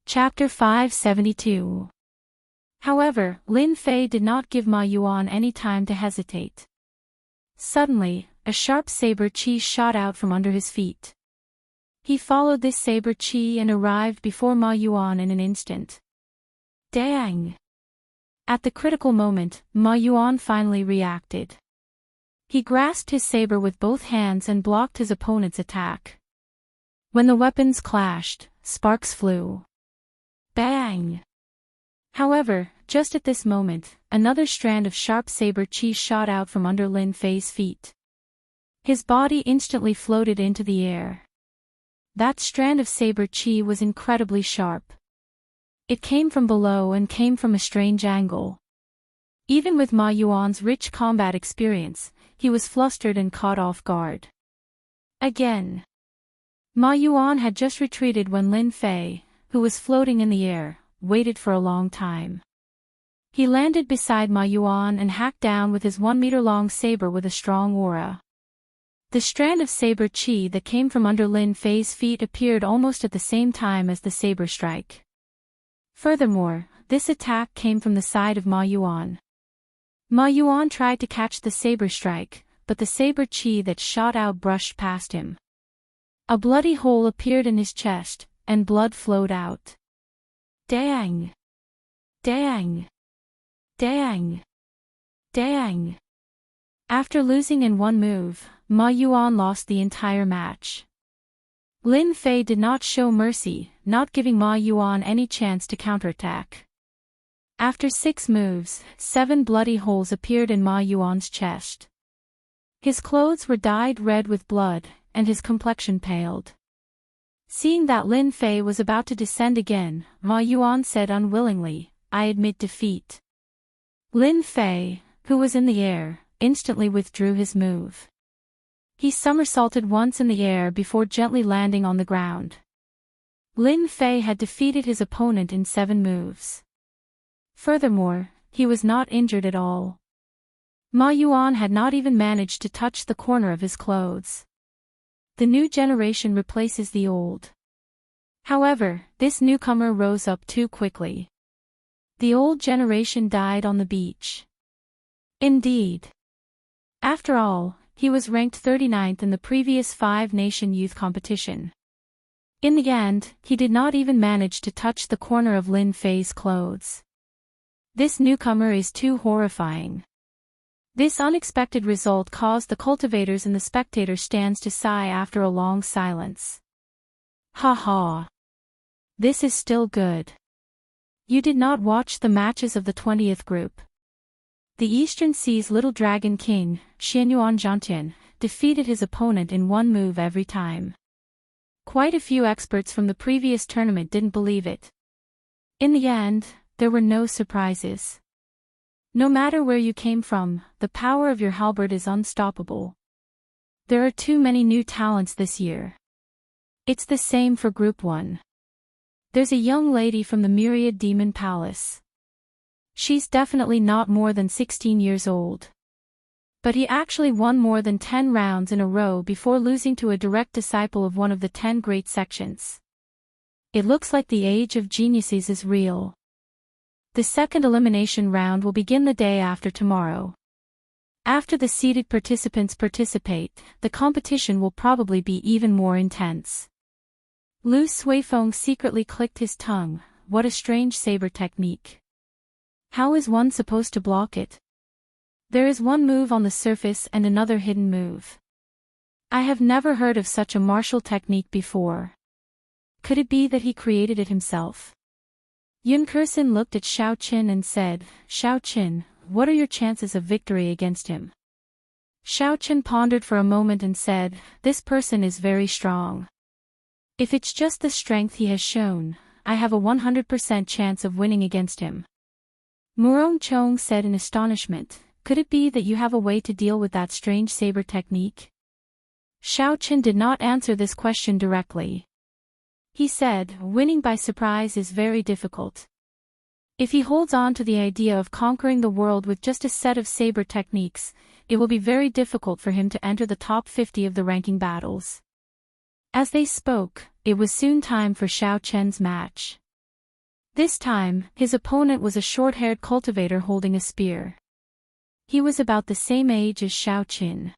Chapter 572. However, Lin Fei did not give Ma Yuan any time to hesitate. Suddenly, a sharp saber chi shot out from under his feet. He followed this saber chi and arrived before Ma Yuan in an instant. Dang! At the critical moment, Ma Yuan finally reacted. He grasped his saber with both hands and blocked his opponent's attack. When the weapons clashed, sparks flew. Bang! However, just at this moment, another strand of sharp saber chi shot out from under Lin Fei's feet. His body instantly floated into the air. That strand of saber chi was incredibly sharp. It came from below and came from a strange angle. Even with Ma Yuan's rich combat experience, he was flustered and caught off guard. Again. Ma Yuan had just retreated when Lin Fei, who was floating in the air, waited for a long time. He landed beside Ma Yuan and hacked down with his 1-meter-long saber with a strong aura. The strand of saber chi that came from under Lin Fei's feet appeared almost at the same time as the saber strike. Furthermore, this attack came from the side of Ma Yuan. Ma Yuan tried to catch the saber strike, but the saber chi that shot out brushed past him. A bloody hole appeared in his chest, and blood flowed out. Dang! Dang! Dang! Dang! After losing in one move, Ma Yuan lost the entire match. Lin Fei did not show mercy, not giving Ma Yuan any chance to counterattack. After 6 moves, 7 bloody holes appeared in Ma Yuan's chest. His clothes were dyed red with blood, and his complexion paled. Seeing that Lin Fei was about to descend again, Ma Yuan said unwillingly, "I admit defeat." Lin Fei, who was in the air, instantly withdrew his move. He somersaulted once in the air before gently landing on the ground. Lin Fei had defeated his opponent in 7 moves. Furthermore, he was not injured at all. Ma Yuan had not even managed to touch the corner of his clothes. The new generation replaces the old. However, this newcomer rose up too quickly. The old generation died on the beach. Indeed. After all, he was ranked 39th in the previous 5-nation youth competition. In the end, he did not even manage to touch the corner of Lin Fei's clothes. This newcomer is too horrifying. This unexpected result caused the cultivators in the spectator stands to sigh after a long silence. Ha ha. This is still good. You did not watch the matches of the 20th group. The Eastern Sea's Little Dragon King, Xianyuan Zhangtian, defeated his opponent in 1 move every time. Quite a few experts from the previous tournament didn't believe it. In the end, there were no surprises. No matter where you came from, the power of your halberd is unstoppable. There are too many new talents this year. It's the same for Group 1. There's a young lady from the Myriad Demon Palace. She's definitely not more than 16 years old. But he actually won more than 10 rounds in a row before losing to a direct disciple of one of the 10 great sections. It looks like the age of geniuses is real. The second elimination round will begin the day after tomorrow. After the seeded participants participate, the competition will probably be even more intense. Lu Suifeng secretly clicked his tongue. What a strange saber technique. How is one supposed to block it? There is one move on the surface and another hidden move. I have never heard of such a martial technique before. Could it be that he created it himself? Yun Kursin looked at Xiao Qin and said, "Xiao Qin, what are your chances of victory against him?" Xiao Qin pondered for a moment and said, "This person is very strong. If it's just the strength he has shown, I have a 100% chance of winning against him." Murong Chong said in astonishment, "Could it be that you have a way to deal with that strange saber technique?" Xiao Qin did not answer this question directly. He said, "Winning by surprise is very difficult. If he holds on to the idea of conquering the world with just a set of saber techniques, it will be very difficult for him to enter the top 50 of the ranking battles." As they spoke, it was soon time for Xiao Chen's match. This time, his opponent was a short-haired cultivator holding a spear. He was about the same age as Xiao Qin.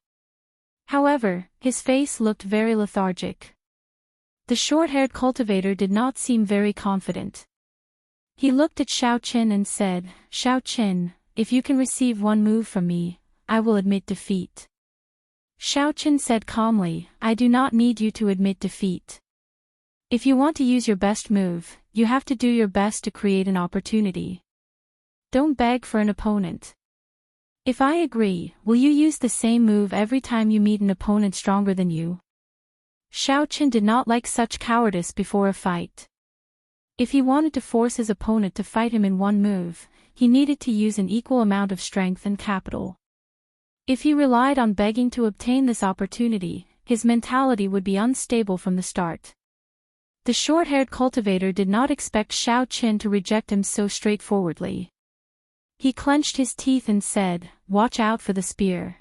However, his face looked very lethargic. The short-haired cultivator did not seem very confident. He looked at Xiao Qin and said, "Xiao Qin, if you can receive one move from me, I will admit defeat." Xiao Qin said calmly, "I do not need you to admit defeat. If you want to use your best move, you have to do your best to create an opportunity. Don't beg for an opponent. If I agree, will you use the same move every time you meet an opponent stronger than you?" Xiao Qin did not like such cowardice before a fight. If he wanted to force his opponent to fight him in one move, he needed to use an equal amount of strength and capital. If he relied on begging to obtain this opportunity, his mentality would be unstable from the start. The short-haired cultivator did not expect Xiao Qin to reject him so straightforwardly. He clenched his teeth and said, "Watch out for the spear."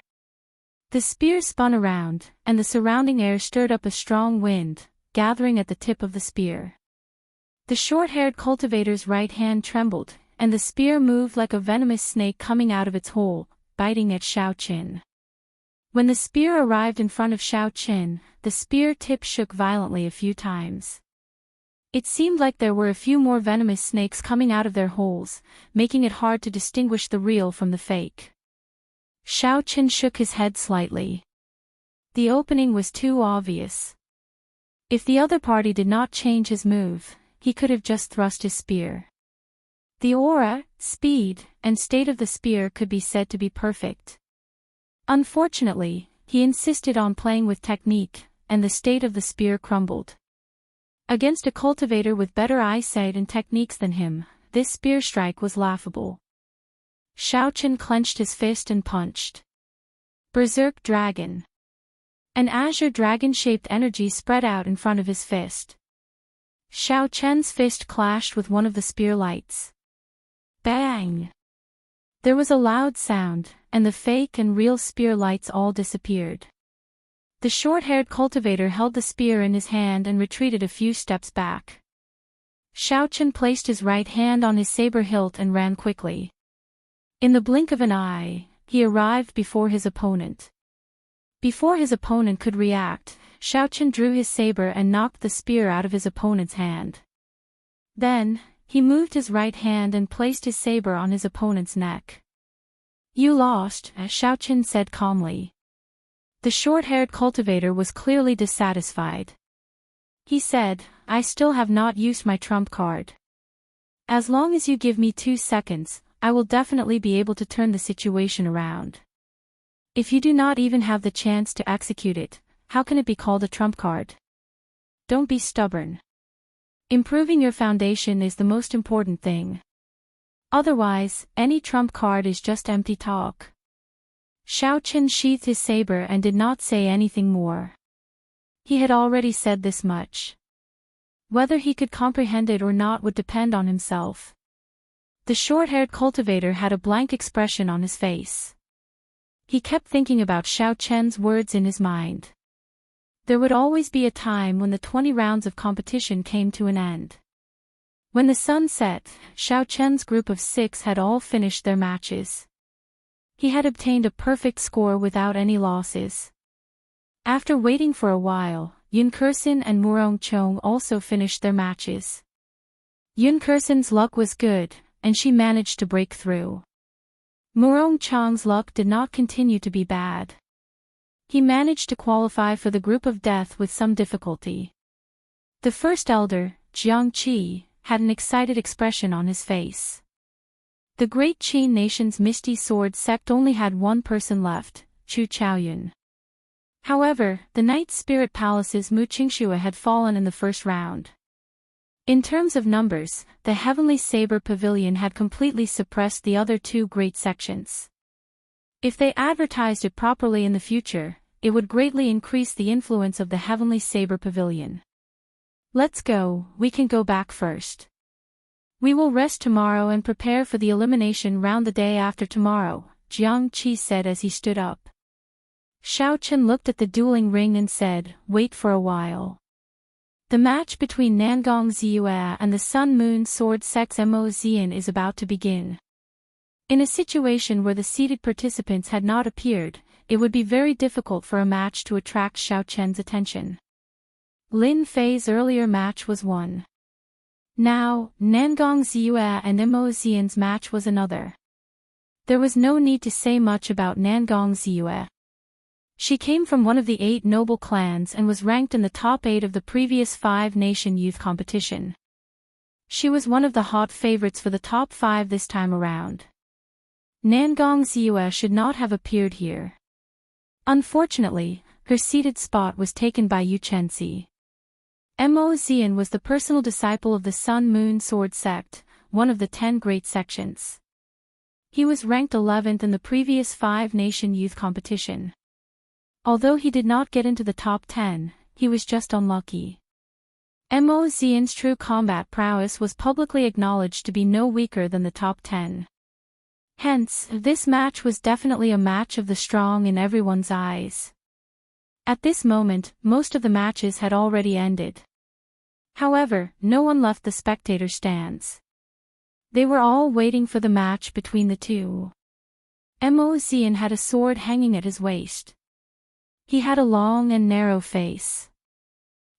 The spear spun around, and the surrounding air stirred up a strong wind, gathering at the tip of the spear. The short-haired cultivator's right hand trembled, and the spear moved like a venomous snake coming out of its hole, biting at Xiao Qin. When the spear arrived in front of Xiao Qin, the spear tip shook violently a few times. It seemed like there were a few more venomous snakes coming out of their holes, making it hard to distinguish the real from the fake. Xiao Qin shook his head slightly. The opening was too obvious. If the other party did not change his move, he could have just thrust his spear. The aura, speed, and state of the spear could be said to be perfect. Unfortunately, he insisted on playing with technique, and the state of the spear crumbled. Against a cultivator with better eyesight and techniques than him, this spear strike was laughable. Xiao Qin clenched his fist and punched. Berserk Dragon. An azure dragon-shaped energy spread out in front of his fist. Xiao Qin's fist clashed with one of the spear lights. Bang! There was a loud sound, and the fake and real spear lights all disappeared. The short-haired cultivator held the spear in his hand and retreated a few steps back. Xiao Qin placed his right hand on his saber hilt and ran quickly. In the blink of an eye, he arrived before his opponent. Before his opponent could react, Xiao Qin drew his saber and knocked the spear out of his opponent's hand. Then, he moved his right hand and placed his saber on his opponent's neck. "You lost," Xiao Qin said calmly. The short-haired cultivator was clearly dissatisfied. He said, "I still have not used my trump card. As long as you give me 2 seconds, I will definitely be able to turn the situation around. If you do not even have the chance to execute it, how can it be called a trump card? Don't be stubborn. Improving your foundation is the most important thing. Otherwise, any trump card is just empty talk." Xiao Qin sheathed his saber and did not say anything more. He had already said this much. Whether he could comprehend it or not would depend on himself. The short-haired cultivator had a blank expression on his face. He kept thinking about Xiao Qin's words in his mind. There would always be a time when the 20 rounds of competition came to an end. When the sun set, Xiao Qin's group of 6 had all finished their matches. He had obtained a perfect score without any losses. After waiting for a while, Yun Kursin and Murong Chong also finished their matches. Yun Kursin's luck was good, and she managed to break through. Murong Chong's luck did not continue to be bad. He managed to qualify for the group of death with some difficulty. The first elder, Jiang Qi, had an excited expression on his face. The great Qi nation's Misty Sword sect only had one person left, Chu Chaoyun. However, the Night Spirit Palace's Mu Qingxue had fallen in the first round. In terms of numbers, the Heavenly Saber Pavilion had completely suppressed the other 2 great sections. If they advertised it properly in the future, it would greatly increase the influence of the Heavenly Saber Pavilion. "Let's go, we can go back first. We will rest tomorrow and prepare for the elimination round the day after tomorrow," Jiang Qi said as he stood up. Xiao Qin looked at the dueling ring and said, "Wait for a while." The match between Nangong Ziyue and the Sun Moon Sword Sex Mo Zian is about to begin. In a situation where the seated participants had not appeared, it would be very difficult for a match to attract Xiao Chen's attention. Lin Fei's earlier match was one. Now, Nangong Ziyue and Mo Zian's match was another. There was no need to say much about Nangong Ziyue. She came from one of the 8 noble clans and was ranked in the top 8 of the previous 5-nation youth competition. She was one of the hot favorites for the top 5 this time around. Nangong Ziyue should not have appeared here. Unfortunately, her seated spot was taken by Yu Chenxi. Mo Zian was the personal disciple of the Sun Moon Sword sect, one of the 10 great sections. He was ranked 11th in the previous 5-nation youth competition. Although he did not get into the top 10, he was just unlucky. Mo Zian's true combat prowess was publicly acknowledged to be no weaker than the top 10. Hence, this match was definitely a match of the strong in everyone's eyes. At this moment, most of the matches had already ended. However, no one left the spectator stands. They were all waiting for the match between the two. Mo Zian had a sword hanging at his waist. He had a long and narrow face.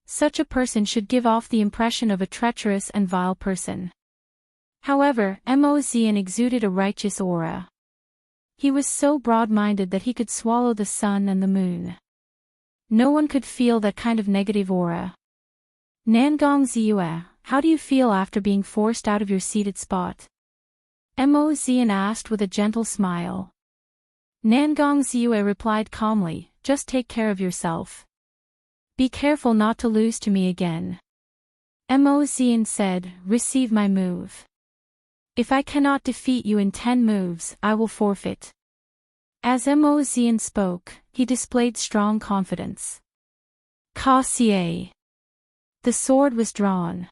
Such a person should give off the impression of a treacherous and vile person. However, Mo Zian exuded a righteous aura. He was so broad-minded that he could swallow the sun and the moon. No one could feel that kind of negative aura. Nangong Ziyue, how do you feel after being forced out of your seated spot? Mo Zian asked with a gentle smile. Nangong Ziyue replied calmly, just take care of yourself. Be careful not to lose to me again. Mo Zian said, receive my move. If I cannot defeat you in 10 moves, I will forfeit. As Mo Zian spoke, he displayed strong confidence. Ka Xie. The sword was drawn.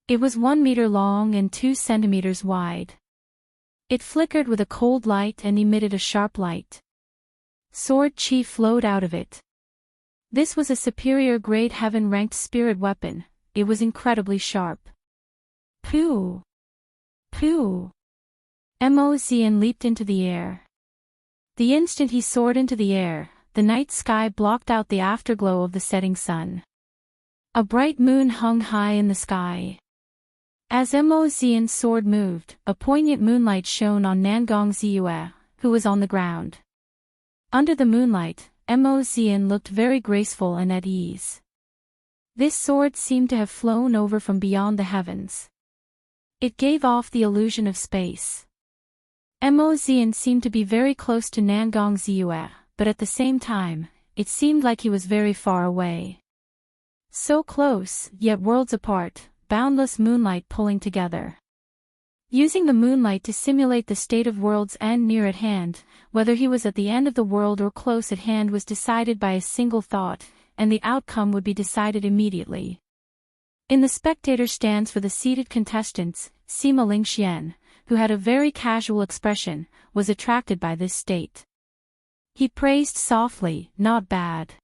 It was 1 meter long and 2 centimeters wide. It flickered with a cold light and emitted a sharp light. Sword chi flowed out of it. This was a superior grade heaven-ranked spirit weapon. It was incredibly sharp. Pooh! Pooh! Mo Zian leaped into the air. The instant he soared into the air, the night sky blocked out the afterglow of the setting sun. A bright moon hung high in the sky. As Mo Zian's sword moved, a poignant moonlight shone on Nangong Ziyue, who was on the ground. Under the moonlight, Mo Zian looked very graceful and at ease. This sword seemed to have flown over from beyond the heavens. It gave off the illusion of space. Mo Zian seemed to be very close to Nangong Ziyue, but at the same time, it seemed like he was very far away. So close, yet worlds apart, boundless moonlight pulling together. Using the moonlight to simulate the state of world's end near at hand, whether he was at the end of the world or close at hand was decided by a single thought, and the outcome would be decided immediately. In the spectator stands for the seated contestants, Sima Lingxian, who had a very casual expression, was attracted by this state. He praised softly, not bad.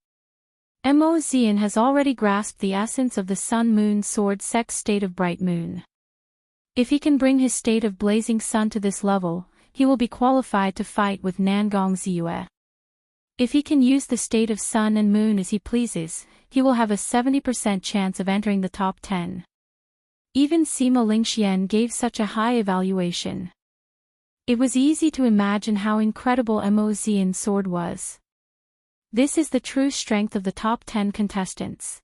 Mo Zian has already grasped the essence of the Sun-Moon Sword Sex state of bright moon. If he can bring his state of blazing sun to this level, he will be qualified to fight with Nangong Ziyue. If he can use the state of sun and moon as he pleases, he will have a 70% chance of entering the top 10. Even Sima Lingxian gave such a high evaluation. It was easy to imagine how incredible Mo Zian's sword was. This is the true strength of the top 10 contestants.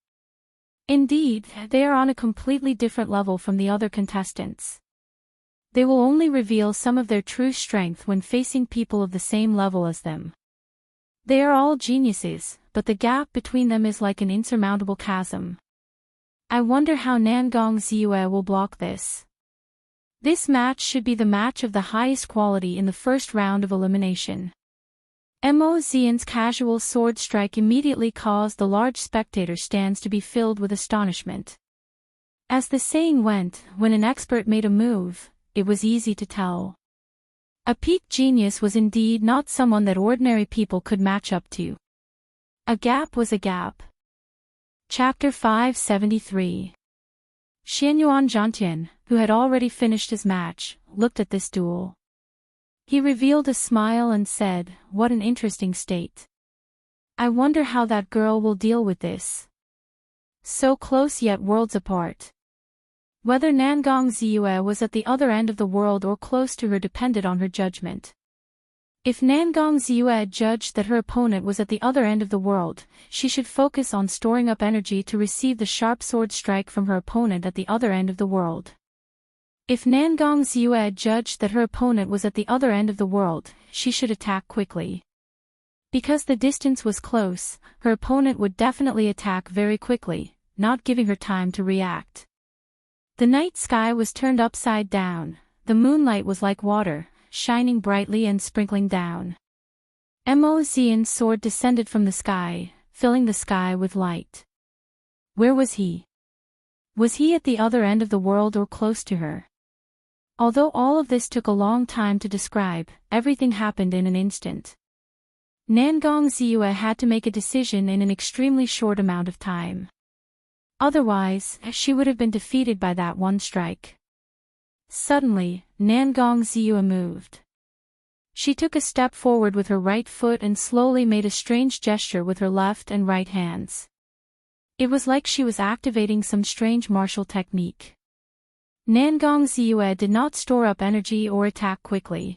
Indeed, they are on a completely different level from the other contestants. They will only reveal some of their true strength when facing people of the same level as them. They are all geniuses, but the gap between them is like an insurmountable chasm. I wonder how Nangong Ziyue will block this. This match should be the match of the highest quality in the first round of elimination. Mo Zian's casual sword strike immediately caused the large spectator stands to be filled with astonishment. As the saying went, when an expert made a move, it was easy to tell. A peak genius was indeed not someone that ordinary people could match up to. A gap was a gap. Chapter 573. Xianyuan Zhantian, who had already finished his match, looked at this duel. He revealed a smile and said, "What an interesting state. I wonder how that girl will deal with this. So close yet worlds apart." Whether Nangong Ziyue was at the other end of the world or close to her depended on her judgment. If Nangong Ziyue judged that her opponent was at the other end of the world, she should focus on storing up energy to receive the sharp sword strike from her opponent at the other end of the world. If Nangong Ziyue judged that her opponent was at the other end of the world, she should attack quickly. Because the distance was close, her opponent would definitely attack very quickly, not giving her time to react. The night sky was turned upside down, the moonlight was like water, shining brightly and sprinkling down. Mo Xian's sword descended from the sky, filling the sky with light. Where was he? Was he at the other end of the world or close to her? Although all of this took a long time to describe, everything happened in an instant. Nangong Ziyue had to make a decision in an extremely short amount of time. Otherwise, she would have been defeated by that one strike. Suddenly, Nangong Ziyue moved. She took a step forward with her right foot and slowly made a strange gesture with her left and right hands. It was like she was activating some strange martial technique. Nangong Ziyue did not store up energy or attack quickly.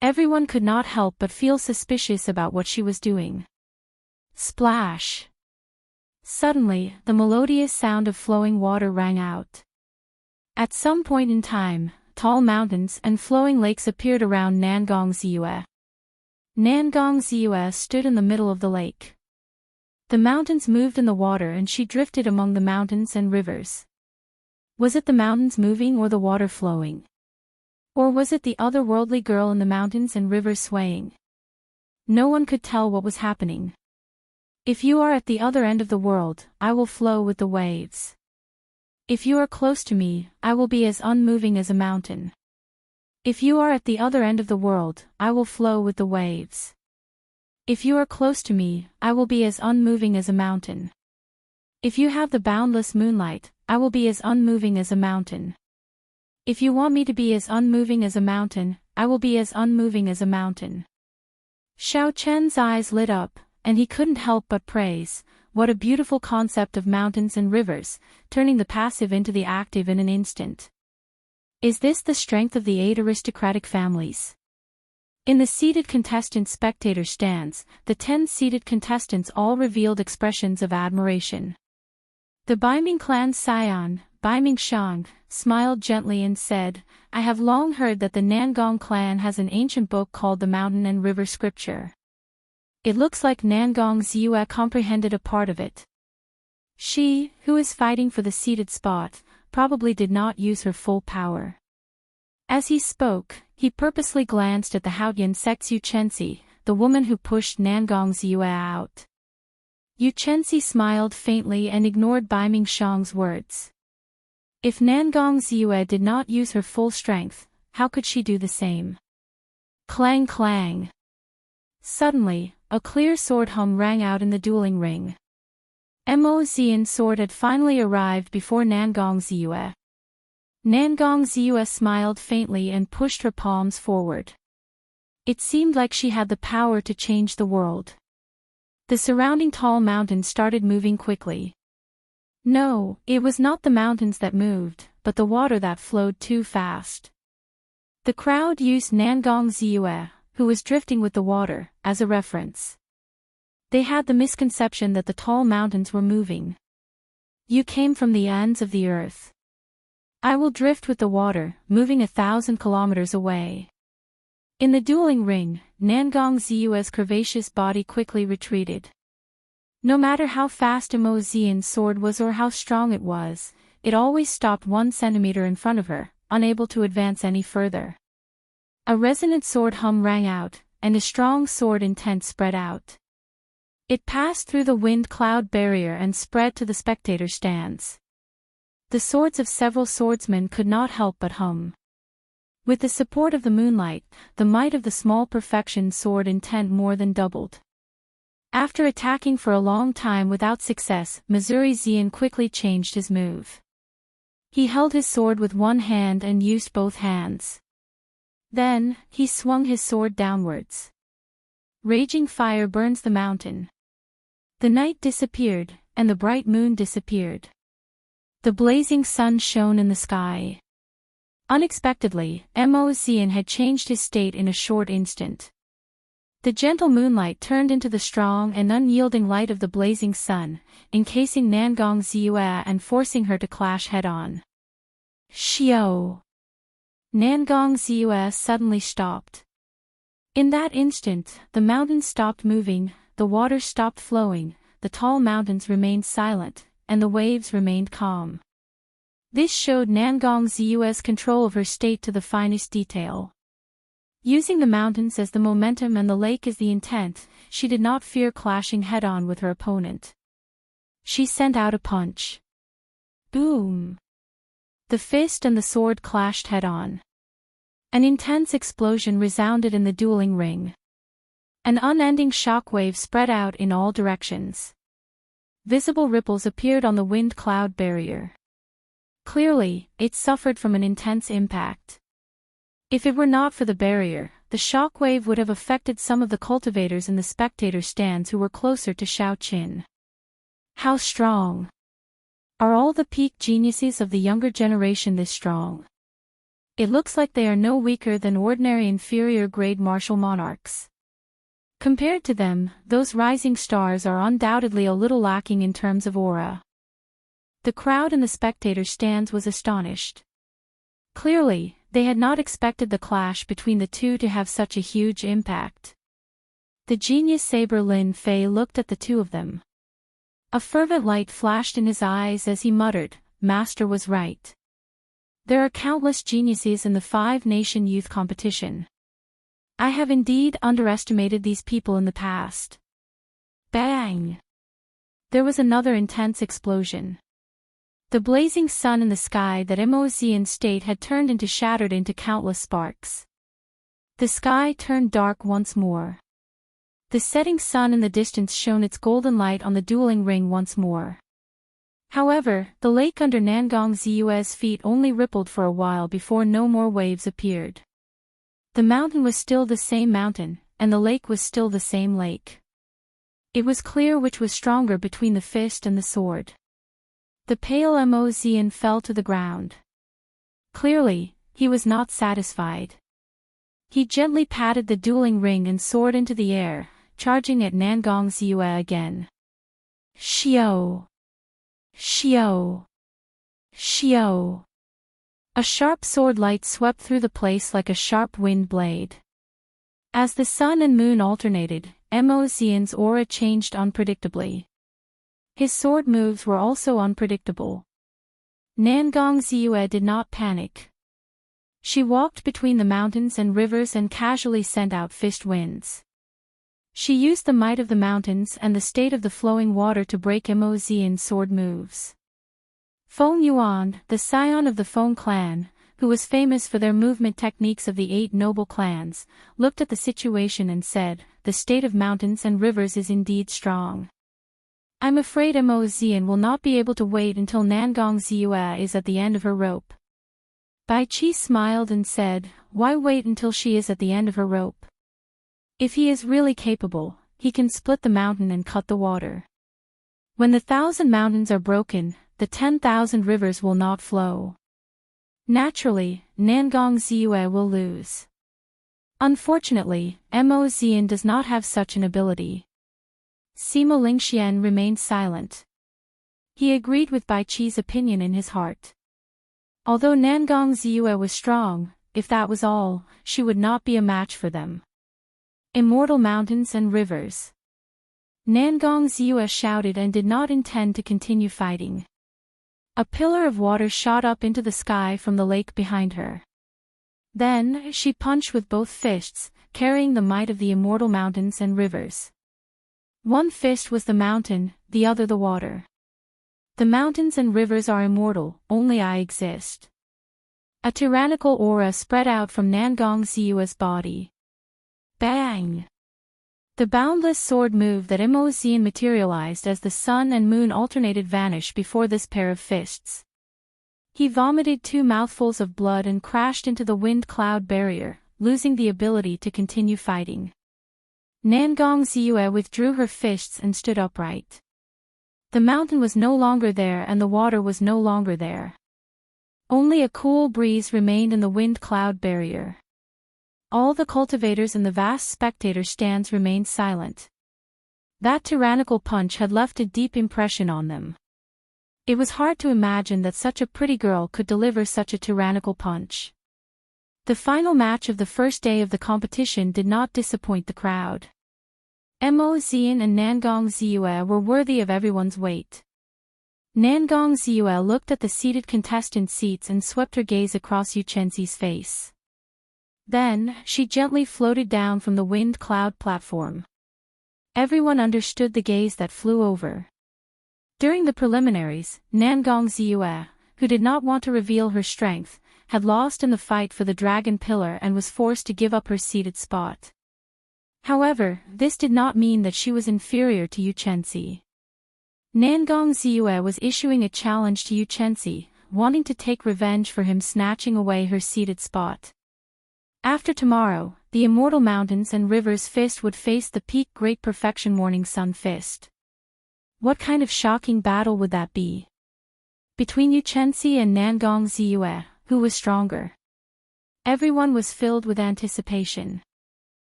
Everyone could not help but feel suspicious about what she was doing. Splash! Suddenly, the melodious sound of flowing water rang out. At some point in time, tall mountains and flowing lakes appeared around Nangong Ziyue. Nangong Ziyue stood in the middle of the lake. The mountains moved in the water and she drifted among the mountains and rivers. Was it the mountains moving or the water flowing? Or was it the otherworldly girl in the mountains and rivers swaying? No one could tell what was happening. If you are at the other end of the world, I will flow with the waves. If you are close to me, I will be as unmoving as a mountain. If you are at the other end of the world, I will flow with the waves. If you are close to me, I will be as unmoving as a mountain. If you have the boundless moonlight, I will be as unmoving as a mountain. If you want me to be as unmoving as a mountain, I will be as unmoving as a mountain. Xiao Chen's eyes lit up, and he couldn't help but praise. What a beautiful concept of mountains and rivers, turning the passive into the active in an instant. Is this the strength of the 8 aristocratic families? In the seated contestant spectator stands, the 10 seated contestants all revealed expressions of admiration. The Baiming clan's scion, Baiming Shang, smiled gently and said, "I have long heard that the Nangong clan has an ancient book called the Mountain and River Scripture. It looks like Nangong Ziyue comprehended a part of it. She, who is fighting for the seated spot, probably did not use her full power." As he spoke, he purposely glanced at the Haotian sect's Yu Chenxi, the woman who pushed Nangong Ziyue out. Yu Chenxi smiled faintly and ignored Baiming Shang's words. If Nangong Ziyue did not use her full strength, how could she do the same? Clang clang! Suddenly, a clear sword hum rang out in the dueling ring. Mo Xian's sword had finally arrived before Nangong Ziyue. Nangong Ziyue smiled faintly and pushed her palms forward. It seemed like she had the power to change the world. The surrounding tall mountains started moving quickly. No, it was not the mountains that moved, but the water that flowed too fast. The crowd used Nangong Ziyue, who was drifting with the water, as a reference. They had the misconception that the tall mountains were moving. You came from the ends of the earth. I will drift with the water, moving 1,000 kilometers away. In the dueling ring, Nangong Ziyue's curvaceous body quickly retreated. No matter how fast Mo Xian's sword was or how strong it was, it always stopped 1 centimeter in front of her, unable to advance any further. A resonant sword hum rang out, and a strong sword intent spread out. It passed through the wind cloud barrier and spread to the spectator stands. The swords of several swordsmen could not help but hum. With the support of the moonlight, the might of the small perfection sword intent more than doubled. After attacking for a long time without success, Missouri Xian quickly changed his move. He held his sword with one hand and used both hands. Then, he swung his sword downwards. Raging fire burns the mountain. The night disappeared, and the bright moon disappeared. The blazing sun shone in the sky. Unexpectedly, Mo Xian had changed his state in a short instant. The gentle moonlight turned into the strong and unyielding light of the blazing sun, encasing Nangong Ziyue and forcing her to clash head-on. Xiao! Nangong Ziyue suddenly stopped. In that instant, the mountains stopped moving, the water stopped flowing, the tall mountains remained silent, and the waves remained calm. This showed Nangong Ziyue's control of her state to the finest detail. Using the mountains as the momentum and the lake as the intent, she did not fear clashing head-on with her opponent. She sent out a punch. Boom! The fist and the sword clashed head-on. An intense explosion resounded in the dueling ring. An unending shockwave spread out in all directions. Visible ripples appeared on the wind cloud barrier. Clearly, it suffered from an intense impact. If it were not for the barrier, the shockwave would have affected some of the cultivators in the spectator stands who were closer to Shaoqin. How strong! Are all the peak geniuses of the younger generation this strong? It looks like they are no weaker than ordinary inferior-grade martial monarchs. Compared to them, those rising stars are undoubtedly a little lacking in terms of aura. The crowd in the spectator stands was astonished. Clearly, they had not expected the clash between the two to have such a huge impact. The genius saber Lin Fei looked at the two of them. A fervent light flashed in his eyes as he muttered, "Master was right. There are countless geniuses in the five-nation youth competition. I have indeed underestimated these people in the past." Bang! There was another intense explosion. The blazing sun in the sky that Mo Xian's state had turned into shattered into countless sparks. The sky turned dark once more. The setting sun in the distance shone its golden light on the dueling ring once more. However, the lake under Nangong Ziyue's feet only rippled for a while before no more waves appeared. The mountain was still the same mountain, and the lake was still the same lake. It was clear which was stronger between the fist and the sword. The pale Mo Xian fell to the ground. Clearly, he was not satisfied. He gently patted the dueling ring and soared into the air, charging at Nangong Ziyue again. Xiao! Xiao! Xiao! A sharp sword light swept through the place like a sharp wind blade. As the sun and moon alternated, Mo Xian's aura changed unpredictably. His sword moves were also unpredictable. Nangong Ziyue did not panic. She walked between the mountains and rivers and casually sent out fist winds. She used the might of the mountains and the state of the flowing water to break Mo Xian's sword moves. Feng Yuan, the scion of the Feng clan, who was famous for their movement techniques of the 8 noble clans, looked at the situation and said, "The state of mountains and rivers is indeed strong. I'm afraid Mo Xian will not be able to wait until Nangong Ziyue is at the end of her rope." Bai Qi smiled and said, "Why wait until she is at the end of her rope? If he is really capable, he can split the mountain and cut the water. When the 1,000 mountains are broken, the 10,000 rivers will not flow. Naturally, Nangong Ziyue will lose. Unfortunately, Mo Xian does not have such an ability." Sima Lingxian remained silent. He agreed with Bai Qi's opinion in his heart. Although Nangong Ziyue was strong, if that was all, she would not be a match for them. Immortal mountains and rivers. Nangong Ziyue shouted and did not intend to continue fighting. A pillar of water shot up into the sky from the lake behind her. Then, she punched with both fists, carrying the might of the immortal mountains and rivers. One fist was the mountain, the other the water. The mountains and rivers are immortal, only I exist. A tyrannical aura spread out from Nangong Ziyue's body. Bang! The boundless sword move that Emozian materialized as the sun and moon alternated vanished before this pair of fists. He vomited 2 mouthfuls of blood and crashed into the wind-cloud barrier, losing the ability to continue fighting. Nangong Ziyue withdrew her fists and stood upright. The mountain was no longer there and the water was no longer there. Only a cool breeze remained in the wind-cloud barrier. All the cultivators in the vast spectator stands remained silent. That tyrannical punch had left a deep impression on them. It was hard to imagine that such a pretty girl could deliver such a tyrannical punch. The final match of the first day of the competition did not disappoint the crowd. Emozian and Nangong Ziyue were worthy of everyone's weight. Nangong Ziyue looked at the seated contestant seats and swept her gaze across Yu Chenxi's face. Then, she gently floated down from the wind-cloud platform. Everyone understood the gaze that flew over. During the preliminaries, Nangong Ziyue, who did not want to reveal her strength, had lost in the fight for the dragon pillar and was forced to give up her seated spot. However, this did not mean that she was inferior to Yu Chenxi. Nangong Ziyue was issuing a challenge to Yu Chenxi, wanting to take revenge for him snatching away her seated spot. After tomorrow, the Immortal Mountains and Rivers Fist would face the Peak Great Perfection Morning Sun Fist. What kind of shocking battle would that be? Between Yu Chenxi and Nangong Ziyue, who was stronger? Everyone was filled with anticipation.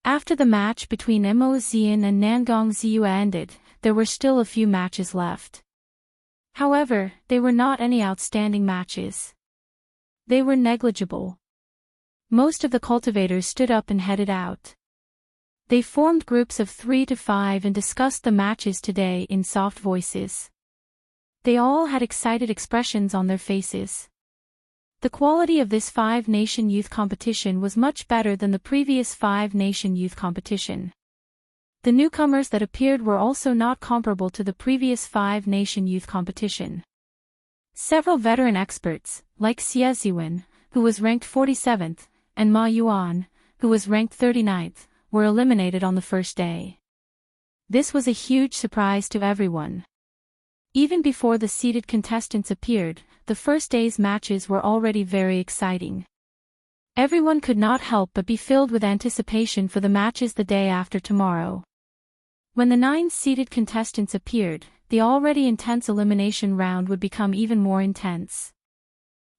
After the match between Emozian and Nangong Ziyue ended, there were still a few matches left. However, they were not any outstanding matches. They were negligible. Most of the cultivators stood up and headed out. They formed groups of 3 to 5 and discussed the matches today in soft voices. They all had excited expressions on their faces. The quality of this 5-nation youth competition was much better than the previous 5-nation youth competition. The newcomers that appeared were also not comparable to the previous 5-nation youth competition. Several veteran experts, like Xie Ziwen, who was ranked 47th, and Ma Yuan, who was ranked 39th, were eliminated on the first day. This was a huge surprise to everyone. Even before the seeded contestants appeared, the first day's matches were already very exciting. Everyone could not help but be filled with anticipation for the matches the day after tomorrow. When the 9 seeded contestants appeared, the already intense elimination round would become even more intense.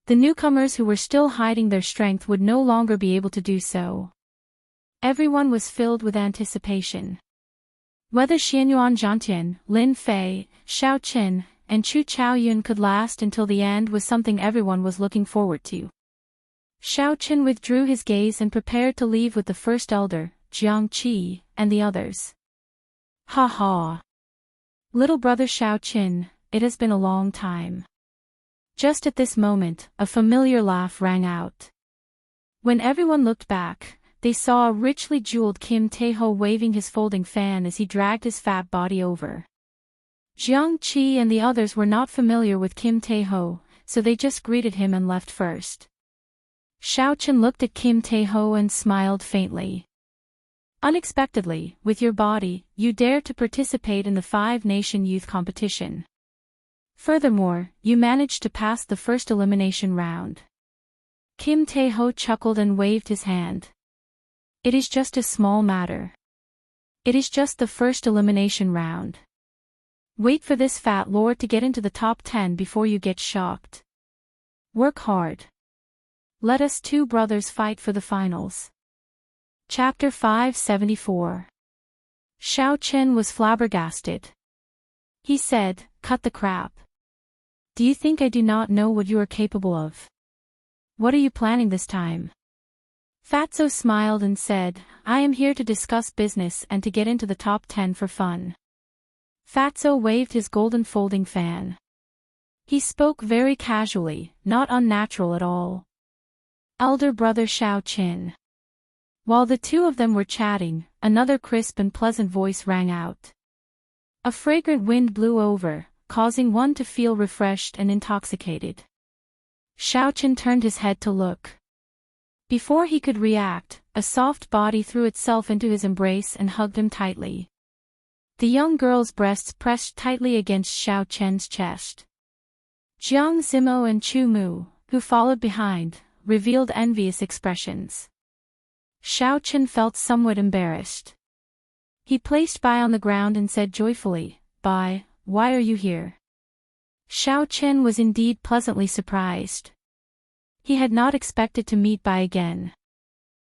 The newcomers who were still hiding their strength would no longer be able to do so. Everyone was filled with anticipation. Whether Xianyuan Zhantian, Lin Fei, Xiao Qin, and Chu Chaoyun could last until the end was something everyone was looking forward to. Xiao Qin withdrew his gaze and prepared to leave with the first elder, Jiang Qi, and the others. Ha ha! Little brother Xiao Qin, it has been a long time. Just at this moment, a familiar laugh rang out. When everyone looked back, they saw a richly jeweled Kim Tae-ho waving his folding fan as he dragged his fat body over. Jiang Qi and the others were not familiar with Kim Tae-ho, so they just greeted him and left first. Xiao Qin looked at Kim Tae-ho and smiled faintly. Unexpectedly, with your body, you dared to participate in the 5-nation youth competition. Furthermore, you managed to pass the first elimination round. Kim Tae-ho chuckled and waved his hand. It is just a small matter. It is just the first elimination round. Wait for this fat lord to get into the top 10 before you get shocked. Work hard. Let us 2 brothers fight for the finals. Chapter 574. Xiao Qin was flabbergasted. He said, "Cut the crap. Do you think I do not know what you are capable of? What are you planning this time?" Fatso smiled and said, "I am here to discuss business and to get into the top 10 for fun." Fatso waved his golden folding fan. He spoke very casually, not unnatural at all. Elder brother Xiao Qin. While the 2 of them were chatting, another crisp and pleasant voice rang out. A fragrant wind blew over, causing one to feel refreshed and intoxicated. Xiao Qin turned his head to look. Before he could react, a soft body threw itself into his embrace and hugged him tightly. The young girl's breasts pressed tightly against Xiao Chen's chest. Jiang Zimo and Chu Mu, who followed behind, revealed envious expressions. Xiao Chen felt somewhat embarrassed. He placed Bai on the ground and said joyfully, "Bai, why are you here?" Xiao Chen was indeed pleasantly surprised. He had not expected to meet Bai again.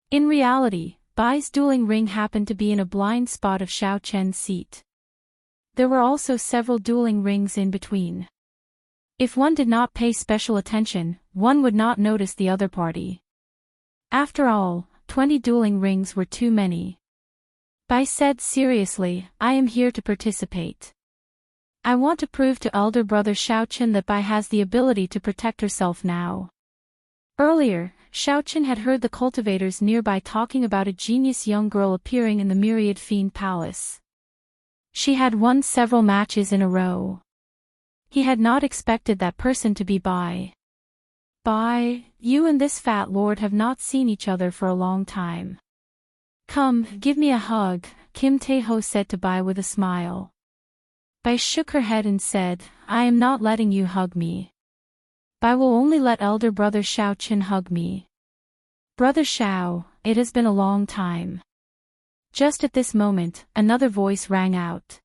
In reality, Bai's dueling ring happened to be in a blind spot of Xiao Chen's seat. There were also several dueling rings in between. If one did not pay special attention, one would not notice the other party. After all, 20 dueling rings were too many. Bai said seriously, "I am here to participate. I want to prove to elder brother Xiao Chen that Bai has the ability to protect herself now." Earlier, Xiao Chen had heard the cultivators nearby talking about a genius young girl appearing in the Myriad Fiend Palace. She had won several matches in a row. He had not expected that person to be Bai. "Bai, you and this fat lord have not seen each other for a long time. Come, give me a hug," Kim Tae-ho said to Bai with a smile. Bai shook her head and said, "I am not letting you hug me. Bai will only let elder brother Xiao Chen hug me." "Brother Xiao, it has been a long time." Just at this moment, another voice rang out.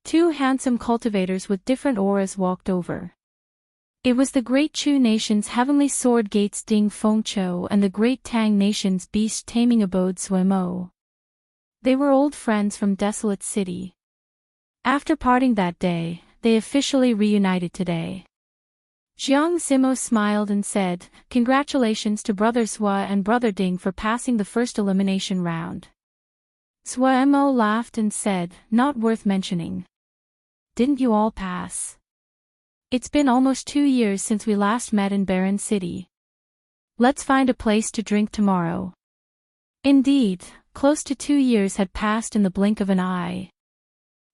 Two handsome cultivators with different auras walked over. It was the Great Chu Nation's Heavenly Sword Gates Ding Fengqiu and the Great Tang Nation's Beast Taming Abode Suemo. They were old friends from Desolate City. After parting that day, they officially reunited today. Jiang Zimo smiled and said, "Congratulations to Brother Sua and Brother Ding for passing the first elimination round." Suemo laughed and said, "Not worth mentioning. Didn't you all pass? It's been almost 2 years since we last met in Barren City. Let's find a place to drink tomorrow." Indeed, close to 2 years had passed in the blink of an eye.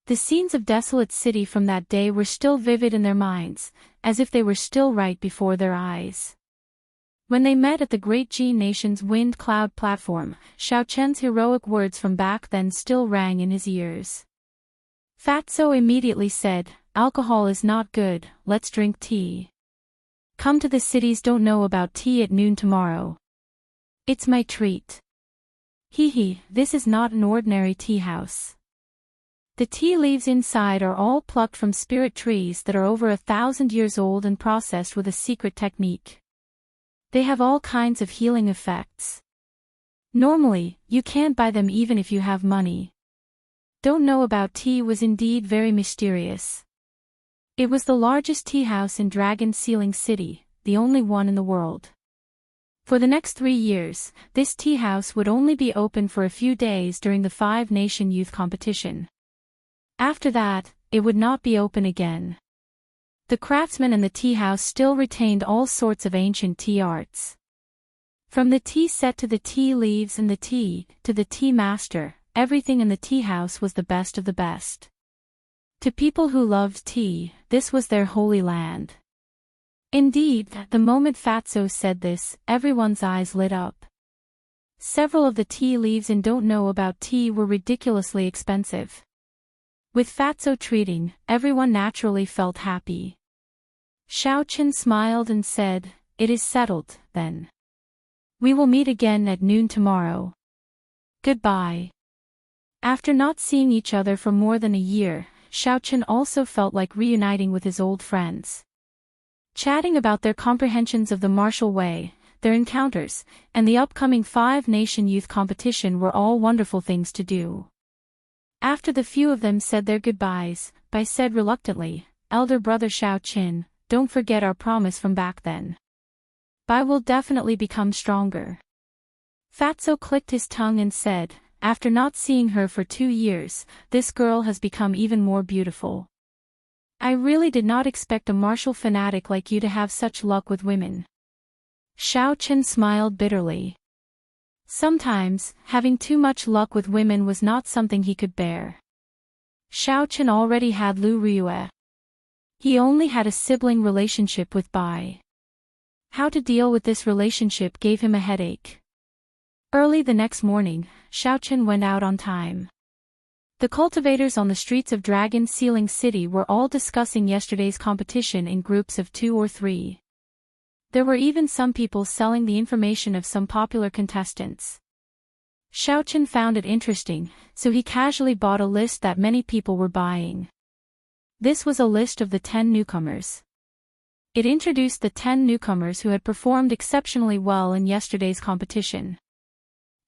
The scenes of Desolate City from that day were still vivid in their minds, as if they were still right before their eyes. When they met at the Great Ji Nation's Wind Cloud platform, Xiao Chen's heroic words from back then still rang in his ears. Fatso immediately said, "Alcohol is not good, let's drink tea. Come to the cities don't know about tea at noon tomorrow. It's my treat." Hee, this is not an ordinary tea house. The tea leaves inside are all plucked from spirit trees that are over 1,000 years old and processed with a secret technique. They have all kinds of healing effects. Normally, you can't buy them even if you have money. Don't know about tea was indeed very mysterious. It was the largest tea house in Dragon Sealing City, the only one in the world. For the next 3 years, this tea house would only be open for a few days during the 5-nation youth competition. After that, it would not be open again. The craftsmen in the tea house still retained all sorts of ancient tea arts. From the tea set to the tea leaves and the tea, to the tea master, everything in the tea house was the best of the best. To people who loved tea, this was their holy land. Indeed, the moment Fatso said this, everyone's eyes lit up. Several of the tea leaves in Don't Know About Tea were ridiculously expensive. With Fatso treating, everyone naturally felt happy. Xiao Chen smiled and said, "It is settled, then. We will meet again at noon tomorrow. Goodbye." After not seeing each other for more than a year, Xiao Chen also felt like reuniting with his old friends. Chatting about their comprehensions of the martial way, their encounters, and the upcoming 5-nation youth competition were all wonderful things to do. After the few of them said their goodbyes, Bai said reluctantly, "Elder brother Xiao Chen, don't forget our promise from back then. Bai will definitely become stronger." Fatso clicked his tongue and said, "After not seeing her for 2 years, this girl has become even more beautiful. I really did not expect a martial fanatic like you to have such luck with women." Xiao Chen smiled bitterly. Sometimes, having too much luck with women was not something he could bear. Xiao Chen already had Lu Ryue. He only had a sibling relationship with Bai. How to deal with this relationship gave him a headache. Early the next morning, Xiaochen went out on time. The cultivators on the streets of Dragon Sealing City were all discussing yesterday's competition in groups of 2 or 3. There were even some people selling the information of some popular contestants. Xiaochen found it interesting, so he casually bought a list that many people were buying. This was a list of the 10 newcomers. It introduced the 10 newcomers who had performed exceptionally well in yesterday's competition.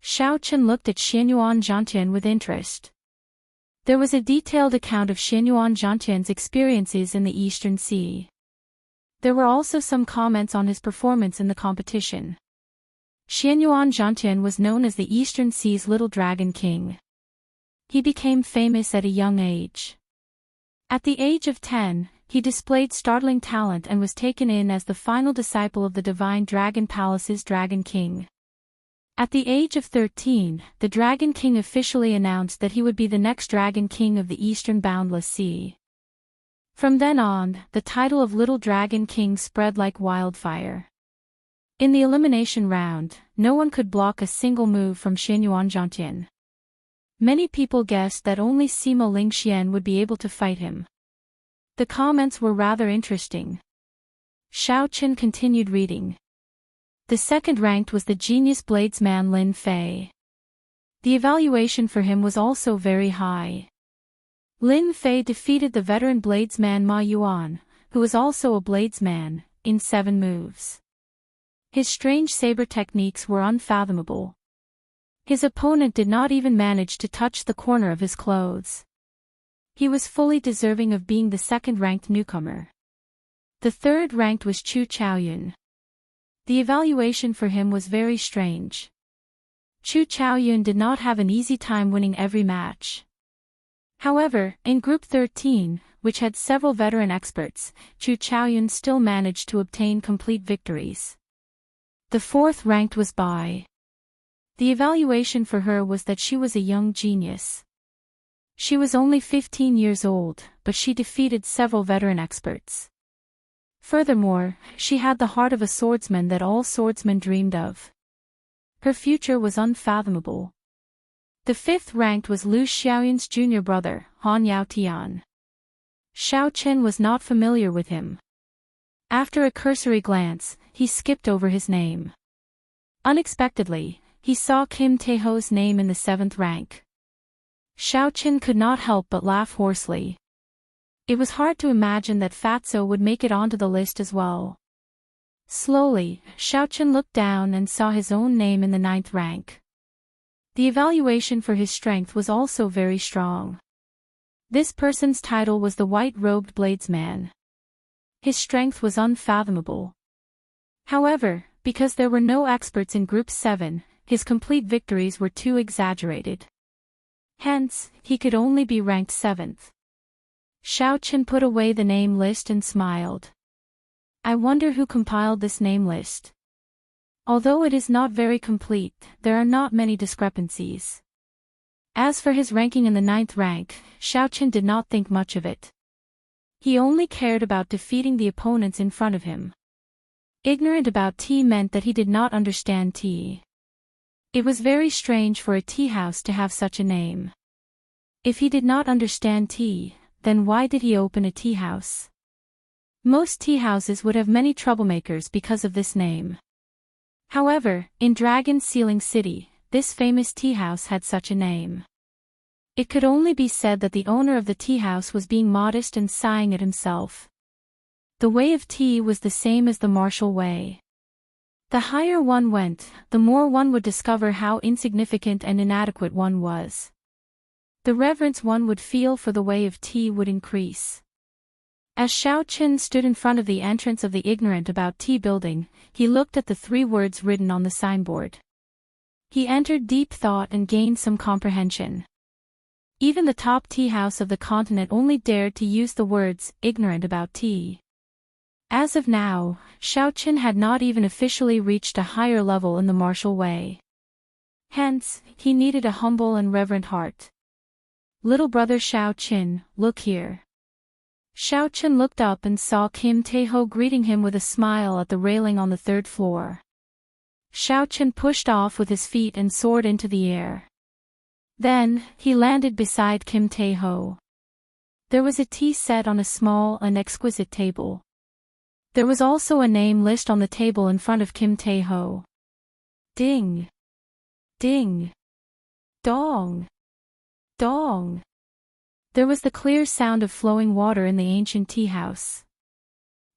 Xiaochen looked at Xianyuan Zhangtian with interest. There was a detailed account of Xianyuan Zhangtian's experiences in the Eastern Sea. There were also some comments on his performance in the competition. Xianyuan Zhangtian was known as the Eastern Sea's Little Dragon King. He became famous at a young age. At the age of 10, he displayed startling talent and was taken in as the final disciple of the Divine Dragon Palace's Dragon King. At the age of 13, the Dragon King officially announced that he would be the next Dragon King of the Eastern Boundless Sea. From then on, the title of Little Dragon King spread like wildfire. In the elimination round, no one could block a single move from Xianyuan Zhangtian. Many people guessed that only Sima Lingxian would be able to fight him. The comments were rather interesting. Xiaochen continued reading. The second ranked was the genius bladesman Lin Fei. The evaluation for him was also very high. Lin Fei defeated the veteran bladesman Ma Yuan, who was also a bladesman, in 7 moves. His strange saber techniques were unfathomable. His opponent did not even manage to touch the corner of his clothes. He was fully deserving of being the second-ranked newcomer. The third ranked was Chu Chaoyun. The evaluation for him was very strange. Chu Chaoyun did not have an easy time winning every match. However, in Group 13, which had several veteran experts, Chu Chaoyun still managed to obtain complete victories. The fourth ranked was Bai. The evaluation for her was that she was a young genius. She was only 15 years old, but she defeated several veteran experts. Furthermore, she had the heart of a swordsman that all swordsmen dreamed of. Her future was unfathomable. The fifth ranked was Lu Xiaoyun's junior brother, Han Yaotian. Xiaochen was not familiar with him. After a cursory glance, he skipped over his name. Unexpectedly, he saw Kim Taeho's name in the 7th rank. Xiaochen could not help but laugh hoarsely. It was hard to imagine that Fatso would make it onto the list as well. Slowly, Xiaochen looked down and saw his own name in the 9th rank. The evaluation for his strength was also very strong. This person's title was the White-Robed Bladesman. His strength was unfathomable. However, because there were no experts in Group 7, his complete victories were too exaggerated. Hence, he could only be ranked 7th. Xiaochen put away the name list and smiled. I wonder who compiled this name list. Although it is not very complete, there are not many discrepancies. As for his ranking in the 9th rank, Xiaochen did not think much of it. He only cared about defeating the opponents in front of him. Ignorant about tea meant that he did not understand tea. It was very strange for a tea house to have such a name. If he did not understand tea, then why did he open a tea house? Most tea houses would have many troublemakers because of this name. However, in Dragon Sealing City, this famous tea house had such a name. It could only be said that the owner of the tea house was being modest and sighing at himself. The way of tea was the same as the martial way. The higher one went, the more one would discover how insignificant and inadequate one was. The reverence one would feel for the way of tea would increase. As Xiaochen stood in front of the entrance of the ignorant about tea building, he looked at the 3 words written on the signboard. He entered deep thought and gained some comprehension. Even the top tea house of the continent only dared to use the words, ignorant about tea. As of now, Xiaochen had not even officially reached a higher level in the martial way. Hence, he needed a humble and reverent heart. Little brother Xiaochen, look here. Xiaochen looked up and saw Kim Taeho greeting him with a smile at the railing on the 3rd floor. Xiao Chen pushed off with his feet and soared into the air. Then, he landed beside Kim Tae-ho. There was a tea set on a small and exquisite table. There was also a name list on the table in front of Kim Tae-ho. Ding! Ding! Dong! Dong! There was the clear sound of flowing water in the ancient tea house.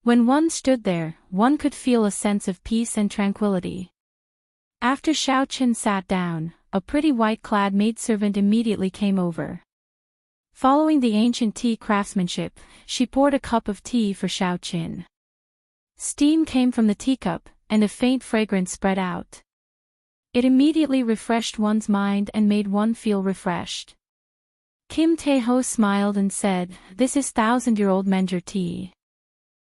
When one stood there, one could feel a sense of peace and tranquility. After Xiao Chen sat down, a pretty white-clad maidservant immediately came over. Following the ancient tea craftsmanship, she poured a cup of tea for Xiao Chen. Steam came from the teacup, and a faint fragrance spread out. It immediately refreshed one's mind and made one feel refreshed. Kim Tae-ho smiled and said, "This is thousand-year-old Menger tea.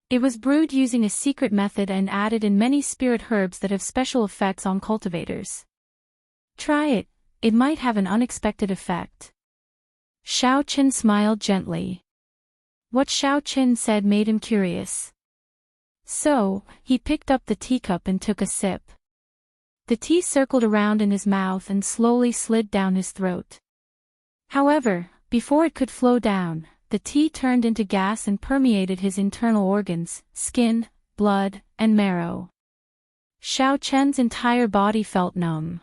It was brewed using a secret method and added in many spirit herbs that have special effects on cultivators. Try it, it might have an unexpected effect." Xiao Chen smiled gently. What Xiao Chen said made him curious. So, he picked up the teacup and took a sip. The tea circled around in his mouth and slowly slid down his throat. However, before it could flow down, the tea turned into gas and permeated his internal organs, skin, blood, and marrow. Xiao Chen's entire body felt numb.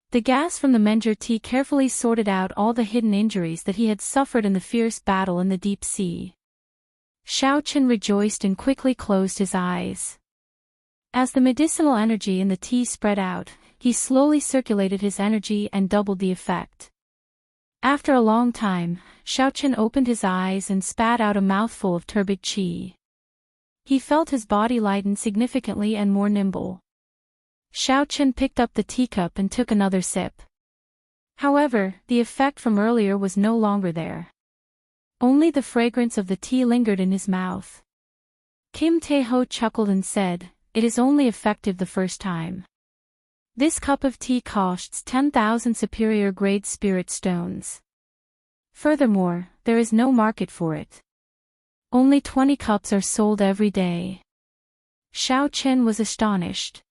The gas from the Menger tea carefully sorted out all the hidden injuries that he had suffered in the fierce battle in the deep sea. Xiao Chen rejoiced and quickly closed his eyes. As the medicinal energy in the tea spread out, he slowly circulated his energy and doubled the effect. After a long time, Xiao Chen opened his eyes and spat out a mouthful of turbid qi. He felt his body lighten significantly and more nimble. Xiao Chen picked up the teacup and took another sip. However, the effect from earlier was no longer there. Only the fragrance of the tea lingered in his mouth. Kim Tae-ho chuckled and said, "It is only effective the first time. This cup of tea costs 10,000 superior grade spirit stones. Furthermore, there is no market for it. Only 20 cups are sold every day." Xiao Chen was astonished.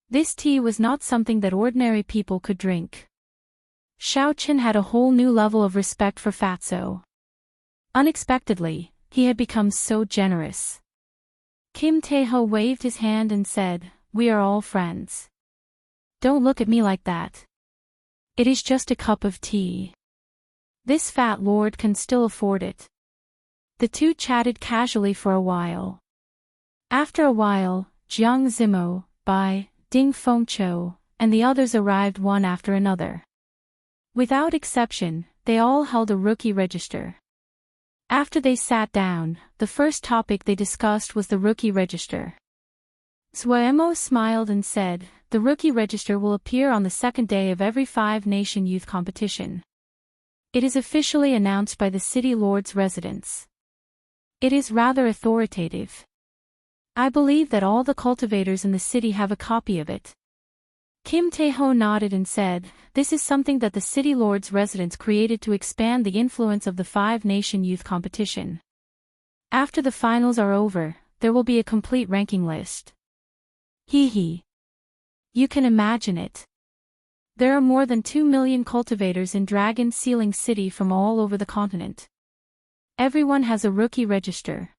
This tea was not something that ordinary people could drink. Xiao Chen had a whole new level of respect for Fatso. Unexpectedly, he had become so generous. Kim Tae-ho waved his hand and said, "We are all friends. Don't look at me like that. It is just a cup of tea. This fat lord can still afford it." The two chatted casually for a while. After a while, Jiang Zimo, Bai, Ding Fengqiu, and the others arrived one after another. Without exception, they all held a rookie register. After they sat down, the first topic they discussed was the rookie register. Zuemo smiled and said, "The rookie register will appear on the second day of every five-nation youth competition. It is officially announced by the city lord's residence. It is rather authoritative. I believe that all the cultivators in the city have a copy of it." Kim Tae-ho nodded and said, "This is something that the city lord's residence created to expand the influence of the five-nation youth competition. After the finals are over, there will be a complete ranking list." Hee hee. You can imagine it. There are more than 2 million cultivators in Dragon Sealing City from all over the continent. Everyone has a rookie register.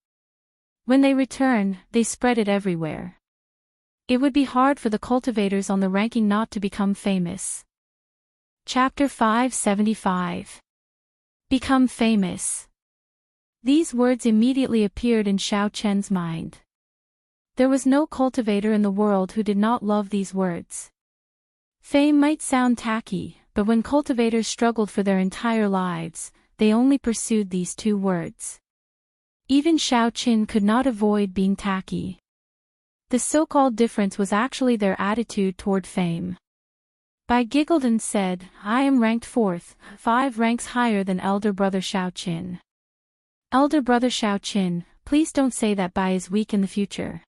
When they return, they spread it everywhere. It would be hard for the cultivators on the ranking not to become famous. Chapter 575. Become famous. These words immediately appeared in Xiao Chen's mind. There was no cultivator in the world who did not love these words. Fame might sound tacky, but when cultivators struggled for their entire lives, they only pursued these two words. Even Xiao Chen could not avoid being tacky. The so-called difference was actually their attitude toward fame. Bai giggled and said, "I am ranked 4th, 5 ranks higher than elder brother Xiao Chen." "Elder brother Xiao Chen, please don't say that Bai is weak in the future."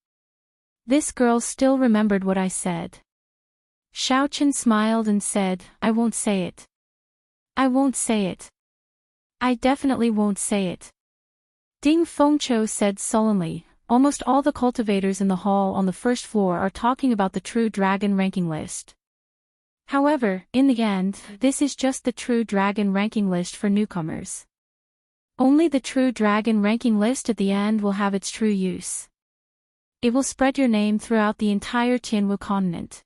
This girl still remembered what I said. Xiao Chen smiled and said, "I won't say it. I won't say it. I definitely won't say it." Ding Fengqiu said sullenly, almost all the cultivators in the hall on the first floor are talking about the True Dragon ranking list. However, in the end, this is just the True Dragon ranking list for newcomers. Only the True Dragon ranking list at the end will have its true use. It will spread your name throughout the entire Tianwu continent.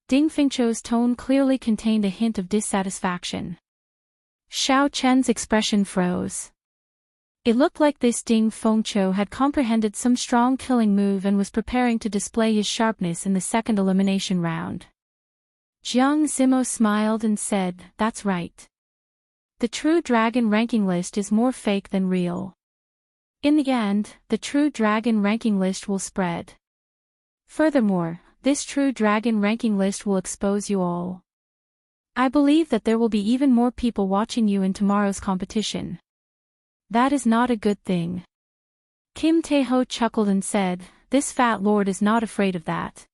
Ding Fengqiu's tone clearly contained a hint of dissatisfaction. Xiao Chen's expression froze. It looked like this Ding Fengqiu had comprehended some strong killing move and was preparing to display his sharpness in the second elimination round. Jiang Zimo smiled and said, "That's right. The True Dragon ranking list is more fake than real. In the end, the True Dragon ranking list will spread. Furthermore, this True Dragon ranking list will expose you all. I believe that there will be even more people watching you in tomorrow's competition. That is not a good thing." Kim Tae-ho chuckled and said, "This fat lord is not afraid of that.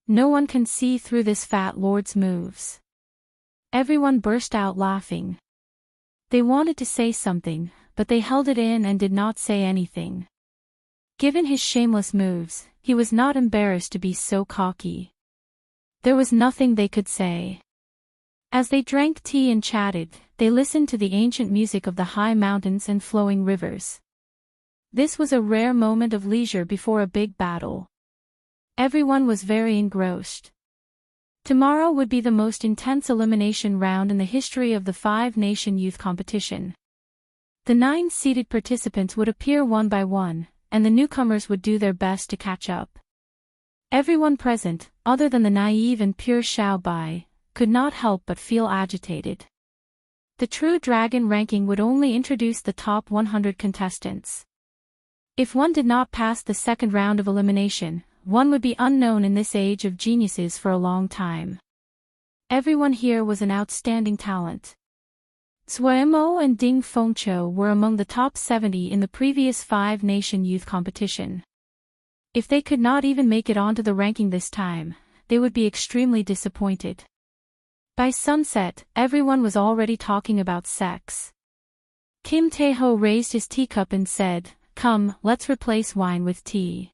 No one can see through this fat lord's moves." Everyone burst out laughing. They wanted to say something, but they held it in and did not say anything. Given his shameless moves, he was not embarrassed to be so cocky. There was nothing they could say. As they drank tea and chatted, they listened to the ancient music of the high mountains and flowing rivers. This was a rare moment of leisure before a big battle. Everyone was very engrossed. Tomorrow would be the most intense elimination round in the history of the five-nation youth competition. The 9 seeded participants would appear one by one, and the newcomers would do their best to catch up. Everyone present, other than the naive and pure Xiao Bai, could not help but feel agitated. The True Dragon ranking would only introduce the top 100 contestants. If one did not pass the second round of elimination, one would be unknown in this age of geniuses for a long time. Everyone here was an outstanding talent. Zuemo and Ding Fengqiu were among the top 70 in the previous five-nation youth competition. If they could not even make it onto the ranking this time, they would be extremely disappointed. By sunset, everyone was already talking about sex. Kim Tae-ho raised his teacup and said, "Come, let's replace wine with tea.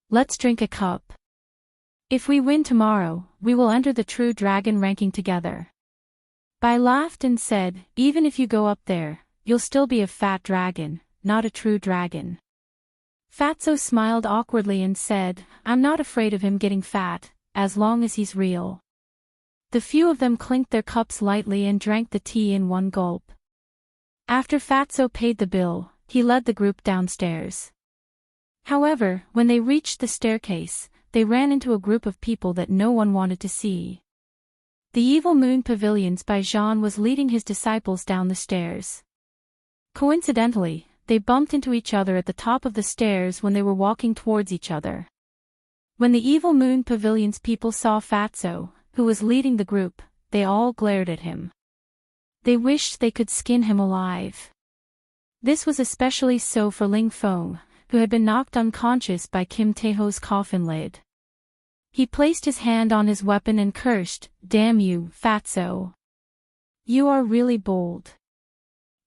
Let's drink a cup. If we win tomorrow, we will enter the True Dragon ranking together." Bai laughed and said, "Even if you go up there, you'll still be a fat dragon, not a true dragon." Fatso smiled awkwardly and said, "I'm not afraid of him getting fat, as long as he's real." The few of them clinked their cups lightly and drank the tea in one gulp. After Fatso paid the bill, he led the group downstairs. However, when they reached the staircase, they ran into a group of people that no one wanted to see. The Evil Moon Pavilion's Bai Zhan was leading his disciples down the stairs. Coincidentally, they bumped into each other at the top of the stairs when they were walking towards each other. When the Evil Moon Pavilion's people saw Fatso, who was leading the group, they all glared at him. They wished they could skin him alive. This was especially so for Ling Feng, who had been knocked unconscious by Kim Tae-ho's coffin lid. He placed his hand on his weapon and cursed, "Damn you, Fatso. You are really bold.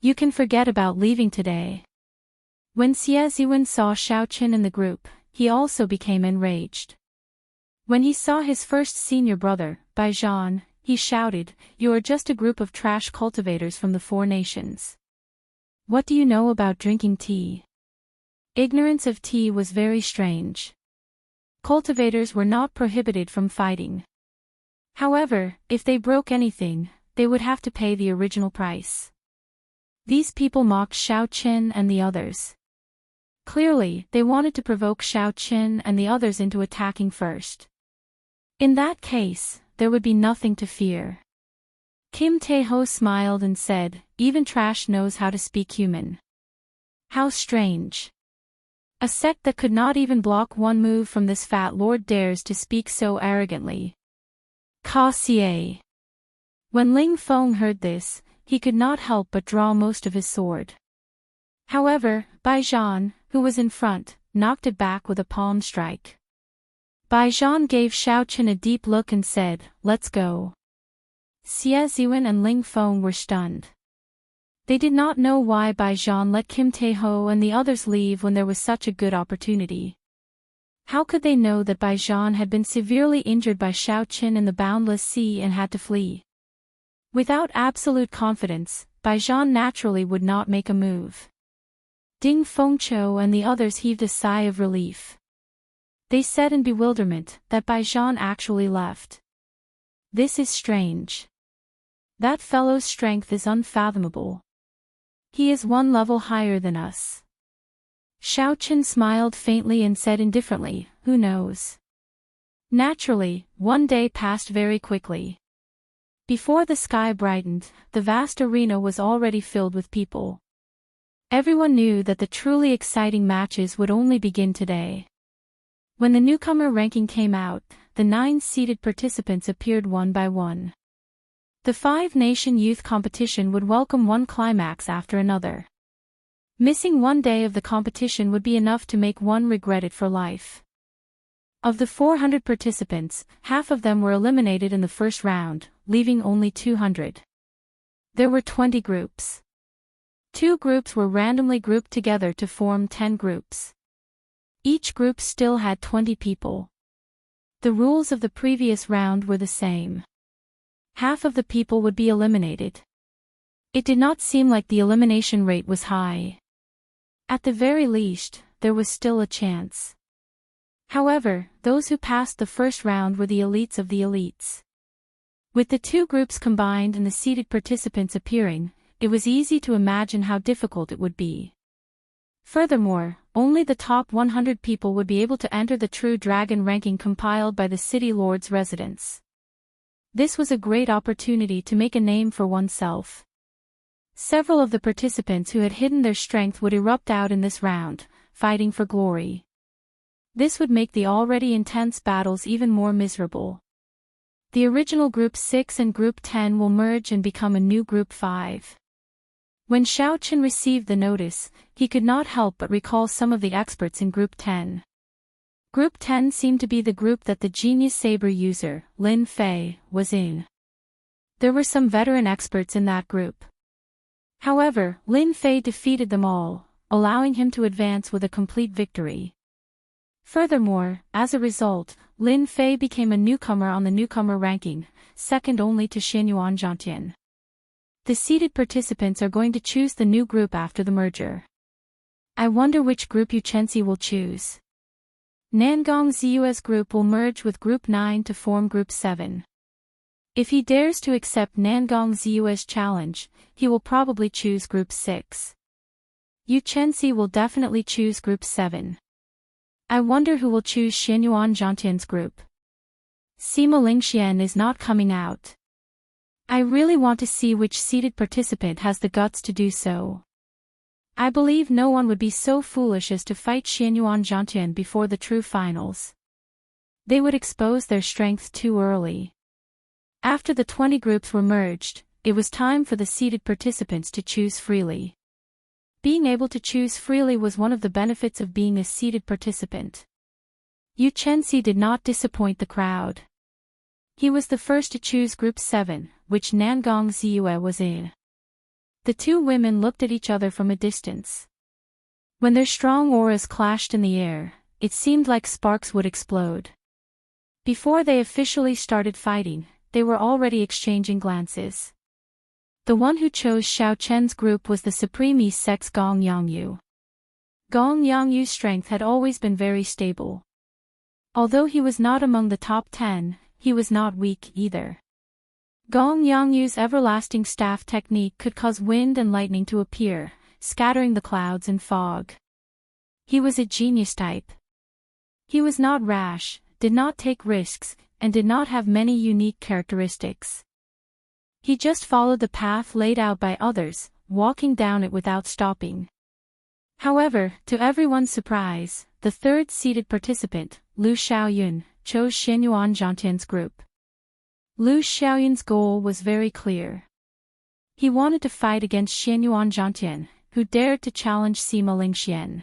You can forget about leaving today." When Xie Ziwen saw Xiao Qin in the group, he also became enraged. When he saw his first senior brother, Bai Zhan, he shouted, "You are just a group of trash cultivators from the Four Nations. What do you know about drinking tea?" Ignorance of tea was very strange. Cultivators were not prohibited from fighting. However, if they broke anything, they would have to pay the original price. These people mocked Xiao Qin and the others. Clearly, they wanted to provoke Xiao Qin and the others into attacking first. In that case, there would be nothing to fear. Kim Tae-ho smiled and said, "Even trash knows how to speak human. How strange. A sect that could not even block one move from this fat lord dares to speak so arrogantly." Ka Xie. When Ling Feng heard this, he could not help but draw most of his sword. However, Bai Zhan, who was in front, knocked it back with a palm strike. Bai Zhan gave Xiao Qin a deep look and said, "Let's go." Xie Ziwen and Ling Feng were stunned. They did not know why Bai Zhan let Kim Tae-ho and the others leave when there was such a good opportunity. How could they know that Bai Zhan had been severely injured by Xiao Qin in the boundless sea and had to flee? Without absolute confidence, Bai Zhan naturally would not make a move. Ding Fengqiu and the others heaved a sigh of relief. They said in bewilderment that Bai Zhan actually left. This is strange. That fellow's strength is unfathomable. He is one level higher than us. Xiao Qin smiled faintly and said indifferently, who knows? Naturally, one day passed very quickly. Before the sky brightened, the vast arena was already filled with people. Everyone knew that the truly exciting matches would only begin today. When the newcomer ranking came out, the 9 seeded participants appeared one by one. The 5-nation youth competition would welcome one climax after another. Missing one day of the competition would be enough to make one regret it for life. Of the 400 participants, half of them were eliminated in the first round, leaving only 200. There were 20 groups. 2 groups were randomly grouped together to form 10 groups. Each group still had 20 people. The rules of the previous round were the same. Half of the people would be eliminated. It did not seem like the elimination rate was high. At the very least, there was still a chance. However, those who passed the first round were the elites of the elites. With the 2 groups combined and the seeded participants appearing, it was easy to imagine how difficult it would be. Furthermore, only the top 100 people would be able to enter the True Dragon ranking compiled by the City Lord's residents. This was a great opportunity to make a name for oneself. Several of the participants who had hidden their strength would erupt out in this round, fighting for glory. This would make the already intense battles even more miserable. The original Group 6 and Group 10 will merge and become a new Group 5. When Xiao Qin received the notice, he could not help but recall some of the experts in Group 10. Group 10 seemed to be the group that the genius saber user, Lin Fei, was in. There were some veteran experts in that group. However, Lin Fei defeated them all, allowing him to advance with a complete victory. Furthermore, as a result, Lin Fei became a newcomer on the newcomer ranking, second only to Xianyuan Zhantian. The seeded participants are going to choose the new group after the merger. I wonder which group Yu Chenxi will choose. Nangong Ziyue's group will merge with Group 9 to form Group 7. If he dares to accept Nangong Ziyue's challenge, he will probably choose Group 6. Yu Chenxi will definitely choose Group 7. I wonder who will choose Xianyuan Zhantian's group. Sima Lingxian is not coming out. I really want to see which seeded participant has the guts to do so. I believe no one would be so foolish as to fight Xianyuan Zhantian before the true finals. They would expose their strength too early. After the 20 groups were merged, it was time for the seeded participants to choose freely. Being able to choose freely was one of the benefits of being a seeded participant. Yu Chenxi did not disappoint the crowd. He was the first to choose Group 7, which Nangong Ziyue was in. The 2 women looked at each other from a distance. When their strong auras clashed in the air, it seemed like sparks would explode. Before they officially started fighting, they were already exchanging glances. The one who chose Xiao Chen's group was the supreme East Sex Gong Yangyu. Gong Yangyu's strength had always been very stable. Although he was not among the top 10, he was not weak either. Gong Yangyu's everlasting staff technique could cause wind and lightning to appear, scattering the clouds and fog. He was a genius type. He was not rash, did not take risks, and did not have many unique characteristics. He just followed the path laid out by others, walking down it without stopping. However, to everyone's surprise, the 3rd seeded participant, Lu Xiaoyun, chose Xianyuan Zhantian's group. Lu Xiaoyun's goal was very clear. He wanted to fight against Xianyuan Zhantian, who dared to challenge Sima Lingxian.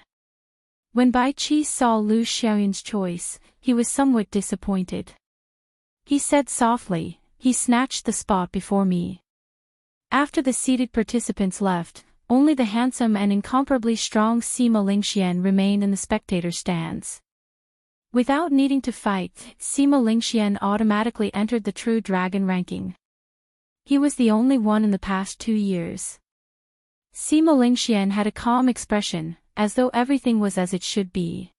When Bai Qi saw Lu Xiaoyun's choice, he was somewhat disappointed. He said softly, "He snatched the spot before me." After the seated participants left, only the handsome and incomparably strong Sima Lingxian remained in the spectator stands. Without needing to fight, Sima Lingxian automatically entered the True Dragon ranking. He was the only one in the past 2 years. Sima Lingxian had a calm expression, as though everything was as it should be.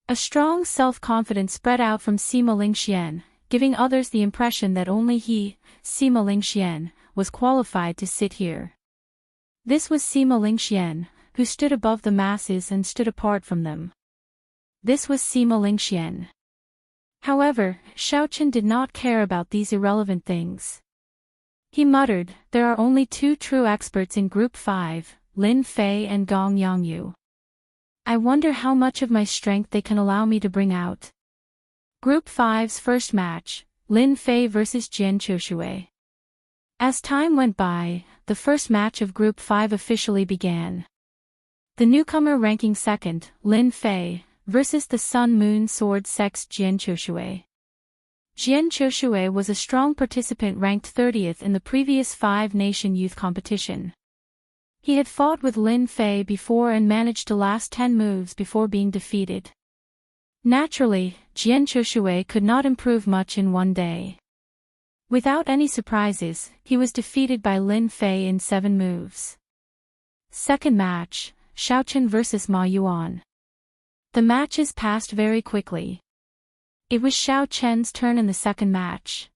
A strong self-confidence spread out from Sima Lingxian, giving others the impression that only he, Sima Lingxian, was qualified to sit here. This was Sima Lingxian, who stood above the masses and stood apart from them. This was Sima Lingxian. However, Xiaochen did not care about these irrelevant things. He muttered, "There are only 2 true experts in Group 5, Lin Fei and Gong Yangyu. I wonder how much of my strength they can allow me to bring out." Group 5's first match, Lin Fei vs Jian Qiushui. As time went by, the first match of Group 5 officially began. The newcomer ranking second, Lin Fei, versus the Sun Moon Sword Sex Jian Qiushui. Jian Qiushui was a strong participant ranked 30th in the previous 5-nation youth competition. He had fought with Lin Fei before and managed to last 10 moves before being defeated. Naturally, Jian Qiushui could not improve much in one day. Without any surprises, he was defeated by Lin Fei in 7 moves. Second match, Xiaochen vs Ma Yuan. The matches passed very quickly. It was Xiao Chen's turn in the second match.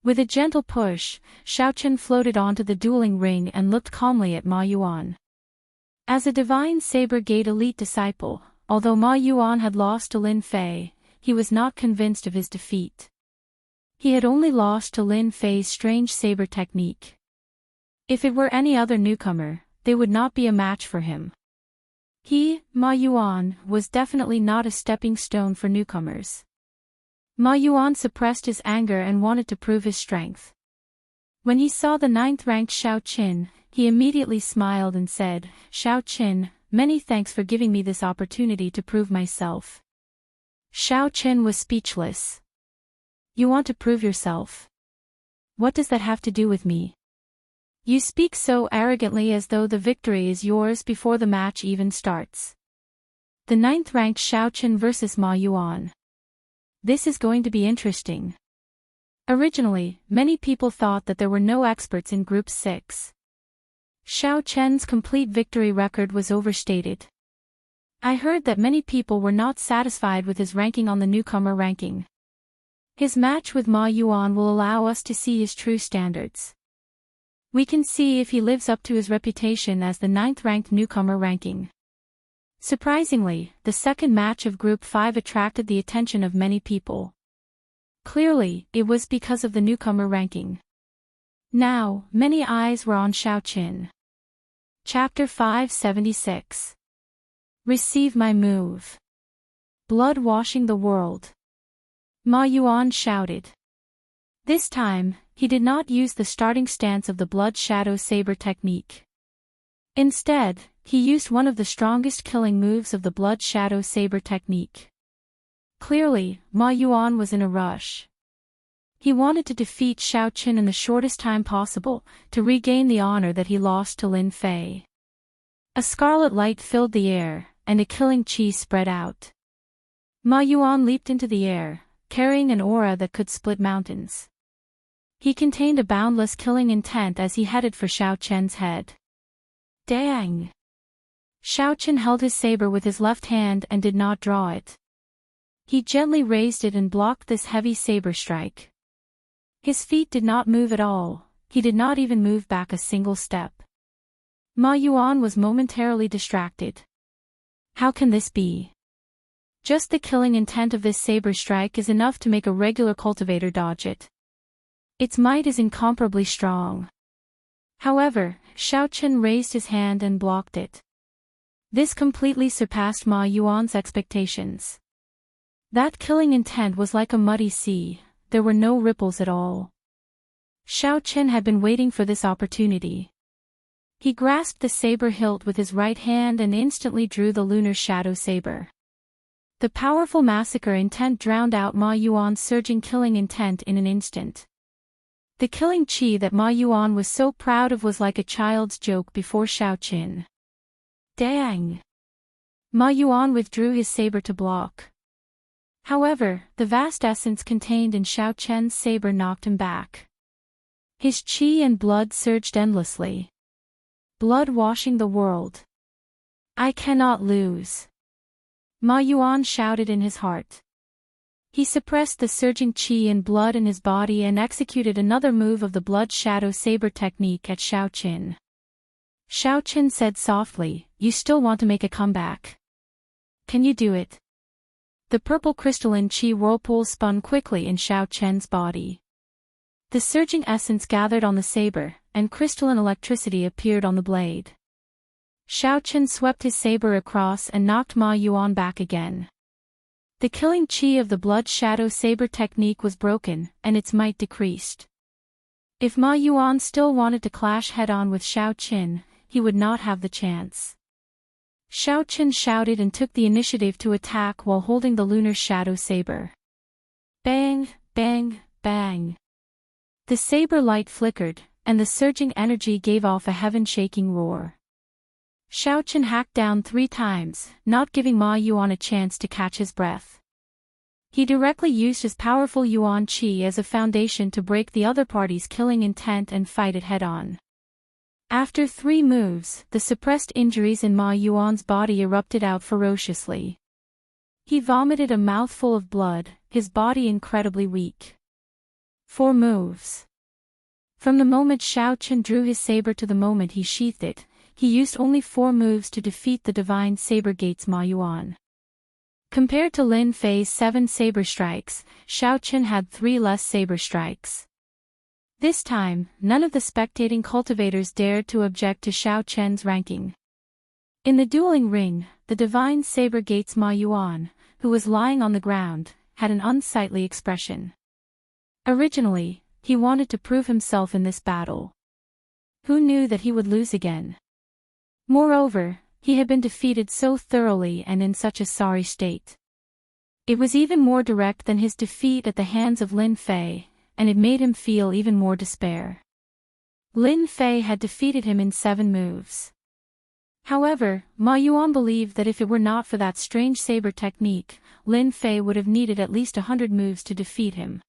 With a gentle push, Xiao Chen floated onto the dueling ring and looked calmly at Ma Yuan. As a Divine Saber Gate elite disciple, although Ma Yuan had lost to Lin Fei, he was not convinced of his defeat. He had only lost to Lin Fei's strange saber technique. If it were any other newcomer, they would not be a match for him. He, Ma Yuan, was definitely not a stepping stone for newcomers. Ma Yuan suppressed his anger and wanted to prove his strength. When he saw the 9th-ranked Xiao Qin, he immediately smiled and said, "Xiao Qin, many thanks for giving me this opportunity to prove myself." Xiao Qin was speechless. "You want to prove yourself? What does that have to do with me? You speak so arrogantly as though the victory is yours before the match even starts." The 9th-ranked Xiao Qin vs Ma Yuan. This is going to be interesting. Originally, many people thought that there were no experts in Group 6. Xiao Chen's complete victory record was overstated. I heard that many people were not satisfied with his ranking on the newcomer ranking. His match with Ma Yuan will allow us to see his true standards. We can see if he lives up to his reputation as the 9th-ranked newcomer ranking. Surprisingly, the second match of Group 5 attracted the attention of many people. Clearly, it was because of the newcomer ranking. Now, many eyes were on Xiao Qin. Chapter 576. Receive my move. Blood washing the world. Ma Yuan shouted. This time, he did not use the starting stance of the Blood Shadow Saber technique. Instead, he used one of the strongest killing moves of the Blood Shadow Saber technique. Clearly, Ma Yuan was in a rush. He wanted to defeat Xiao Qin in the shortest time possible, to regain the honor that he lost to Lin Fei. A scarlet light filled the air, and a killing chi spread out. Ma Yuan leaped into the air, carrying an aura that could split mountains. He contained a boundless killing intent as he headed for Xiao Chen's head. Dang! Xiao Chen held his saber with his left hand and did not draw it. He gently raised it and blocked this heavy saber strike. His feet did not move at all, he did not even move back a single step. Ma Yuan was momentarily distracted. How can this be? Just the killing intent of this saber strike is enough to make a regular cultivator dodge it. Its might is incomparably strong. However, Xiao Chen raised his hand and blocked it. This completely surpassed Ma Yuan's expectations. That killing intent was like a muddy sea, there were no ripples at all. Xiao Chen had been waiting for this opportunity. He grasped the saber hilt with his right hand and instantly drew the lunar shadow saber. The powerful massacre intent drowned out Ma Yuan's surging killing intent in an instant. The killing chi that Ma Yuan was so proud of was like a child's joke before Xiao Qin. Dang! Ma Yuan withdrew his saber to block. However, the vast essence contained in Xiao Qian's saber knocked him back. His chi and blood surged endlessly. Blood washing the world. I cannot lose. Ma Yuan shouted in his heart. He suppressed the surging chi and blood in his body and executed another move of the blood shadow saber technique at Xiao Qin. Xiao Qin said softly, "You still want to make a comeback? Can you do it?" The purple crystalline chi whirlpool spun quickly in Xiao Qian's body. The surging essence gathered on the saber, and crystalline electricity appeared on the blade. Xiao Qin swept his saber across and knocked Ma Yuan back again. The killing chi of the blood shadow saber technique was broken, and its might decreased. If Ma Yuan still wanted to clash head-on with Xiao Qin, he would not have the chance. Xiao Qin shouted and took the initiative to attack while holding the lunar shadow saber. Bang, bang, bang. The saber light flickered, and the surging energy gave off a heaven-shaking roar. Xiao Qin hacked down 3 times, not giving Ma Yuan a chance to catch his breath. He directly used his powerful Yuan Qi as a foundation to break the other party's killing intent and fight it head-on. After 3 moves, the suppressed injuries in Ma Yuan's body erupted out ferociously. He vomited a mouthful of blood, his body incredibly weak. 4 moves. From the moment Xiao Qin drew his saber to the moment he sheathed it, he used only 4 moves to defeat the divine saber gate's Ma Yuan. Compared to Lin Fei's 7 saber strikes, Xiao Qin had 3 less saber strikes. This time, none of the spectating cultivators dared to object to Xiao Qian's ranking. In the dueling ring, the divine saber gate's Ma Yuan, who was lying on the ground, had an unsightly expression. Originally, he wanted to prove himself in this battle. Who knew that he would lose again? Moreover, he had been defeated so thoroughly and in such a sorry state. It was even more direct than his defeat at the hands of Lin Fei, and it made him feel even more despair. Lin Fei had defeated him in 7 moves. However, Ma Yuan believed that if it were not for that strange saber technique, Lin Fei would have needed at least 100 moves to defeat him.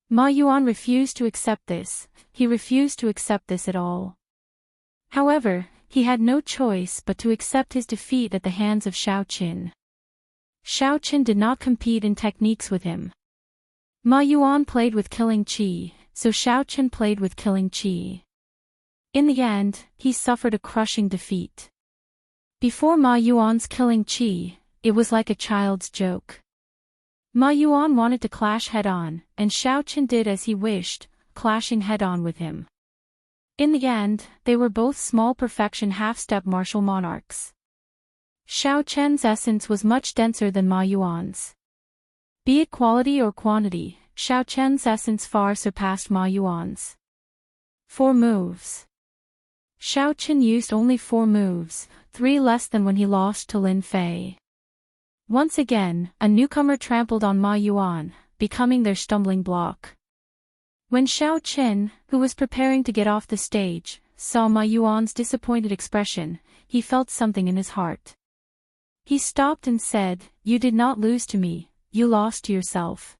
Ma Yuan refused to accept this, he refused to accept this at all. However, he had no choice but to accept his defeat at the hands of Xiao Qin. Xiao Qin did not compete in techniques with him. Ma Yuan played with killing chi, so Xiao Qin played with killing chi. In the end, he suffered a crushing defeat. Before Ma Yuan's killing chi, it was like a child's joke. Ma Yuan wanted to clash head-on, and Xiao Qin did as he wished, clashing head-on with him. In the end, they were both small perfection half-step martial monarchs. Xiao Qian's essence was much denser than Ma Yuan's. Be it quality or quantity, Xiao Qian's essence far surpassed Ma Yuan's. 4 moves. Xiao Qin used only 4 moves, 3 less than when he lost to Lin Fei. Once again, a newcomer trampled on Ma Yuan, becoming their stumbling block. When Xiao Qin, who was preparing to get off the stage, saw Ma Yuan's disappointed expression, he felt something in his heart. He stopped and said, "You did not lose to me, you lost to yourself."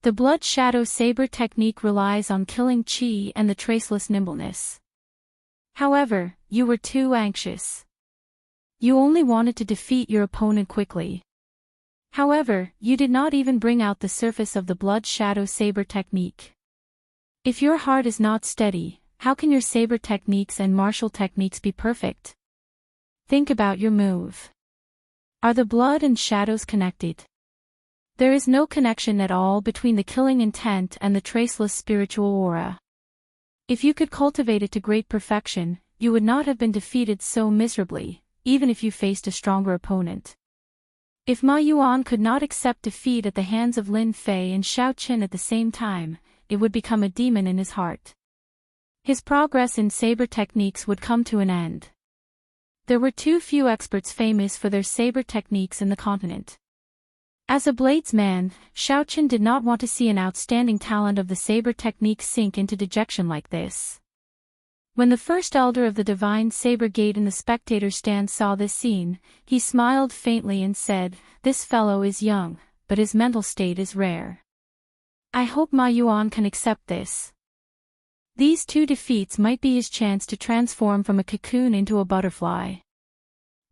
The blood shadow saber technique relies on killing chi and the traceless nimbleness. However, you were too anxious. You only wanted to defeat your opponent quickly. However, you did not even bring out the surface of the blood shadow saber technique. If your heart is not steady, how can your saber techniques and martial techniques be perfect? Think about your move. Are the blood and shadows connected? There is no connection at all between the killing intent and the traceless spiritual aura. If you could cultivate it to great perfection, you would not have been defeated so miserably, even if you faced a stronger opponent. If Ma Yuan could not accept defeat at the hands of Lin Fei and Xiao Qin at the same time, it would become a demon in his heart. His progress in saber techniques would come to an end. There were too few experts famous for their saber techniques in the continent. As a bladesman, Xiaoqin did not want to see an outstanding talent of the saber technique sink into dejection like this. When the first elder of the divine saber gate in the spectator stand saw this scene, he smiled faintly and said, "This fellow is young, but his mental state is rare. I hope Ma Yuan can accept this." These two defeats might be his chance to transform from a cocoon into a butterfly.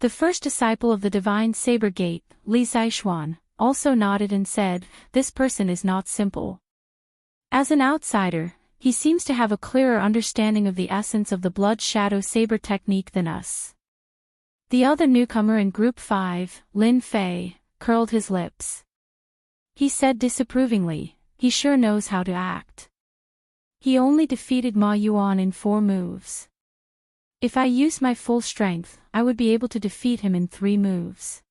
The first disciple of the divine saber gate, Li Zixuan, also nodded and said, "This person is not simple. As an outsider, he seems to have a clearer understanding of the essence of the blood shadow saber technique than us." The other newcomer in Group 5, Lin Fei, curled his lips. He said disapprovingly, "He sure knows how to act. He only defeated Ma Yuan in 4 moves. If I use my full strength, I would be able to defeat him in 3 moves."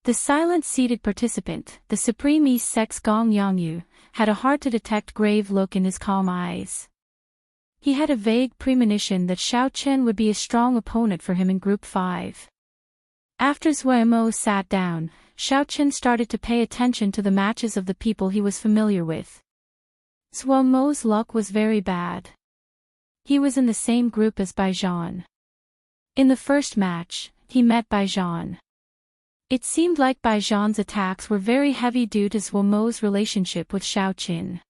The silent seated participant, the Supreme East Sex Gong Yangyu, had a hard-to-detect grave look in his calm eyes. He had a vague premonition that Xiaoqin would be a strong opponent for him in Group 5. After Zuemo sat down, Xiaoqin started to pay attention to the matches of the people he was familiar with. Zuemo's luck was very bad. He was in the same group as Baijian. In the first match, he met Baijian. It seemed like Baijian's attacks were very heavy due to Zuemo's relationship with Xiaoqin.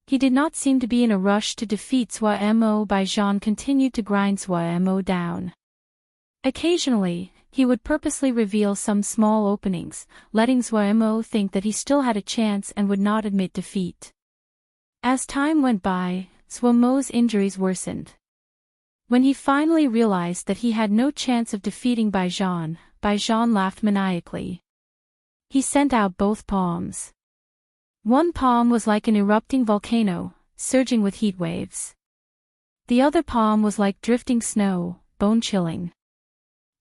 He did not seem to be in a rush to defeat Zuemo. Baijian continued to grind Zuemo down. Occasionally, he would purposely reveal some small openings, letting Zuemo think that he still had a chance and would not admit defeat. As time went by, Zuemo's injuries worsened. When he finally realized that he had no chance of defeating Baijian laughed maniacally. He sent out both palms. One palm was like an erupting volcano, surging with heat waves. The other palm was like drifting snow, bone-chilling.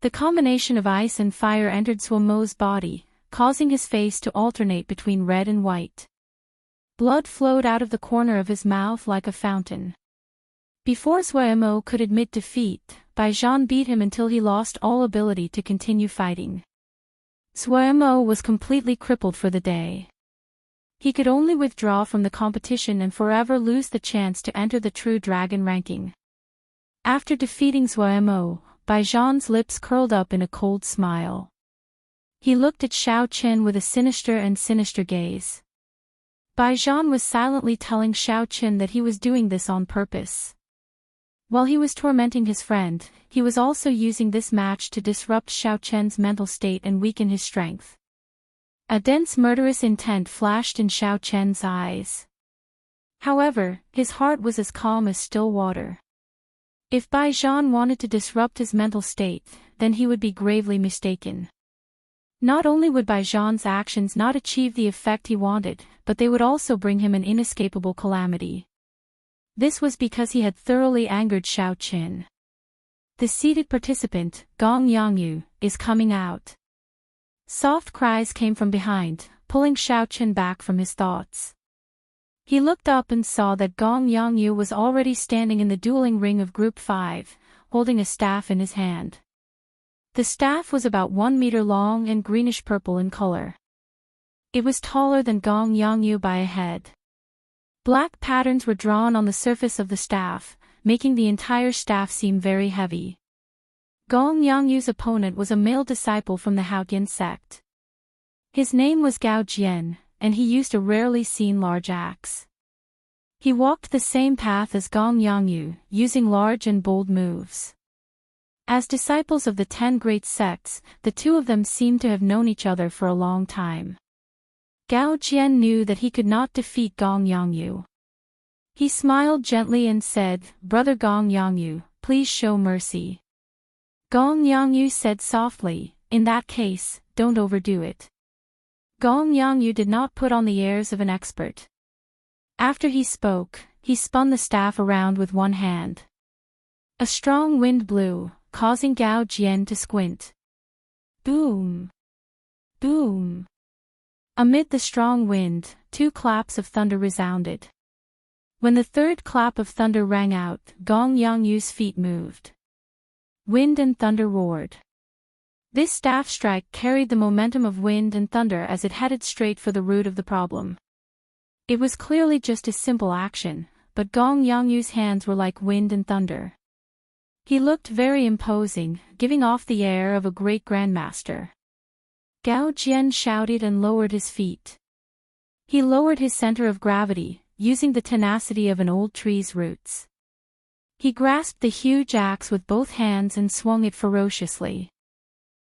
The combination of ice and fire entered Zuemo's body, causing his face to alternate between red and white. Blood flowed out of the corner of his mouth like a fountain. Before Zuemo could admit defeat, Baijian beat him until he lost all ability to continue fighting. Zuemo was completely crippled for the day. He could only withdraw from the competition and forever lose the chance to enter the True Dragon ranking. After defeating Zuemo, Baijian's lips curled up in a cold smile. He looked at Xiaoqin with a sinister gaze. Baijian was silently telling Xiaoqin that he was doing this on purpose. While he was tormenting his friend, he was also using this match to disrupt Xiaoqin's mental state and weaken his strength. A dense murderous intent flashed in Xiaoqin's eyes. However, his heart was as calm as still water. If Baijian wanted to disrupt his mental state, then he would be gravely mistaken. Not only would Baijian's actions not achieve the effect he wanted, but they would also bring him an inescapable calamity. This was because he had thoroughly angered Xiaoqin. The seated participant, Gong Yangyu, is coming out. Soft cries came from behind, pulling Xiaoqin back from his thoughts. He looked up and saw that Gong Yangyu was already standing in the dueling ring of Group 5, holding a staff in his hand. The staff was about 1 meter long and greenish-purple in color. It was taller than Gong Yangyu by a head. Black patterns were drawn on the surface of the staff, making the entire staff seem very heavy. Gong Yangyu's opponent was a male disciple from the Haoyan sect. His name was Gao Jian, and he used a rarely seen large axe. He walked the same path as Gong Yangyu, using large and bold moves. As disciples of the 10 great sects, the two of them seemed to have known each other for a long time. Gao Jian knew that he could not defeat Gong Yangyu. He smiled gently and said, "Brother Gong Yangyu, please show mercy." Gong Yangyu said softly, "In that case, don't overdo it." Gong Yangyu did not put on the airs of an expert. After he spoke, he spun the staff around with one hand. A strong wind blew, causing Gao Jian to squint. Boom! Boom! Amid the strong wind, 2 claps of thunder resounded. When the third clap of thunder rang out, Gong Yangyu's feet moved. Wind and thunder roared. This staff strike carried the momentum of wind and thunder as it headed straight for the root of the problem. It was clearly just a simple action, but Gong Yangyu's hands were like wind and thunder. He looked very imposing, giving off the air of a great grandmaster. Gao Jian shouted and lowered his feet. He lowered his center of gravity, using the tenacity of an old tree's roots. He grasped the huge axe with both hands and swung it ferociously.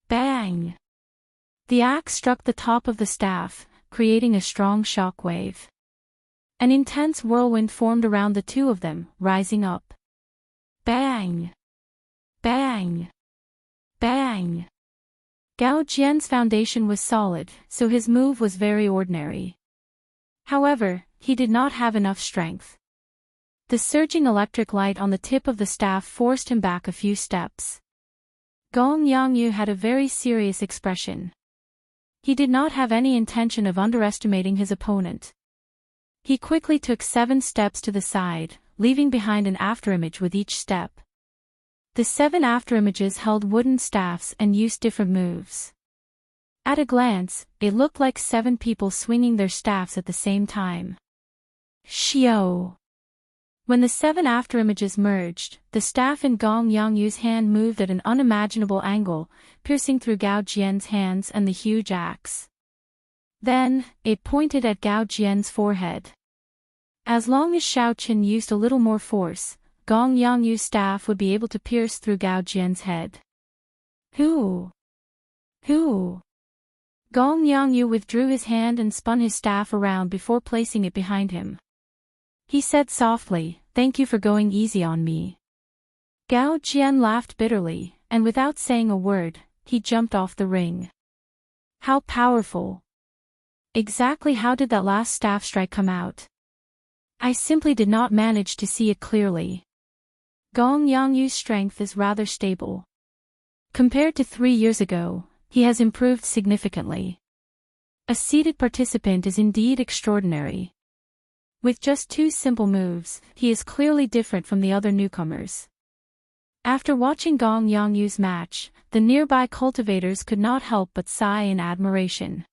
Bang! The axe struck the top of the staff, creating a strong shock wave. An intense whirlwind formed around the two of them, rising up. Bang! Bang! Bang! Gao Jian's foundation was solid, so his move was very ordinary. However, he did not have enough strength. The surging electric light on the tip of the staff forced him back a few steps. Gong Yangyu had a very serious expression. He did not have any intention of underestimating his opponent. He quickly took 7 steps to the side, leaving behind an afterimage with each step. The 7 afterimages held wooden staffs and used different moves. At a glance, it looked like 7 people swinging their staffs at the same time. Xiao! When the 7 afterimages merged, the staff in Gong Yangyu's hand moved at an unimaginable angle, piercing through Gao Jian's hands and the huge axe. Then, it pointed at Gao Jian's forehead. As long as Xiao Qin used a little more force, Gong Yangyu's staff would be able to pierce through Gao Jian's head. Who? Gong Yangyu withdrew his hand and spun his staff around before placing it behind him. He said softly, "Thank you for going easy on me." Gao Jian laughed bitterly, and without saying a word, he jumped off the ring. How powerful! Exactly how did that last staff strike come out? I simply did not manage to see it clearly. Gong Yangyu's strength is rather stable. Compared to 3 years ago, he has improved significantly. A seated participant is indeed extraordinary. With just 2 simple moves, he is clearly different from the other newcomers. After watching Gong Yangyu's match, the nearby cultivators could not help but sigh in admiration.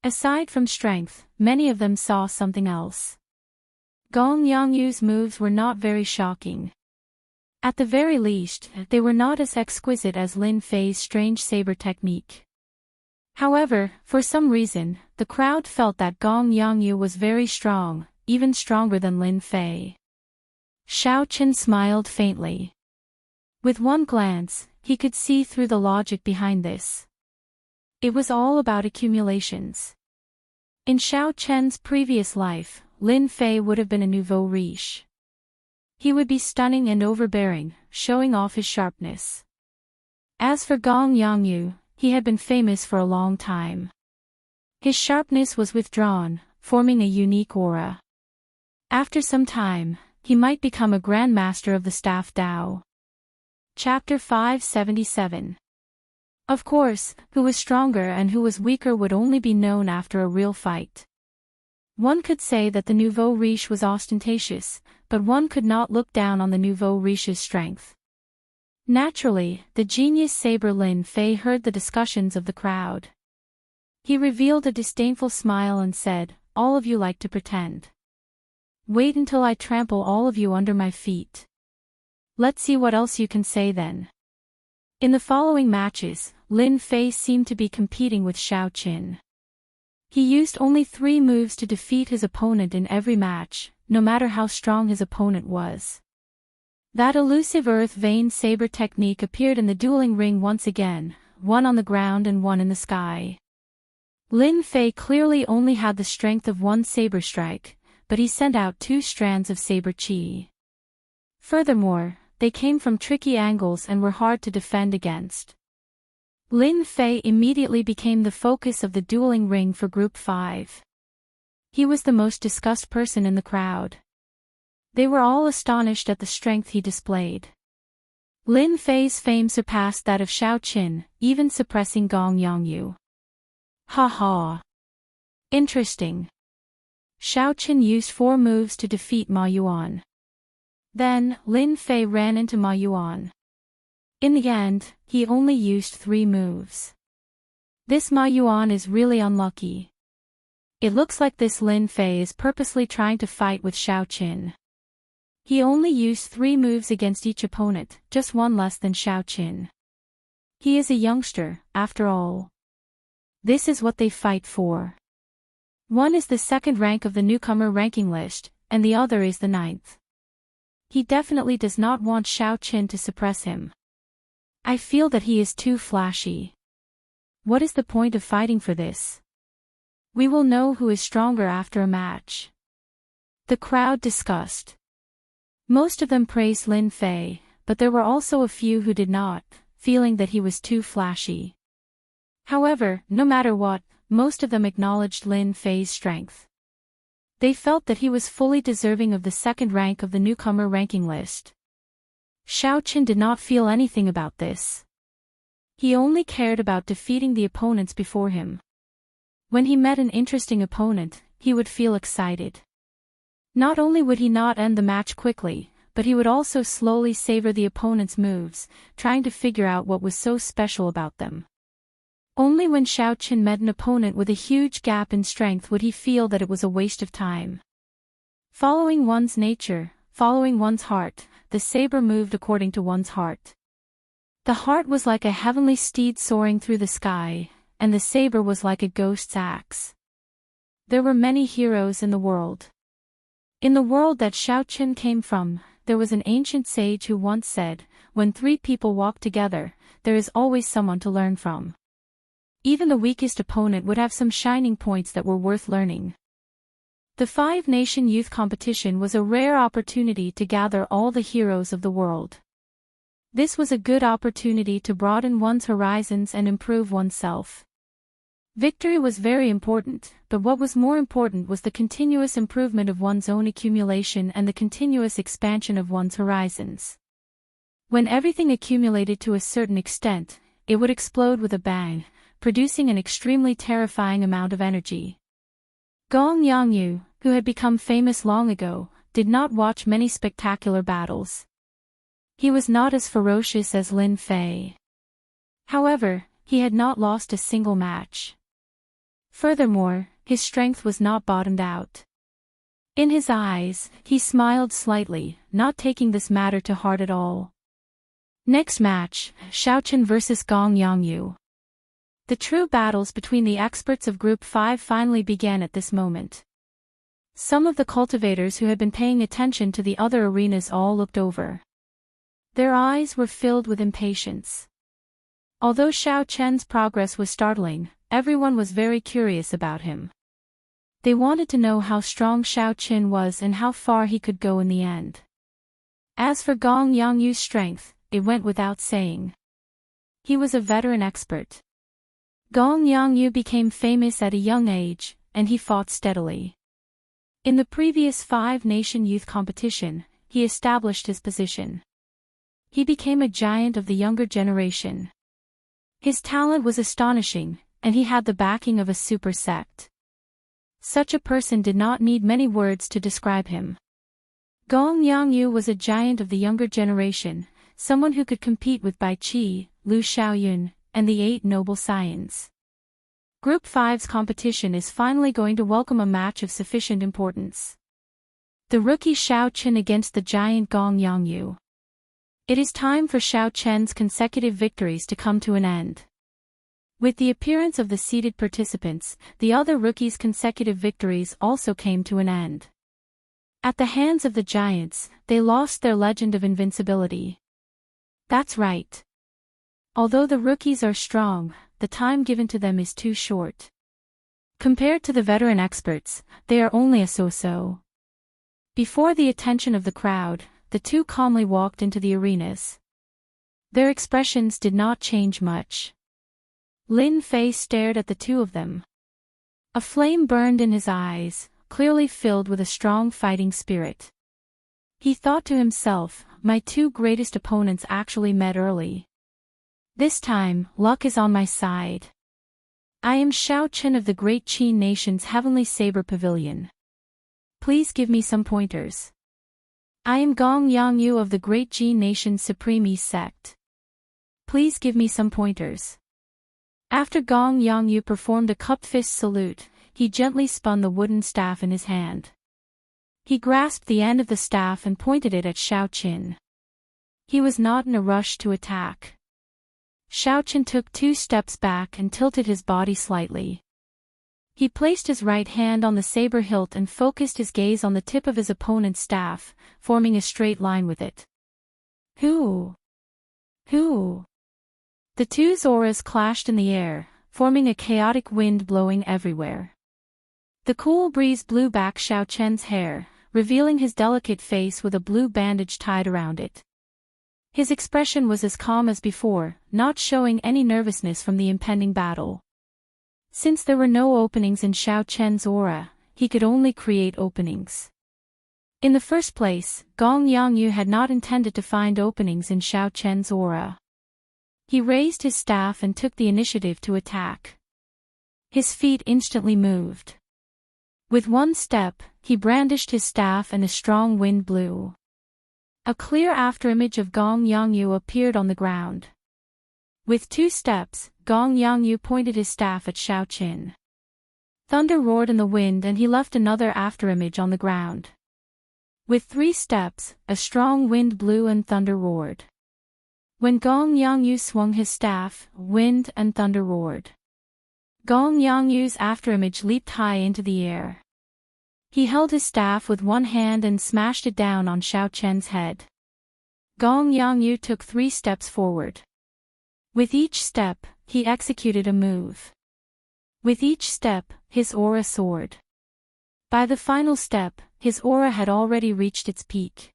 Aside from strength, many of them saw something else. Gong Yangyu's moves were not very shocking. At the very least, they were not as exquisite as Lin Fei's strange saber technique. However, for some reason, the crowd felt that Gong Yangyu was very strong, even stronger than Lin Fei. Xiao Qin smiled faintly. With one glance, he could see through the logic behind this. It was all about accumulations. In Xiao Chen's previous life, Lin Fei would have been a nouveau riche. He would be stunning and overbearing, showing off his sharpness. As for Gong Yangyu, he had been famous for a long time. His sharpness was withdrawn, forming a unique aura. After some time, he might become a grandmaster of the staff Dao. Chapter 577. Of course, who was stronger and who was weaker would only be known after a real fight. One could say that the nouveau riche was ostentatious, but one could not look down on the nouveau riche's strength. Naturally, the genius saber Lin Fei heard the discussions of the crowd. He revealed a disdainful smile and said, "All of you like to pretend. Wait until I trample all of you under my feet. Let's see what else you can say then." In the following matches, Lin Fei seemed to be competing with Xiao Qin. He used only 3 moves to defeat his opponent in every match, no matter how strong his opponent was. That elusive earth vein saber technique appeared in the dueling ring once again, one on the ground and one in the sky. Lin Fei clearly only had the strength of 1 saber strike, but he sent out 2 strands of saber chi. Furthermore, they came from tricky angles and were hard to defend against. Lin Fei immediately became the focus of the dueling ring for Group 5. He was the most discussed person in the crowd. They were all astonished at the strength he displayed. Lin Fei's fame surpassed that of Xiao Qin, even suppressing Gong Yangyu. Ha ha! Interesting. Xiao Qin used 4 moves to defeat Ma Yuan. Then, Lin Fei ran into Ma Yuan. In the end, he only used 3 moves. This Ma Yuan is really unlucky. It looks like this Lin Fei is purposely trying to fight with Xiao Qin. He only used 3 moves against each opponent, just 1 less than Xiao Qin. He is a youngster, after all. This is what they fight for. One is the 2nd rank of the newcomer ranking list, and the other is the 9th. He definitely does not want Xiao Qin to suppress him. I feel that he is too flashy. What is the point of fighting for this? We will know who is stronger after a match. The crowd discussed. Most of them praised Lin Fei, but there were also a few who did not, feeling that he was too flashy. However, no matter what, most of them acknowledged Lin Fei's strength. They felt that he was fully deserving of the 2nd rank of the newcomer ranking list. Xiao Qin did not feel anything about this. He only cared about defeating the opponents before him. When he met an interesting opponent, he would feel excited. Not only would he not end the match quickly, but he would also slowly savor the opponent's moves, trying to figure out what was so special about them. Only when Xiao Qin met an opponent with a huge gap in strength would he feel that it was a waste of time. Following one's nature, following one's heart, the saber moved according to one's heart. The heart was like a heavenly steed soaring through the sky, and the saber was like a ghost's axe. There were many heroes in the world. In the world that Xiao Qin came from, there was an ancient sage who once said, when 3 people walk together, there is always someone to learn from. Even the weakest opponent would have some shining points that were worth learning. The 5-nation youth competition was a rare opportunity to gather all the heroes of the world. This was a good opportunity to broaden one's horizons and improve oneself. Victory was very important, but what was more important was the continuous improvement of one's own accumulation and the continuous expansion of one's horizons. When everything accumulated to a certain extent, it would explode with a bang, producing an extremely terrifying amount of energy. Gong Yangyu, who had become famous long ago, did not watch many spectacular battles. He was not as ferocious as Lin Fei. However, he had not lost a single match. Furthermore, his strength was not bottomed out. In his eyes, he smiled slightly, not taking this matter to heart at all. Next match, Xiao Qin vs Gong Yangyu. The true battles between the experts of Group 5 finally began at this moment. Some of the cultivators who had been paying attention to the other arenas all looked over. Their eyes were filled with impatience. Although Xiao Qian's progress was startling, everyone was very curious about him. They wanted to know how strong Xiao Qin was and how far he could go in the end. As for Gong Yangyu's strength, it went without saying. He was a veteran expert. Gong Yangyu became famous at a young age, and he fought steadily. In the previous 5-nation youth competition, he established his position. He became a giant of the younger generation. His talent was astonishing, and he had the backing of a super sect. Such a person did not need many words to describe him. Gong Yangyu was a giant of the younger generation, someone who could compete with Bai Qi, Lu Xiaoyun, and the 8 noble scions. Group 5's competition is finally going to welcome a match of sufficient importance. The rookie Xiao Qin against the giant Gong Yangyu. It is time for Xiao Qian's consecutive victories to come to an end. With the appearance of the seated participants, the other rookies' consecutive victories also came to an end. At the hands of the giants, they lost their legend of invincibility. That's right. Although the rookies are strong, the time given to them is too short. Compared to the veteran experts, they are only a so-so. Before the attention of the crowd, the 2 calmly walked into the arenas. Their expressions did not change much. Lin Fei stared at the 2 of them. A flame burned in his eyes, clearly filled with a strong fighting spirit. He thought to himself, my 2 greatest opponents actually met early. This time, luck is on my side. I am Xiao Qin of the Great Qin Nation's Heavenly Saber Pavilion. Please give me some pointers. I am Gong Yangyu of the Great Qin Nation's Supreme East Sect. Please give me some pointers. After Gong Yongyu performed a cupped fist salute, he gently spun the wooden staff in his hand. He grasped the end of the staff and pointed it at Xiao Qin. He was not in a rush to attack. Xiao Qin took 2 steps back and tilted his body slightly. He placed his right hand on the saber hilt and focused his gaze on the tip of his opponent's staff, forming a straight line with it. Hoo! Hoo! The 2's auras clashed in the air, forming a chaotic wind blowing everywhere. The cool breeze blew back Xiao Chen's hair, revealing his delicate face with a blue bandage tied around it. His expression was as calm as before, not showing any nervousness from the impending battle. Since there were no openings in Xiao Chen's aura, he could only create openings. In the first place, Gong Yongyu had not intended to find openings in Xiao Chen's aura. He raised his staff and took the initiative to attack. His feet instantly moved. With 1 step, he brandished his staff and a strong wind blew. A clear afterimage of Gong Yongyu appeared on the ground. With 2 steps, Gong Yongyu pointed his staff at Xiao Qin. Thunder roared in the wind and he left another afterimage on the ground. With 3 steps, a strong wind blew and thunder roared. When Gong Yongyu swung his staff, wind and thunder roared. Gong Yongyu's afterimage leaped high into the air. He held his staff with 1 hand and smashed it down on Xiao Chen's head. Gong Yongyu took 3 steps forward. With each step, he executed a move. With each step, his aura soared. By the final step, his aura had already reached its peak.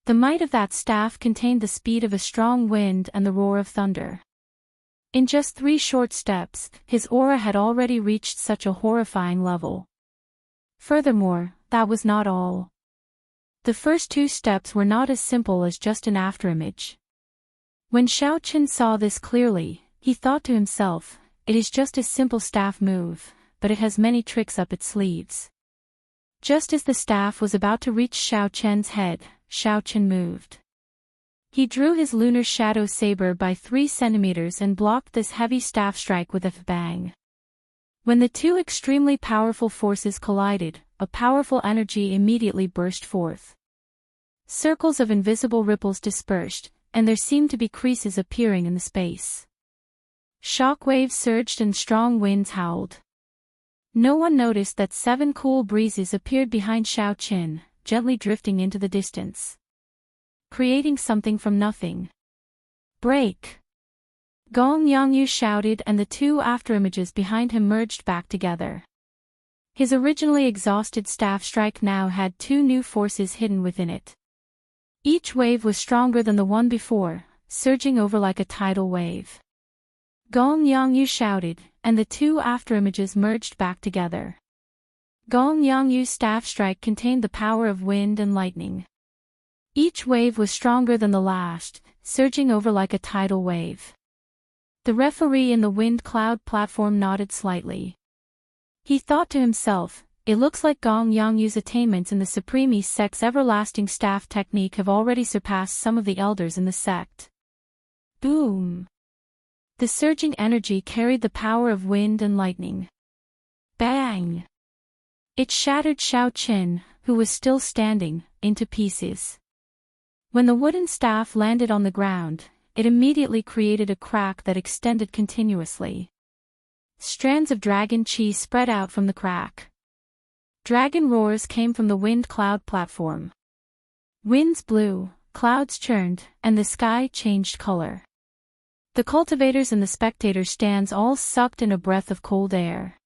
The might of that staff contained the speed of a strong wind and the roar of thunder. In just 3 short steps, his aura had already reached such a horrifying level. Furthermore, that was not all. The first 2 steps were not as simple as just an afterimage. When Xiao Qin saw this clearly, he thought to himself, it is just a simple staff move, but it has many tricks up its sleeves. Just as the staff was about to reach Xiao Chen's head, Xiao Qin moved. He drew his lunar shadow saber by 3 centimeters and blocked this heavy staff strike with a bang. When the 2 extremely powerful forces collided, a powerful energy immediately burst forth. Circles of invisible ripples dispersed, and there seemed to be creases appearing in the space. Shock waves surged and strong winds howled. No one noticed that 7 cool breezes appeared behind Xiao Qin, gently drifting into the distance. Creating something from nothing. Break! Gong Yongyu shouted and the 2 afterimages behind him merged back together. His originally exhausted staff strike now had 2 new forces hidden within it. Each wave was stronger than the one before, surging over like a tidal wave. Gong Yongyu shouted, and the 2 afterimages merged back together. Gong Yongyu's staff strike contained the power of wind and lightning. Each wave was stronger than the last, surging over like a tidal wave. The referee in the wind cloud platform nodded slightly. He thought to himself, it looks like Gong Yongyu's attainments in the Supreme East Sect's everlasting staff technique have already surpassed some of the elders in the sect. Boom! The surging energy carried the power of wind and lightning. Bang! It shattered Xiao Qin, who was still standing, into pieces. When the wooden staff landed on the ground, it immediately created a crack that extended continuously. Strands of dragon chi spread out from the crack. Dragon roars came from the wind cloud platform. Winds blew, clouds churned, and the sky changed color. The cultivators and the spectators' stands all sucked in a breath of cold air.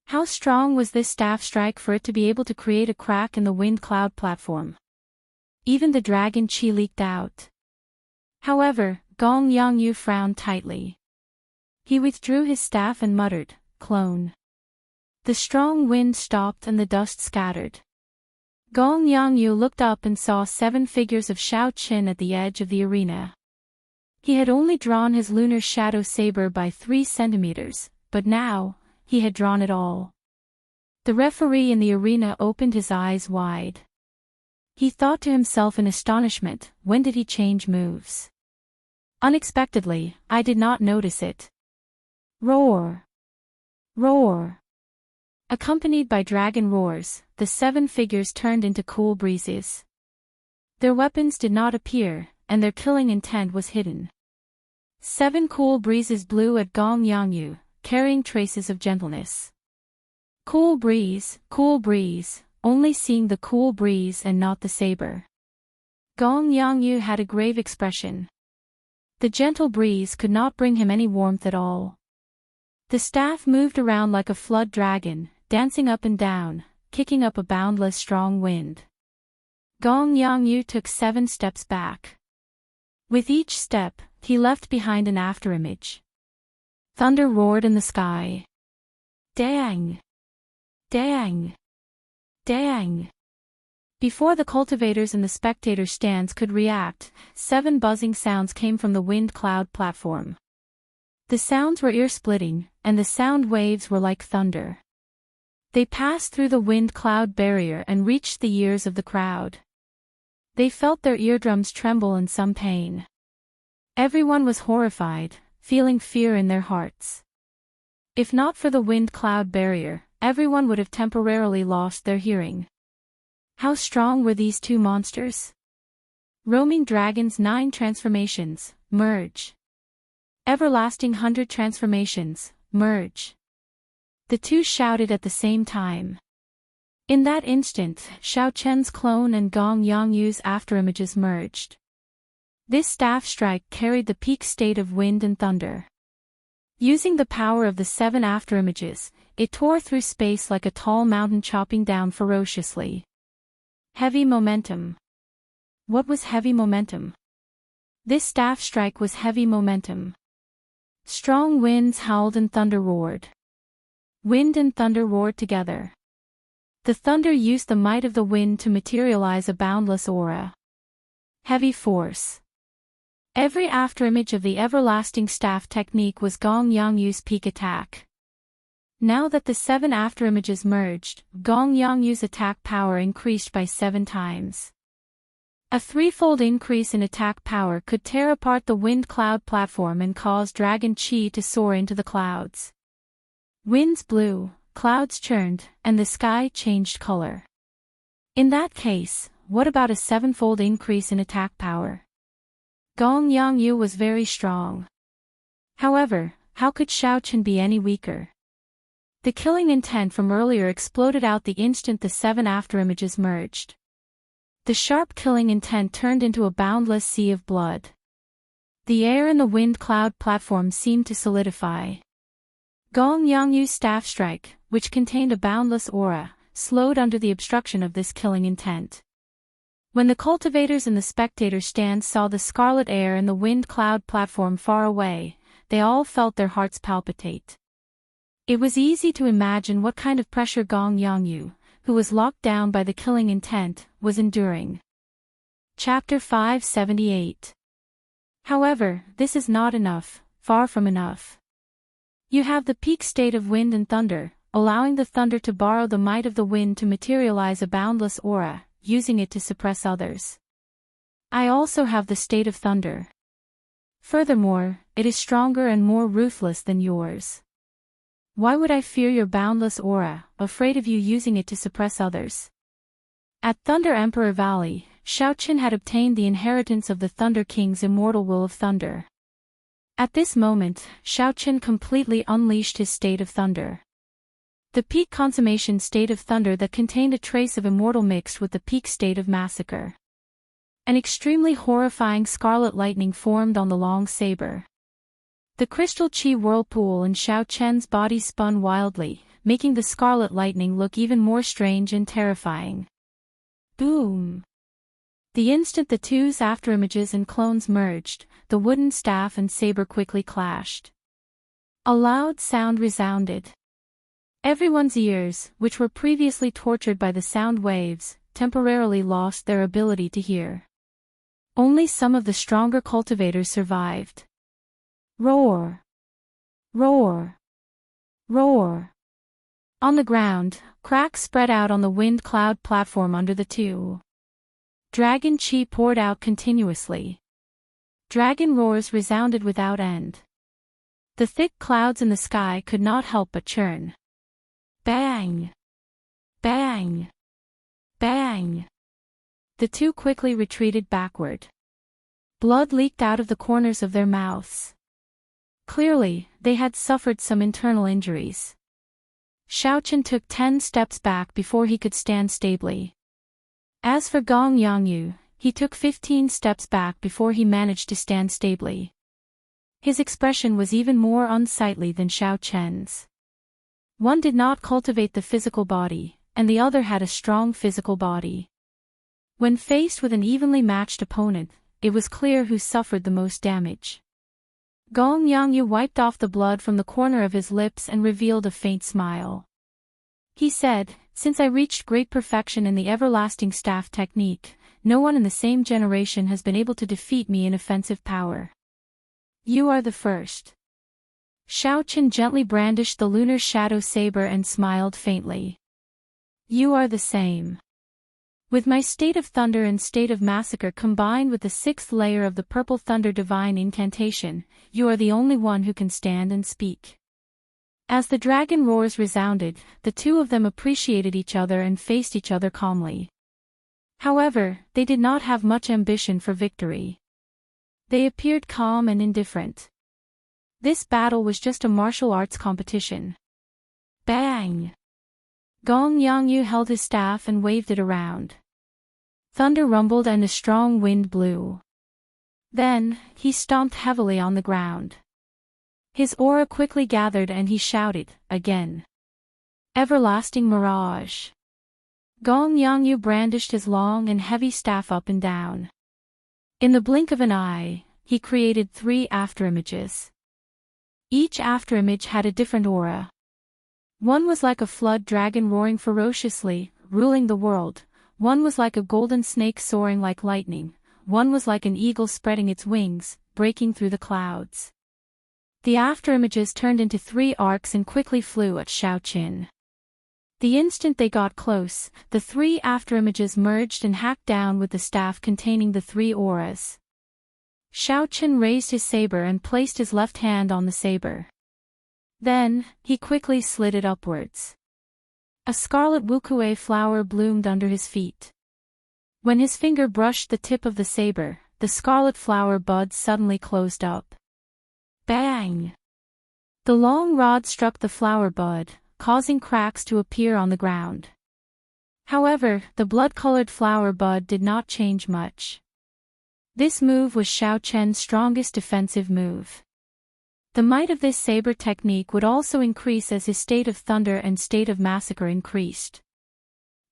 How strong was this staff strike for it to be able to create a crack in the wind cloud platform? Even the dragon chi leaked out. However, Gong Yongyu frowned tightly. He withdrew his staff and muttered, "Clone." The strong wind stopped and the dust scattered. Gong Yongyu looked up and saw 7 figures of Xiao Qin at the edge of the arena. He had only drawn his lunar shadow saber by 3 centimeters, but now, he had drawn it all. The referee in the arena opened his eyes wide. He thought to himself in astonishment, when did he change moves? Unexpectedly, I did not notice it. Roar! Roar! Accompanied by dragon roars, the 7 figures turned into cool breezes. Their weapons did not appear, and their killing intent was hidden. 7 cool breezes blew at Gong Yangyu, carrying traces of gentleness. Cool breeze, only seeing the cool breeze and not the saber. Gong Yangyu had a grave expression. The gentle breeze could not bring him any warmth at all. The staff moved around like a flood dragon, dancing up and down, kicking up a boundless strong wind. Gong Yangyu took 7 steps back. With each step, he left behind an afterimage. Thunder roared in the sky. Dang! Dang! Dang! Before the cultivators and the spectator stands could react, 7 buzzing sounds came from the wind cloud platform. The sounds were ear-splitting, and the sound waves were like thunder. They passed through the wind cloud barrier and reached the ears of the crowd. They felt their eardrums tremble in some pain. Everyone was horrified, feeling fear in their hearts. If not for the wind cloud barrier, everyone would have temporarily lost their hearing. How strong were these 2 monsters? Roaming Dragon's 9 transformations, merge. Everlasting 100 transformations, merge. The 2 shouted at the same time. In that instant, Xiao Chen's clone and Gong Yangyu's afterimages merged. This staff strike carried the peak state of wind and thunder. Using the power of the 7 afterimages, it tore through space like a tall mountain chopping down ferociously. Heavy momentum. What was heavy momentum? This staff strike was heavy momentum. Strong winds howled and thunder roared. Wind and thunder roared together. The thunder used the might of the wind to materialize a boundless aura. Heavy force. Every afterimage of the everlasting staff technique was Gong Yangyu's peak attack. Now that the 7 afterimages merged, Gong Yangyu's attack power increased by 7 times. A 3-fold increase in attack power could tear apart the wind cloud platform and cause dragon chi to soar into the clouds. Winds blew, clouds churned, and the sky changed color. In that case, what about a 7-fold increase in attack power? Gong Yangyu was very strong. However, how could Xiao Chen be any weaker? The killing intent from earlier exploded out the instant the 7 afterimages merged. The sharp killing intent turned into a boundless sea of blood. The air in the wind cloud platform seemed to solidify. Gong Yangyu's staff strike, which contained a boundless aura, slowed under the obstruction of this killing intent. When the cultivators and the spectator stands saw the scarlet air in the wind cloud platform far away, they all felt their hearts palpitate. It was easy to imagine what kind of pressure Gong Yangyu, who was locked down by the killing intent, was enduring. Chapter 578. However, this is not enough, far from enough. You have the peak state of wind and thunder, allowing the thunder to borrow the might of the wind to materialize a boundless aura, using it to suppress others. I also have the state of thunder. Furthermore, it is stronger and more ruthless than yours. Why would I fear your boundless aura, afraid of you using it to suppress others? At Thunder Emperor Valley, Xiao Chen had obtained the inheritance of the Thunder King's immortal will of thunder. At this moment, Xiao Chen completely unleashed his state of thunder. The peak consummation state of thunder that contained a trace of immortal mixed with the peak state of massacre. An extremely horrifying scarlet lightning formed on the long saber. The crystal chi whirlpool in Xiao Chen's body spun wildly, making the scarlet lightning look even more strange and terrifying. Boom! The instant the 2's afterimages and clones merged, the wooden staff and saber quickly clashed. A loud sound resounded. Everyone's ears, which were previously tortured by the sound waves, temporarily lost their ability to hear. Only some of the stronger cultivators survived. Roar! Roar! Roar! On the ground, cracks spread out on the wind cloud platform under the 2. Dragon chi poured out continuously. Dragon roars resounded without end. The thick clouds in the sky could not help but churn. Bang! Bang! Bang! The two quickly retreated backward. Blood leaked out of the corners of their mouths. Clearly, they had suffered some internal injuries. Xiaochen took 10 steps back before he could stand stably. As for Gong Yangyu, he took 15 steps back before he managed to stand stably. His expression was even more unsightly than Xiaochen's. One did not cultivate the physical body, and the other had a strong physical body. When faced with an evenly matched opponent, it was clear who suffered the most damage. Gong Yangyu wiped off the blood from the corner of his lips and revealed a faint smile. He said, "Since I reached great perfection in the everlasting staff technique, no one in the same generation has been able to defeat me in offensive power. You are the first." Xiaochen gently brandished the lunar shadow saber and smiled faintly. "You are the same. With my state of thunder and state of massacre combined with the 6th layer of the purple thunder divine incantation, you are the only one who can stand and speak." As the dragon roars resounded, the two of them appreciated each other and faced each other calmly. However, they did not have much ambition for victory. They appeared calm and indifferent. This battle was just a martial arts competition. Bang! Gong Yangyu held his staff and waved it around. Thunder rumbled and a strong wind blew. Then, he stomped heavily on the ground. His aura quickly gathered and he shouted, again. "Everlasting mirage." Gong Yangyu brandished his long and heavy staff up and down. In the blink of an eye, he created 3 afterimages. Each afterimage had a different aura. One was like a flood dragon roaring ferociously, ruling the world. One was like a golden snake soaring like lightning. One was like an eagle spreading its wings, breaking through the clouds. The afterimages turned into 3 arcs and quickly flew at Xiaochen. The instant they got close, the 3 afterimages merged and hacked down with the staff containing the 3 auras. Xiaochen raised his saber and placed his left hand on the saber. Then, he quickly slid it upwards. A scarlet wukue flower bloomed under his feet. When his finger brushed the tip of the saber, the scarlet flower bud suddenly closed up. Bang! The long rod struck the flower bud, causing cracks to appear on the ground. However, the blood-colored flower bud did not change much. This move was Xiaochen's strongest defensive move. The might of this saber technique would also increase as his state of thunder and state of massacre increased.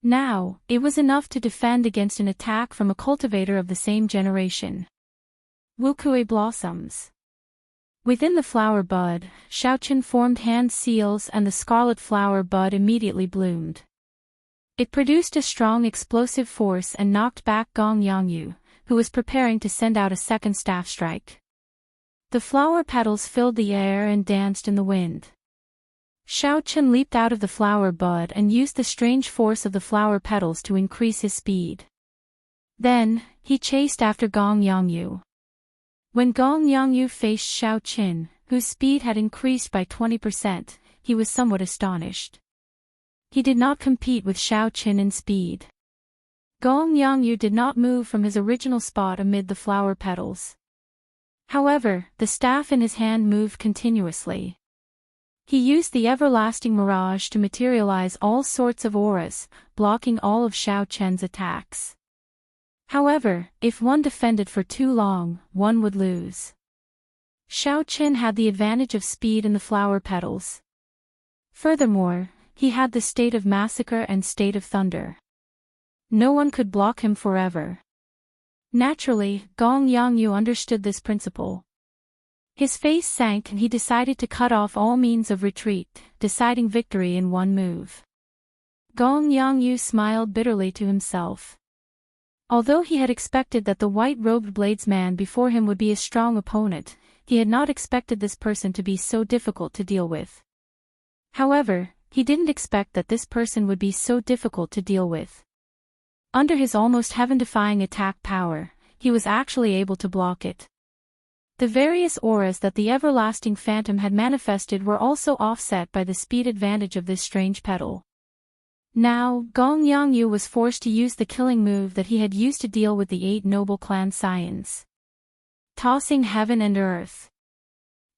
Now, it was enough to defend against an attack from a cultivator of the same generation. Wukue blossoms. Within the flower bud, Xiaochen formed hand seals and the scarlet flower bud immediately bloomed. It produced a strong explosive force and knocked back Gong Yangyu, who was preparing to send out a second staff strike. The flower petals filled the air and danced in the wind. Xiaochen leaped out of the flower bud and used the strange force of the flower petals to increase his speed. Then, he chased after Gong Yangyu. When Gong Yangyu faced Xiaochen, whose speed had increased by 20%, he was somewhat astonished. He did not compete with Xiaochen in speed. Gong Yangyu did not move from his original spot amid the flower petals. However, the staff in his hand moved continuously. He used the everlasting mirage to materialize all sorts of auras, blocking all of Xiaochen's attacks. However, if one defended for too long, one would lose. Xiaochen had the advantage of speed in the flower petals. Furthermore, he had the state of massacre and state of thunder. No one could block him forever. Naturally, Gong Yangyu understood this principle. His face sank and he decided to cut off all means of retreat, deciding victory in one move. Gong Yangyu smiled bitterly to himself. Although he had expected that the white-robed bladesman before him would be a strong opponent, he had not expected this person to be so difficult to deal with. However, he didn't expect that this person would be so difficult to deal with. Under his almost heaven-defying attack power, he was actually able to block it. The various auras that the everlasting phantom had manifested were also offset by the speed advantage of this strange petal. Now, Gong Yangyu was forced to use the killing move that he had used to deal with the 8 noble clan scions. Tossing heaven and earth.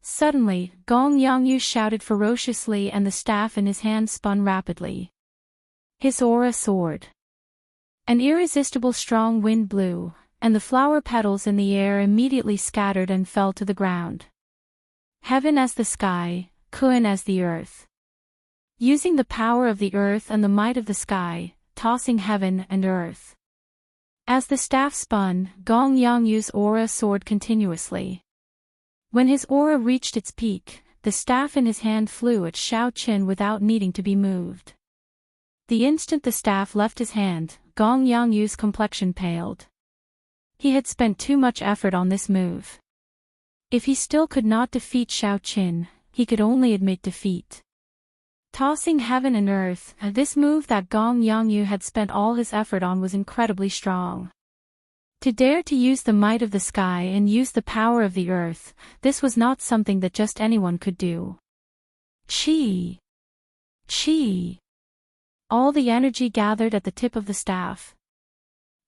Suddenly, Gong Yangyu shouted ferociously and the staff in his hand spun rapidly. His aura soared. An irresistible strong wind blew, and the flower petals in the air immediately scattered and fell to the ground. Heaven as the sky, Kun as the earth. Using the power of the earth and the might of the sky, tossing heaven and earth. As the staff spun, Gong Yangyu's aura soared continuously. When his aura reached its peak, the staff in his hand flew at Xiao Qin without needing to be moved. The instant the staff left his hand, Gong Yangyu's complexion paled. He had spent too much effort on this move. If he still could not defeat Xiao Qin, he could only admit defeat. Tossing heaven and earth, this move that Gong Yangyu had spent all his effort on was incredibly strong. To dare to use the might of the sky and use the power of the earth, this was not something that just anyone could do. Chi! Chi! All the energy gathered at the tip of the staff.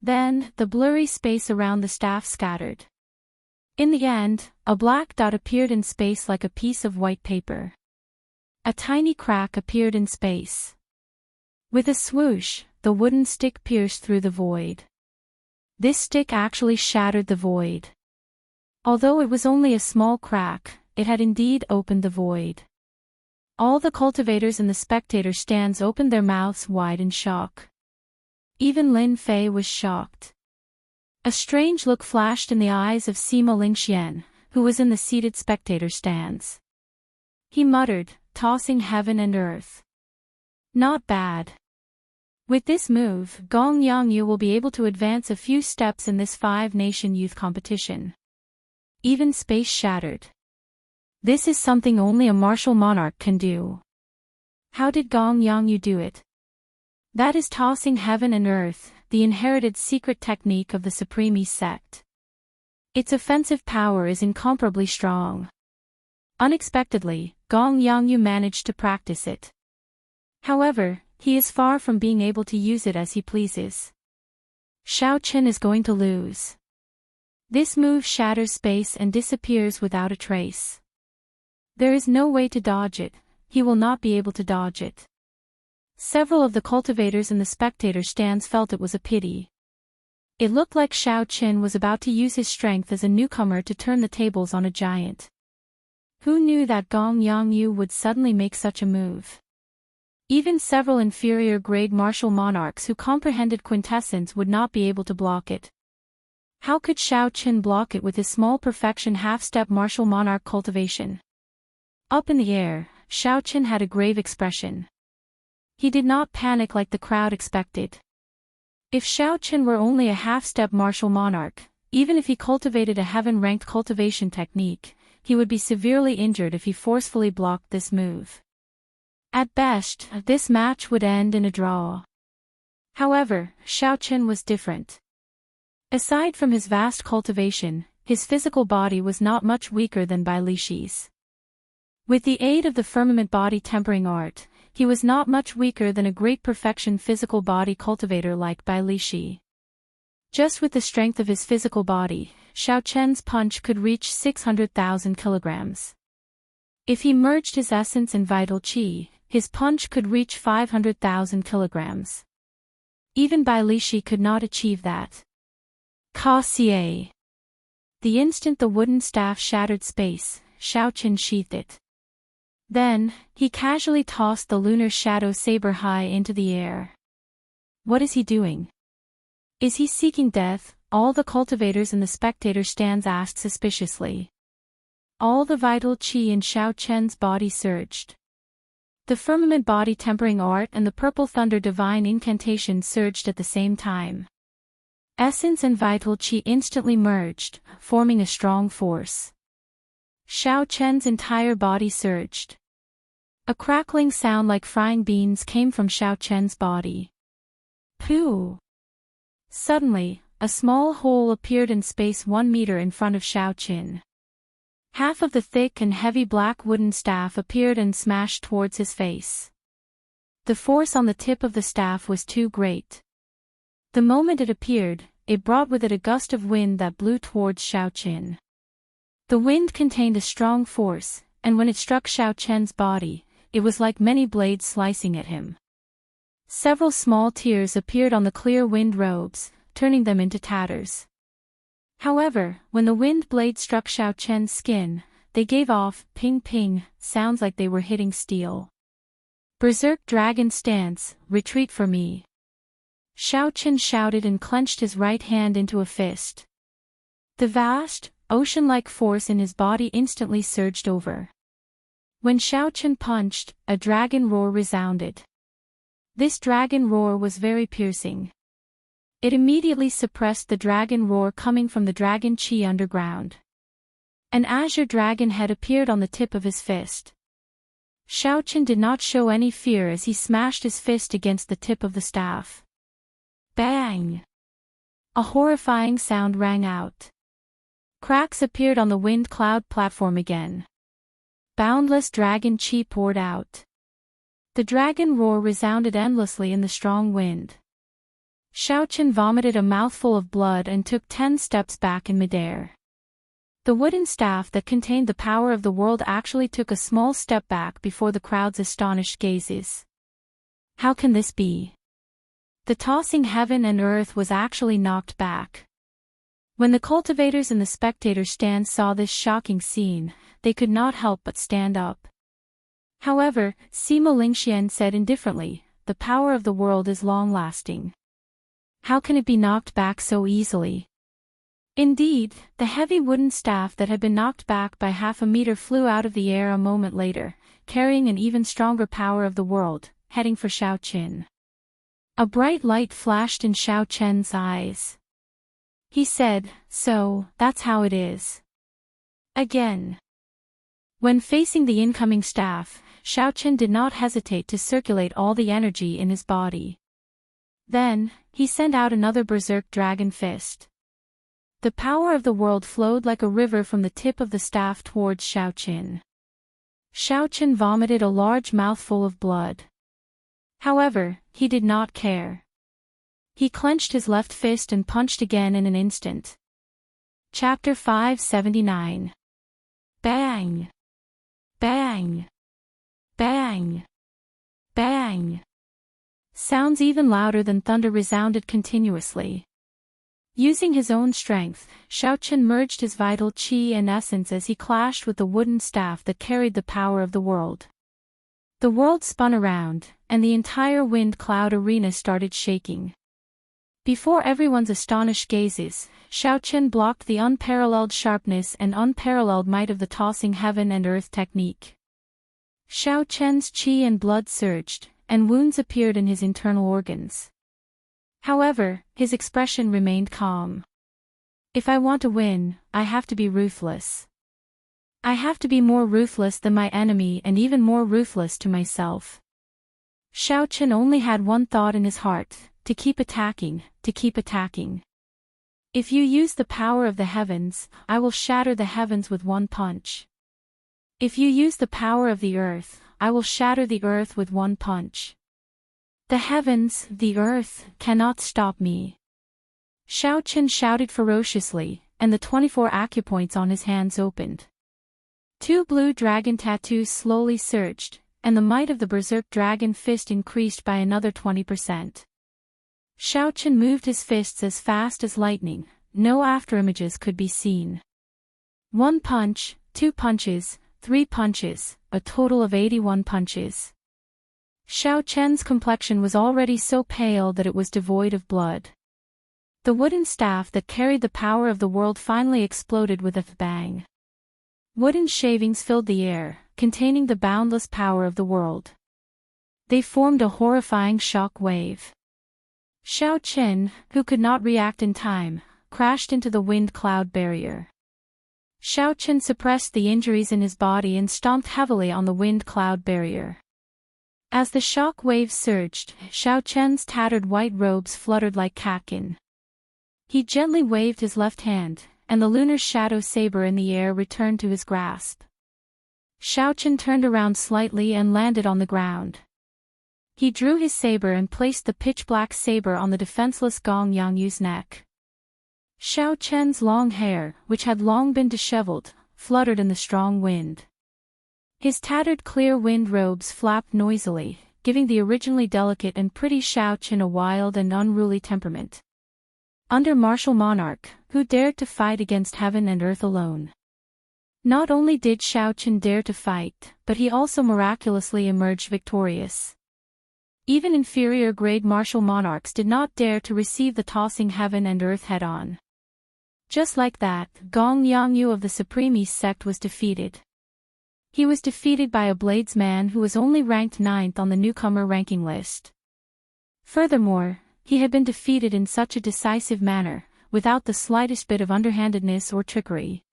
Then, the blurry space around the staff scattered. In the end, a black dot appeared in space like a piece of white paper. A tiny crack appeared in space. With a swoosh, the wooden stick pierced through the void. This stick actually shattered the void. Although it was only a small crack, it had indeed opened the void. All the cultivators in the spectator stands opened their mouths wide in shock. Even Lin Fei was shocked. A strange look flashed in the eyes of Sima Lingxian, who was in the seated spectator stands. He muttered, tossing heaven and earth. Not bad. With this move, Gong Yangyu will be able to advance a few steps in this 5-nation youth competition. Even space shattered. This is something only a martial monarch can do. How did Gong Yangyu do it? That is tossing heaven and earth, the inherited secret technique of the Supreme East sect. Its offensive power is incomparably strong. Unexpectedly, Gong Yangyu managed to practice it. However, he is far from being able to use it as he pleases. Xiao Qin is going to lose. This move shatters space and disappears without a trace. There is no way to dodge it, he will not be able to dodge it. Several of the cultivators in the spectator stands felt it was a pity. It looked like Xiao Qin was about to use his strength as a newcomer to turn the tables on a giant. Who knew that Gong Yangyu would suddenly make such a move? Even several inferior-grade martial monarchs who comprehended quintessence would not be able to block it. How could Xiao Qin block it with his small perfection half-step martial monarch cultivation? Up in the air, Xiao Qin had a grave expression. He did not panic like the crowd expected. If Xiao Qin were only a half-step martial monarch, even if he cultivated a heaven-ranked cultivation technique, he would be severely injured if he forcefully blocked this move. At best, this match would end in a draw. However, Xiao Qin was different. Aside from his vast cultivation, his physical body was not much weaker than Bai Lishi's. With the aid of the firmament body tempering art, he was not much weaker than a great perfection physical body cultivator like Bai Lishi. Just with the strength of his physical body, Xiao Qin's punch could reach 600,000 kilograms. If he merged his essence and vital qi, his punch could reach 500,000 kilograms. Even Bai Lishi could not achieve that. Ka Xie. The instant the wooden staff shattered space, Xiao Qin sheathed it. Then, he casually tossed the lunar shadow saber high into the air. What is he doing? Is he seeking death? All the cultivators in the spectator stands asked suspiciously. All the vital qi in Xiao Qin's body surged. The firmament body tempering art and the purple thunder divine incantation surged at the same time. Essence and vital qi instantly merged, forming a strong force. Xiao Qin's entire body surged. A crackling sound like frying beans came from Xiao Qin's body. Pooh! Suddenly, a small hole appeared in space 1 meter in front of Xiao Qin. Half of the thick and heavy black wooden staff appeared and smashed towards his face. The force on the tip of the staff was too great. The moment it appeared, it brought with it a gust of wind that blew towards Xiao Qin. The wind contained a strong force, and when it struck Xiao Qian's body, it was like many blades slicing at him. Several small tears appeared on the clear wind robes, turning them into tatters. However, when the wind blade struck Xiao Qian's skin, they gave off ping-ping sounds like they were hitting steel. Berserk dragon stance, retreat for me. Xiao Qian shouted and clenched his right hand into a fist. The vast, ocean-like force in his body instantly surged over. When Xiao Qian punched, a dragon roar resounded. This dragon roar was very piercing. It immediately suppressed the dragon roar coming from the dragon chi underground. An azure dragon head appeared on the tip of his fist. Xiao Qian did not show any fear as he smashed his fist against the tip of the staff. Bang! A horrifying sound rang out. Cracks appeared on the wind cloud platform again. Boundless dragon chi poured out. The dragon roar resounded endlessly in the strong wind. Xiao Qian vomited a mouthful of blood and took 10 steps back in midair. The wooden staff that contained the power of the world actually took a small step back before the crowd's astonished gazes. How can this be? The tossing heaven and earth was actually knocked back. When the cultivators in the spectator stand saw this shocking scene, they could not help but stand up. However, Sima Lingxian said indifferently, the power of the world is long-lasting. How can it be knocked back so easily? Indeed, the heavy wooden staff that had been knocked back by half a meter flew out of the air a moment later, carrying an even stronger power of the world, heading for Xiao Qian. A bright light flashed in Xiao Qian's eyes. He said, "So, that's how it is." Again. When facing the incoming staff, Xiao Qian did not hesitate to circulate all the energy in his body. Then, he sent out another berserk dragon fist. The power of the world flowed like a river from the tip of the staff towards Xiao Qian. Xiao Qian vomited a large mouthful of blood. However, he did not care. He clenched his left fist and punched again in an instant. Chapter 579. Bang! Bang! Bang! Bang! Sounds even louder than thunder resounded continuously. Using his own strength, Xiao Qian merged his vital qi and essence as he clashed with the wooden staff that carried the power of the world. The world spun around, and the entire wind cloud arena started shaking. Before everyone's astonished gazes, Xiao Qian blocked the unparalleled sharpness and unparalleled might of the tossing heaven and earth technique. Xiao Qian's qi and blood surged, and wounds appeared in his internal organs. However, his expression remained calm. If I want to win, I have to be ruthless. I have to be more ruthless than my enemy and even more ruthless to myself. Xiao Qian only had one thought in his heart, to keep attacking, to keep attacking. If you use the power of the heavens, I will shatter the heavens with one punch. If you use the power of the earth, I will shatter the earth with one punch. The heavens, the earth, cannot stop me. Xiao Qian shouted ferociously, and the 24 acupoints on his hands opened. 2 blue dragon tattoos slowly surged, and the might of the berserk dragon fist increased by another 20%. Xiao Qian moved his fists as fast as lightning, no afterimages could be seen. 1 punch, 2 punches, 3 punches, a total of 81 punches. Xiao Qian's complexion was already so pale that it was devoid of blood. The wooden staff that carried the power of the world finally exploded with a bang. Wooden shavings filled the air, containing the boundless power of the world. They formed a horrifying shock wave. Xiao Qian, who could not react in time, crashed into the wind cloud barrier. Xiao Qian suppressed the injuries in his body and stomped heavily on the wind cloud barrier. As the shock waves surged, Xiao Qian's tattered white robes fluttered like catkin. He gently waved his left hand, and the lunar shadow saber in the air returned to his grasp. Xiao Chen turned around slightly and landed on the ground. He drew his saber and placed the pitch-black saber on the defenseless Gong Yangyu's neck. Xiao Chen's long hair, which had long been disheveled, fluttered in the strong wind. His tattered clear wind robes flapped noisily, giving the originally delicate and pretty Xiao Chen a wild and unruly temperament. Under martial monarch, who dared to fight against heaven and earth alone. Not only did Xiao Chen dare to fight, but he also miraculously emerged victorious. Even inferior-grade martial monarchs did not dare to receive the tossing heaven and earth head-on. Just like that, Gong Yangyu of the Supreme East sect was defeated. He was defeated by a bladesman who was only ranked 9th on the newcomer ranking list. Furthermore, he had been defeated in such a decisive manner, without the slightest bit of underhandedness or trickery.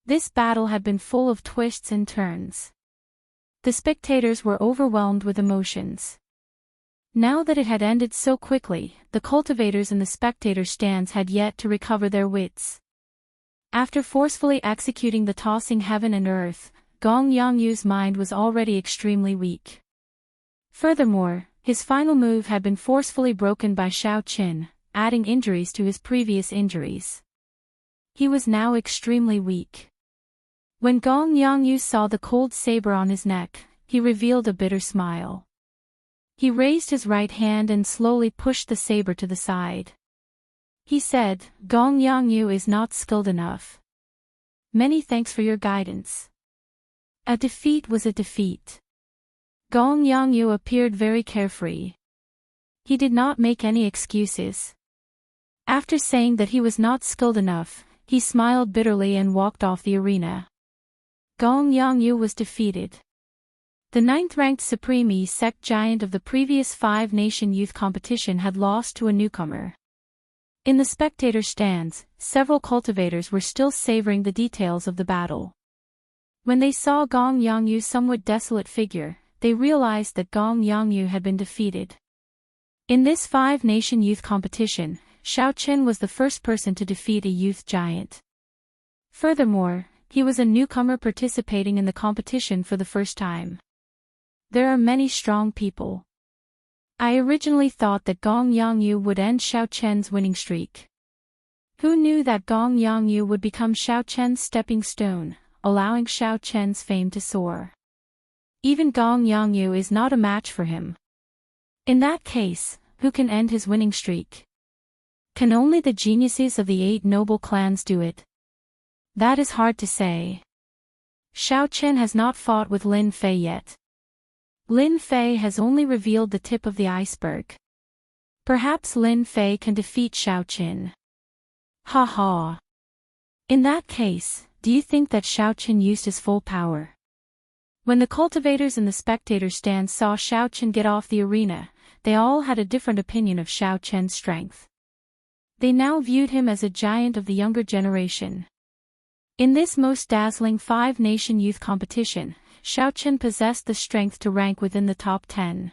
This battle had been full of twists and turns. The spectators were overwhelmed with emotions. Now that it had ended so quickly, the cultivators in the spectator stands had yet to recover their wits. After forcefully executing the tossing heaven and earth, Gong Yangyu's mind was already extremely weak. Furthermore, his final move had been forcefully broken by Xiao Chen, adding injuries to his previous injuries. He was now extremely weak. When Gong Yangyu saw the cold saber on his neck, he revealed a bitter smile. He raised his right hand and slowly pushed the saber to the side. He said, "Gong Yangyu is not skilled enough. Many thanks for your guidance." A defeat was a defeat. Gong Yangyu appeared very carefree. He did not make any excuses. After saying that he was not skilled enough, he smiled bitterly and walked off the arena. Gong Yangyu was defeated. The 9th-ranked Supreme East sect giant of the previous 5-nation youth competition had lost to a newcomer. In the spectator stands, several cultivators were still savoring the details of the battle. When they saw Gong Yangyu's somewhat desolate figure, they realized that Gong Yangyu had been defeated. In this 5-nation youth competition, Xiao Chen was the first person to defeat a youth giant. Furthermore, he was a newcomer participating in the competition for the first time. There are many strong people. I originally thought that Gong Yangyu would end Xiao Chen's winning streak. Who knew that Gong Yangyu would become Xiao Chen's stepping stone, allowing Xiao Chen's fame to soar? Even Gong Yangyu is not a match for him. In that case, who can end his winning streak? Can only the geniuses of the 8 noble clans do it? That is hard to say. Xiao Chen has not fought with Lin Fei yet. Lin Fei has only revealed the tip of the iceberg. Perhaps Lin Fei can defeat Xiao Chen. Ha ha. In that case, do you think that Xiao Chen used his full power? When the cultivators in the spectator stand saw Xiao Chen get off the arena, they all had a different opinion of Xiao Chen's strength. They now viewed him as a giant of the younger generation. In this most dazzling 5-nation youth competition, Xiao Chen possessed the strength to rank within the top 10.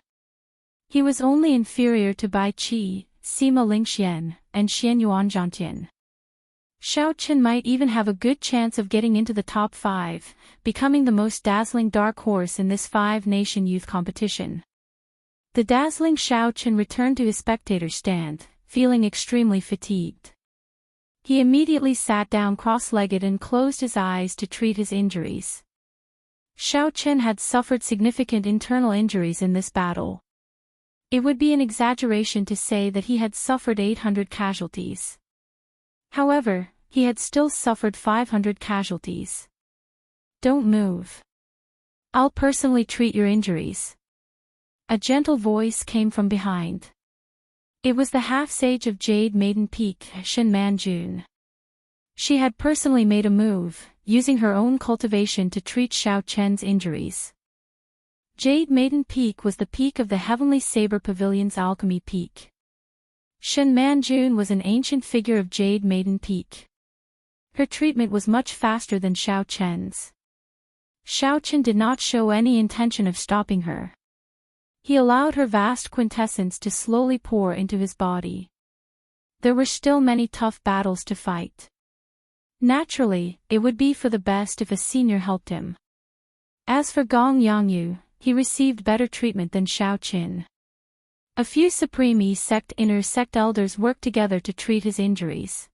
He was only inferior to Bai Qi, Sima Lingxian, and Xian Yuanzhantian. Xiao Chen might even have a good chance of getting into the top 5, becoming the most dazzling dark horse in this 5-nation youth competition. The dazzling Xiao Chen returned to his spectator stand, feeling extremely fatigued. He immediately sat down cross-legged and closed his eyes to treat his injuries. Xiao Chen had suffered significant internal injuries in this battle. It would be an exaggeration to say that he had suffered 800 casualties. However, he had still suffered 500 casualties. Don't move. I'll personally treat your injuries. A gentle voice came from behind. It was the half-sage of Jade Maiden Peak, Shen Manjun. She had personally made a move, using her own cultivation to treat Xiao Chen's injuries. Jade Maiden Peak was the peak of the Heavenly Saber Pavilion's alchemy peak. Shen Manjun was an ancient figure of Jade Maiden Peak. Her treatment was much faster than Xiao Chen's. Xiao Chen did not show any intention of stopping her. He allowed her vast quintessence to slowly pour into his body. There were still many tough battles to fight. Naturally, it would be for the best if a senior helped him. As for Gong Yangyu, he received better treatment than Xiao Qin. A few Supreme E-Sect inner sect elders worked together to treat his injuries.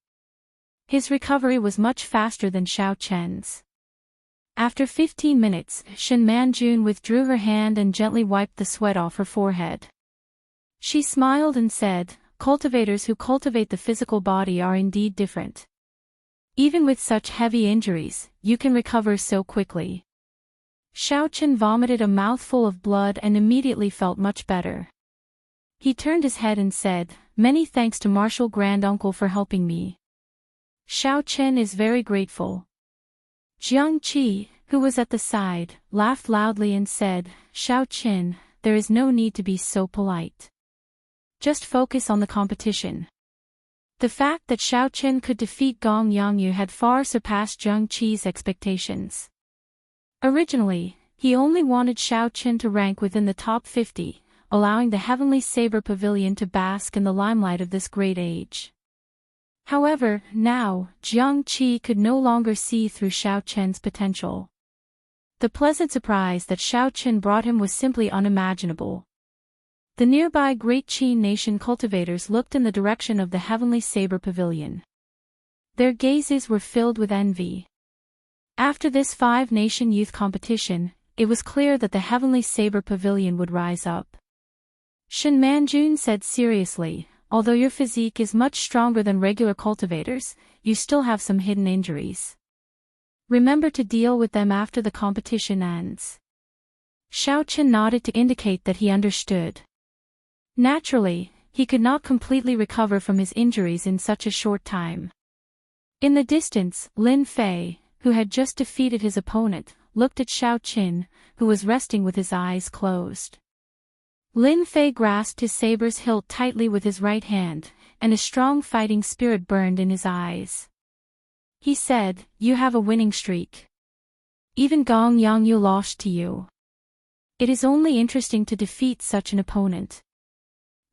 His recovery was much faster than Xiao Chen's. After 15 minutes, Shen Manjun withdrew her hand and gently wiped the sweat off her forehead. She smiled and said, "Cultivators who cultivate the physical body are indeed different. Even with such heavy injuries, you can recover so quickly." Xiao Chen vomited a mouthful of blood and immediately felt much better. He turned his head and said, "Many thanks to Martial Granduncle for helping me." Xiao Chen is very grateful. Jiang Qi, who was at the side, laughed loudly and said, "Xiao Chen, there is no need to be so polite. Just focus on the competition." The fact that Xiao Chen could defeat Gong Yangyu had far surpassed Jiang Qi's expectations. Originally, he only wanted Xiao Chen to rank within the top 50, allowing the Heavenly Saber Pavilion to bask in the limelight of this great age. However, now, Jiang Qi could no longer see through Xiao Chen's potential. The pleasant surprise that Xiao Chen brought him was simply unimaginable. The nearby Great Qi Nation cultivators looked in the direction of the Heavenly Saber Pavilion. Their gazes were filled with envy. After this 5-nation youth competition, it was clear that the Heavenly Saber Pavilion would rise up. Shen Manjun said seriously, "Although your physique is much stronger than regular cultivators, you still have some hidden injuries. Remember to deal with them after the competition ends." Xiao Chen nodded to indicate that he understood. Naturally, he could not completely recover from his injuries in such a short time. In the distance, Lin Fei, who had just defeated his opponent, looked at Xiao Qin, who was resting with his eyes closed. Lin Fei grasped his saber's hilt tightly with his right hand, and a strong fighting spirit burned in his eyes. He said, "You have a winning streak. Even Gong Yangyu lost to you. It is only interesting to defeat such an opponent."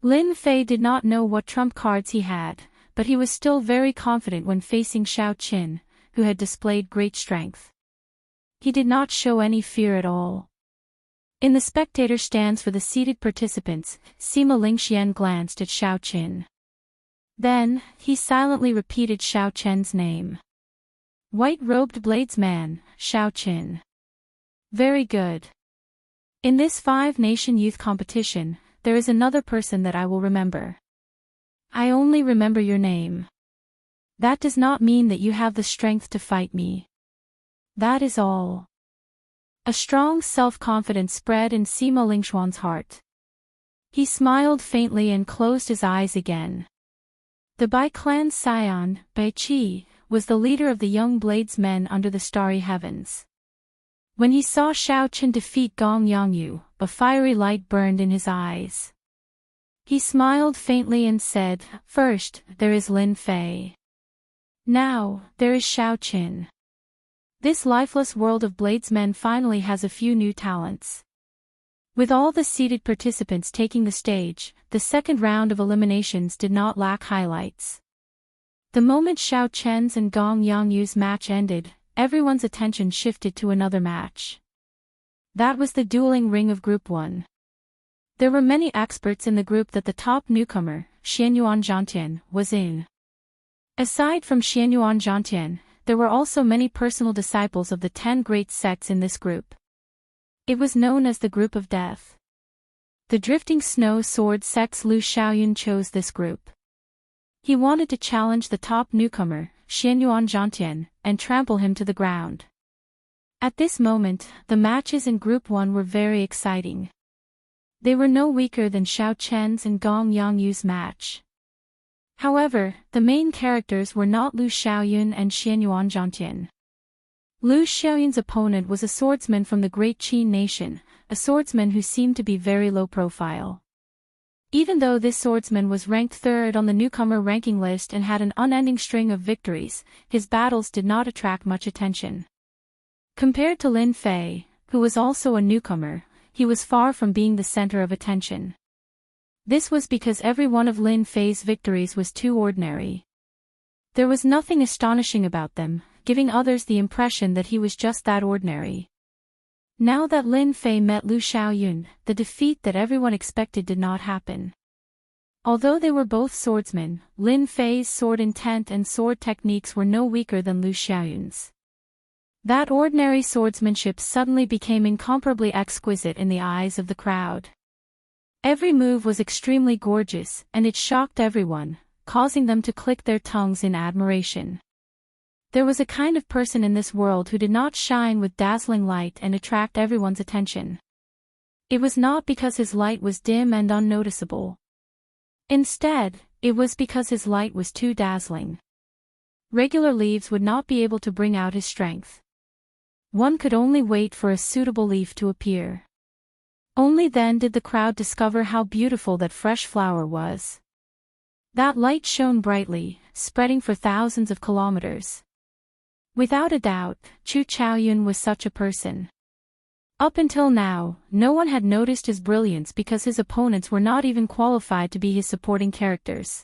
Lin Fei did not know what trump cards he had, but he was still very confident when facing Xiao Qin, who had displayed great strength. He did not show any fear at all. In the spectator stands for the seated participants, Sima Lingxian glanced at Xiao Qin. Then, he silently repeated Xiao Chen's name. "White-robed bladesman, Xiao Qin. Very good. In this 5-nation youth competition, there is another person that I will remember. I only remember your name. That does not mean that you have the strength to fight me. That is all." A strong self-confidence spread in Sima Lingxuan's heart. He smiled faintly and closed his eyes again. The Bai clan's scion, Bai Qi, was the leader of the young bladesmen under the starry heavens. When he saw Xiao Chen defeat Gong Yangyu, a fiery light burned in his eyes. He smiled faintly and said, "First, there is Lin Fei. Now, there is Xiao Qin. This lifeless world of bladesmen finally has a few new talents." With all the seated participants taking the stage, the second round of eliminations did not lack highlights. The moment Xiao Chen's and Gong Yangyu's match ended, everyone's attention shifted to another match. That was the dueling ring of Group 1. There were many experts in the group that the top newcomer, Xianyuan Zhantian, was in. Aside from Xianyuan Zhantian, there were also many personal disciples of the 10 great sects in this group. It was known as the Group of Death. The Drifting Snow Sword sect's Lu Xiaoyun chose this group. He wanted to challenge the top newcomer, Xianyuan Zhantian, and trample him to the ground. At this moment, the matches in Group 1 were very exciting. They were no weaker than Xiao Chen's and Gong Yangyu's match. However, the main characters were not Lu Xiaoyun and Xianyuan Zhantian. Lu Xiaoyun's opponent was a swordsman from the Great Qi Nation, a swordsman who seemed to be very low profile. Even though this swordsman was ranked 3rd on the newcomer ranking list and had an unending string of victories, his battles did not attract much attention. Compared to Lin Fei, who was also a newcomer, he was far from being the center of attention. This was because every one of Lin Fei's victories was too ordinary. There was nothing astonishing about them, giving others the impression that he was just that ordinary. Now that Lin Fei met Lu Xiaoyun, the defeat that everyone expected did not happen. Although they were both swordsmen, Lin Fei's sword intent and sword techniques were no weaker than Lu Xiaoyun's. That ordinary swordsmanship suddenly became incomparably exquisite in the eyes of the crowd. Every move was extremely gorgeous, and it shocked everyone, causing them to click their tongues in admiration. There was a kind of person in this world who did not shine with dazzling light and attract everyone's attention. It was not because his light was dim and unnoticeable. Instead, it was because his light was too dazzling. Regular leaves would not be able to bring out his strength. One could only wait for a suitable leaf to appear. Only then did the crowd discover how beautiful that fresh flower was. That light shone brightly, spreading for thousands of kilometers. Without a doubt, Chu Chaoyun was such a person. Up until now, no one had noticed his brilliance because his opponents were not even qualified to be his supporting characters.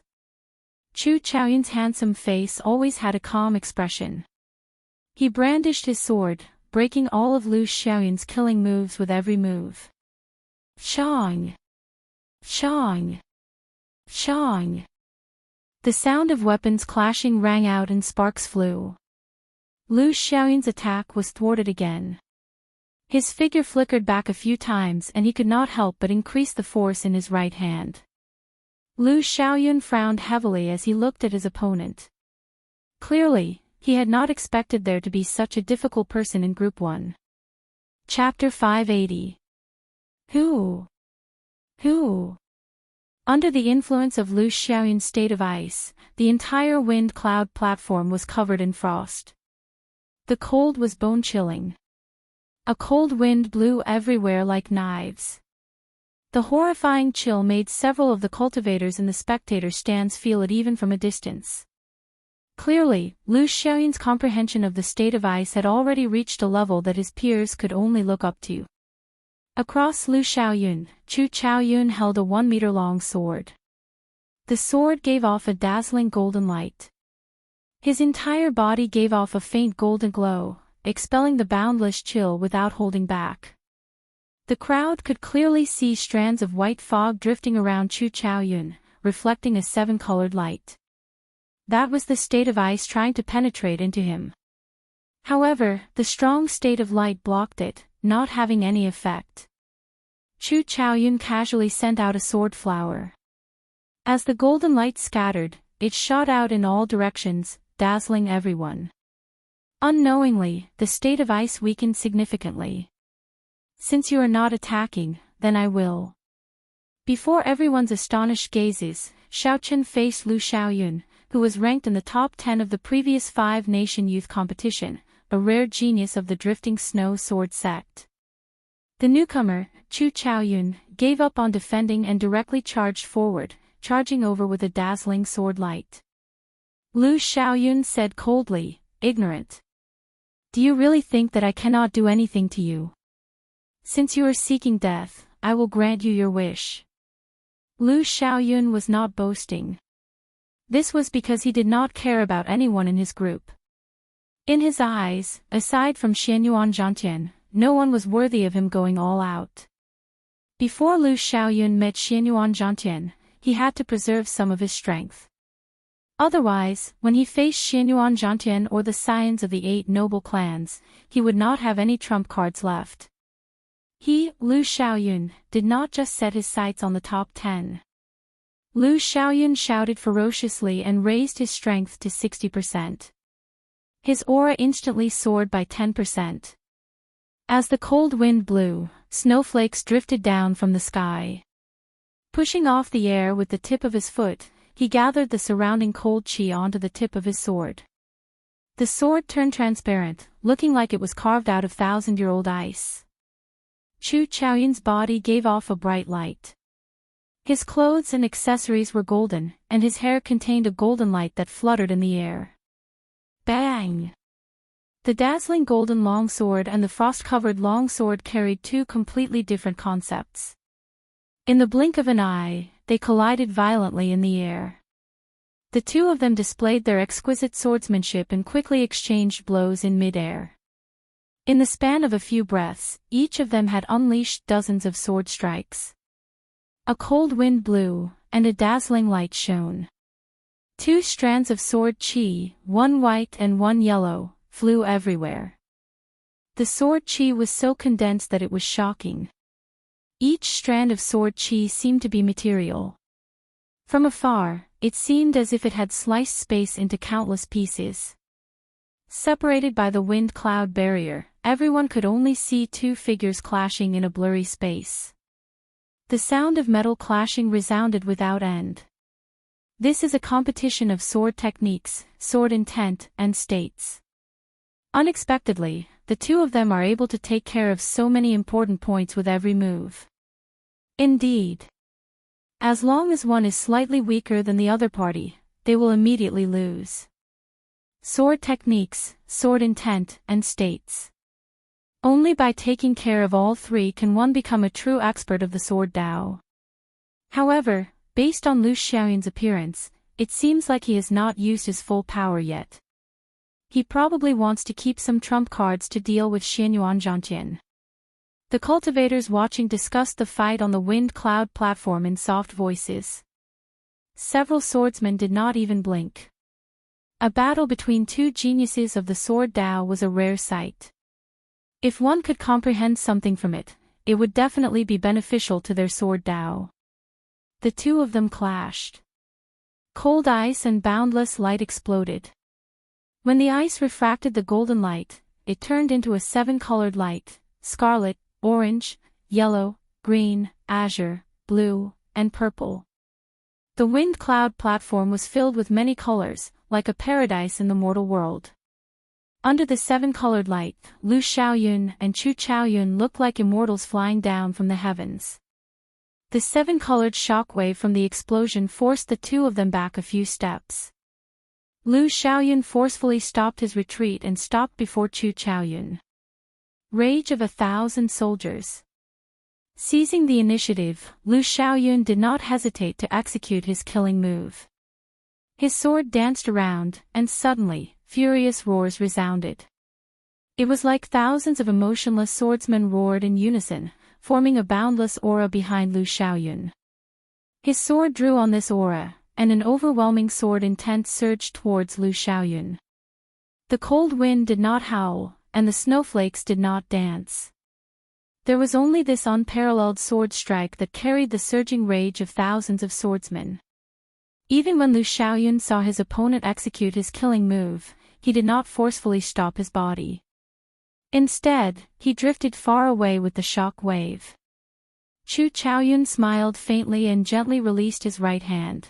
Chu Chaoyun's handsome face always had a calm expression. He brandished his sword, breaking all of Lu Xiaoyun's killing moves with every move. Shang! Shang! Shang! The sound of weapons clashing rang out and sparks flew. Lu Xiaoyun's attack was thwarted again. His figure flickered back a few times and he could not help but increase the force in his right hand. Lu Xiaoyun frowned heavily as he looked at his opponent. Clearly, he had not expected there to be such a difficult person in Group 1. Chapter 580. Who? Under the influence of Lu Xiaoyun's state of ice, the entire wind cloud platform was covered in frost. The cold was bone-chilling. A cold wind blew everywhere like knives. The horrifying chill made several of the cultivators in the spectator stands feel it even from a distance. Clearly, Lu Xiaoyun's comprehension of the state of ice had already reached a level that his peers could only look up to. Across Lu Xiaoyun, Chu Chaoyun held a 1-meter-long sword. The sword gave off a dazzling golden light. His entire body gave off a faint golden glow, expelling the boundless chill without holding back. The crowd could clearly see strands of white fog drifting around Chu Chaoyun, reflecting a 7-colored light. That was the state of ice trying to penetrate into him. However, the strong state of light blocked it, not having any effect. Chu Chaoyun casually sent out a sword flower. As the golden light scattered, it shot out in all directions, dazzling everyone. Unknowingly, the state of ice weakened significantly. Since you are not attacking, then I will. Before everyone's astonished gazes, Xiaochen faced Lu Xiaoyun, who was ranked in the top 10 of the previous 5-nation youth competition, a rare genius of the drifting snow sword sect. The newcomer, Chu Chaoyun, gave up on defending and directly charged forward, charging over with a dazzling sword light. Lu Xiaoyun said coldly, "Ignorant. Do you really think that I cannot do anything to you? Since you are seeking death, I will grant you your wish." Lu Xiaoyun was not boasting. This was because he did not care about anyone in his group. In his eyes, aside from Xianyuan Zhantian, no one was worthy of him going all out. Before Lu Xiaoyun met Xianyuan Zhantian, he had to preserve some of his strength. Otherwise, when he faced Xianyuan Zhantian or the scions of the 8 noble clans, he would not have any trump cards left. He, Lu Xiaoyun, did not just set his sights on the top 10. Lu Xiaoyun shouted ferociously and raised his strength to 60%. His aura instantly soared by 10%. As the cold wind blew, snowflakes drifted down from the sky. Pushing off the air with the tip of his foot, he gathered the surrounding cold chi onto the tip of his sword. The sword turned transparent, looking like it was carved out of 1,000-year-old ice. Chu Chaoyun's body gave off a bright light. His clothes and accessories were golden, and his hair contained a golden light that fluttered in the air. Bang! The dazzling golden longsword and the frost-covered longsword carried 2 completely different concepts. In the blink of an eye, they collided violently in the air. The two of them displayed their exquisite swordsmanship and quickly exchanged blows in mid-air. In the span of a few breaths, each of them had unleashed dozens of sword strikes. A cold wind blew, and a dazzling light shone. Two strands of sword chi, one white and one yellow, flew everywhere. The sword chi was so condensed that it was shocking. Each strand of sword chi seemed to be material. From afar, it seemed as if it had sliced space into countless pieces. Separated by the wind-cloud barrier, everyone could only see two figures clashing in a blurry space. The sound of metal clashing resounded without end. This is a competition of sword techniques, sword intent, and states. Unexpectedly, the two of them are able to take care of so many important points with every move. Indeed. As long as one is slightly weaker than the other party, they will immediately lose. Sword techniques, sword intent, and states. Only by taking care of all three can one become a true expert of the sword Dao. However, based on Lu Xiaoyun's appearance, it seems like he has not used his full power yet. He probably wants to keep some trump cards to deal with Xianyuan Zhangqian. The cultivators watching discussed the fight on the wind-cloud platform in soft voices. Several swordsmen did not even blink. A battle between two geniuses of the sword Dao was a rare sight. If one could comprehend something from it, it would definitely be beneficial to their sword Dao. The two of them clashed. Cold ice and boundless light exploded. When the ice refracted the golden light, it turned into a seven-colored light: scarlet, orange, yellow, green, azure, blue, and purple. The wind-cloud platform was filled with many colors, like a paradise in the mortal world. Under the seven-colored light, Lu Xiaoyun and Chu Chaoyun looked like immortals flying down from the heavens. The seven-colored shockwave from the explosion forced the two of them back a few steps. Lu Xiaoyun forcefully stopped his retreat and stopped before Chu Chaoyun. Rage of 1,000 soldiers. Seizing the initiative, Lu Xiaoyun did not hesitate to execute his killing move. His sword danced around, and suddenly, furious roars resounded. It was like thousands of emotionless swordsmen roared in unison, forming a boundless aura behind Lu Xiaoyun. His sword drew on this aura, and an overwhelming sword intent surged towards Lu Xiaoyun. The cold wind did not howl, and the snowflakes did not dance. There was only this unparalleled sword strike that carried the surging rage of thousands of swordsmen. Even when Lu Xiaoyun saw his opponent execute his killing move, he did not forcefully stop his body. Instead, he drifted far away with the shock wave. Chu Chaoyun smiled faintly and gently released his right hand.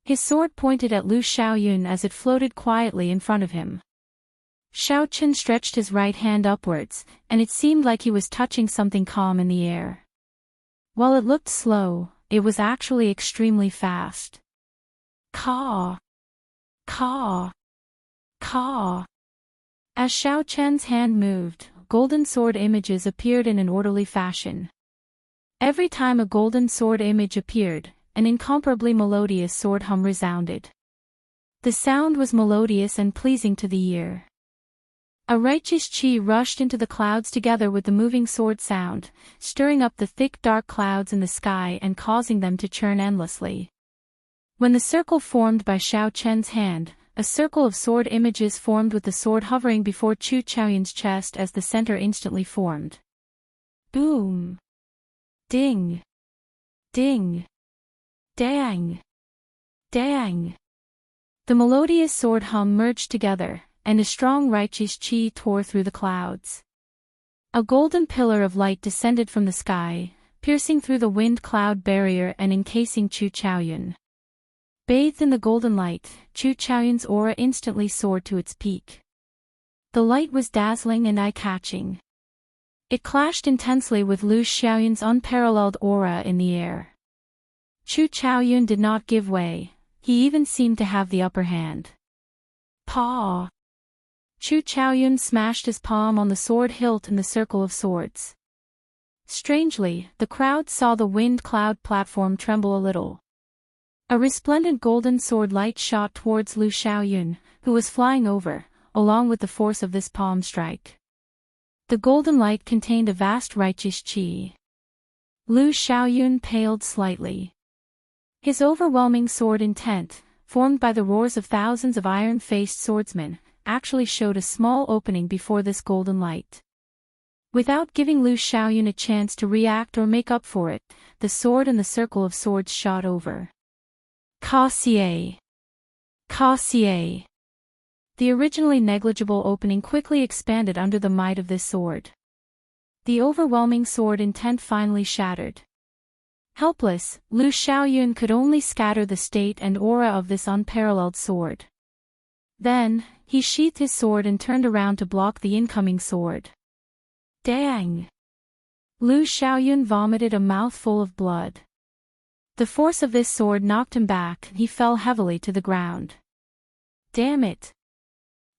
His sword pointed at Lu Xiaoyun as it floated quietly in front of him. Xiao Chen stretched his right hand upwards, and it seemed like he was touching something calm in the air. While it looked slow, it was actually extremely fast. Caw! Caw! Caw! As Xiao Chen's hand moved, golden sword images appeared in an orderly fashion. Every time a golden sword image appeared, an incomparably melodious sword hum resounded. The sound was melodious and pleasing to the ear. A righteous chi rushed into the clouds together with the moving sword sound, stirring up the thick dark clouds in the sky and causing them to churn endlessly. When the circle formed by Xiao Chen's hand, a circle of sword images formed with the sword hovering before Chu Chaoyun's chest as the center instantly formed. Boom! Ding! Ding! Dang! Dang! The melodious sword hum merged together, and a strong righteous chi tore through the clouds. A golden pillar of light descended from the sky, piercing through the wind-cloud barrier and encasing Chu Chaoyun. Bathed in the golden light, Chu Chaoyun's aura instantly soared to its peak. The light was dazzling and eye-catching. It clashed intensely with Lu Xiaoyun's unparalleled aura in the air. Chu Chaoyun did not give way, he even seemed to have the upper hand. Paw! Chu Chaoyun smashed his palm on the sword hilt in the circle of swords. Strangely, the crowd saw the wind-cloud platform tremble a little. A resplendent golden sword light shot towards Lu Xiaoyun, who was flying over, along with the force of this palm strike. The golden light contained a vast righteous qi. Lu Xiaoyun paled slightly. His overwhelming sword intent, formed by the roars of thousands of iron-faced swordsmen, actually showed a small opening before this golden light. Without giving Lu Xiaoyun a chance to react or make up for it, the sword and the circle of swords shot over. Cassier! Cassier! The originally negligible opening quickly expanded under the might of this sword. The overwhelming sword intent finally shattered. Helpless, Lu Xiaoyun could only scatter the state and aura of this unparalleled sword. Then, he sheathed his sword and turned around to block the incoming sword. Dang! Lu Xiaoyun vomited a mouthful of blood. The force of this sword knocked him back and he fell heavily to the ground. Damn it!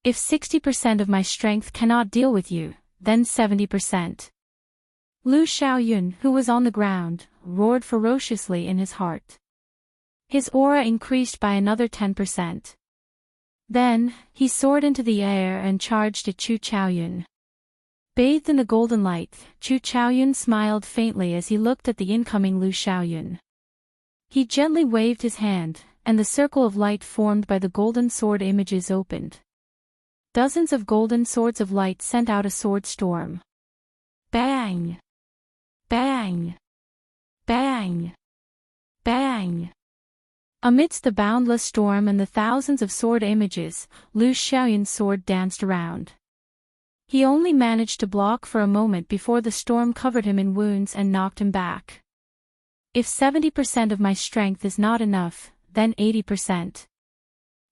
If 60% of my strength cannot deal with you, then 70%. Lu Xiaoyun, who was on the ground, roared ferociously in his heart. His aura increased by another 10%. Then, he soared into the air and charged at Chu Chaoyun. Bathed in the golden light, Chu Chaoyun smiled faintly as he looked at the incoming Lu Xiaoyun. He gently waved his hand, and the circle of light formed by the golden sword images opened. Dozens of golden swords of light sent out a sword storm. Bang! Bang! Bang! Bang! Amidst the boundless storm and the thousands of sword images, Lu Xiaoyun's sword danced around. He only managed to block for a moment before the storm covered him in wounds and knocked him back. If 70% of my strength is not enough, then 80%.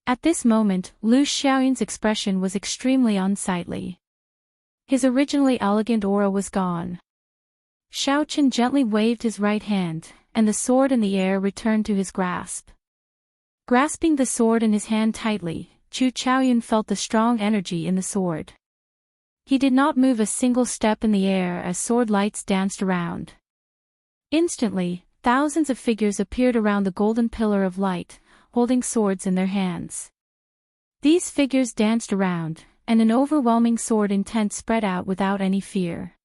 At this moment, Lu Xiaoyun's expression was extremely unsightly. His originally elegant aura was gone. Xiaochen gently waved his right hand, and the sword in the air returned to his grasp. Grasping the sword in his hand tightly, Chu Chaoyun felt the strong energy in the sword. He did not move a single step in the air as sword lights danced around. Instantly, thousands of figures appeared around the golden pillar of light, holding swords in their hands. These figures danced around, and an overwhelming sword intent spread out without any fear.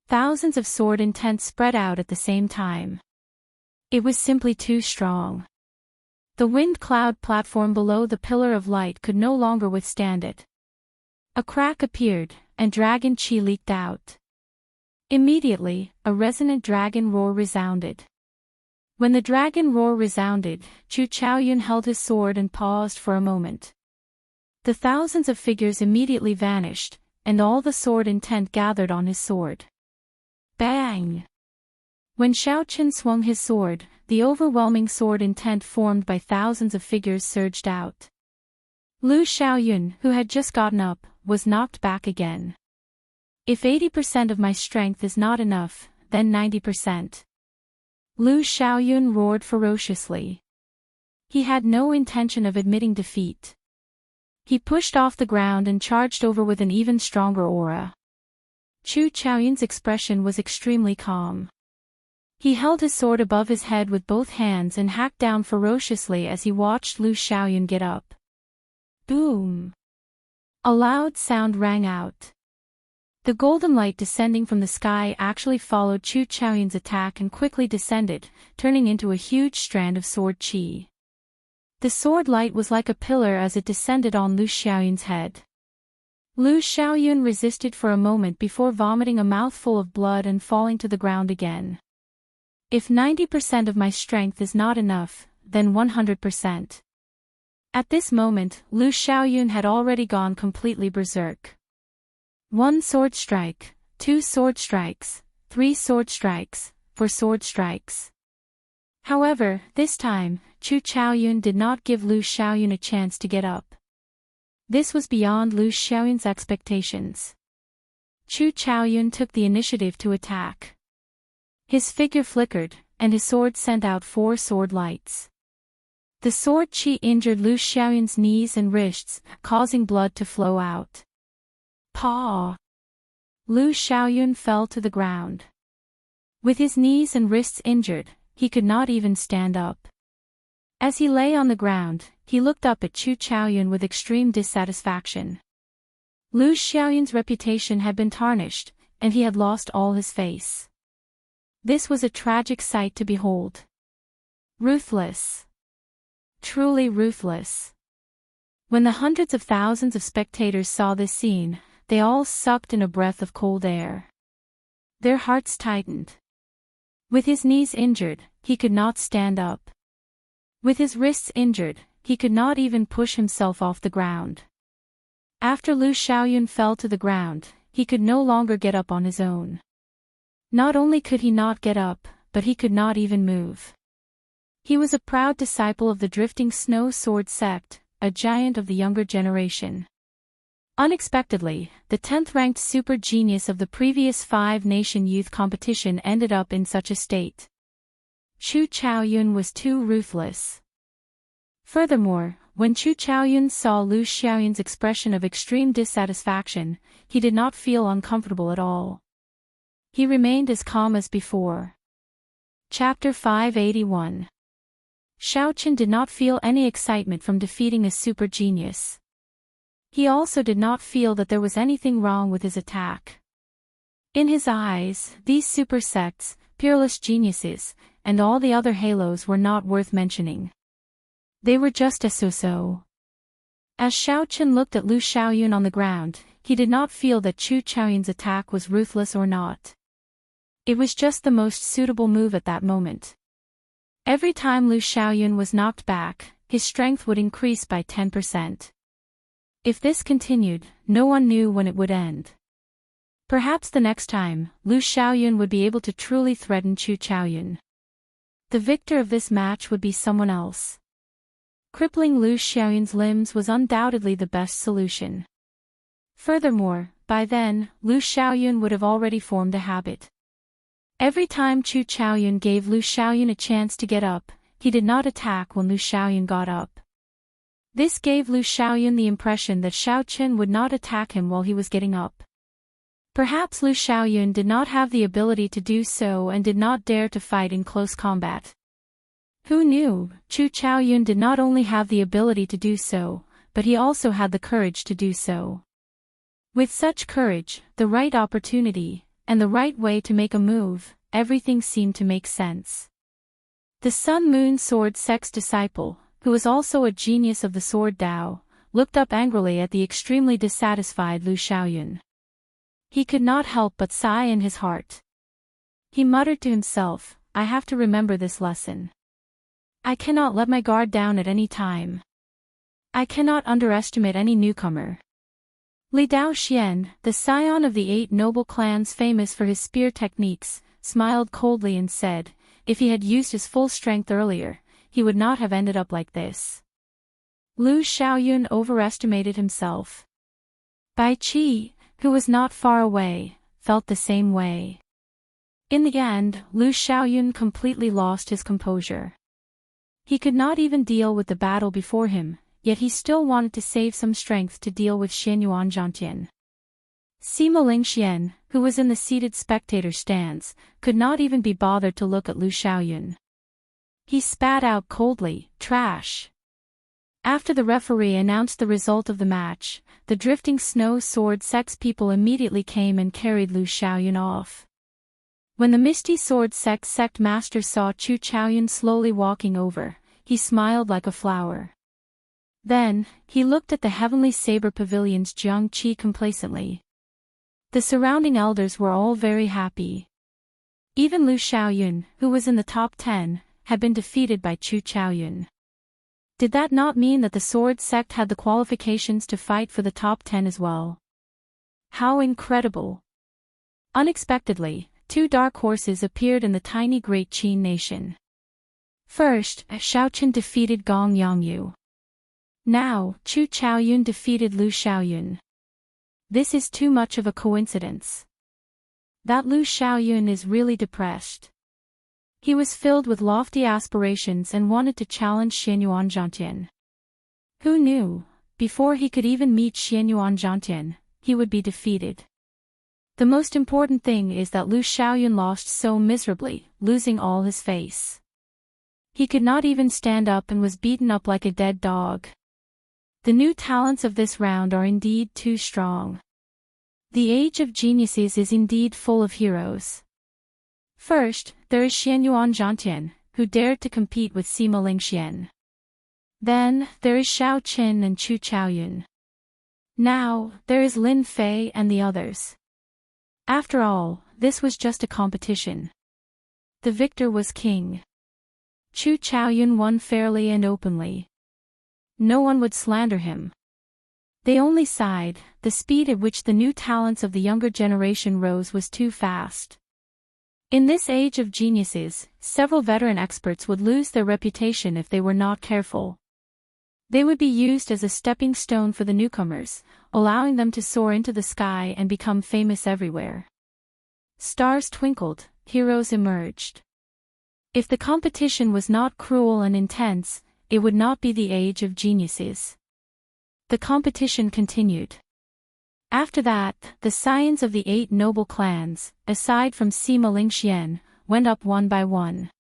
Thousands of sword intent spread out at the same time. It was simply too strong. The wind cloud platform below the pillar of light could no longer withstand it. A crack appeared, and dragon chi leaked out. Immediately, a resonant dragon roar resounded. When the dragon roar resounded, Chu Chaoyun held his sword and paused for a moment. The thousands of figures immediately vanished, and all the sword intent gathered on his sword. Bang! When Xiaochen swung his sword, the overwhelming sword intent formed by thousands of figures surged out. Lu Xiaoyun, who had just gotten up, was knocked back again. If 80% of my strength is not enough, then 90%. Lu Xiaoyun roared ferociously. He had no intention of admitting defeat. He pushed off the ground and charged over with an even stronger aura. Chu Chaoyun's expression was extremely calm. He held his sword above his head with both hands and hacked down ferociously as he watched Lu Xiaoyun get up. Boom! A loud sound rang out. The golden light descending from the sky actually followed Chu Chaoyun's attack and quickly descended, turning into a huge strand of sword chi. The sword light was like a pillar as it descended on Lu Xiaoyun's head. Lu Xiaoyun resisted for a moment before vomiting a mouthful of blood and falling to the ground again. If 90% of my strength is not enough, then 100%. At this moment, Lu Xiaoyun had already gone completely berserk. 1 sword strike, 2 sword strikes, 3 sword strikes, 4 sword strikes. However, this time, Chu Chaoyun did not give Lu Xiaoyun a chance to get up. This was beyond Lu Xiaoyun's expectations. Chu Chaoyun took the initiative to attack. His figure flickered, and his sword sent out 4 sword lights. The sword chi injured Lu Xiaoyun's knees and wrists, causing blood to flow out. Paw! Lu Xiaoyun fell to the ground. With his knees and wrists injured, he could not even stand up. As he lay on the ground, he looked up at Chu Chaoyun with extreme dissatisfaction. Lu Xiaoyun's reputation had been tarnished, and he had lost all his face. This was a tragic sight to behold. Ruthless. Truly ruthless. When the hundreds of thousands of spectators saw this scene, they all sucked in a breath of cold air. Their hearts tightened. With his knees injured, he could not stand up. With his wrists injured, he could not even push himself off the ground. After Lu Xiaoyun fell to the ground, he could no longer get up on his own. Not only could he not get up, but he could not even move. He was a proud disciple of the Drifting Snow Sword sect, a giant of the younger generation. Unexpectedly, the 10th-ranked super genius of the previous 5-nation youth competition ended up in such a state. Chu Chaoyun was too ruthless. Furthermore, when Chu Chaoyun saw Lu Xiaoyun's expression of extreme dissatisfaction, he did not feel uncomfortable at all. He remained as calm as before. Chapter 581. Xiaochen did not feel any excitement from defeating a super genius. He also did not feel that there was anything wrong with his attack. In his eyes, these super sects, peerless geniuses, and all the other halos were not worth mentioning. They were just a so-so. As Xiaochen looked at Lu Xiaoyun on the ground, he did not feel that Chu Chaoyun's attack was ruthless or not. It was just the most suitable move at that moment. Every time Lu Xiaoyun was knocked back, his strength would increase by 10%. If this continued, no one knew when it would end. Perhaps the next time, Lu Xiaoyun would be able to truly threaten Chu Chaoyun. The victor of this match would be someone else. Crippling Lu Xiaoyun's limbs was undoubtedly the best solution. Furthermore, by then, Lu Xiaoyun would have already formed a habit. Every time Chu Chaoyun gave Lu Xiaoyun a chance to get up, he did not attack when Lu Xiaoyun got up. This gave Lu Xiaoyun the impression that Xiaochen would not attack him while he was getting up. Perhaps Lu Xiaoyun did not have the ability to do so and did not dare to fight in close combat. Who knew, Chu Chaoyun did not only have the ability to do so, but he also had the courage to do so. With such courage, the right opportunity, and the right way to make a move, everything seemed to make sense. The Sun Moon Sword Sect's disciple, who was also a genius of the Sword Dao, looked up angrily at the extremely dissatisfied Lu Xiaoyun. He could not help but sigh in his heart. He muttered to himself, "I have to remember this lesson. I cannot let my guard down at any time. I cannot underestimate any newcomer." Li Daoxian, the scion of the 8 noble clans famous for his spear techniques, smiled coldly and said, if he had used his full strength earlier, he would not have ended up like this. Lu Xiaoyun overestimated himself. Bai Qi, who was not far away, felt the same way. In the end, Lu Xiaoyun completely lost his composure. He could not even deal with the battle before him, yet he still wanted to save some strength to deal with Xianyuan Zhantian. Sima Lingxian, who was in the seated spectator stands, could not even be bothered to look at Lu Xiaoyun. He spat out coldly, "Trash." After the referee announced the result of the match, the Drifting Snow Sword Sect's people immediately came and carried Lu Xiaoyun off. When the Misty Sword sect master saw Chu Chaoyun slowly walking over, he smiled like a flower. Then, he looked at the Heavenly Saber Pavilion's Jiang Qi complacently. The surrounding elders were all very happy. Even Lu Xiaoyun, who was in the top 10, had been defeated by Chu Chaoyun. Did that not mean that the Sword Sect had the qualifications to fight for the top 10 as well? How incredible! Unexpectedly, 2 dark horses appeared in the tiny Great Qin nation. First, Xiaochen defeated Gong Yongyu. Now, Chu Chaoyun defeated Lu Xiaoyun. This is too much of a coincidence. That Lu Xiaoyun is really depressed. He was filled with lofty aspirations and wanted to challenge Xianyuan Zhantian. Who knew, before he could even meet Xianyuan Zhantian, he would be defeated. The most important thing is that Lu Xiaoyun lost so miserably, losing all his face. He could not even stand up and was beaten up like a dead dog. The new talents of this round are indeed too strong. The age of geniuses is indeed full of heroes. First, there is Xianyuan Zhantian, who dared to compete with Sima Lingxian. Then, there is Xiao Qin and Chu Chaoyun. Now, there is Lin Fei and the others. After all, this was just a competition. The victor was king. Chu Chaoyun won fairly and openly. No one would slander him. They only sighed, the speed at which the new talents of the younger generation rose was too fast. In this age of geniuses, several veteran experts would lose their reputation if they were not careful. They would be used as a stepping stone for the newcomers, allowing them to soar into the sky and become famous everywhere. Stars twinkled, heroes emerged. If the competition was not cruel and intense, it would not be the age of geniuses. The competition continued. After that, the scions of the 8 noble clans, aside from Sima Lingxian, went up one by one.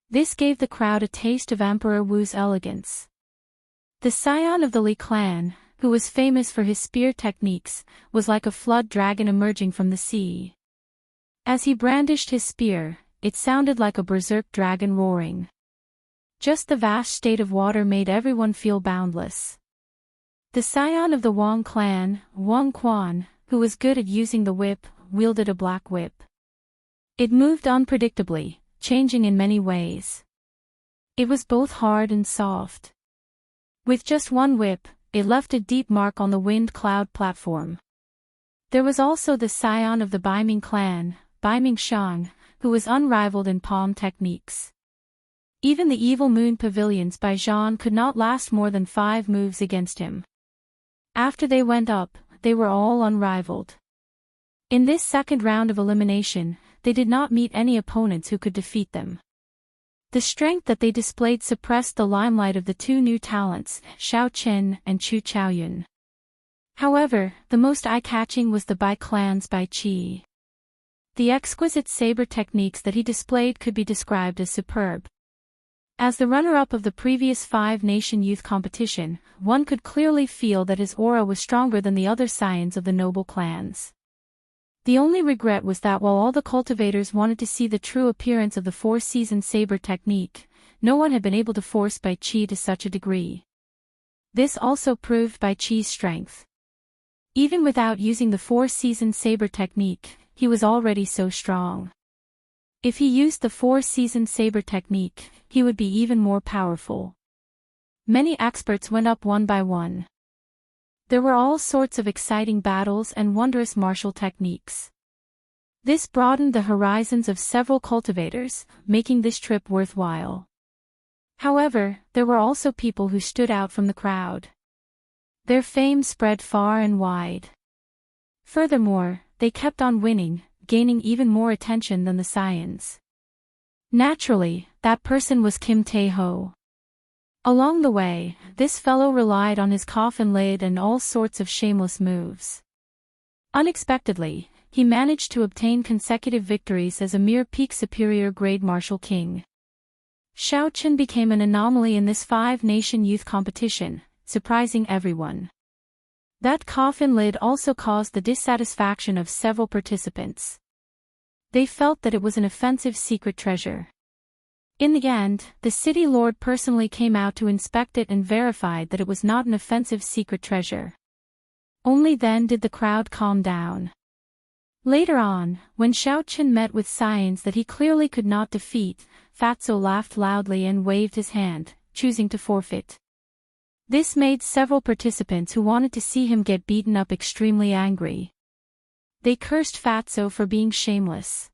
This gave the crowd a taste of Emperor Wu's elegance. The scion of the Li clan, who was famous for his spear techniques, was like a flood dragon emerging from the sea. As he brandished his spear, it sounded like a berserk dragon roaring. Just the vast state of water made everyone feel boundless. The scion of the Wang clan, Wang Quan, who was good at using the whip, wielded a black whip. It moved unpredictably, changing in many ways. It was both hard and soft. With just one whip, it left a deep mark on the wind cloud platform. There was also the scion of the Baiming clan, Baiming Shang, who was unrivaled in palm techniques. Even the evil moon pavilions by Zhan could not last more than 5 moves against him. After they went up, they were all unrivaled. In this second round of elimination, they did not meet any opponents who could defeat them. The strength that they displayed suppressed the limelight of the 2 new talents, Xiao Qin and Chu Chaoyun. However, the most eye-catching was the Bai clan's Bai Qi. The exquisite saber techniques that he displayed could be described as superb. As the runner-up of the previous 5-nation youth competition, one could clearly feel that his aura was stronger than the other scions of the noble clans. The only regret was that while all the cultivators wanted to see the true appearance of the 4-season saber technique, no one had been able to force Bai Qi to such a degree. This also proved Bai Qi's strength. Even without using the 4-season saber technique, he was already so strong. If he used the 4-season saber technique, he would be even more powerful. Many experts went up one by one. There were all sorts of exciting battles and wondrous martial techniques. This broadened the horizons of several cultivators, making this trip worthwhile. However, there were also people who stood out from the crowd. Their fame spread far and wide. Furthermore, they kept on winning, gaining even more attention than the scions. Naturally, that person was Kim Tae-ho. Along the way, this fellow relied on his coffin lid and all sorts of shameless moves. Unexpectedly, he managed to obtain consecutive victories as a mere peak superior grade martial king. Xiao Qin became an anomaly in this 5-nation youth competition, surprising everyone. That coffin lid also caused the dissatisfaction of several participants. They felt that it was an offensive secret treasure. In the end, the city lord personally came out to inspect it and verified that it was not an offensive secret treasure. Only then did the crowd calm down. Later on, when Xiao Qin met with scions that he clearly could not defeat, Fatso laughed loudly and waved his hand, choosing to forfeit. This made several participants who wanted to see him get beaten up extremely angry. They cursed Fatso for being shameless.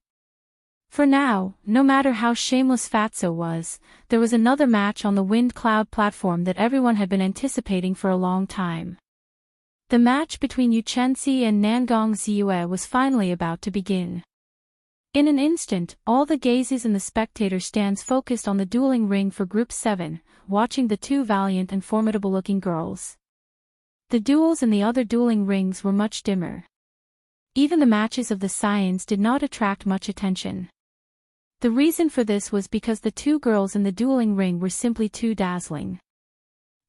For now, no matter how shameless Fatso was, there was another match on the wind cloud platform that everyone had been anticipating for a long time. The match between Yu Chenxi and Nangong Ziyue was finally about to begin. In an instant, all the gazes in the spectator stands focused on the dueling ring for Group 7, watching the 2 valiant and formidable-looking girls. The duels in the other dueling rings were much dimmer. Even the matches of the scions did not attract much attention. The reason for this was because the two girls in the dueling ring were simply too dazzling.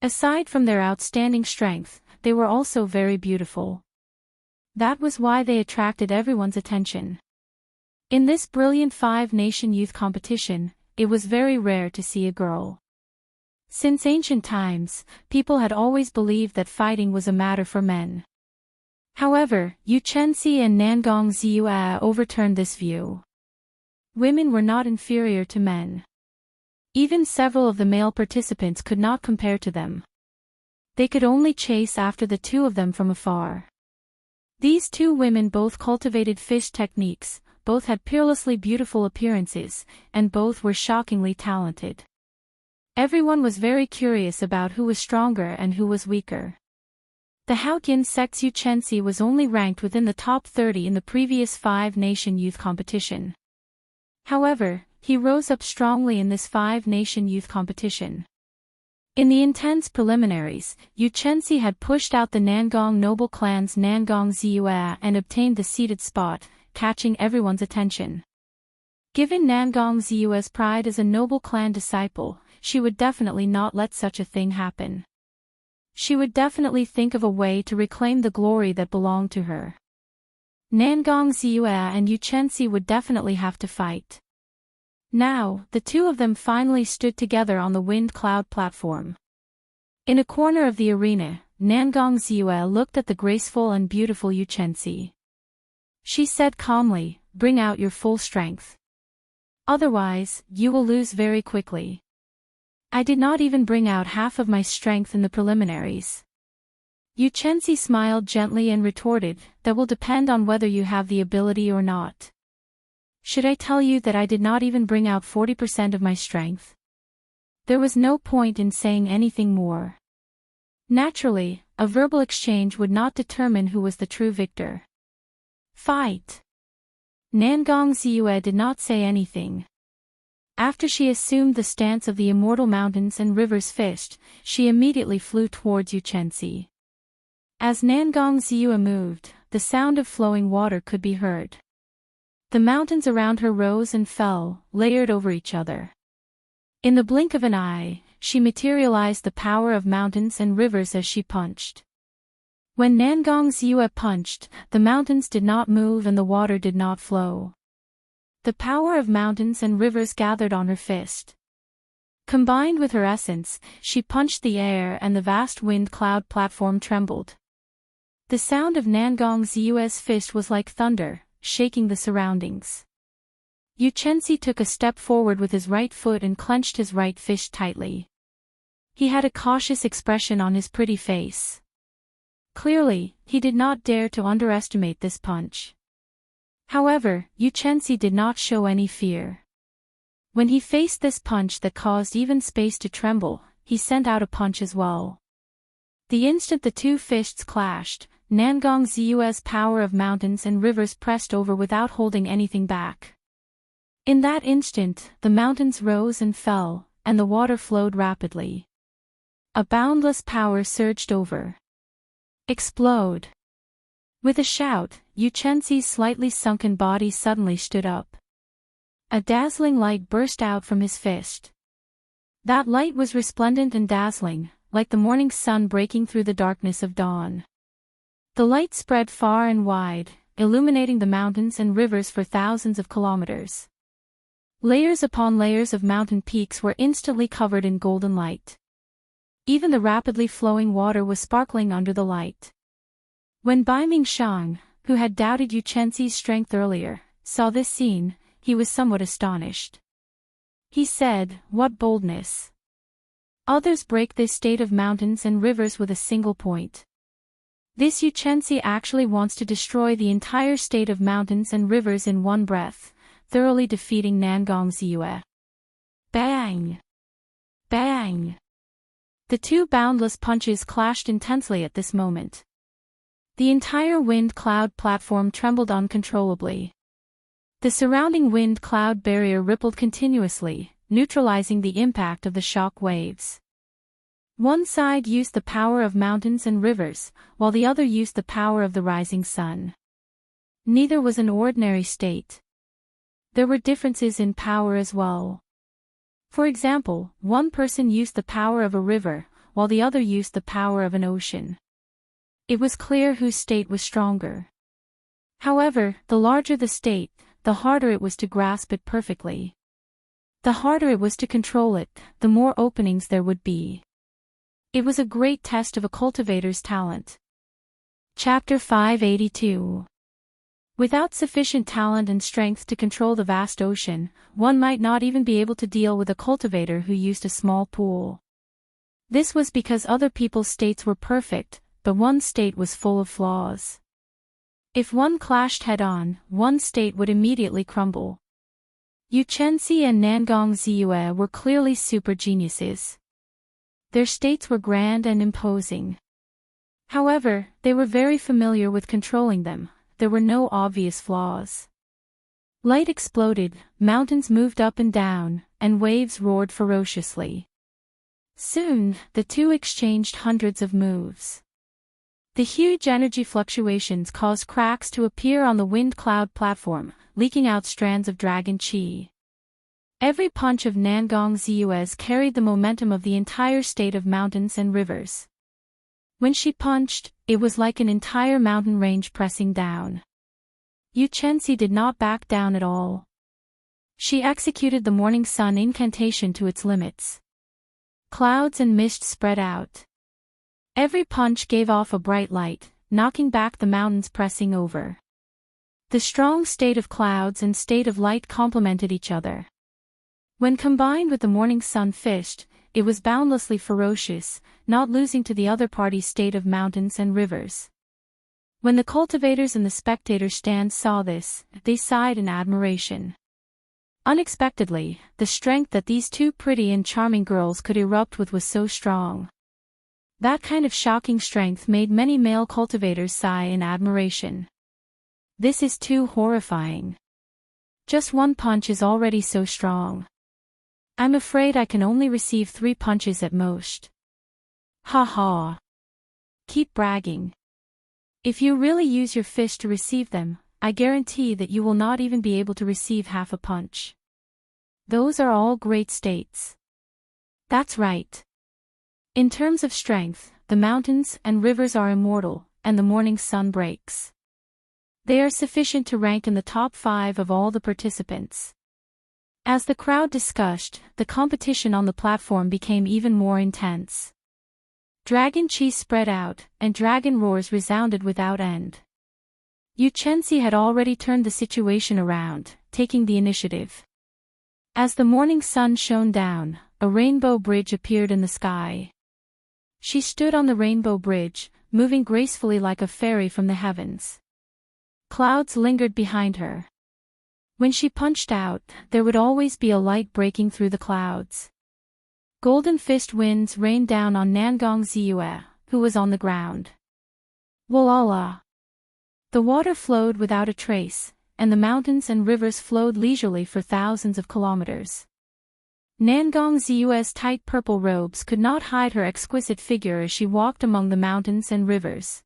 Aside from their outstanding strength, they were also very beautiful. That was why they attracted everyone's attention. In this brilliant five-nation youth competition, it was very rare to see a girl. Since ancient times, people had always believed that fighting was a matter for men. However, Yu Chenxi and Nangong Ziyue overturned this view. Women were not inferior to men. Even several of the male participants could not compare to them. They could only chase after the two of them from afar. These two women both cultivated fish techniques, both had peerlessly beautiful appearances, and both were shockingly talented. Everyone was very curious about who was stronger and who was weaker. The Haotian sect's Yu Chenxi was only ranked within the top 30 in the previous five-nation youth competition. However, he rose up strongly in this five-nation youth competition. In the intense preliminaries, Yu Chenxi had pushed out the Nangong noble clan's Nangong Ziyue and obtained the seated spot, catching everyone's attention. Given Nangong Ziyue's pride as a noble clan disciple, she would definitely not let such a thing happen. She would definitely think of a way to reclaim the glory that belonged to her. Nangong Ziyue and Yu Chenxi would definitely have to fight. Now, the two of them finally stood together on the wind cloud platform. In a corner of the arena, Nangong Ziyue looked at the graceful and beautiful Yu Chenxi. She said calmly, "Bring out your full strength. Otherwise, you will lose very quickly." "I did not even bring out half of my strength in the preliminaries." Yu Chenxi smiled gently and retorted, "That will depend on whether you have the ability or not. Should I tell you that I did not even bring out 40% of my strength?" There was no point in saying anything more. Naturally, a verbal exchange would not determine who was the true victor. "Fight!" Nangong Ziyue did not say anything. After she assumed the stance of the Immortal Mountains and Rivers fist, she immediately flew towards Yu Chenxi. As Nangong Ziyue moved, the sound of flowing water could be heard. The mountains around her rose and fell, layered over each other. In the blink of an eye, she materialized the power of mountains and rivers as she punched. When Nangong Ziyue punched, the mountains did not move and the water did not flow. The power of mountains and rivers gathered on her fist. Combined with her essence, she punched the air and the vast wind cloud platform trembled. The sound of Nangong Ziyue's fist was like thunder, shaking the surroundings. Yu Chenxi took a step forward with his right foot and clenched his right fist tightly. He had a cautious expression on his pretty face. Clearly, he did not dare to underestimate this punch. However, Yu Chenxi did not show any fear. When he faced this punch that caused even space to tremble, he sent out a punch as well. The instant the two fists clashed, Nangong Ziyue's power of mountains and rivers pressed over without holding anything back. In that instant, the mountains rose and fell, and the water flowed rapidly. A boundless power surged over. Explode! With a shout, Yu Chenxi's slightly sunken body suddenly stood up. A dazzling light burst out from his fist. That light was resplendent and dazzling, like the morning sun breaking through the darkness of dawn. The light spread far and wide, illuminating the mountains and rivers for thousands of kilometers. Layers upon layers of mountain peaks were instantly covered in golden light. Even the rapidly flowing water was sparkling under the light. When Bai Mingshang, who had doubted Yu Chenxi's strength earlier, saw this scene, he was somewhat astonished. He said, "What boldness! Others break this state of mountains and rivers with a single point. This Yu Chenxi actually wants to destroy the entire state of mountains and rivers in one breath, thoroughly defeating Nangong Ziyue." Bang! Bang! The two boundless punches clashed intensely at this moment. The entire wind cloud platform trembled uncontrollably. The surrounding wind cloud barrier rippled continuously, neutralizing the impact of the shock waves. One side used the power of mountains and rivers, while the other used the power of the rising sun. Neither was an ordinary state. there were differences in power as well. For example, one person used the power of a river, while the other used the power of an ocean. It was clear whose state was stronger. However, the larger the state, the harder it was to grasp it perfectly. The harder it was to control it, the more openings there would be. It was a great test of a cultivator's talent. Chapter 582. Without sufficient talent and strength to control the vast ocean, one might not even be able to deal with a cultivator who used a small pool. This was because other people's states were perfect, but one state was full of flaws. If one clashed head-on, one state would immediately crumble. Yu Chenxi and Nangong Ziyue were clearly super geniuses. Their states were grand and imposing. However, they were very familiar with controlling them. There were no obvious flaws. Light exploded, mountains moved up and down, and waves roared ferociously. Soon, the two exchanged hundreds of moves. The huge energy fluctuations caused cracks to appear on the wind cloud platform, leaking out strands of dragon chi. Every punch of Nangong Ziyue's carried the momentum of the entire state of mountains and rivers. When she punched, it was like an entire mountain range pressing down. Yu Chenxi did not back down at all. She executed the morning sun incantation to its limits. Clouds and mist spread out. Every punch gave off a bright light, knocking back the mountains pressing over. The strong state of clouds and state of light complemented each other. When combined with the morning sun fished, it was boundlessly ferocious, not losing to the other party's state of mountains and rivers. When the cultivators and the spectator stands saw this, they sighed in admiration. Unexpectedly, the strength that these two pretty and charming girls could erupt with was so strong. That kind of shocking strength made many male cultivators sigh in admiration. This is too horrifying. Just one punch is already so strong. I'm afraid I can only receive 3 punches at most. Ha ha. Keep bragging. If you really use your fist to receive them, I guarantee that you will not even be able to receive half a punch. Those are all great states. That's right. In terms of strength, the mountains and rivers are immortal, and the morning sun breaks. They are sufficient to rank in the top 5 of all the participants. As the crowd discussed, the competition on the platform became even more intense. Dragon chi spread out, and dragon roars resounded without end. Yu Chenxi had already turned the situation around, taking the initiative. As the morning sun shone down, a rainbow bridge appeared in the sky. She stood on the rainbow bridge, moving gracefully like a fairy from the heavens. Clouds lingered behind her. When she punched out, there would always be a light breaking through the clouds. Golden fist winds rained down on Nangong Ziyue, who was on the ground. Walala! The water flowed without a trace, and the mountains and rivers flowed leisurely for thousands of kilometers. Nangong Ziyue's tight purple robes could not hide her exquisite figure as she walked among the mountains and rivers.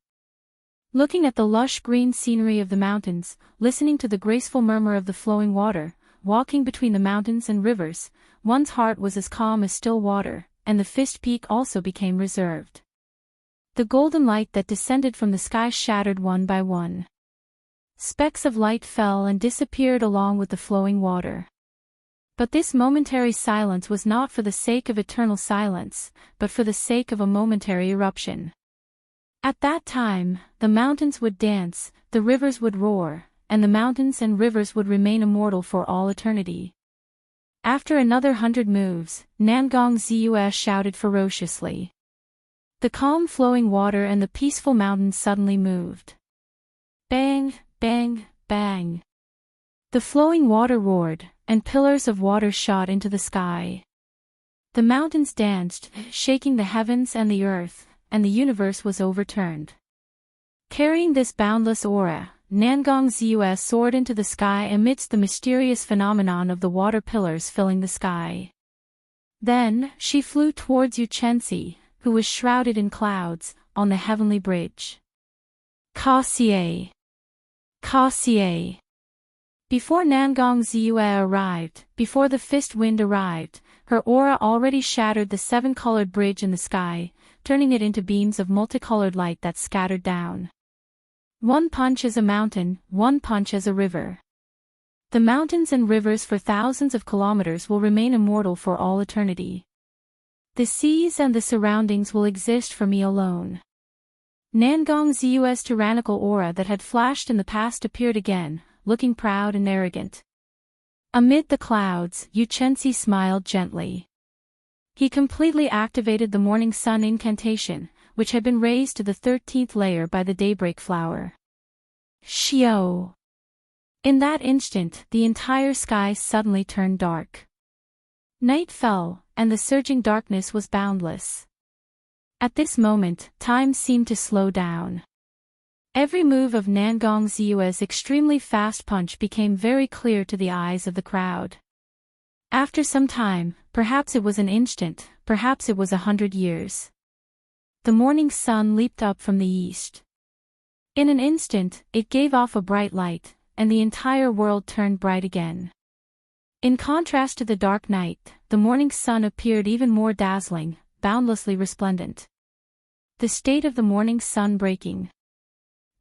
Looking at the lush green scenery of the mountains, listening to the graceful murmur of the flowing water, walking between the mountains and rivers, one's heart was as calm as still water, and the fist peak also became reserved. The golden light that descended from the sky shattered one by one. Specks of light fell and disappeared along with the flowing water. But this momentary silence was not for the sake of eternal silence, but for the sake of a momentary eruption. At that time, the mountains would dance, the rivers would roar, and the mountains and rivers would remain immortal for all eternity. After another 100 moves, Nangong Ziyue shouted ferociously. The calm flowing water and the peaceful mountains suddenly moved. Bang, bang, bang. The flowing water roared, and pillars of water shot into the sky. The mountains danced, shaking the heavens and the earth, and the universe was overturned. Carrying this boundless aura, Nangong Ziyue soared into the sky amidst the mysterious phenomenon of the water pillars filling the sky. Then, she flew towards Yu Chenxi, who was shrouded in clouds, on the heavenly bridge. Ka xie! Ka xie! Before Nangong Ziyue arrived, before the fist wind arrived, her aura already shattered the seven-colored bridge in the sky, turning it into beams of multicolored light that scattered down. One punch is a mountain, one punch as a river. The mountains and rivers for thousands of kilometers will remain immortal for all eternity. The seas and the surroundings will exist for me alone. Nangong Ziyue's tyrannical aura that had flashed in the past appeared again, looking proud and arrogant. Amid the clouds, Yu Chenxi smiled gently. He completely activated the morning sun incantation, which had been raised to the 13th layer by the daybreak flower. Xiao! In that instant, the entire sky suddenly turned dark. Night fell, and the surging darkness was boundless. At this moment, time seemed to slow down. Every move of Nangong Ziyue's extremely fast punch became very clear to the eyes of the crowd. After some time, perhaps it was an instant, perhaps it was 100 years. The morning sun leaped up from the east. In an instant, it gave off a bright light, and the entire world turned bright again. In contrast to the dark night, the morning sun appeared even more dazzling, boundlessly resplendent. The state of the morning sun breaking.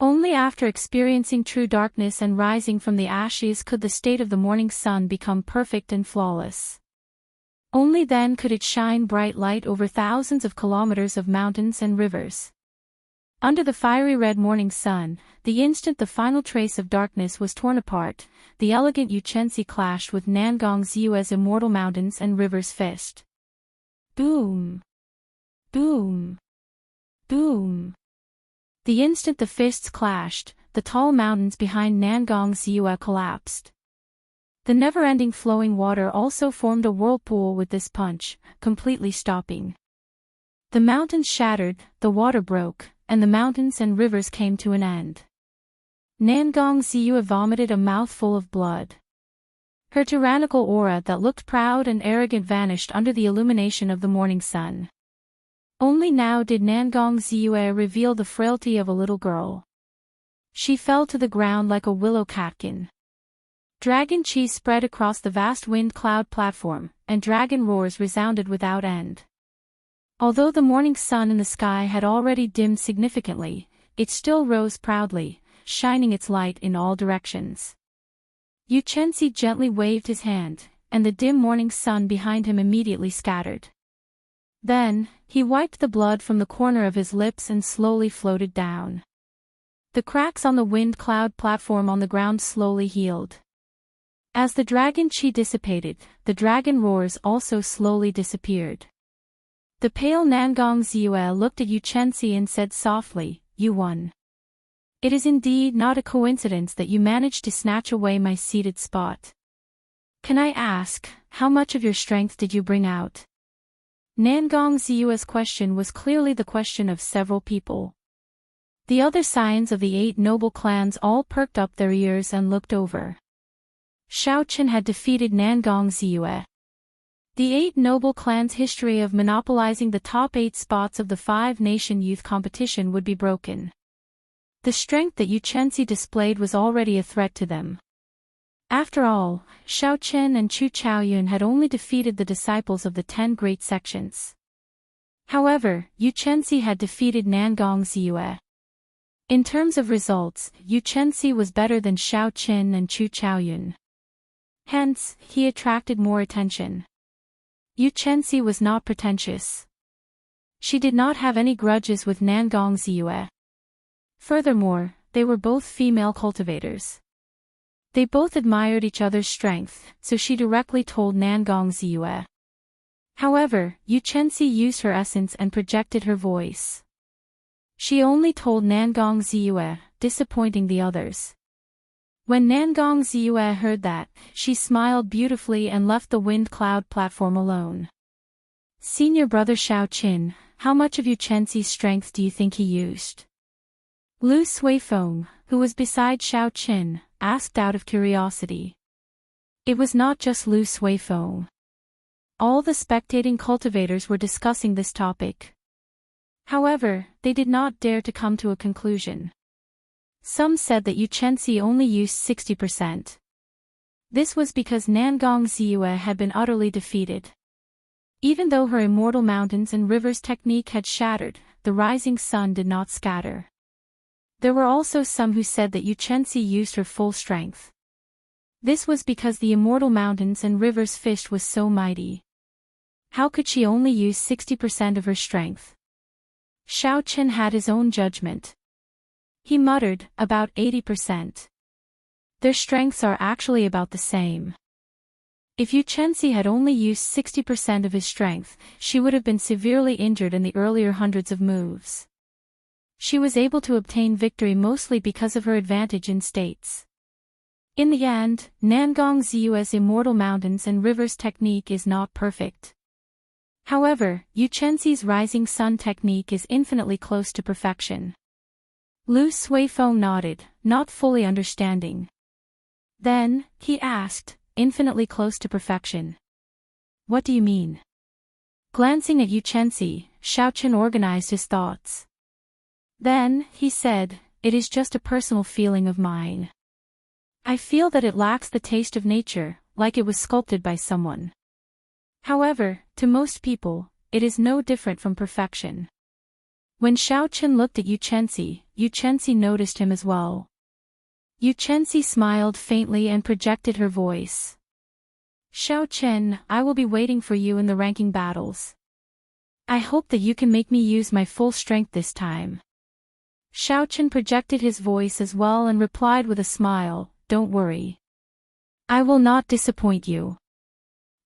Only after experiencing true darkness and rising from the ashes could the state of the morning sun become perfect and flawless. Only then could it shine bright light over thousands of kilometers of mountains and rivers. Under the fiery red morning sun, the instant the final trace of darkness was torn apart, the elegant Yu Chenxi clashed with Nangong Ziyue's immortal mountains and rivers fist. Boom! Boom! Boom! The instant the fists clashed, the tall mountains behind Nangong Ziyue collapsed. The never-ending flowing water also formed a whirlpool with this punch, completely stopping. The mountains shattered, the water broke, and the mountains and rivers came to an end. Nangong Ziyue vomited a mouthful of blood. Her tyrannical aura that looked proud and arrogant vanished under the illumination of the morning sun. Only now did Nangong Ziyue reveal the frailty of a little girl. She fell to the ground like a willow catkin. Dragon chi spread across the vast wind cloud platform, and dragon roars resounded without end. Although the morning sun in the sky had already dimmed significantly, it still rose proudly, shining its light in all directions. Yu Chenxi gently waved his hand, and the dim morning sun behind him immediately scattered. Then, he wiped the blood from the corner of his lips and slowly floated down. The cracks on the wind cloud platform on the ground slowly healed. As the dragon chi dissipated, the dragon roars also slowly disappeared. The pale Nangong Ziyue looked at Yu Chenxi and said softly, "You won. It is indeed not a coincidence that you managed to snatch away my seated spot. Can I ask, how much of your strength did you bring out?" Nangong Ziyue's question was clearly the question of several people. The other scions of the 8 noble clans all perked up their ears and looked over. Shao Chen had defeated Nangong Ziyue. The 8 noble clans' history of monopolizing the top 8 spots of the 5-nation youth competition would be broken. The strength that Yu Chenxi displayed was already a threat to them. After all, Shao Chen and Chu Chaoyun had only defeated the disciples of the 10 great sections. However, Yu Chenxi had defeated Nangong Ziyue. In terms of results, Yu Chenxi was better than Shao Chen and Chu Chaoyun. Hence, he attracted more attention. Yu Chenxi was not pretentious. She did not have any grudges with Nangong Ziyue. Furthermore, they were both female cultivators. They both admired each other's strength, so she directly told Nangong Ziyue. However, Yu Chenxi used her essence and projected her voice. She only told Nangong Ziyue, disappointing the others. When Nangong Ziyue heard that, she smiled beautifully and left the wind cloud platform alone. "Senior brother Shao Qin, how much of Yu Chenxi's strength do you think he used?" Lu Suifeng, who was beside Shao Qin, asked out of curiosity. It was not just Lu Suifeng. All the spectating cultivators were discussing this topic. However, they did not dare to come to a conclusion. Some said that Yu Chenxi only used 60%. This was because Nangong Ziyue had been utterly defeated. Even though her Immortal Mountains and Rivers technique had shattered, the rising sun did not scatter. There were also some who said that Yu Chenxi used her full strength. This was because the Immortal Mountains and Rivers fist was so mighty. How could she only use 60% of her strength? Xiao Chen had his own judgment. He muttered, about 80%. Their strengths are actually about the same. If Yu Chenxi had only used 60% of his strength, she would have been severely injured in the earlier hundreds of moves. She was able to obtain victory mostly because of her advantage in states. In the end, Nangong Ziyue's Immortal Mountains and Rivers technique is not perfect. However, Yu Chenxi's Rising Sun technique is infinitely close to perfection. Lu Suifeng nodded, not fully understanding. Then, he asked, infinitely close to perfection. What do you mean? Glancing at Yu Chenxi, Xiao Chen organized his thoughts. Then, he said, it is just a personal feeling of mine. I feel that it lacks the taste of nature, like it was sculpted by someone. However, to most people, it is no different from perfection. When Xiao Chen looked at Yu Chenxi noticed him as well. Yu Chenxi smiled faintly and projected her voice. Xiao Chen, I will be waiting for you in the ranking battles. I hope that you can make me use my full strength this time. Xiao Chen projected his voice as well and replied with a smile, don't worry. I will not disappoint you.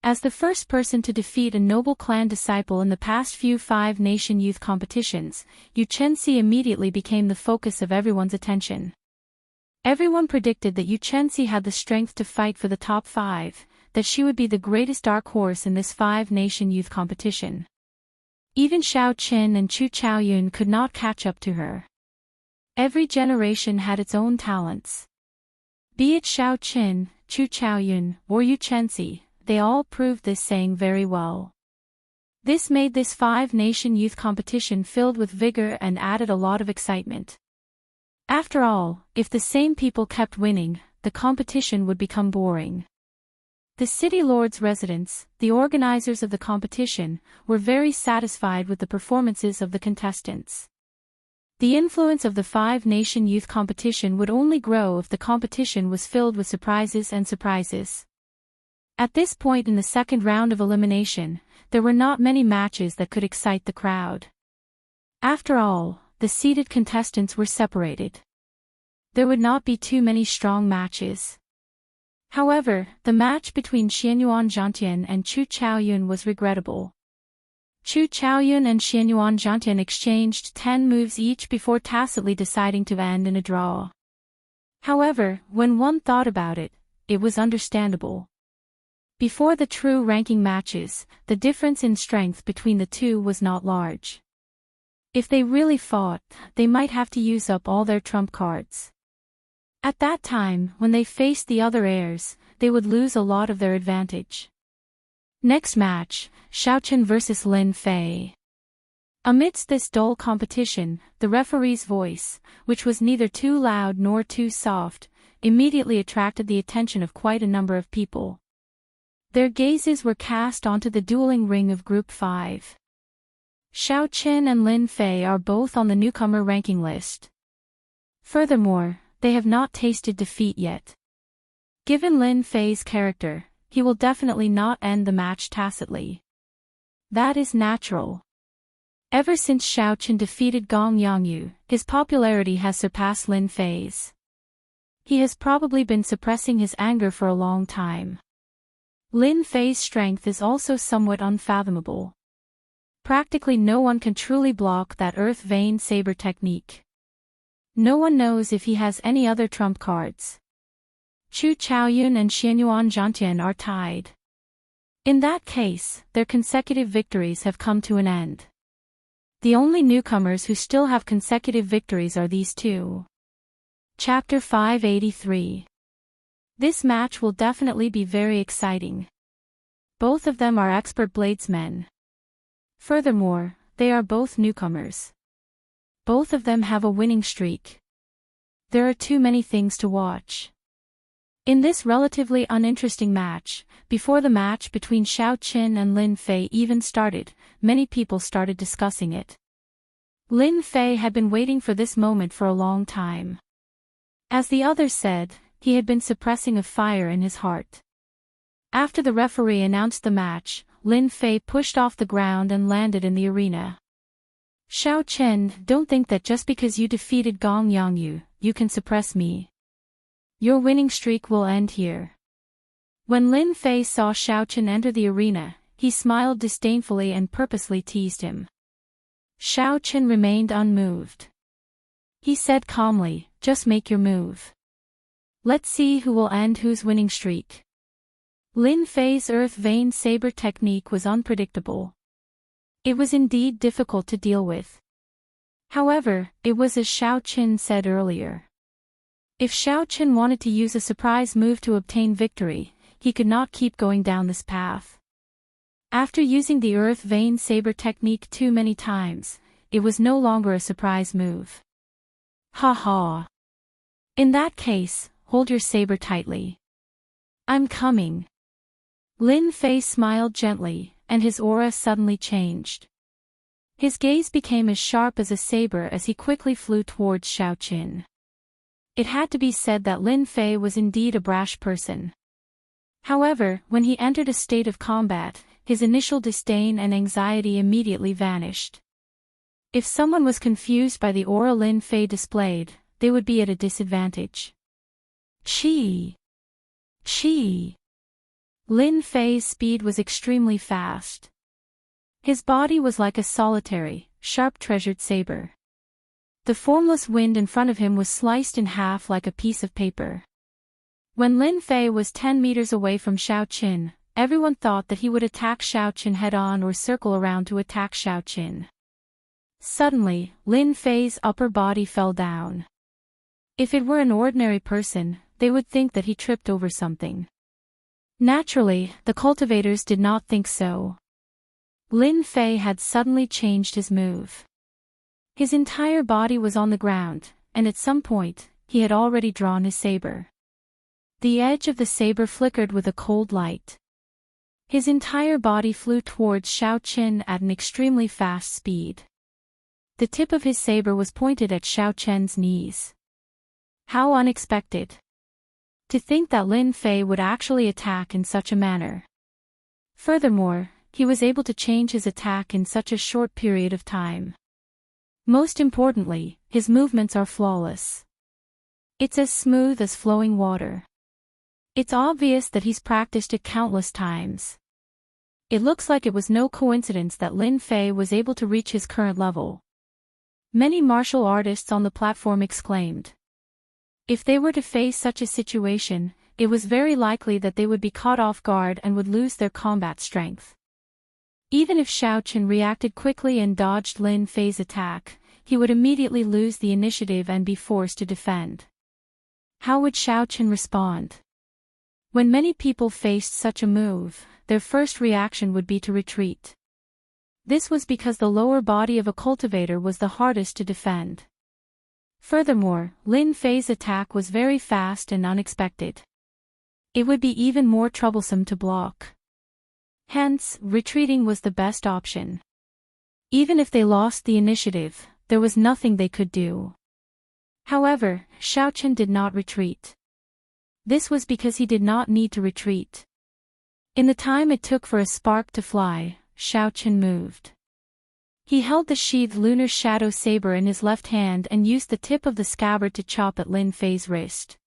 As the first person to defeat a noble clan disciple in the past few 5-nation youth competitions, Yu Chenxi immediately became the focus of everyone's attention. Everyone predicted that Yu Chenxi had the strength to fight for the top 5, that she would be the greatest dark horse in this 5-nation youth competition. Even Xiao Qin and Chu Chaoyun could not catch up to her. Every generation had its own talents. Be it Xiao Qin, Chu Chaoyun, or Yu Chenxi, they all proved this saying very well. This made this 5-nation youth competition filled with vigor and added a lot of excitement. After all, if the same people kept winning, the competition would become boring. The city lord's residents, the organizers of the competition, were very satisfied with the performances of the contestants. The influence of the 5-nation youth competition would only grow if the competition was filled with surprises and surprises. At this point in the second round of elimination, there were not many matches that could excite the crowd. After all, the seeded contestants were separated. There would not be too many strong matches. However, the match between Xianyuan Zhantian and Chu Chaoyun was regrettable. Chu Chaoyun and Xianyuan Zhantian exchanged 10 moves each before tacitly deciding to end in a draw. However, when one thought about it, it was understandable. Before the true ranking matches, the difference in strength between the two was not large. If they really fought, they might have to use up all their trump cards. At that time, when they faced the other heirs, they would lose a lot of their advantage. Next match, Xiaochen vs. Lin Fei. Amidst this dull competition, the referee's voice, which was neither too loud nor too soft, immediately attracted the attention of quite a number of people. Their gazes were cast onto the dueling ring of Group 5. Xiao Qin and Lin Fei are both on the newcomer ranking list. Furthermore, they have not tasted defeat yet. Given Lin Fei's character, he will definitely not end the match tacitly. That is natural. Ever since Xiao Qin defeated Gong Yangyu, his popularity has surpassed Lin Fei's. He has probably been suppressing his anger for a long time. Lin Fei's strength is also somewhat unfathomable. Practically no one can truly block that Earth Vein Saber technique. No one knows if he has any other trump cards. Chu Chaoyun and Xianyuan Zhantian are tied. In that case, their consecutive victories have come to an end. The only newcomers who still have consecutive victories are these two. Chapter 583. This match will definitely be very exciting. Both of them are expert bladesmen. Furthermore, they are both newcomers. Both of them have a winning streak. There are too many things to watch. In this relatively uninteresting match, before the match between Xiao Qin and Lin Fei even started, many people started discussing it. Lin Fei had been waiting for this moment for a long time. As the others said, he had been suppressing a fire in his heart. After the referee announced the match, Lin Fei pushed off the ground and landed in the arena. Xiao Qin, don't think that just because you defeated Gong Yangyu, you can suppress me. Your winning streak will end here. When Lin Fei saw Xiao Qin enter the arena, he smiled disdainfully and purposely teased him. Xiao Qin remained unmoved. He said calmly, just make your move. Let's see who will end whose winning streak. Lin Fei's earth vein saber technique was unpredictable. It was indeed difficult to deal with. However, it was as Xiao Qin said earlier. If Xiao Qin wanted to use a surprise move to obtain victory, he could not keep going down this path. After using the earth vein saber technique too many times, it was no longer a surprise move. Ha ha. In that case, hold your saber tightly. I'm coming. Lin Fei smiled gently, and his aura suddenly changed. His gaze became as sharp as a saber as he quickly flew towards Xiao Qin. It had to be said that Lin Fei was indeed a brash person. However, when he entered a state of combat, his initial disdain and anxiety immediately vanished. If someone was confused by the aura Lin Fei displayed, they would be at a disadvantage. Chi! Chi! Lin Fei's speed was extremely fast. His body was like a solitary, sharp treasured saber. The formless wind in front of him was sliced in half like a piece of paper. When Lin Fei was 10 meters away from Xiao Qin, everyone thought that he would attack Xiao Qin head-on or circle around to attack Xiao Qin. Suddenly, Lin Fei's upper body fell down. If it were an ordinary person, they would think that he tripped over something. Naturally, the cultivators did not think so. Lin Fei had suddenly changed his move. His entire body was on the ground, and at some point, he had already drawn his saber. The edge of the saber flickered with a cold light. His entire body flew towards Xiao Qin at an extremely fast speed. The tip of his saber was pointed at Xiao Qin's knees. How unexpected! To think that Lin Fei would actually attack in such a manner. Furthermore, he was able to change his attack in such a short period of time. Most importantly, his movements are flawless. It's as smooth as flowing water. It's obvious that he's practiced it countless times. It looks like it was no coincidence that Lin Fei was able to reach his current level. Many martial artists on the platform exclaimed. If they were to face such a situation, it was very likely that they would be caught off guard and would lose their combat strength. Even if Xiao Qin reacted quickly and dodged Lin Fei's attack, he would immediately lose the initiative and be forced to defend. How would Xiao Qin respond? When many people faced such a move, their first reaction would be to retreat. This was because the lower body of a cultivator was the hardest to defend. Furthermore, Lin Fei's attack was very fast and unexpected. It would be even more troublesome to block. Hence, retreating was the best option. Even if they lost the initiative, there was nothing they could do. However, Xiao Qin did not retreat. This was because he did not need to retreat. In the time it took for a spark to fly, Xiao Qin moved. He held the sheathed lunar shadow saber in his left hand and used the tip of the scabbard to chop at Lin Fei's wrist.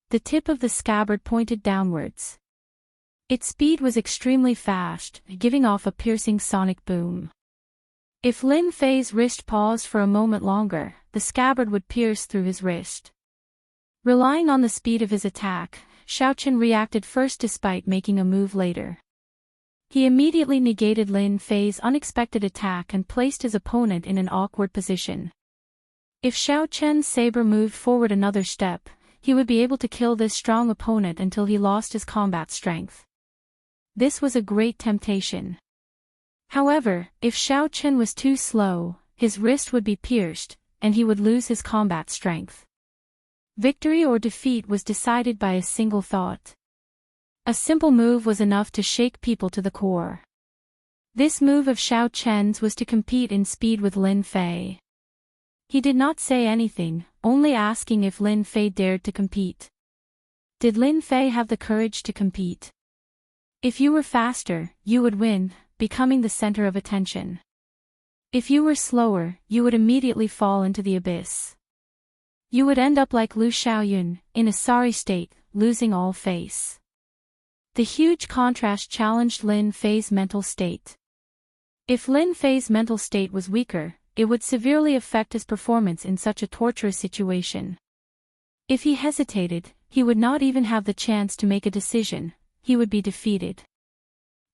The tip of the scabbard pointed downwards. Its speed was extremely fast, giving off a piercing sonic boom. If Lin Fei's wrist paused for a moment longer, the scabbard would pierce through his wrist. Relying on the speed of his attack, Xiao Qin reacted first despite making a move later. He immediately negated Lin Fei's unexpected attack and placed his opponent in an awkward position. If Xiao Qin's saber moved forward another step, he would be able to kill this strong opponent until he lost his combat strength. This was a great temptation. However, if Xiao Qin was too slow, his wrist would be pierced, and he would lose his combat strength. Victory or defeat was decided by a single thought. A simple move was enough to shake people to the core. This move of Xiao Chen's was to compete in speed with Lin Fei. He did not say anything, only asking if Lin Fei dared to compete. Did Lin Fei have the courage to compete? If you were faster, you would win, becoming the center of attention. If you were slower, you would immediately fall into the abyss. You would end up like Lu Xiaoyun, in a sorry state, losing all face. The huge contrast challenged Lin Fei's mental state. If Lin Fei's mental state was weaker, it would severely affect his performance in such a torturous situation. If he hesitated, he would not even have the chance to make a decision, he would be defeated.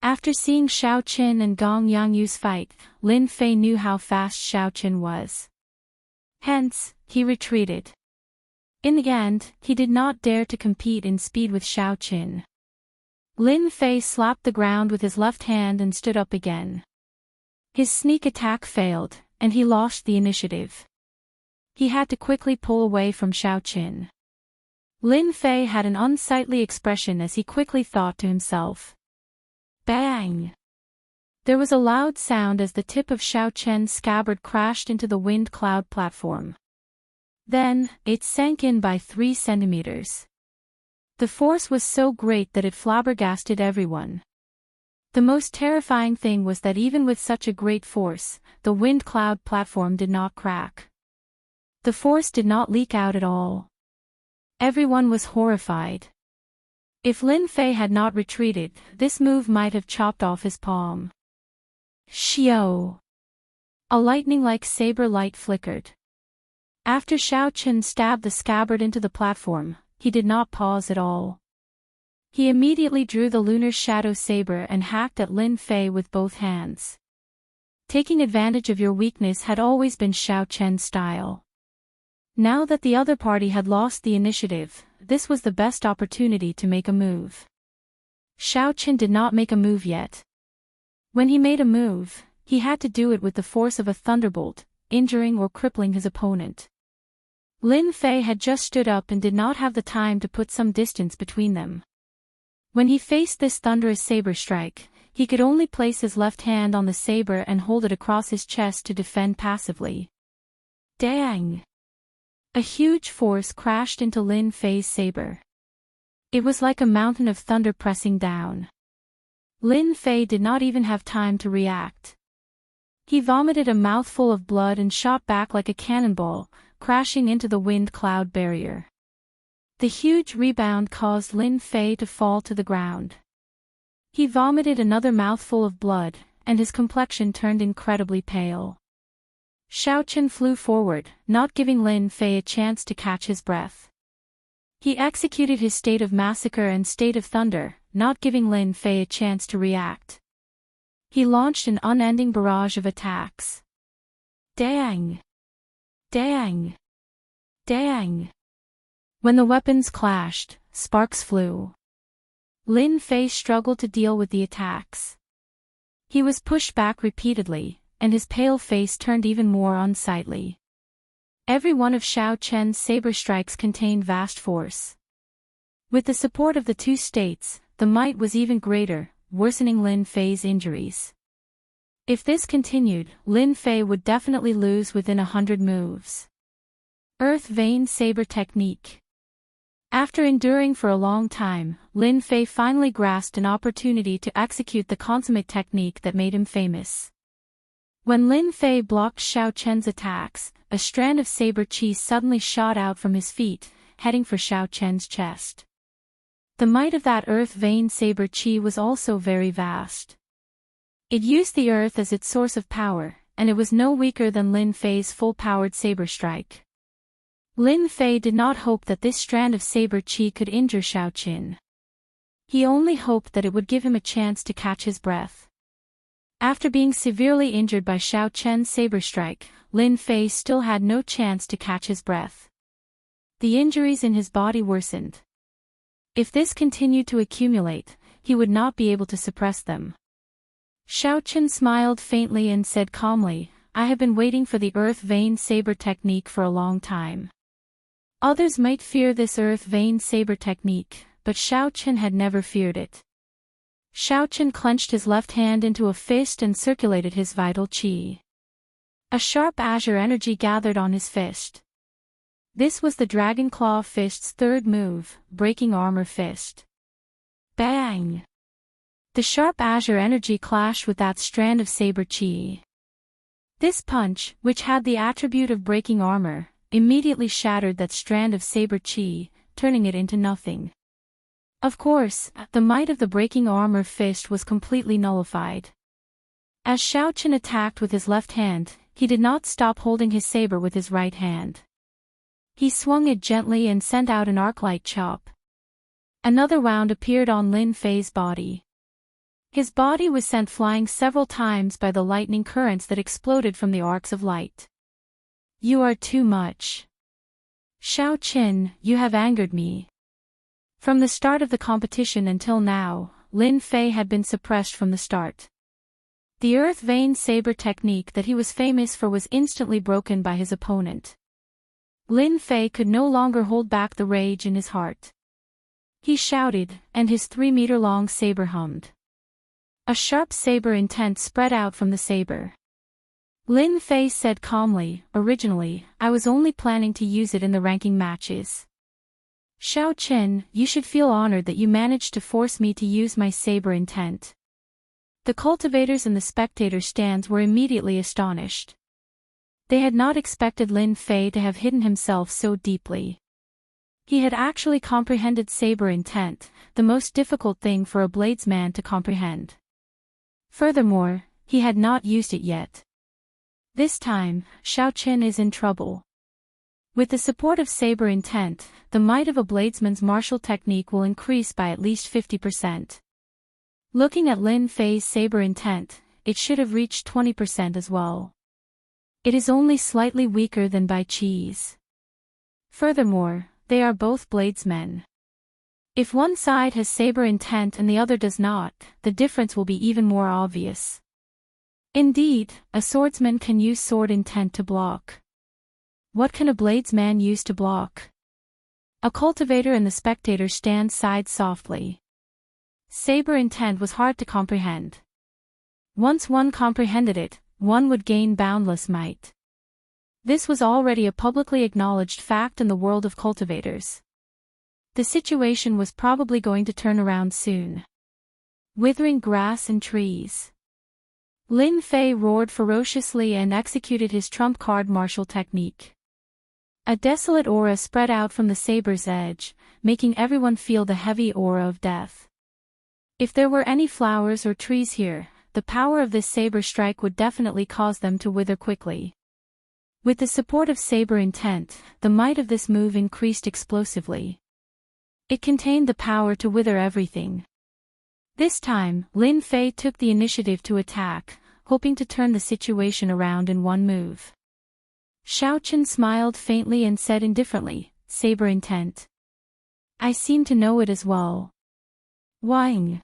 After seeing Xiao Qin and Gong Yangyu's fight, Lin Fei knew how fast Xiao Qin was. Hence, he retreated. In the end, he did not dare to compete in speed with Xiao Qin. Lin Fei slapped the ground with his left hand and stood up again. His sneak attack failed, and he lost the initiative. He had to quickly pull away from Xiao Qin. Lin Fei had an unsightly expression as he quickly thought to himself. Bang! There was a loud sound as the tip of Xiao Chen's scabbard crashed into the wind cloud platform. Then, it sank in by 3 centimeters. The force was so great that it flabbergasted everyone. The most terrifying thing was that even with such a great force, the wind cloud platform did not crack. The force did not leak out at all. Everyone was horrified. If Lin Fei had not retreated, this move might have chopped off his palm. Xiao! A lightning-like saber light flickered. After Xiao Qin stabbed the scabbard into the platform, he did not pause at all. He immediately drew the lunar shadow saber and hacked at Lin Fei with both hands. Taking advantage of your weakness had always been Xiao Chen's style. Now that the other party had lost the initiative, this was the best opportunity to make a move. Xiao Qin did not make a move yet. When he made a move, he had to do it with the force of a thunderbolt, injuring or crippling his opponent. Lin Fei had just stood up and did not have the time to put some distance between them. When he faced this thunderous saber strike, he could only place his left hand on the saber and hold it across his chest to defend passively. Dang! A huge force crashed into Lin Fei's saber. It was like a mountain of thunder pressing down. Lin Fei did not even have time to react. He vomited a mouthful of blood and shot back like a cannonball, crashing into the wind cloud barrier. The huge rebound caused Lin Fei to fall to the ground. He vomited another mouthful of blood, and his complexion turned incredibly pale. Xiao Qin flew forward, not giving Lin Fei a chance to catch his breath. He executed his state of massacre and state of thunder, not giving Lin Fei a chance to react. He launched an unending barrage of attacks. Dang! Dang! Dang! When the weapons clashed, sparks flew. Lin Fei struggled to deal with the attacks. He was pushed back repeatedly, and his pale face turned even more unsightly. Every one of Xiao Chen's saber strikes contained vast force. With the support of the two states, the might was even greater, worsening Lin Fei's injuries. If this continued, Lin Fei would definitely lose within 100 moves. Earth Vein Saber Technique. After enduring for a long time, Lin Fei finally grasped an opportunity to execute the consummate technique that made him famous. When Lin Fei blocked Xiao Chen's attacks, a strand of saber qi suddenly shot out from his feet, heading for Xiao Chen's chest. The might of that earth vein saber qi was also very vast. It used the earth as its source of power, and it was no weaker than Lin Fei's full-powered saber strike. Lin Fei did not hope that this strand of saber qi could injure Xiao Qin. He only hoped that it would give him a chance to catch his breath. After being severely injured by Xiao Chen's saber strike, Lin Fei still had no chance to catch his breath. The injuries in his body worsened. If this continued to accumulate, he would not be able to suppress them. Xiao Qin smiled faintly and said calmly, "I have been waiting for the earth vein saber technique for a long time." Others might fear this earth vein saber technique, but Xiao Chen had never feared it. Xiao Chen clenched his left hand into a fist and circulated his vital qi. A sharp azure energy gathered on his fist. This was the Dragon Claw Fist's third move, Breaking Armor Fist. Bang! The sharp azure energy clashed with that strand of saber qi. This punch, which had the attribute of breaking armor, immediately shattered that strand of saber qi, turning it into nothing. Of course, the might of the breaking armor fist was completely nullified. As Xiao Chen attacked with his left hand, he did not stop holding his saber with his right hand. He swung it gently and sent out an arc-light chop. Another wound appeared on Lin Fei's body. His body was sent flying several times by the lightning currents that exploded from the arcs of light. You are too much. Xiao Chen, you have angered me. From the start of the competition until now, Lin Fei had been suppressed from the start. The earth vein saber technique that he was famous for was instantly broken by his opponent. Lin Fei could no longer hold back the rage in his heart. He shouted, and his 3-meter-long saber hummed. A sharp saber intent spread out from the saber. Lin Fei said calmly, originally, I was only planning to use it in the ranking matches. Xiao Chen, you should feel honored that you managed to force me to use my saber intent. The cultivators in the spectator stands were immediately astonished. They had not expected Lin Fei to have hidden himself so deeply. He had actually comprehended saber intent, the most difficult thing for a bladesman to comprehend. Furthermore, he had not used it yet. This time, Xiao Chen is in trouble. With the support of saber intent, the might of a bladesman's martial technique will increase by at least 50%. Looking at Lin Fei's saber intent, it should have reached 20% as well. It is only slightly weaker than Bai Qi's. Furthermore, they are both bladesmen. If one side has saber intent and the other does not, the difference will be even more obvious. Indeed, a swordsman can use sword intent to block. What can a bladesman use to block? A cultivator and the spectator stand sighed softly. Saber intent was hard to comprehend. Once one comprehended it, one would gain boundless might. This was already a publicly acknowledged fact in the world of cultivators. The situation was probably going to turn around soon. Withering grass and trees. Lin Fei roared ferociously and executed his trump card martial technique. A desolate aura spread out from the saber's edge, making everyone feel the heavy aura of death. If there were any flowers or trees here, the power of this saber strike would definitely cause them to wither quickly. With the support of saber intent, the might of this move increased explosively. It contained the power to wither everything. This time, Lin Fei took the initiative to attack, hoping to turn the situation around in one move. Xiao Chen smiled faintly and said indifferently, saber intent. I seem to know it as well. Wang.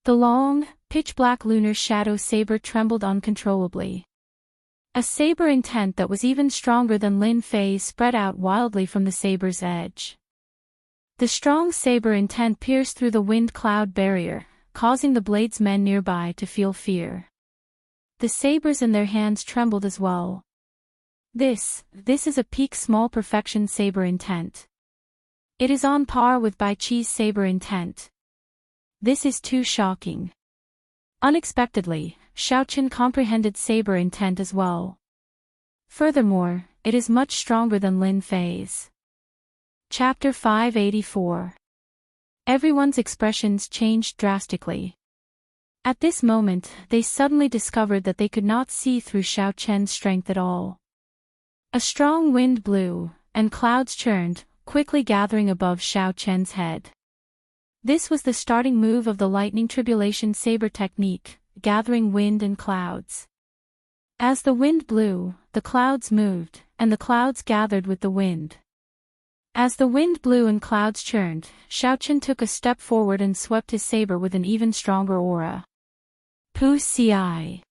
The long, pitch-black lunar shadow saber trembled uncontrollably. A saber intent that was even stronger than Lin Fei's spread out wildly from the saber's edge. The strong saber intent pierced through the wind cloud barrier, causing the bladesmen nearby to feel fear. The sabers in their hands trembled as well. This is a peak small perfection saber intent. It is on par with Bai Qi's saber intent. This is too shocking. Unexpectedly, Xiao Chen comprehended saber intent as well. Furthermore, it is much stronger than Lin Fei's. Chapter 584. Everyone's expressions changed drastically. At this moment, they suddenly discovered that they could not see through Xiao Chen's strength at all. A strong wind blew, and clouds churned, quickly gathering above Xiao Chen's head. This was the starting move of the lightning tribulation saber technique, gathering wind and clouds. As the wind blew, the clouds moved, and the clouds gathered with the wind. As the wind blew and clouds churned, Xiao Chen took a step forward and swept his saber with an even stronger aura. Pu Ci.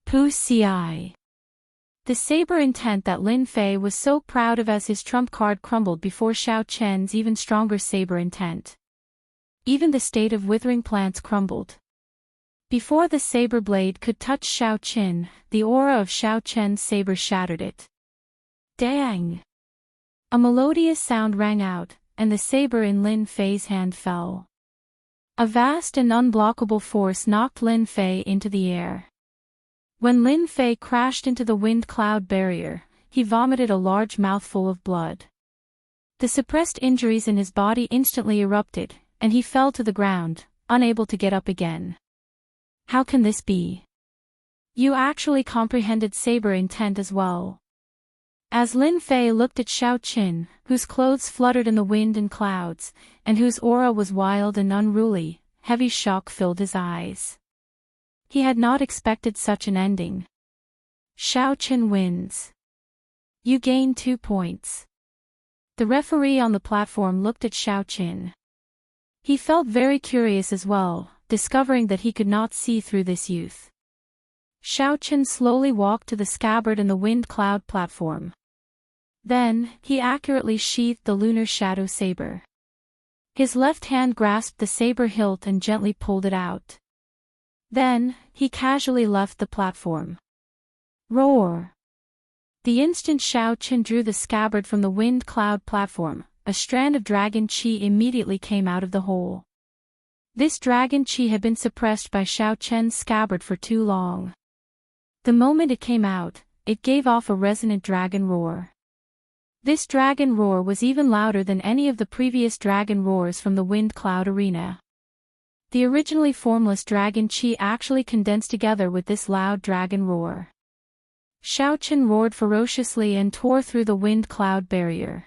Pu Ci. The saber intent that Lin Fei was so proud of as his trump card crumbled before Xiao Chen's even stronger saber intent. Even the state of withering plants crumbled. Before the saber blade could touch Xiao Chen, the aura of Xiao Chen's saber shattered it. Dang! A melodious sound rang out, and the saber in Lin Fei's hand fell. A vast and unblockable force knocked Lin Fei into the air. When Lin Fei crashed into the wind cloud barrier, he vomited a large mouthful of blood. The suppressed injuries in his body instantly erupted, and he fell to the ground, unable to get up again. How can this be? You actually comprehended saber intent as well. As Lin Fei looked at Xiao Qin, whose clothes fluttered in the wind and clouds, and whose aura was wild and unruly, heavy shock filled his eyes. He had not expected such an ending. Xiao Qin wins. You gain 2 points. The referee on the platform looked at Xiao Qin. He felt very curious as well, discovering that he could not see through this youth. Xiao Qin slowly walked to the scabbard in the wind cloud platform. Then, he accurately sheathed the lunar shadow saber. His left hand grasped the saber hilt and gently pulled it out. Then, he casually left the platform. Roar! The instant Xiao Qin drew the scabbard from the wind cloud platform, a strand of dragon qi immediately came out of the hole. This dragon qi had been suppressed by Xiao Chen's scabbard for too long. The moment it came out, it gave off a resonant dragon roar. This dragon roar was even louder than any of the previous dragon roars from the wind cloud arena. The originally formless dragon qi actually condensed together with this loud dragon roar. Xiao Qin roared ferociously and tore through the wind cloud barrier.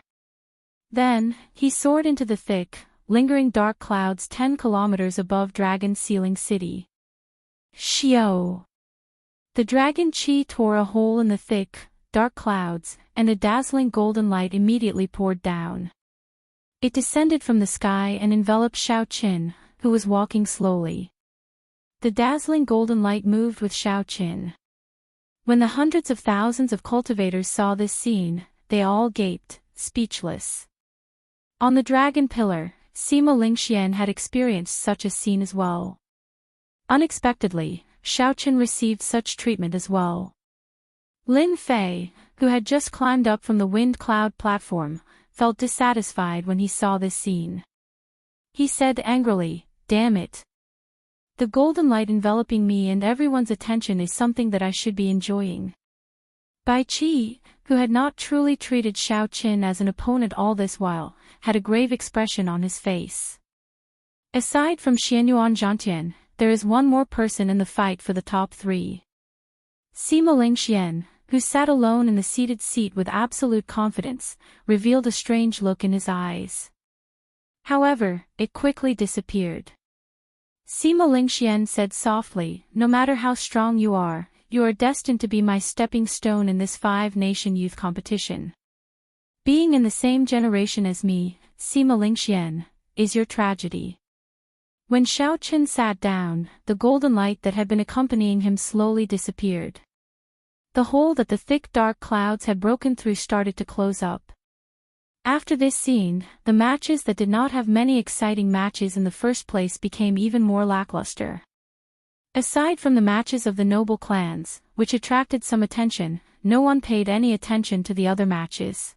Then, he soared into the thick, lingering dark clouds 10 kilometers above Dragon Ceiling City. Xiao! The dragon qi tore a hole in the thick, dark clouds, and a dazzling golden light immediately poured down. It descended from the sky and enveloped Xiao Qin, who was walking slowly. The dazzling golden light moved with Xiao Qin. When the hundreds of thousands of cultivators saw this scene, they all gaped, speechless. On the dragon pillar, Sima Lingxian had experienced such a scene as well. Unexpectedly, Xiao Qin received such treatment as well. Lin Fei, who had just climbed up from the wind cloud platform, felt dissatisfied when he saw this scene. He said angrily, "Damn it! The golden light enveloping me and everyone's attention is something that I should be enjoying." Bai Qi, who had not truly treated Xiao Qin as an opponent all this while, had a grave expression on his face. Aside from Xianyuan Zhantian, there is one more person in the fight for the top 3. Sima Lingxian, who sat alone in the seated seat with absolute confidence, revealed a strange look in his eyes. However, it quickly disappeared. Sima Lingxian said softly, "No matter how strong you are destined to be my stepping stone in this 5-nation youth competition. Being in the same generation as me, Sima Lingxian, is your tragedy." When Xiao Qin sat down, the golden light that had been accompanying him slowly disappeared. The hole that the thick dark clouds had broken through started to close up. After this scene, the matches that did not have many exciting matches in the first place became even more lackluster. Aside from the matches of the noble clans, which attracted some attention, no one paid any attention to the other matches.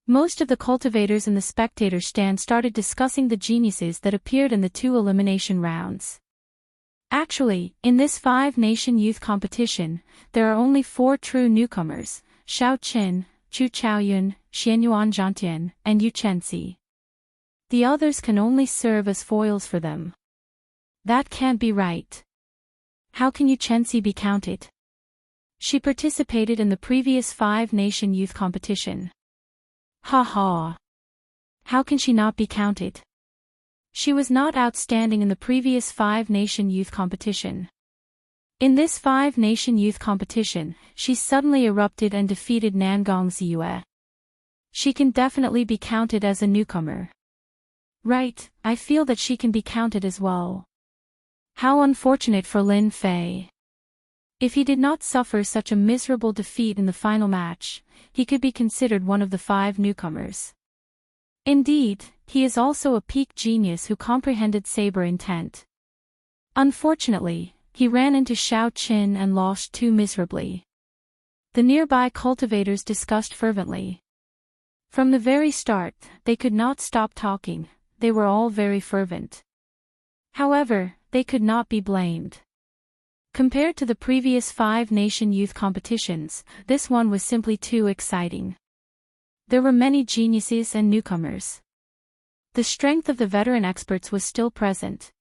Most of the cultivators in the spectator stand started discussing the geniuses that appeared in the 2 elimination rounds. Actually, in this 5-nation youth competition, there are only 4 true newcomers: Xiao Qin, Chu Chaoyun, Xianyuan Zhantian, and Yu Chenxi. The others can only serve as foils for them. That can't be right. How can Yu Chenxi be counted? She participated in the previous 5-nation youth competition. Ha ha. How can she not be counted? She was not outstanding in the previous 5-nation youth competition. In this 5-nation youth competition, she suddenly erupted and defeated Nangong Ziyue. She can definitely be counted as a newcomer. Right, I feel that she can be counted as well. How unfortunate for Lin Fei. If he did not suffer such a miserable defeat in the final match, he could be considered one of the 5 newcomers. Indeed, he is also a peak genius who comprehended saber intent. Unfortunately, he ran into Xiao Qin and lost too miserably. The nearby cultivators discussed fervently. From the very start, they could not stop talking, they were all very fervent. However, they could not be blamed. Compared to the previous 5-nation youth competitions, this one was simply too exciting. There were many geniuses and newcomers. The strength of the veteran experts was still present.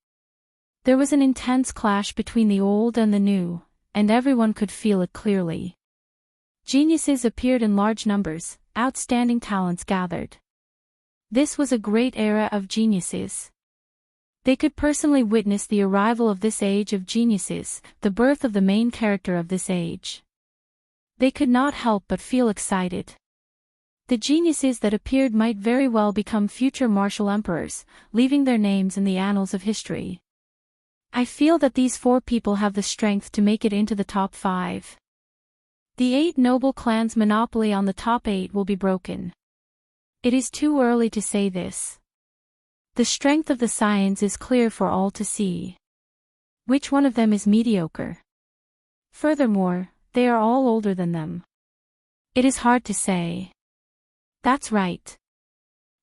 There was an intense clash between the old and the new, and everyone could feel it clearly. Geniuses appeared in large numbers, outstanding talents gathered. This was a great era of geniuses. They could personally witness the arrival of this age of geniuses, the birth of the main character of this age. They could not help but feel excited. The geniuses that appeared might very well become future martial emperors, leaving their names in the annals of history. I feel that these 4 people have the strength to make it into the top 5. The 8 noble clans' monopoly on the top 8 will be broken. It is too early to say this. The strength of the Saiyans is clear for all to see. Which one of them is mediocre? Furthermore, they are all older than them. It is hard to say. That's right.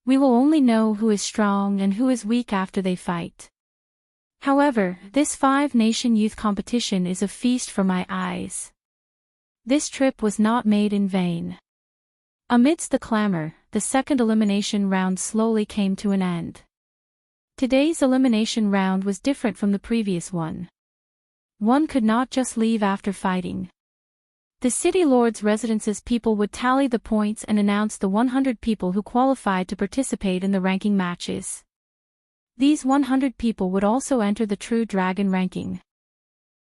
We will only know who is strong and who is weak after they fight. However, this 5-nation youth competition is a feast for my eyes. This trip was not made in vain. Amidst the clamor, the second elimination round slowly came to an end. Today's elimination round was different from the previous one. One could not just leave after fighting. The city lord's residence's people would tally the points and announce the 100 people who qualified to participate in the ranking matches. These 100 people would also enter the True Dragon ranking.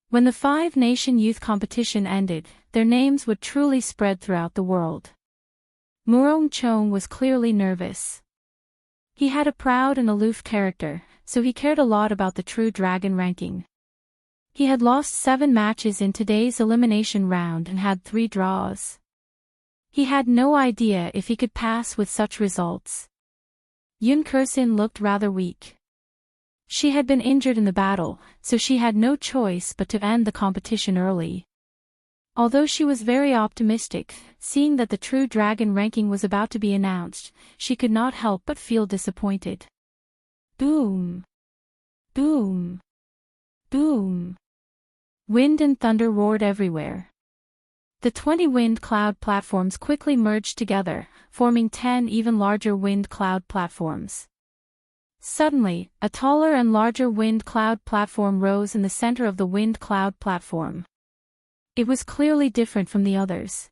When the 5-nation youth competition ended, their names would truly spread throughout the world. Murong Chong was clearly nervous. He had a proud and aloof character, so he cared a lot about the True Dragon ranking. He had lost 7 matches in today's elimination round and had 3 draws. He had no idea if he could pass with such results. Yun Kursin looked rather weak. She had been injured in the battle, so she had no choice but to end the competition early. Although she was very optimistic, seeing that the True Dragon ranking was about to be announced, she could not help but feel disappointed. Boom! Boom! Boom! Wind and thunder roared everywhere. The 20 wind cloud platforms quickly merged together, forming 10 even larger wind cloud platforms. Suddenly, a taller and larger wind cloud platform rose in the center of the wind cloud platform. It was clearly different from the others.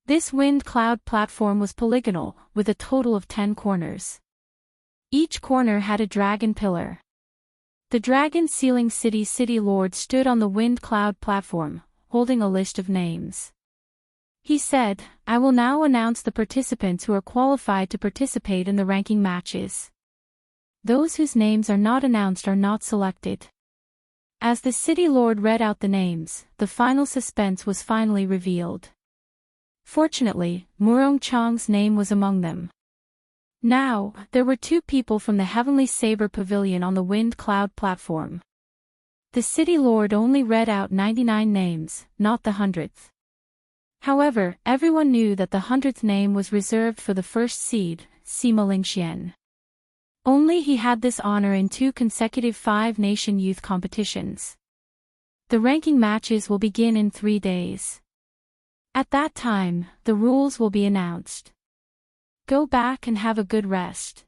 This wind cloud platform was polygonal, with a total of 10 corners. Each corner had a dragon pillar. The Dragon Sealing City Lord stood on the wind cloud platform, holding a list of names. He said, "I will now announce the participants who are qualified to participate in the ranking matches. Those whose names are not announced are not selected." As the City Lord read out the names, the final suspense was finally revealed. Fortunately, Murong Chong's name was among them. Now, there were 2 people from the Heavenly Saber Pavilion on the Wind Cloud platform. The City Lord only read out 99 names, not the 100th. However, everyone knew that the 100th name was reserved for the first seed, Sima Lingxian. Only he had this honor in 2 consecutive 5-nation youth competitions. The ranking matches will begin in 3 days. At that time, the rules will be announced. Go back and have a good rest.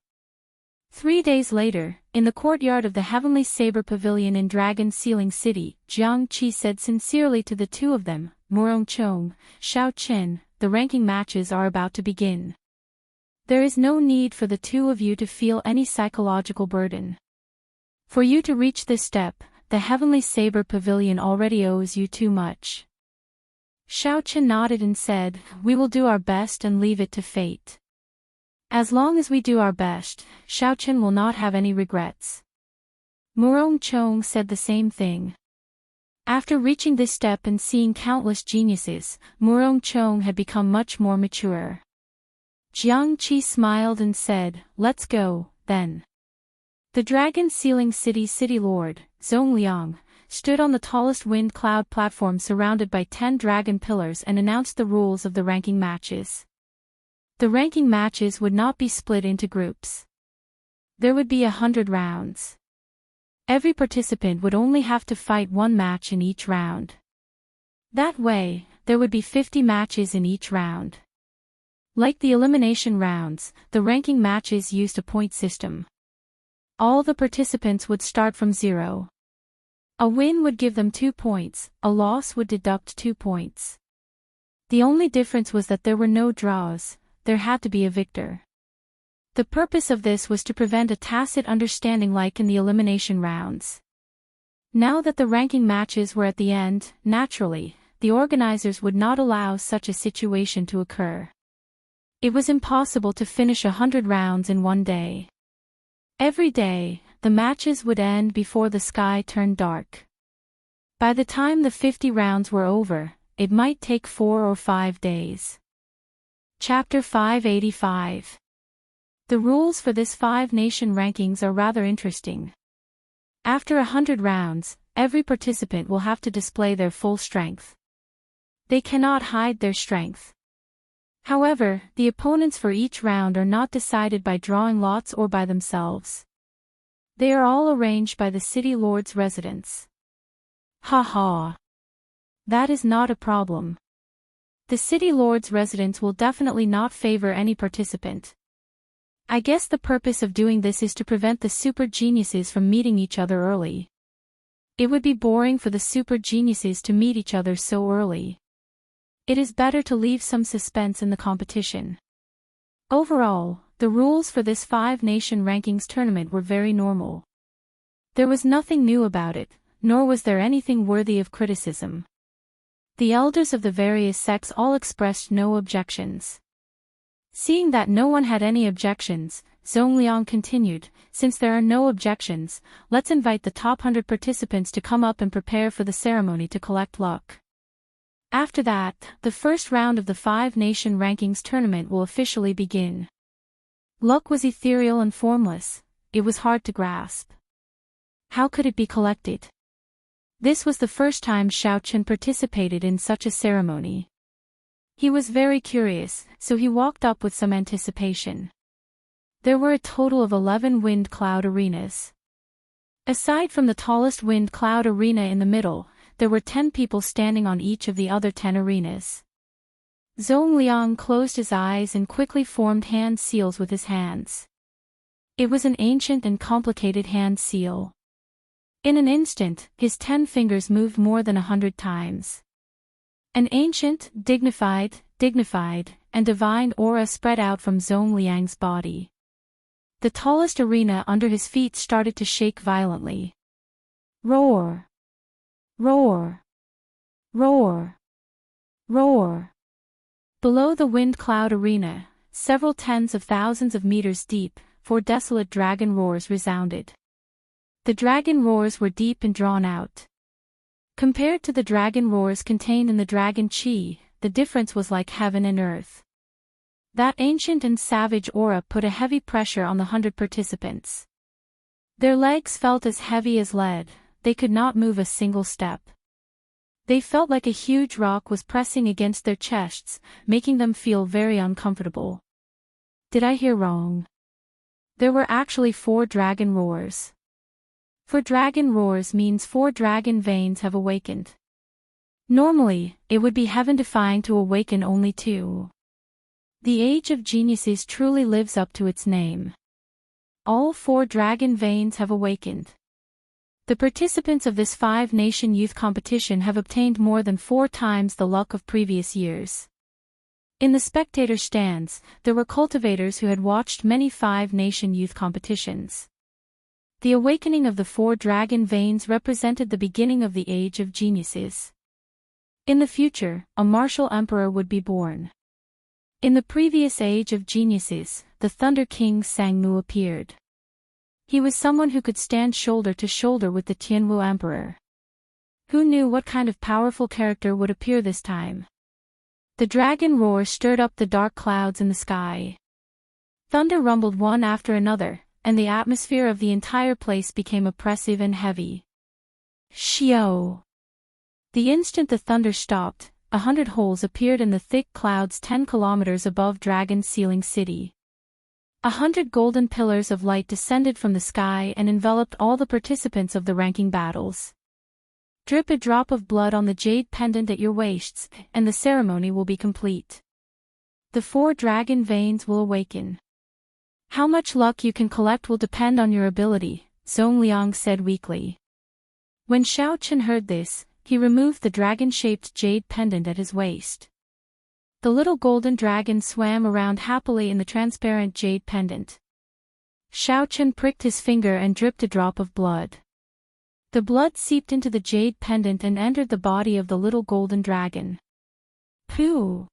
3 days later, in the courtyard of the Heavenly Saber Pavilion in Dragon Sealing City, Jiang Qi said sincerely to the 2 of them, "Murong Chong, Xiao Qin, the ranking matches are about to begin. There is no need for the 2 of you to feel any psychological burden. For you to reach this step, the Heavenly Saber Pavilion already owes you too much." Xiao Qin nodded and said, "We will do our best and leave it to fate." As long as we do our best, Xiao Qin will not have any regrets. Murong Chong said the same thing. After reaching this step and seeing countless geniuses, Murong Chong had become much more mature. Jiang Qi smiled and said, "Let's go, then." The Dragon Sealing City Lord, Zongliang, stood on the tallest wind cloud platform surrounded by 10 dragon pillars and announced the rules of the ranking matches. The ranking matches would not be split into groups. There would be 100 rounds. Every participant would only have to fight one match in each round. That way, there would be 50 matches in each round. Like the elimination rounds, the ranking matches used a point system. All the participants would start from 0. A win would give them 2 points, a loss would deduct 2 points. The only difference was that there were no draws, there had to be a victor. The purpose of this was to prevent a tacit understanding like in the elimination rounds. Now that the ranking matches were at the end, naturally, the organizers would not allow such a situation to occur. It was impossible to finish 100 rounds in one day. Every day, the matches would end before the sky turned dark. By the time the 50 rounds were over, it might take 4 or 5 days. Chapter 585. The rules for this 5-nation rankings are rather interesting. After 100 rounds, every participant will have to display their full strength. They cannot hide their strength. However, the opponents for each round are not decided by drawing lots or by themselves. They are all arranged by the city lord's residence. Ha. That is not a problem. The city lord's residence will definitely not favor any participant. I guess the purpose of doing this is to prevent the super geniuses from meeting each other early. It would be boring for the super geniuses to meet each other so early. It is better to leave some suspense in the competition. Overall, the rules for this 5-nation rankings tournament were very normal. There was nothing new about it, nor was there anything worthy of criticism. The elders of the various sects all expressed no objections. Seeing that no one had any objections, Zongliang continued, "Since there are no objections, let's invite the top 100 participants to come up and prepare for the ceremony to collect luck. After that, the first round of the 5-nation rankings tournament will officially begin." Luck was ethereal and formless, it was hard to grasp. How could it be collected? This was the first time Xiaochen participated in such a ceremony. He was very curious, so he walked up with some anticipation. There were a total of 11 wind cloud arenas. Aside from the tallest wind cloud arena in the middle, there were 10 people standing on each of the other 10 arenas. Zongliang closed his eyes and quickly formed hand seals with his hands. It was an ancient and complicated hand seal. In an instant, his 10 fingers moved more than 100 times. An ancient, dignified, and divine aura spread out from Zongliang's body. The tallest arena under his feet started to shake violently. Roar! Roar! Roar! Roar! Below the wind cloud arena, several tens of thousands of meters deep, 4 desolate dragon roars resounded. The dragon roars were deep and drawn out. Compared to the dragon roars contained in the dragon chi, the difference was like heaven and earth. That ancient and savage aura put a heavy pressure on the 100 participants. Their legs felt as heavy as lead, they could not move a single step. They felt like a huge rock was pressing against their chests, making them feel very uncomfortable. Did I hear wrong? There were actually 4 dragon roars. 4 dragon roars means 4 dragon veins have awakened. Normally, it would be heaven-defying to awaken only 2. The Age of Geniuses truly lives up to its name. All 4 dragon veins have awakened. The participants of this 5-nation youth competition have obtained more than 4 times the luck of previous years. In the spectator stands, there were cultivators who had watched many 5-nation youth competitions. The awakening of the 4 dragon veins represented the beginning of the Age of Geniuses. In the future, a martial emperor would be born. In the previous Age of Geniuses, the Thunder King Sangmu appeared. He was someone who could stand shoulder to shoulder with the Tianwu Emperor. Who knew what kind of powerful character would appear this time? The dragon roar stirred up the dark clouds in the sky. Thunder rumbled one after another, and the atmosphere of the entire place became oppressive and heavy. Shio! The instant the thunder stopped, 100 holes appeared in the thick clouds 10 kilometers above Dragon's Ceiling City. 100 golden pillars of light descended from the sky and enveloped all the participants of the ranking battles. Drip a drop of blood on the jade pendant at your waists, and the ceremony will be complete. The 4 dragon veins will awaken. How much luck you can collect will depend on your ability, Zhong Liang said weakly. When Xiao Chen heard this, he removed the dragon-shaped jade pendant at his waist. The little golden dragon swam around happily in the transparent jade pendant. Xiao Chen pricked his finger and dripped a drop of blood. The blood seeped into the jade pendant and entered the body of the little golden dragon. Pooh!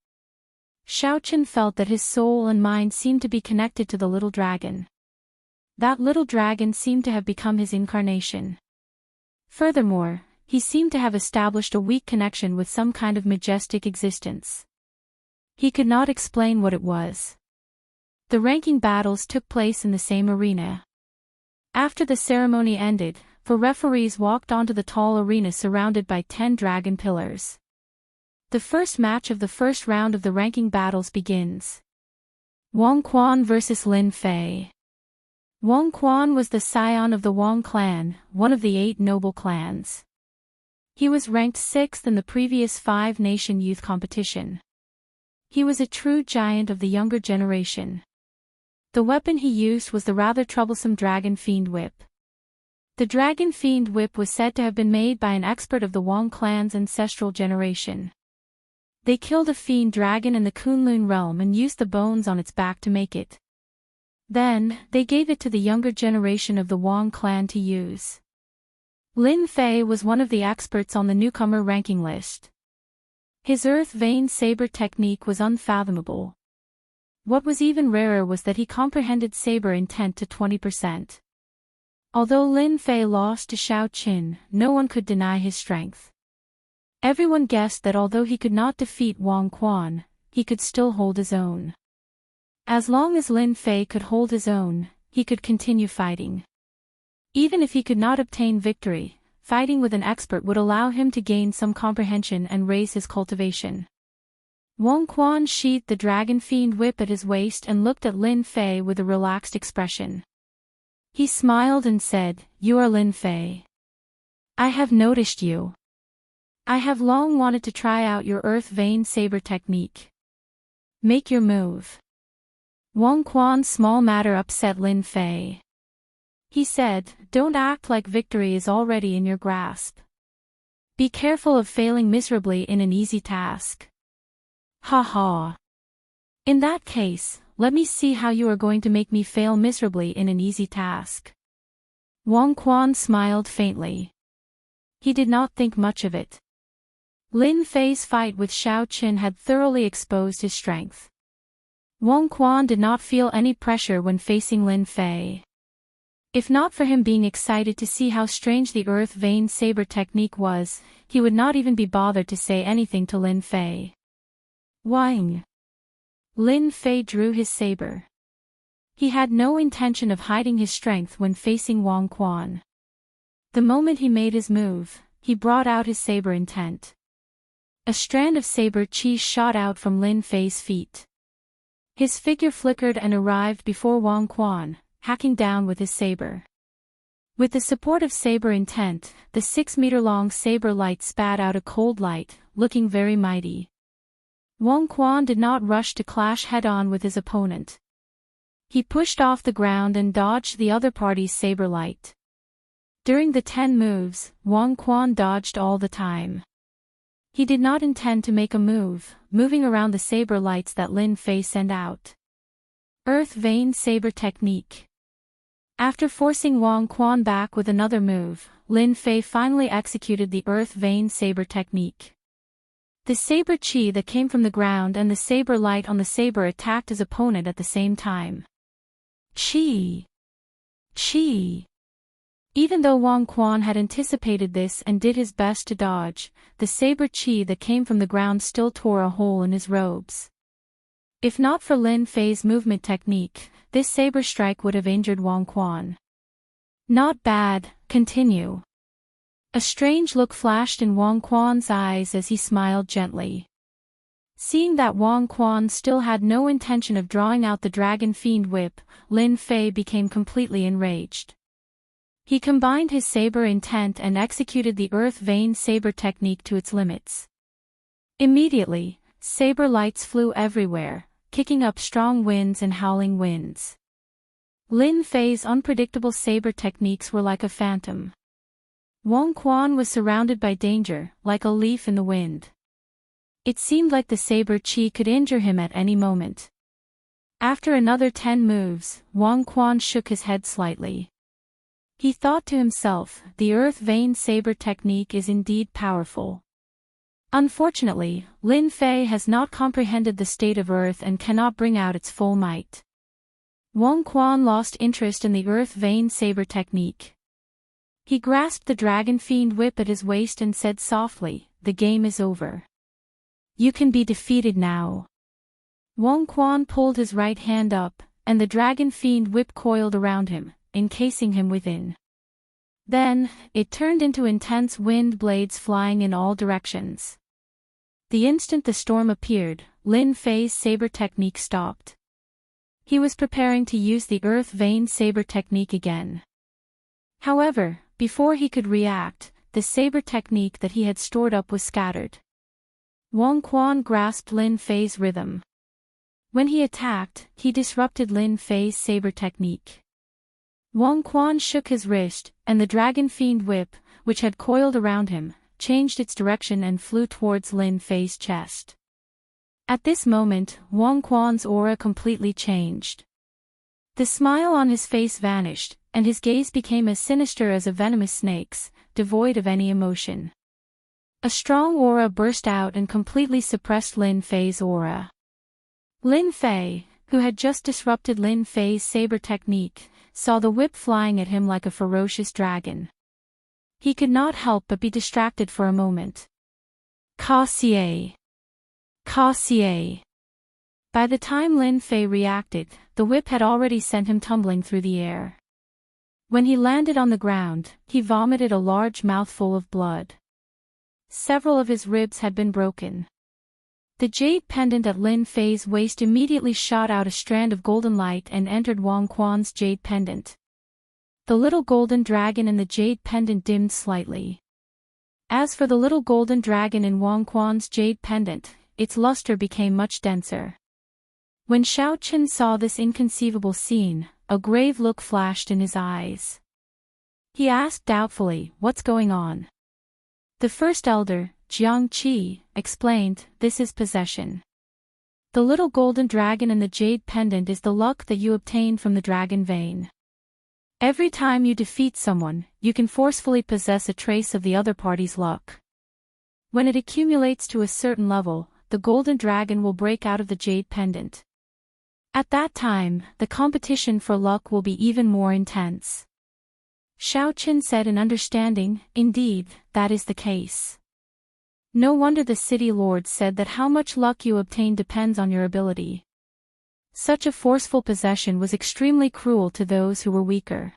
Xiao Chen felt that his soul and mind seemed to be connected to the little dragon. That little dragon seemed to have become his incarnation. Furthermore, he seemed to have established a weak connection with some kind of majestic existence. He could not explain what it was. The ranking battles took place in the same arena. After the ceremony ended, 4 referees walked onto the tall arena surrounded by 10 dragon pillars. The first match of the first round of the ranking battles begins. Wang Quan vs. Lin Fei. Wang Quan was the scion of the Wang clan, one of the 8 noble clans. He was ranked 6th in the previous 5-nation youth competition. He was a true giant of the younger generation. The weapon he used was the rather troublesome Dragon Fiend Whip. The Dragon Fiend Whip was said to have been made by an expert of the Wang clan's ancestral generation. They killed a fiend dragon in the Kunlun realm and used the bones on its back to make it. Then, they gave it to the younger generation of the Wang clan to use. Lin Fei was one of the experts on the newcomer ranking list. His earth vein saber technique was unfathomable. What was even rarer was that he comprehended saber intent to 20%. Although Lin Fei lost to Xiao Qin, no one could deny his strength. Everyone guessed that although he could not defeat Wang Quan, he could still hold his own. As long as Lin Fei could hold his own, he could continue fighting. Even if he could not obtain victory, fighting with an expert would allow him to gain some comprehension and raise his cultivation. Wang Quan sheathed the Dragon Fiend Whip at his waist and looked at Lin Fei with a relaxed expression. He smiled and said, "You are Lin Fei. I have noticed you. I have long wanted to try out your earth vein saber technique. Make your move." Wang Quan's small matter upset Lin Fei. He said, "Don't act like victory is already in your grasp. Be careful of failing miserably in an easy task." Ha ha. In that case, let me see how you are going to make me fail miserably in an easy task. Wang Quan smiled faintly. He did not think much of it. Lin Fei's fight with Xiao Qin had thoroughly exposed his strength. Wang Quan did not feel any pressure when facing Lin Fei. If not for him being excited to see how strange the earth vein saber technique was, he would not even be bothered to say anything to Lin Fei. Wang. Lin Fei drew his saber. He had no intention of hiding his strength when facing Wang Quan. The moment he made his move, he brought out his saber intent. A strand of saber chi shot out from Lin Fei's feet. His figure flickered and arrived before Wang Quan, hacking down with his saber. With the support of saber intent, the 6-meter-long saber light spat out a cold light, looking very mighty. Wang Quan did not rush to clash head-on with his opponent. He pushed off the ground and dodged the other party's saber light. During the 10 moves, Wang Quan dodged all the time. He did not intend to make a move, moving around the saber lights that Lin Fei sent out. Earth vein saber technique. After forcing Wang Quan back with another move, Lin Fei finally executed the earth vein saber technique. The saber chi that came from the ground and the saber light on the saber attacked his opponent at the same time. Chi! Chi! Even though Wang Quan had anticipated this and did his best to dodge, the saber chi that came from the ground still tore a hole in his robes. If not for Lin Fei's movement technique, this saber strike would have injured Wang Quan. Not bad, continue. A strange look flashed in Wang Quan's eyes as he smiled gently. Seeing that Wang Quan still had no intention of drawing out the Dragon Fiend whip, Lin Fei became completely enraged. He combined his saber intent and executed the Earth Vein saber technique to its limits. Immediately, saber lights flew everywhere, kicking up strong winds and howling winds. Lin Fei's unpredictable saber techniques were like a phantom. Wang Quan was surrounded by danger, like a leaf in the wind. It seemed like the saber chi could injure him at any moment. After another 10 moves, Wang Quan shook his head slightly. He thought to himself, the Earth Vein saber technique is indeed powerful. Unfortunately, Lin Fei has not comprehended the state of Earth and cannot bring out its full might. Wang Quan lost interest in the Earth Vein saber technique. He grasped the Dragon Fiend whip at his waist and said softly, "The game is over. You can be defeated now." Wang Quan pulled his right hand up, and the Dragon Fiend whip coiled around him, encasing him within. Then, it turned into intense wind blades flying in all directions. The instant the storm appeared, Lin Fei's saber technique stopped. He was preparing to use the Earth Vein saber technique again. However, before he could react, the saber technique that he had stored up was scattered. Wang Quan grasped Lin Fei's rhythm. When he attacked, he disrupted Lin Fei's saber technique. Wang Quan shook his wrist, and the Dragon Fiend whip, which had coiled around him, changed its direction and flew towards Lin Fei's chest. At this moment, Wang Quan's aura completely changed. The smile on his face vanished, and his gaze became as sinister as a venomous snake's, devoid of any emotion. A strong aura burst out and completely suppressed Lin Fei's aura. Lin Fei, who had just disrupted Lin Fei's saber technique, saw the whip flying at him like a ferocious dragon. He could not help but be distracted for a moment. "Cassier! Cassier!" By the time Lin Fei reacted, the whip had already sent him tumbling through the air. When he landed on the ground, he vomited a large mouthful of blood. Several of his ribs had been broken. The jade pendant at Lin Fei's waist immediately shot out a strand of golden light and entered Wang Quan's jade pendant. The little golden dragon in the jade pendant dimmed slightly. As for the little golden dragon in Wang Quan's jade pendant, its luster became much denser. When Xiao Chen saw this inconceivable scene, a grave look flashed in his eyes. He asked doubtfully, "What's going on?" The first elder, Jiang Qi, explained, "This is possession. The little golden dragon in the jade pendant is the luck that you obtain from the dragon vein. Every time you defeat someone, you can forcefully possess a trace of the other party's luck. When it accumulates to a certain level, the golden dragon will break out of the jade pendant. At that time, the competition for luck will be even more intense." Xiao Chen said in understanding, "Indeed, that is the case. No wonder the city lord said that how much luck you obtain depends on your ability." Such a forceful possession was extremely cruel to those who were weaker.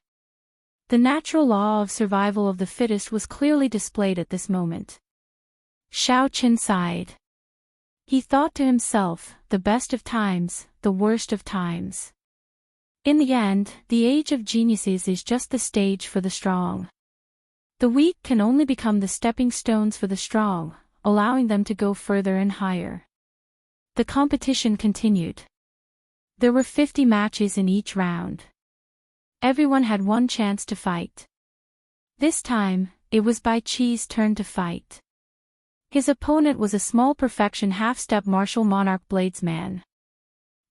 The natural law of survival of the fittest was clearly displayed at this moment. Xiao Chen sighed. He thought to himself, the best of times, the worst of times. In the end, the age of geniuses is just the stage for the strong. The weak can only become the stepping stones for the strong, allowing them to go further and higher. The competition continued. There were 50 matches in each round. Everyone had one chance to fight. This time, it was Bai Qi's turn to fight. His opponent was a small perfection half-step martial monarch bladesman.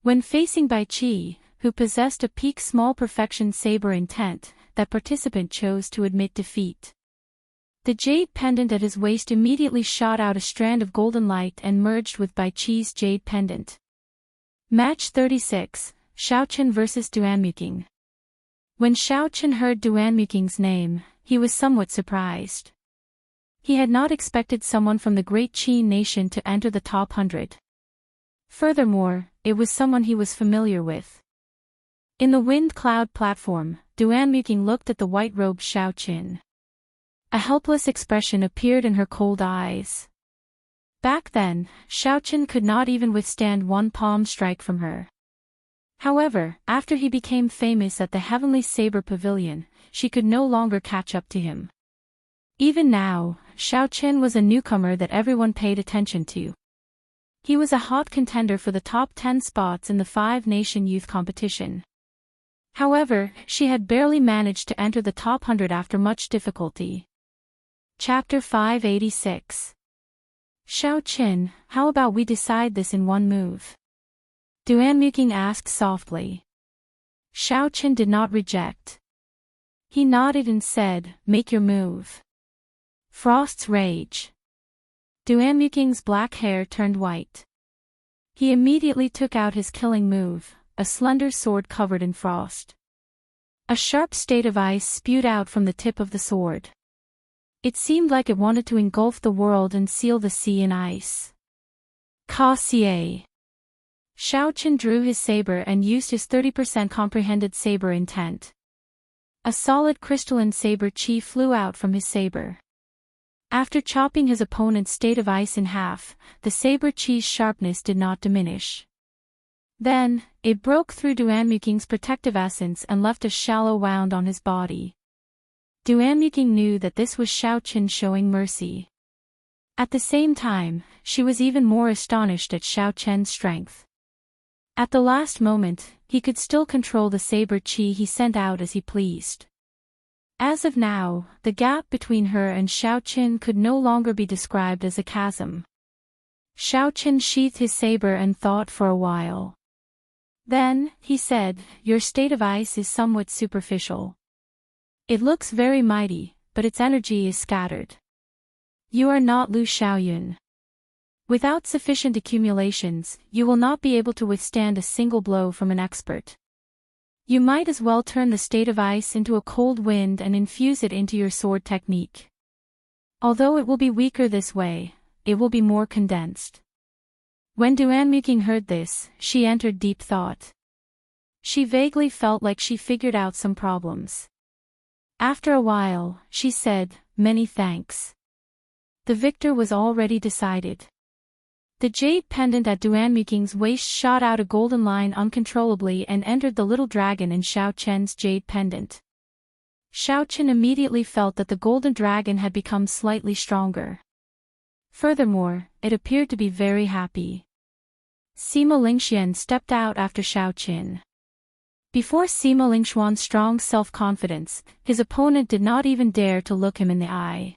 When facing Bai Qi, who possessed a peak small perfection saber intent, that participant chose to admit defeat. The jade pendant at his waist immediately shot out a strand of golden light and merged with Bai Qi's jade pendant. Match 36, Xiao Chen vs. Duanmuking. When Xiao Chen heard Duan Muking's name, he was somewhat surprised. He had not expected someone from the great Qin nation to enter the top 100. Furthermore, it was someone he was familiar with. In the wind cloud platform, Duan Muking looked at the white-robed Xiao Chen. A helpless expression appeared in her cold eyes. Back then, Xiao Chen could not even withstand one palm strike from her. However, after he became famous at the Heavenly Saber Pavilion, she could no longer catch up to him. Even now, Xiao Chen was a newcomer that everyone paid attention to. He was a hot contender for the top 10 spots in the five-nation youth competition. However, she had barely managed to enter the top 100 after much difficulty. Chapter 586. Xiao Chen, how about we decide this in one move? Duan Muking asked softly. Xiao Chen did not reject. He nodded and said, make your move. Frost's rage. Duan Muking's black hair turned white. He immediately took out his killing move, a slender sword covered in frost. A sharp state of ice spewed out from the tip of the sword. It seemed like it wanted to engulf the world and seal the sea in ice. Ka-Xie. Xiao Chen drew his saber and used his 30% comprehended saber intent. A solid crystalline saber chi flew out from his saber. After chopping his opponent's state of ice in half, the saber chi's sharpness did not diminish. Then, it broke through Duan Muking's protective essence and left a shallow wound on his body. Duan Muking knew that this was Xiao Chen showing mercy. At the same time, she was even more astonished at Xiao Chen's strength. At the last moment, he could still control the saber chi he sent out as he pleased. As of now, the gap between her and Xiao Chen could no longer be described as a chasm. Xiao Chen sheathed his saber and thought for a while. Then, he said, your state of ice is somewhat superficial. It looks very mighty, but its energy is scattered. You are not Lu Xiaoyun. Without sufficient accumulations, you will not be able to withstand a single blow from an expert. You might as well turn the state of ice into a cold wind and infuse it into your sword technique. Although it will be weaker this way, it will be more condensed. When Duan Muking heard this, she entered deep thought. She vaguely felt like she figured out some problems. After a while, she said, many thanks. The victor was already decided. The jade pendant at Duan Muking's waist shot out a golden line uncontrollably and entered the little dragon in Xiao Chen's jade pendant. Xiao Chen immediately felt that the golden dragon had become slightly stronger. Furthermore, it appeared to be very happy. Sima Lingxian stepped out after Xiao Chen. Before Sima Lingxuan's strong self-confidence, his opponent did not even dare to look him in the eye.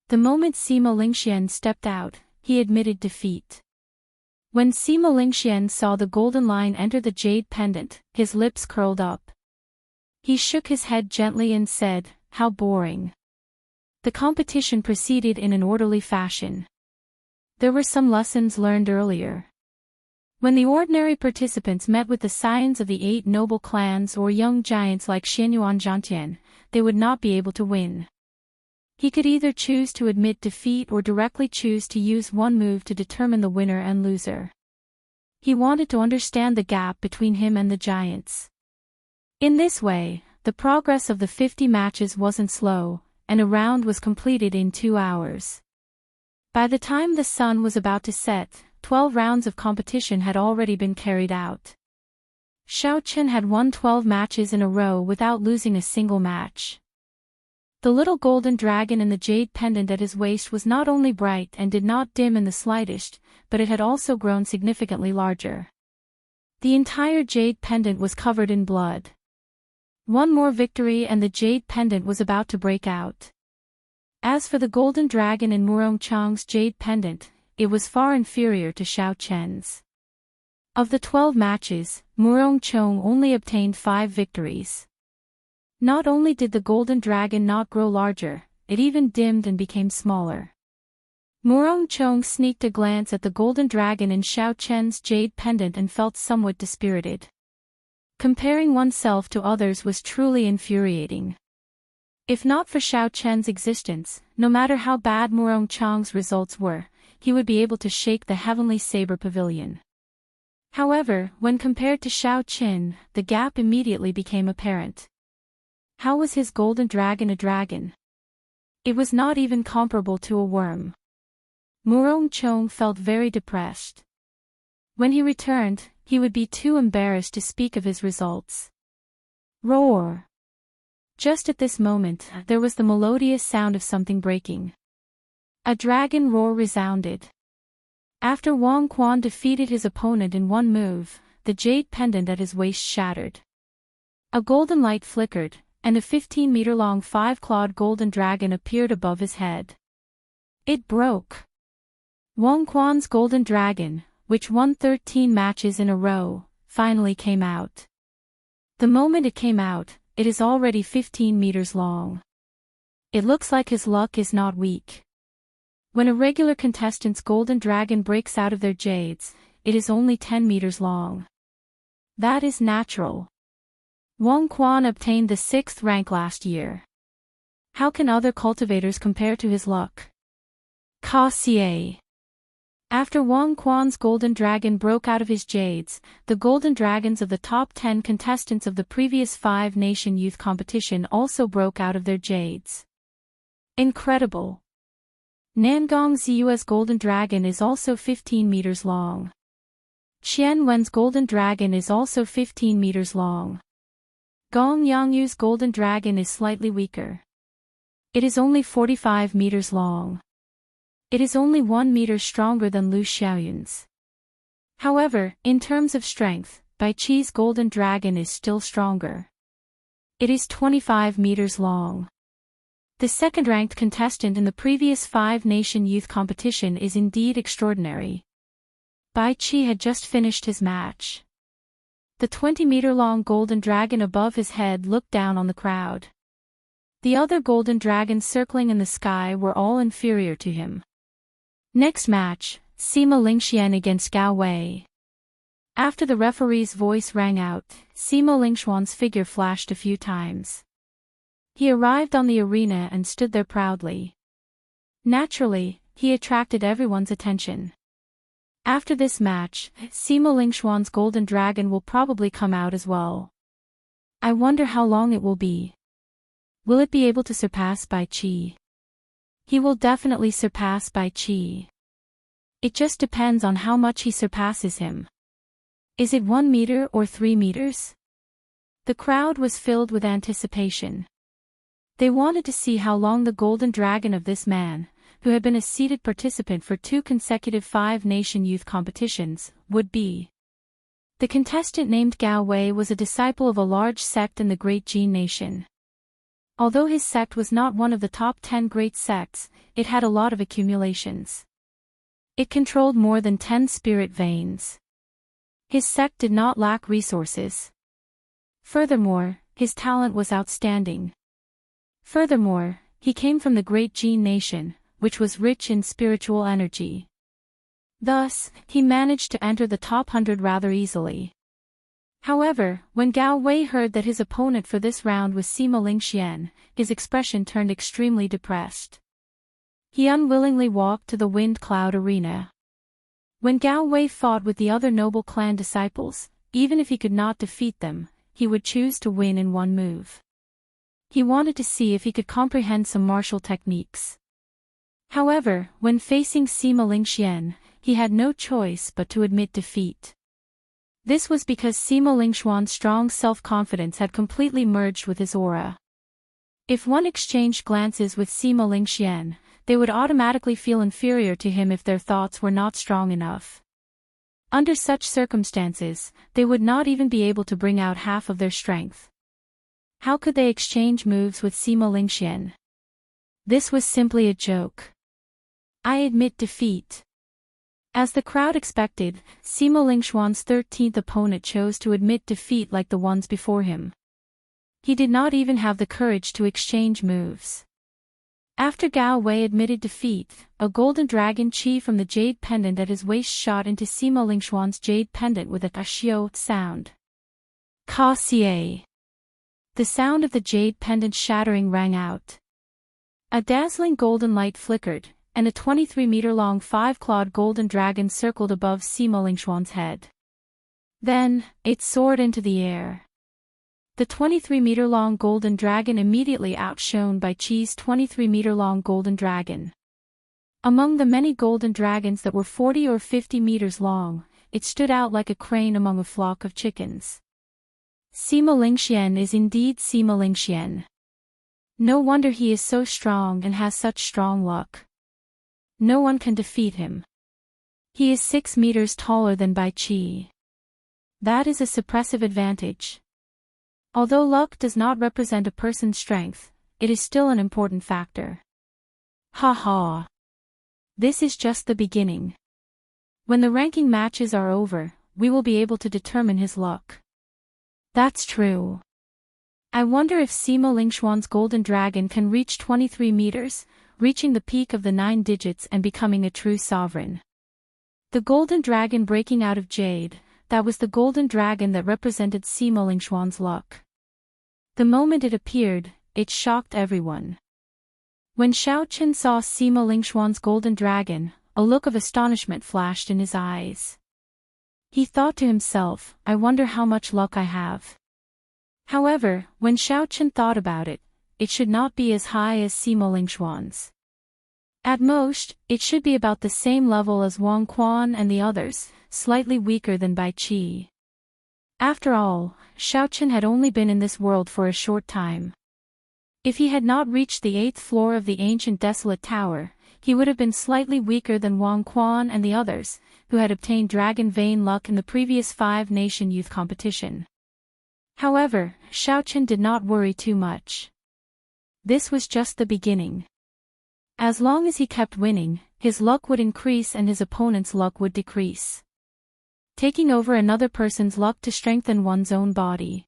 The moment Sima Lingxian stepped out, he admitted defeat. When Sima Lingxian saw the golden line enter the jade pendant, his lips curled up. He shook his head gently and said, how boring. The competition proceeded in an orderly fashion. There were some lessons learned earlier. When the ordinary participants met with the scions of the 8 noble clans or young giants like Xianyuan Zhantian, they would not be able to win. He could either choose to admit defeat or directly choose to use one move to determine the winner and loser. He wanted to understand the gap between him and the giants. In this way, the progress of the 50 matches wasn't slow, and a round was completed in 2 hours. By the time the sun was about to set, 12 rounds of competition had already been carried out. Xiao Chen had won 12 matches in a row without losing a single match. The little golden dragon in the jade pendant at his waist was not only bright and did not dim in the slightest, but it had also grown significantly larger. The entire jade pendant was covered in blood. One more victory and the jade pendant was about to break out. As for the golden dragon in Murong Chang's jade pendant, it was far inferior to Xiao Chen's. Of the 12 matches, Murong Chong only obtained 5 victories. Not only did the golden dragon not grow larger, it even dimmed and became smaller. Murong Chong sneaked a glance at the golden dragon in Xiao Chen's jade pendant and felt somewhat dispirited. Comparing oneself to others was truly infuriating. If not for Xiao Chen's existence, no matter how bad Murong Chang's results were, he would be able to shake the Heavenly Saber Pavilion. However, when compared to Xiao Chen, the gap immediately became apparent. How was his golden dragon a dragon? It was not even comparable to a worm. Murong Chang felt very depressed. When he returned, he would be too embarrassed to speak of his results. Roar! Just at this moment, there was the melodious sound of something breaking. A dragon roar resounded. After Wang Quan defeated his opponent in one move, the jade pendant at his waist shattered. A golden light flickered, and a 15-meter-long 5-clawed golden dragon appeared above his head. It broke. Wang Quan's golden dragon, which won 13 matches in a row, finally came out. The moment it came out, it is already 15 meters long. It looks like his luck is not weak. When a regular contestant's golden dragon breaks out of their jades, it is only 10 meters long. That is natural. Wang Quan obtained the 6th rank last year. How can other cultivators compare to his luck? Cassier. After Wang Quan's golden dragon broke out of his jades, the golden dragons of the top 10 contestants of the previous 5-nation youth competition also broke out of their jades. Incredible! Nangong Ziyue's golden dragon is also 15 meters long. Qian Wen's golden dragon is also 15 meters long. Gong Yangyu's golden dragon is slightly weaker. It is only 45 meters long. It is only 1 meter stronger than Lu Xiaoyun's. However, in terms of strength, Bai Qi's golden dragon is still stronger. It is 25 meters long. The second-ranked contestant in the previous 5-nation youth competition is indeed extraordinary. Bai Qi had just finished his match. The 20-meter-long golden dragon above his head looked down on the crowd. The other golden dragons circling in the sky were all inferior to him. Next match, Sima Lingxian against Gao Wei. After the referee's voice rang out, Sima Lingxuan's figure flashed a few times. He arrived on the arena and stood there proudly. Naturally, he attracted everyone's attention. After this match, Sima Lingxuan's golden dragon will probably come out as well. I wonder how long it will be. Will it be able to surpass Bai Qi? He will definitely surpass Bai Qi. It just depends on how much he surpasses him. Is it 1 meter or 3 meters? The crowd was filled with anticipation. They wanted to see how long the golden dragon of this man, who had been a seeded participant for 2 consecutive 5-nation youth competitions, would be. The contestant named Gao Wei was a disciple of a large sect in the Great Jin Nation. Although his sect was not one of the top 10 great sects, it had a lot of accumulations. It controlled more than 10 spirit veins. His sect did not lack resources. Furthermore, his talent was outstanding. Furthermore, he came from the Great Jin Nation, which was rich in spiritual energy. Thus, he managed to enter the top 100 rather easily. However, when Gao Wei heard that his opponent for this round was Sima Lingxian, his expression turned extremely depressed. He unwillingly walked to the Wind Cloud Arena. When Gao Wei fought with the other noble clan disciples, even if he could not defeat them, he would choose to win in one move. He wanted to see if he could comprehend some martial techniques. However, when facing Sima Lingxian, he had no choice but to admit defeat. This was because Sima Lingxuan's strong self-confidence had completely merged with his aura. If one exchanged glances with Sima Lingxian, they would automatically feel inferior to him if their thoughts were not strong enough. Under such circumstances, they would not even be able to bring out half of their strength. How could they exchange moves with Sima Lingxian? This was simply a joke. I admit defeat. As the crowd expected, Sima Lingxuan's 13th opponent chose to admit defeat like the ones before him. He did not even have the courage to exchange moves. After Gao Wei admitted defeat, a golden dragon chi from the jade pendant at his waist shot into Sima Lingxuan's jade pendant with a kashio sound. Ka Xie. The sound of the jade pendant shattering rang out. A dazzling golden light flickered, and a 23-meter-long 5-clawed golden dragon circled above Sima Lingxuan's head. Then, it soared into the air. The 23-meter-long golden dragon immediately outshone Bai Qi's 23-meter-long golden dragon. Among the many golden dragons that were 40 or 50 meters long, it stood out like a crane among a flock of chickens. Sima Lingxian is indeed Sima Lingxian. No wonder he is so strong and has such strong luck. No one can defeat him. He is 6 meters taller than Bai Qi. That is a suppressive advantage. Although luck does not represent a person's strength, it is still an important factor. Ha ha. This is just the beginning. When the ranking matches are over, we will be able to determine his luck. That's true. I wonder if Sima Lingxuan's golden dragon can reach 23 meters, reaching the peak of the 9 digits and becoming a true sovereign. The golden dragon breaking out of jade, that was the golden dragon that represented Sima Lingxuan's luck. The moment it appeared, it shocked everyone. When Xiao Chen saw Sima Lingxuan's golden dragon, a look of astonishment flashed in his eyes. He thought to himself, I wonder how much luck I have. However, when Xiao Chen thought about it, it should not be as high as Sima Lingxuan's. At most, it should be about the same level as Wang Quan and the others, slightly weaker than Bai Qi. After all, Xiao Chen had only been in this world for a short time. If he had not reached the 8th floor of the ancient desolate tower, he would have been slightly weaker than Wang Quan and the others, who had obtained Dragon Vein luck in the previous 5-nation youth competition. However, Xiao Chen did not worry too much. This was just the beginning. As long as he kept winning, his luck would increase and his opponent's luck would decrease. Taking over another person's luck to strengthen one's own body.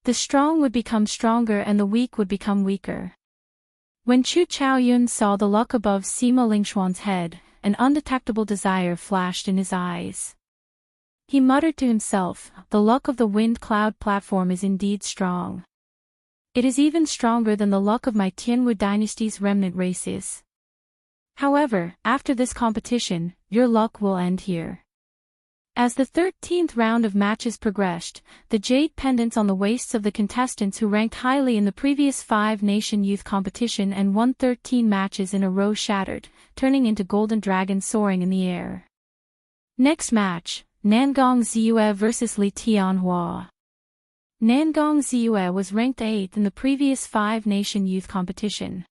The strong would become stronger and the weak would become weaker. When Chu Chaoyun saw the luck above Sima Lingxuan's head, an undetectable desire flashed in his eyes. He muttered to himself, the luck of the wind cloud platform is indeed strong. It is even stronger than the luck of my Tianwu dynasty's remnant races. However, after this competition, your luck will end here. As the 13th round of matches progressed, the jade pendants on the waists of the contestants who ranked highly in the previous 5-nation youth competition and won 13 matches in a row shattered, turning into golden dragons soaring in the air. Next match, Nangong Ziyue vs Li Tianhua. Nangong Ziyue was ranked 8th in the previous 5-nation youth competition.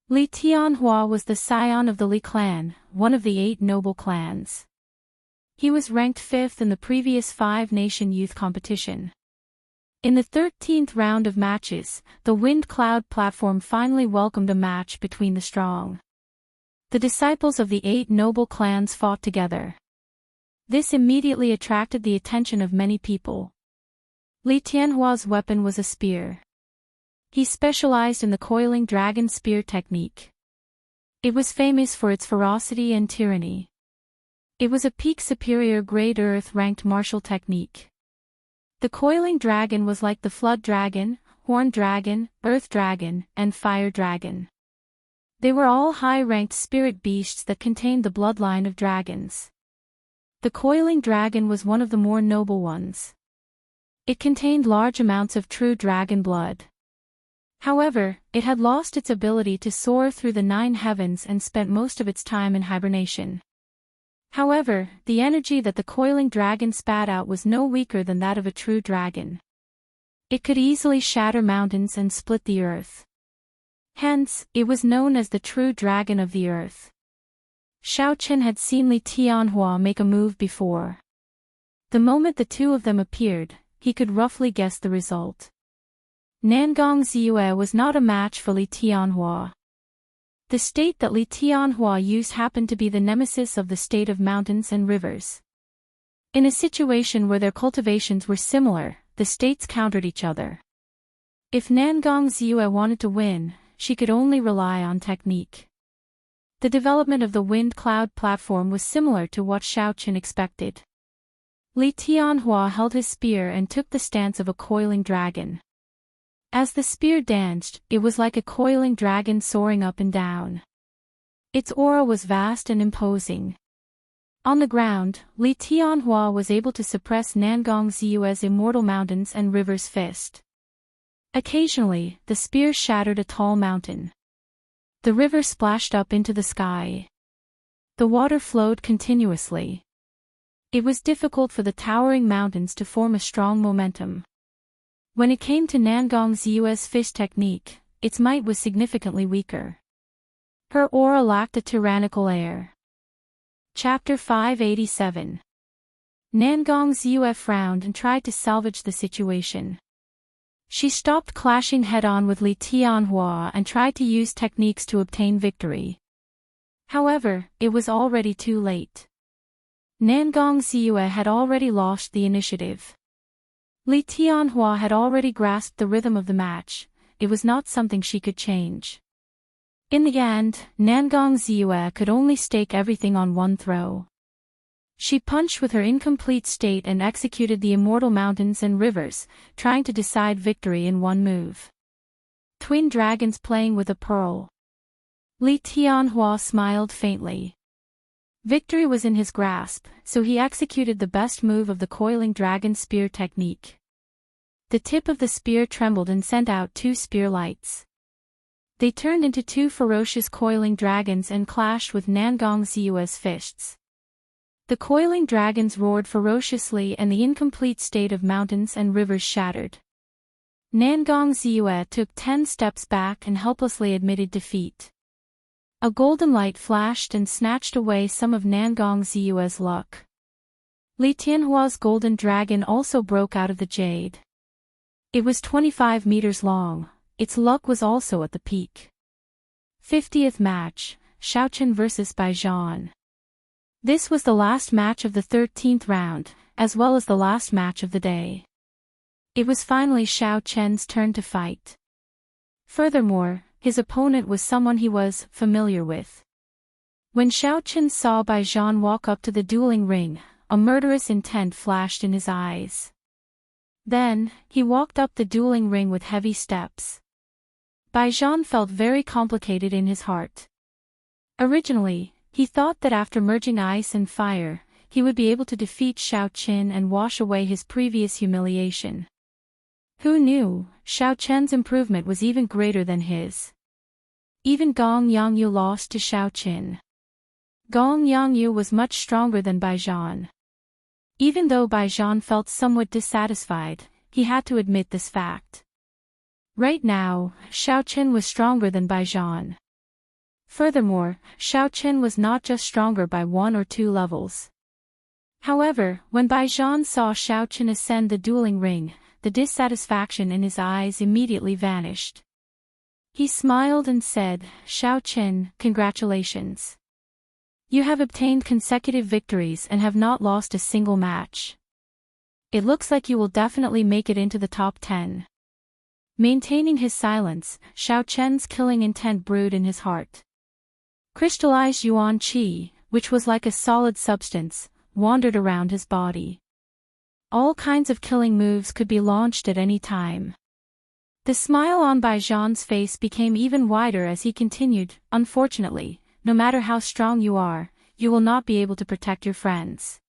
Li Tianhua was the scion of the Li clan, one of the 8 noble clans. He was ranked 5th in the previous 5-nation youth competition. In the 13th round of matches, the Wind Cloud platform finally welcomed a match between the strong. The disciples of the 8 noble clans fought together. This immediately attracted the attention of many people. Li Tianhua's weapon was a spear. He specialized in the coiling dragon spear technique. It was famous for its ferocity and tyranny. It was a peak superior grade earth-ranked martial technique. The coiling dragon was like the flood dragon, horn dragon, earth dragon, and fire dragon. They were all high-ranked spirit beasts that contained the bloodline of dragons. The coiling dragon was one of the more noble ones. It contained large amounts of true dragon blood. However, it had lost its ability to soar through the 9 heavens and spent most of its time in hibernation. However, the energy that the coiling dragon spat out was no weaker than that of a true dragon. It could easily shatter mountains and split the earth. Hence, it was known as the true dragon of the earth. Xiao Chen had seen Li Tianhua make a move before. The moment the two of them appeared, he could roughly guess the result. Nangong Ziyue was not a match for Li Tianhua. The state that Li Tianhua used happened to be the nemesis of the state of mountains and rivers. In a situation where their cultivations were similar, the states countered each other. If Nangong Ziyue wanted to win, she could only rely on technique. The development of the wind cloud platform was similar to what Xiao Chen expected. Li Tianhua held his spear and took the stance of a coiling dragon. As the spear danced, it was like a coiling dragon soaring up and down. Its aura was vast and imposing. On the ground, Li Tianhua was able to suppress Nangong Ziyue's Immortal Mountains and Rivers fist. Occasionally, the spear shattered a tall mountain. The river splashed up into the sky. The water flowed continuously. It was difficult for the towering mountains to form a strong momentum. When it came to Nangong Ziyue's fish technique, its might was significantly weaker. Her aura lacked a tyrannical air. Chapter 587. Nangong Ziyue frowned and tried to salvage the situation. She stopped clashing head-on with Li Tianhua and tried to use techniques to obtain victory. However, it was already too late. Nangong Ziyue had already lost the initiative. Li Tianhua had already grasped the rhythm of the match. It was not something she could change. In the end, Nangong Ziyue could only stake everything on one throw. She punched with her incomplete state and executed the Immortal Mountains and Rivers, trying to decide victory in one move. Twin dragons playing with a pearl. Li Tianhua smiled faintly. Victory was in his grasp, so he executed the best move of the coiling dragon spear technique. The tip of the spear trembled and sent out two spear lights. They turned into two ferocious coiling dragons and clashed with Nangong Ziyue's fists. The coiling dragons roared ferociously and the incomplete state of mountains and rivers shattered. Nangong Ziyue took 10 steps back and helplessly admitted defeat. A golden light flashed and snatched away some of Nangong Ziyue's luck. Li Tianhua's golden dragon also broke out of the jade. It was 25 meters long. Its luck was also at the peak. 50th match, Xiaochen vs Baijian. This was the last match of the 13th round, as well as the last match of the day. It was finally Xiaochen's turn to fight. Furthermore, his opponent was someone he was familiar with. When Xiaochen saw Baijian walk up to the dueling ring, a murderous intent flashed in his eyes. Then, he walked up the dueling ring with heavy steps. Baijian felt very complicated in his heart. Originally, he thought that after merging ice and fire, he would be able to defeat Xiaochen and wash away his previous humiliation. Who knew, Xiaochen's improvement was even greater than his. Even Gong Yangyu lost to Xiaochen. Gong Yangyu was much stronger than Baijian. Even though Baijian felt somewhat dissatisfied, he had to admit this fact. Right now, Xiaochen was stronger than Baijian. Furthermore, Xiaochen was not just stronger by 1 or 2 levels. However, when Baijian saw Xiaochen ascend the dueling ring, the dissatisfaction in his eyes immediately vanished. He smiled and said, "Xiaochen, congratulations. You have obtained consecutive victories and have not lost a single match. It looks like you will definitely make it into the top 10. Maintaining his silence, Xiaochen's killing intent brewed in his heart. Crystallized yuan qi, which was like a solid substance, wandered around his body. All kinds of killing moves could be launched at any time. The smile on Baijian's face became even wider as he continued, "Unfortunately, no matter how strong you are, you will not be able to protect your friends.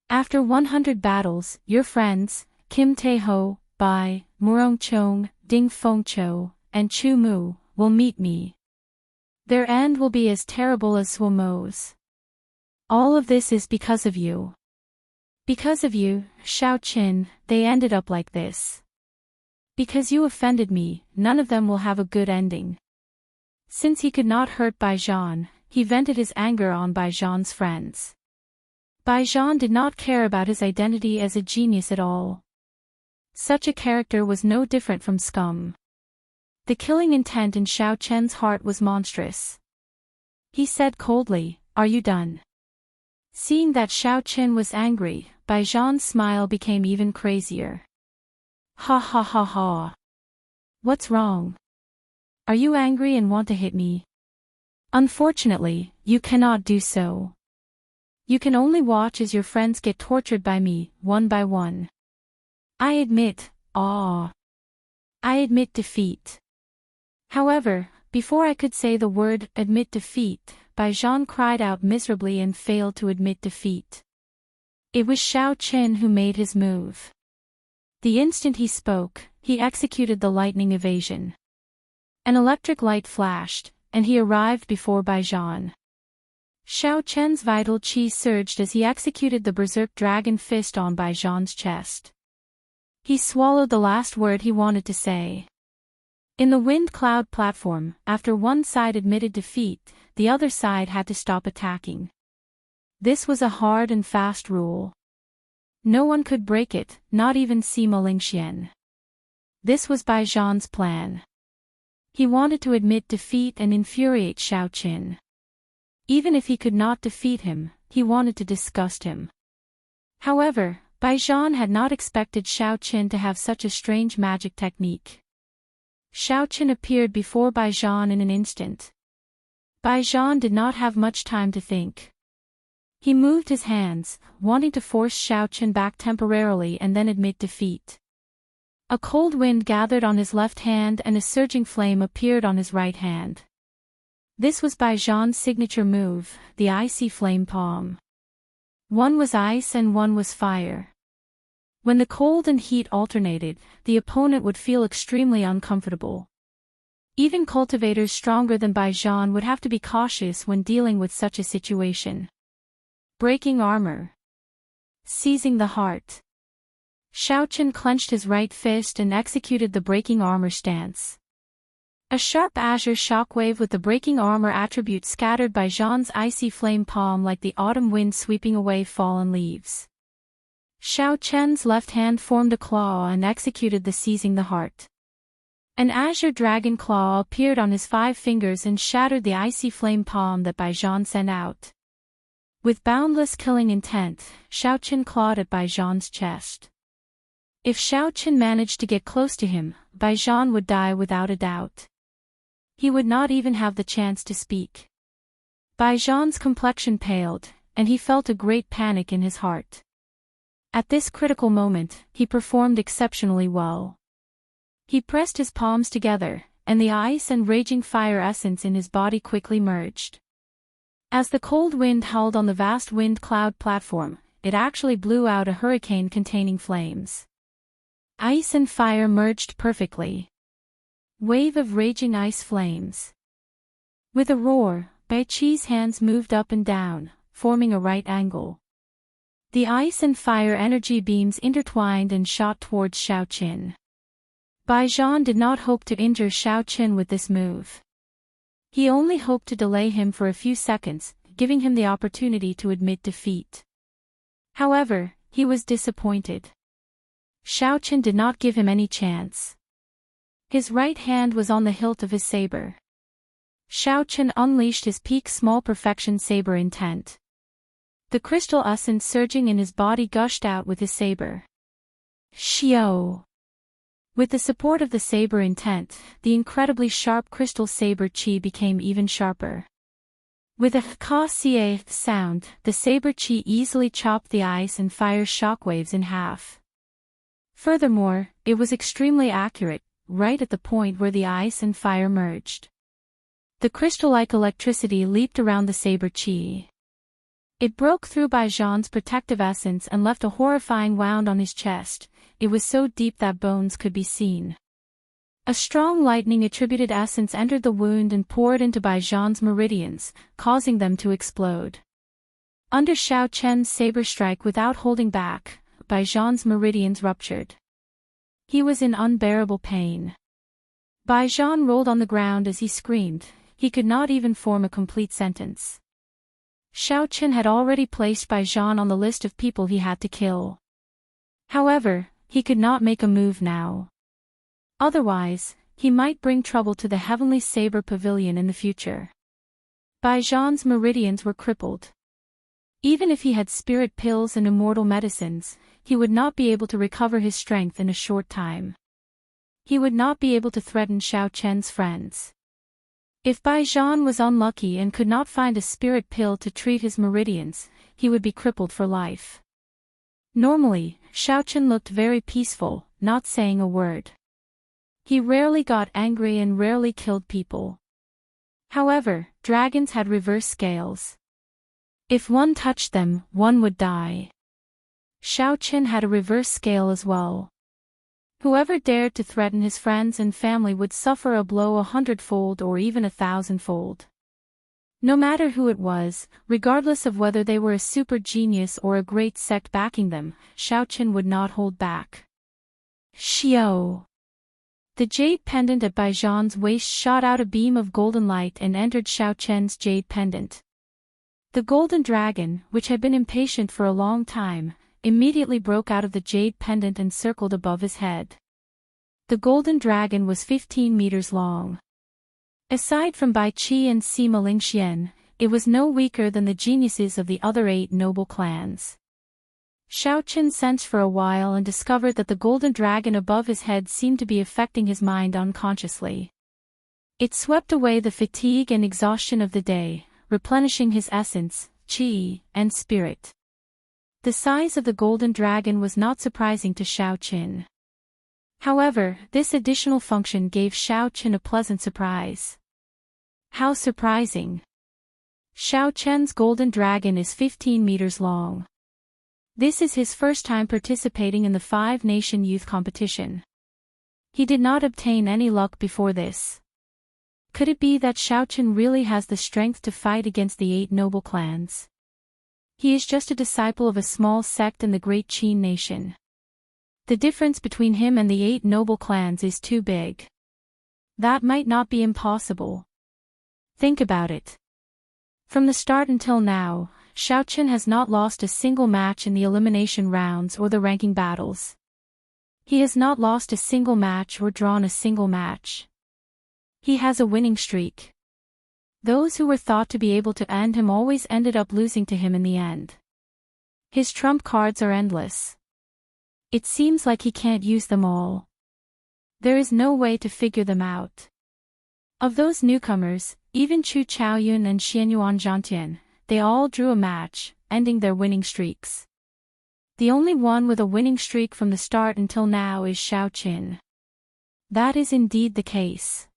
After 100 battles, your friends, Kim Tae-ho, Bai, Murongchong, Ding Fengqiu, and Chu Mu, will meet me. Their end will be as terrible as Suomo's. All of this is because of you. Because of you, Xiaochen, they ended up like this. Because you offended me, none of them will have a good ending." Since he could not hurt Baijian, he vented his anger on Baijian's friends. Baijian did not care about his identity as a genius at all. Such a character was no different from scum. The killing intent in Xiaochen's heart was monstrous. He said coldly, "Are you done?" Seeing that Xiaochen was angry, Baijian's smile became even crazier. "Ha ha ha ha. What's wrong? Are you angry and want to hit me? Unfortunately, you cannot do so. You can only watch as your friends get tortured by me, one by one. I admit defeat. However, before I could say the word admit defeat, Bai Zhan cried out miserably and failed to admit defeat. It was Xiao Qin who made his move. The instant he spoke, he executed the lightning evasion. An electric light flashed, and he arrived before Bai Zhan. Xiao Qin's vital qi surged as he executed the berserk dragon fist on Bai Zhan's chest. He swallowed the last word he wanted to say. In the wind cloud platform, after one side admitted defeat, the other side had to stop attacking. This was a hard and fast rule. No one could break it, not even Sima Lingxian. This was Bai Zhan's plan. He wanted to admit defeat and infuriate Xiao Qin. Even if he could not defeat him, he wanted to disgust him. However, Bai Zhan had not expected Xiao Qin to have such a strange magic technique. Xiao Qin appeared before Bai Zhan in an instant. Bai Zhan did not have much time to think. He moved his hands, wanting to force Xiao Qin back temporarily and then admit defeat. A cold wind gathered on his left hand and a surging flame appeared on his right hand. This was Bai Zhan's signature move, the icy flame palm. One was ice and one was fire. When the cold and heat alternated, the opponent would feel extremely uncomfortable. Even cultivators stronger than Bai Zhan would have to be cautious when dealing with such a situation. Breaking armor. Seizing the heart. Xiao Qin clenched his right fist and executed the breaking armor stance. A sharp azure shockwave with the breaking armor attribute scattered Bai Zhan's icy flame palm like the autumn wind sweeping away fallen leaves. Xiao Qin's left hand formed a claw and executed the seizing the heart. An azure dragon claw appeared on his 5 fingers and shattered the icy flame palm that Bai Zhan sent out. With boundless killing intent, Xiao Qin clawed at Bai Zhan's chest. If Xiao Qin managed to get close to him, Bai Zhan would die without a doubt. He would not even have the chance to speak. Bai Zhan's complexion paled, and he felt a great panic in his heart. At this critical moment, he performed exceptionally well. He pressed his palms together, and the ice and raging fire essence in his body quickly merged. As the cold wind howled on the vast wind cloud platform, it actually blew out a hurricane containing flames. Ice and fire merged perfectly. Wave of raging ice flames. With a roar, Bai Qi's hands moved up and down, forming a right angle. The ice and fire energy beams intertwined and shot towards Xiao Qin. Bai Zhan did not hope to injure Xiao Qin with this move. He only hoped to delay him for a few seconds, giving him the opportunity to admit defeat. However, he was disappointed. Xiao Qin did not give him any chance. His right hand was on the hilt of his saber. Xiao Qin unleashed his peak small perfection saber intent. The crystal essence surging in his body gushed out with his saber. Xiao! With the support of the saber intent, the incredibly sharp crystal saber qi became even sharper. With a ka-cie sound, the saber qi easily chopped the ice and fire shockwaves in half. Furthermore, it was extremely accurate, right at the point where the ice and fire merged. The crystal-like electricity leaped around the saber qi. It broke through Bai Zhan's protective essence and left a horrifying wound on his chest. It was so deep that bones could be seen. A strong lightning-attributed essence entered the wound and poured into Bai Zhan's meridians, causing them to explode. Under Xiao Qin's saber strike without holding back, Bai Zhan's meridians ruptured. He was in unbearable pain. Bai Zhan rolled on the ground as he screamed. He could not even form a complete sentence. Xiao Qin had already placed Bai Zhan on the list of people he had to kill. However, he could not make a move now. Otherwise, he might bring trouble to the Heavenly Saber Pavilion in the future. Bai Zhan's meridians were crippled. Even if he had spirit pills and immortal medicines, he would not be able to recover his strength in a short time. He would not be able to threaten Xiao Qin's friends. If Baijan was unlucky and could not find a spirit pill to treat his meridians, he would be crippled for life. Normally, Xiaochen looked very peaceful, not saying a word. He rarely got angry and rarely killed people. However, dragons had reverse scales. If one touched them, one would die. Xiaochen had a reverse scale as well. Whoever dared to threaten his friends and family would suffer a blow 100-fold or even 1,000-fold. No matter who it was, regardless of whether they were a super genius or a great sect backing them, Xiaochen would not hold back. Xiao! The jade pendant at Baijan's waist shot out a beam of golden light and entered Xiaochen's jade pendant. The golden dragon, which had been impatient for a long time, immediately broke out of the jade pendant and circled above his head. The golden dragon was 15 meters long. Aside from Bai Qi and Sima Lingxian, it was no weaker than the geniuses of the other 8 noble clans. Xiaochen sensed for a while and discovered that the golden dragon above his head seemed to be affecting his mind unconsciously. It swept away the fatigue and exhaustion of the day, replenishing his essence, qi, and spirit. The size of the golden dragon was not surprising to Xiaochen. However, this additional function gave Xiaochen a pleasant surprise. How surprising! Xiaochen's golden dragon is 15 meters long. This is his first time participating in the 5-nation youth competition. He did not obtain any luck before this. Could it be that Xiaochen really has the strength to fight against the 8 noble clans? He is just a disciple of a small sect in the great Qin nation. The difference between him and the 8 noble clans is too big. That might not be impossible. Think about it. From the start until now, Xiaochen has not lost a single match in the elimination rounds or the ranking battles. He has not lost a single match or drawn a single match. He has a winning streak. Those who were thought to be able to end him always ended up losing to him in the end. His trump cards are endless. It seems like he can't use them all. There is no way to figure them out. Of those newcomers, even Chu Chaoyun and Xianyuan Zhantian, they all drew a match, ending their winning streaks. The only one with a winning streak from the start until now is Xiaochen. That is indeed the case.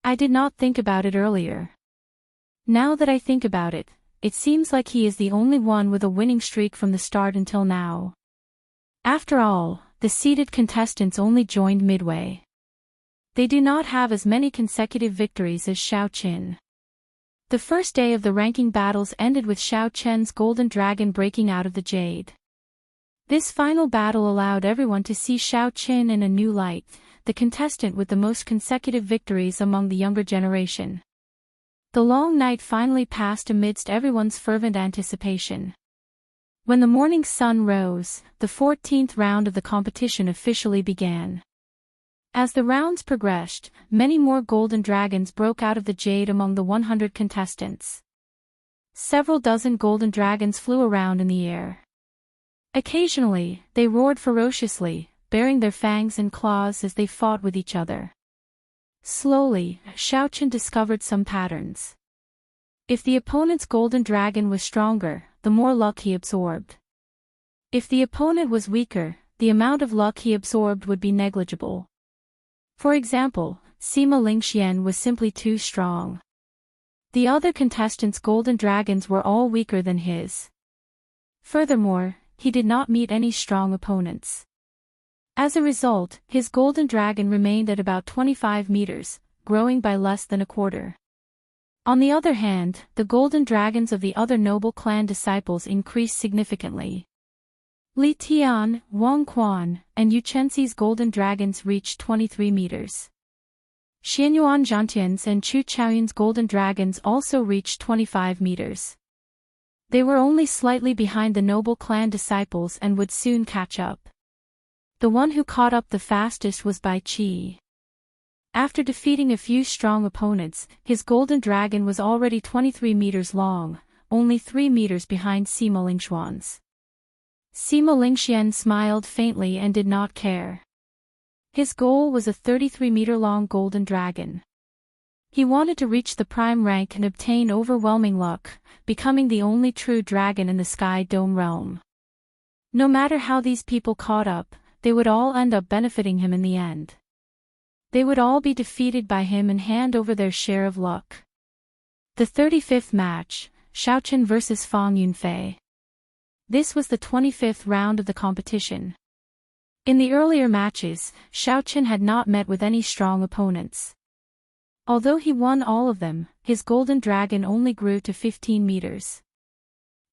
I did not think about it earlier. Now that I think about it, it seems like he is the only one with a winning streak from the start until now. After all, the seeded contestants only joined midway. They do not have as many consecutive victories as Xiaochen. The first day of the ranking battles ended with Xiaochen's golden dragon breaking out of the jade. This final battle allowed everyone to see Xiaochen in a new light, the contestant with the most consecutive victories among the younger generation. The long night finally passed amidst everyone's fervent anticipation. When the morning sun rose, the 14th round of the competition officially began. As the rounds progressed, many more golden dragons broke out of the jade among the 100 contestants. Several dozen golden dragons flew around in the air. Occasionally, they roared ferociously, baring their fangs and claws as they fought with each other. Slowly, Xiaochen discovered some patterns. If the opponent's golden dragon was stronger, the more luck he absorbed. If the opponent was weaker, the amount of luck he absorbed would be negligible. For example, Sima Lingxian was simply too strong. The other contestants' golden dragons were all weaker than his. Furthermore, he did not meet any strong opponents. As a result, his golden dragon remained at about 25 meters, growing by less than a quarter. On the other hand, the golden dragons of the other noble clan disciples increased significantly. Li Tian, Wang Quan, and Yu Chenxi's golden dragons reached 23 meters. Xianyuan Zhantian's and Chu Chaoyun's golden dragons also reached 25 meters. They were only slightly behind the noble clan disciples and would soon catch up. The one who caught up the fastest was Bai Qi. After defeating a few strong opponents, his golden dragon was already 23 meters long, only 3 meters behind Sima Lingxuan's. Sima Lingxian smiled faintly and did not care. His goal was a 33-meter-long golden dragon. He wanted to reach the prime rank and obtain overwhelming luck, becoming the only true dragon in the Sky Dome realm. No matter how these people caught up, they would all end up benefiting him in the end. They would all be defeated by him and hand over their share of luck. The 35th match, Xiaochen vs Fang Yunfei. This was the 25th round of the competition. In the earlier matches, Xiaochen had not met with any strong opponents. Although he won all of them, his golden dragon only grew to 15 meters.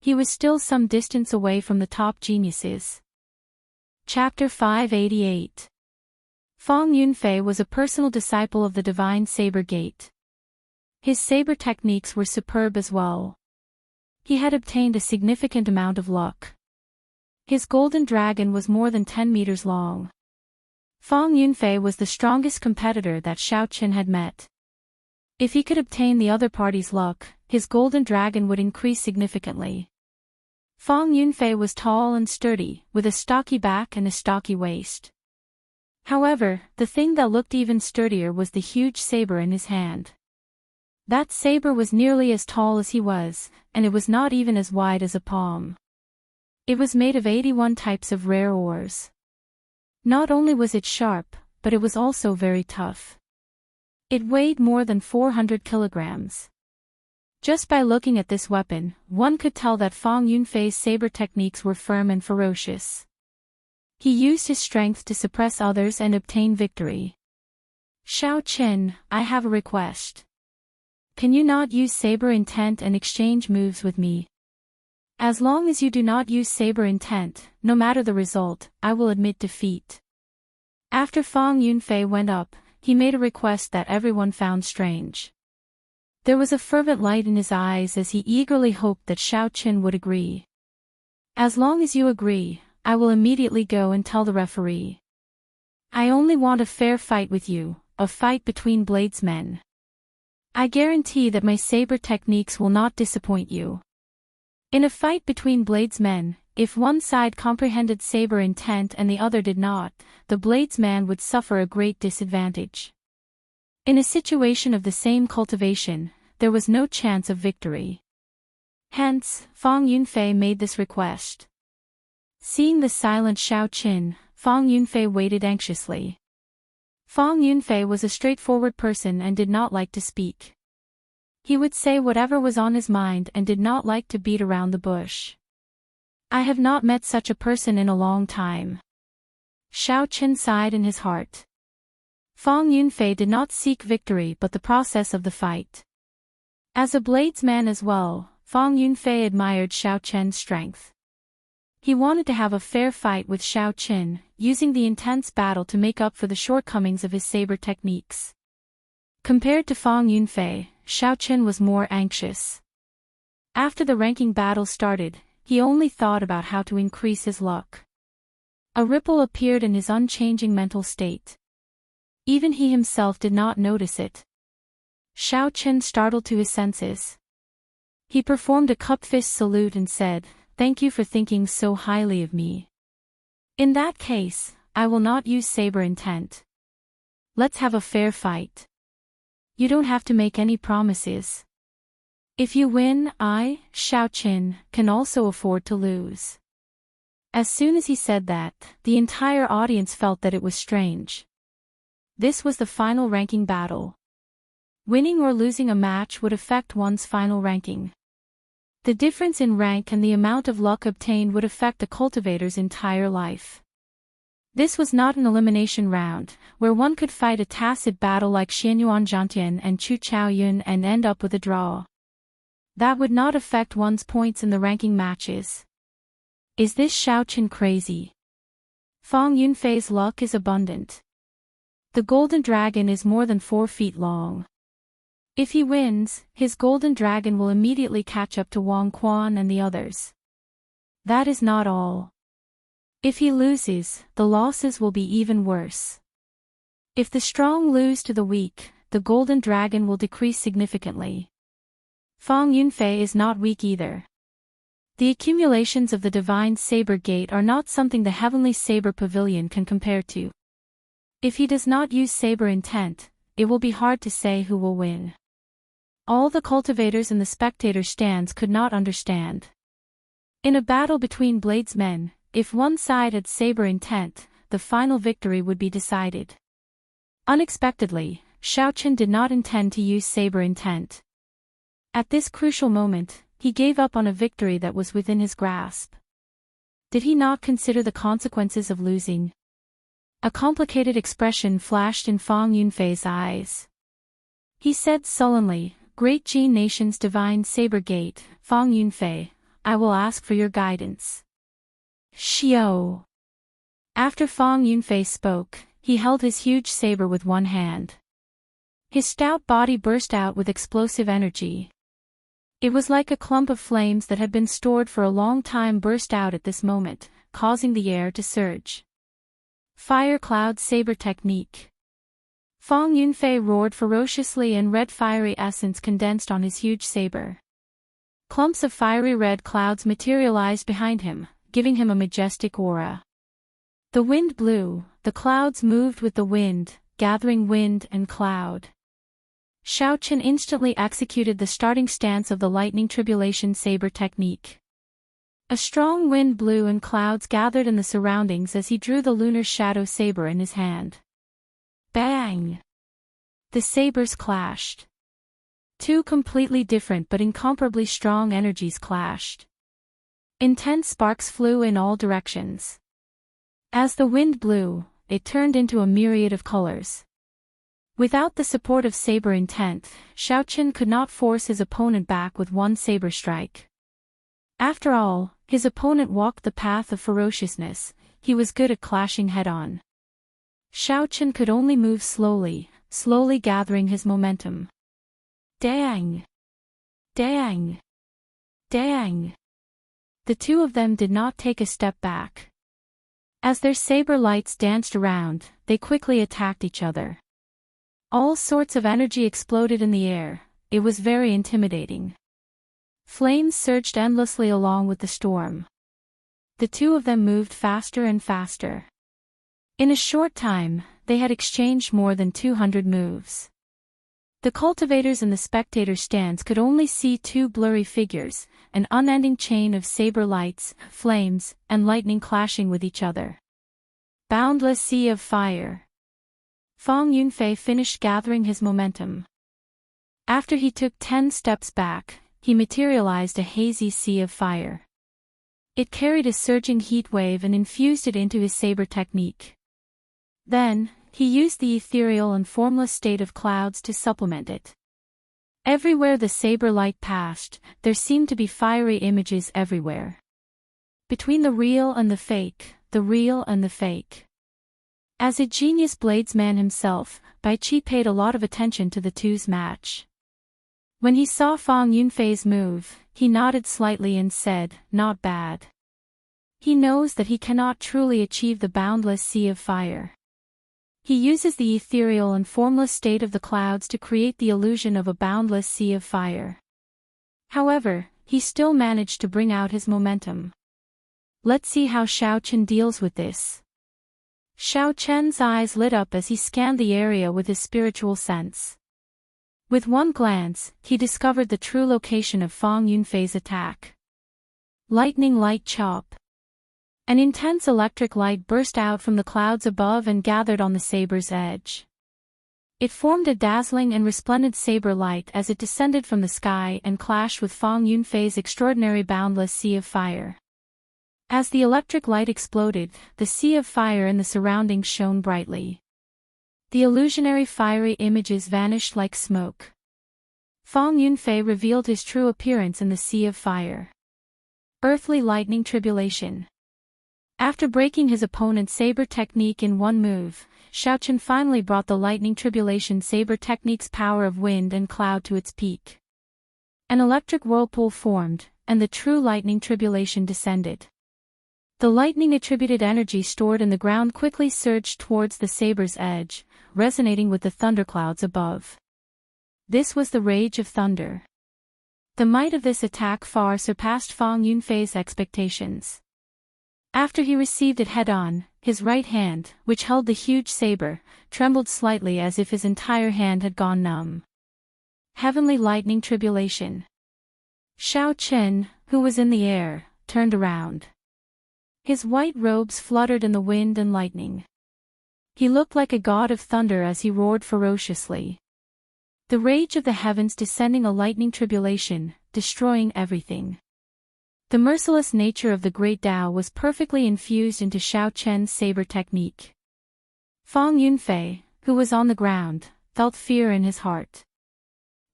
He was still some distance away from the top geniuses. Chapter 588. Fang Yunfei was a personal disciple of the Divine Saber Gate. His saber techniques were superb as well. He had obtained a significant amount of luck. His golden dragon was more than 10 meters long. Fang Yunfei was the strongest competitor that Xiaochen had met. If he could obtain the other party's luck, his golden dragon would increase significantly. Fang Yunfei was tall and sturdy, with a stocky back and a stocky waist. However, the thing that looked even sturdier was the huge saber in his hand. That saber was nearly as tall as he was, and it was not even as wide as a palm. It was made of 81 types of rare ores. Not only was it sharp, but it was also very tough. It weighed more than 400 kilograms. Just by looking at this weapon, one could tell that Fang Yunfei's saber techniques were firm and ferocious. He used his strength to suppress others and obtain victory. Xiaochen, I have a request. Can you not use saber intent and exchange moves with me? As long as you do not use saber intent, no matter the result, I will admit defeat. After Fang Yunfei went up, he made a request that everyone found strange. There was a fervent light in his eyes as he eagerly hoped that Xiaochen would agree. As long as you agree, I will immediately go and tell the referee. I only want a fair fight with you, a fight between bladesmen. I guarantee that my saber techniques will not disappoint you. In a fight between bladesmen, if one side comprehended saber intent and the other did not, the bladesman would suffer a great disadvantage. In a situation of the same cultivation, there was no chance of victory. Hence, Fang Yunfei made this request. Seeing the silent Xiaochen, Fang Yunfei waited anxiously. Fang Yunfei was a straightforward person and did not like to speak. He would say whatever was on his mind and did not like to beat around the bush. I have not met such a person in a long time. Xiaochen sighed in his heart. Fang Yunfei did not seek victory but the process of the fight. As a bladesman as well, Fang Yunfei admired Xiaochen's strength. He wanted to have a fair fight with Xiaochen, using the intense battle to make up for the shortcomings of his saber techniques. Compared to Fang Yunfei, Xiaochen was more anxious. After the ranking battle started, he only thought about how to increase his luck. A ripple appeared in his unchanging mental state. Even he himself did not notice it. Xiaochen startled to his senses. He performed a cup-fist salute and said, "Thank you for thinking so highly of me. In that case, I will not use saber intent. Let's have a fair fight. You don't have to make any promises. If you win, I, Xiaochen, can also afford to lose." As soon as he said that, the entire audience felt that it was strange. This was the final ranking battle. Winning or losing a match would affect one's final ranking. The difference in rank and the amount of luck obtained would affect the cultivator's entire life. This was not an elimination round, where one could fight a tacit battle like Xianyuan Jiantian and Chu Chaoyun and end up with a draw. That would not affect one's points in the ranking matches. Is this Xiaochen crazy? Fang Yunfei's luck is abundant. The golden dragon is more than 4 feet long. If he wins, his golden dragon will immediately catch up to Wang Quan and the others. That is not all. If he loses, the losses will be even worse. If the strong lose to the weak, the golden dragon will decrease significantly. Fang Yunfei is not weak either. The accumulations of the Divine Saber Gate are not something the Heavenly Saber Pavilion can compare to. If he does not use saber intent, it will be hard to say who will win. All the cultivators in the spectator stands could not understand. In a battle between bladesmen, if one side had saber intent, the final victory would be decided. Unexpectedly, Xiaochen did not intend to use saber intent. At this crucial moment, he gave up on a victory that was within his grasp. Did he not consider the consequences of losing? A complicated expression flashed in Fang Yunfei's eyes. He said sullenly, "Great Jin Nation's divine saber gate, Fang Yunfei, I will ask for your guidance." Xiao. After Fang Yunfei spoke, he held his huge saber with one hand. His stout body burst out with explosive energy. It was like a clump of flames that had been stored for a long time burst out at this moment, causing the air to surge. Fire Cloud Saber Technique. Fang Yunfei roared ferociously and red fiery essence condensed on his huge saber. Clumps of fiery red clouds materialized behind him, giving him a majestic aura. The wind blew, the clouds moved with the wind, gathering wind and cloud. Xiaochen instantly executed the starting stance of the lightning tribulation saber technique. A strong wind blew and clouds gathered in the surroundings as he drew the lunar shadow saber in his hand. Bang! The sabers clashed. Two completely different but incomparably strong energies clashed. Intense sparks flew in all directions. As the wind blew, it turned into a myriad of colors. Without the support of saber intent, Xiaochen could not force his opponent back with one saber strike. After all, his opponent walked the path of ferociousness, he was good at clashing head-on. Xiaochen could only move slowly, slowly gathering his momentum. Dang! Dang! Dang! The two of them did not take a step back. As their saber lights danced around, they quickly attacked each other. All sorts of energy exploded in the air, it was very intimidating. Flames surged endlessly along with the storm. The two of them moved faster and faster. In a short time, they had exchanged more than 200 moves. The cultivators in the spectator stands could only see two blurry figures, an unending chain of saber lights, flames, and lightning clashing with each other. Boundless sea of fire. Fang Yunfei finished gathering his momentum. After he took 10 steps back, he materialized a hazy sea of fire. It carried a surging heat wave and infused it into his saber technique. Then, he used the ethereal and formless state of clouds to supplement it. Everywhere the saber light passed, there seemed to be fiery images everywhere. Between the real and the fake, the real and the fake. As a genius bladesman himself, Bai Qi paid a lot of attention to the two's match. When he saw Fang Yunfei's move, he nodded slightly and said, "Not bad." He knows that he cannot truly achieve the boundless sea of fire. He uses the ethereal and formless state of the clouds to create the illusion of a boundless sea of fire. However, he still managed to bring out his momentum. Let's see how Xiaochen deals with this. Xiaochen's eyes lit up as he scanned the area with his spiritual sense. With one glance, he discovered the true location of Fang Yunfei's attack. Lightning light chop. An intense electric light burst out from the clouds above and gathered on the saber's edge. It formed a dazzling and resplendent saber light as it descended from the sky and clashed with Fang Yunfei's extraordinary boundless sea of fire. As the electric light exploded, the sea of fire in the surroundings shone brightly. The illusionary fiery images vanished like smoke. Fang Yunfei revealed his true appearance in the sea of fire. Earthly lightning tribulation. After breaking his opponent's saber technique in one move, Xiaochen finally brought the lightning tribulation saber technique's power of wind and cloud to its peak. An electric whirlpool formed, and the true lightning tribulation descended. The lightning-attributed energy stored in the ground quickly surged towards the saber's edge, resonating with the thunderclouds above. This was the rage of thunder. The might of this attack far surpassed Fang Yunfei's expectations. After he received it head-on, his right hand, which held the huge saber, trembled slightly as if his entire hand had gone numb. Heavenly lightning tribulation. Shao Chen, who was in the air, turned around. His white robes fluttered in the wind and lightning. He looked like a god of thunder as he roared ferociously. The rage of the heavens descending, a lightning tribulation, destroying everything. The merciless nature of the great Tao was perfectly infused into Shao Chen's saber technique. Fang Yunfei, who was on the ground, felt fear in his heart.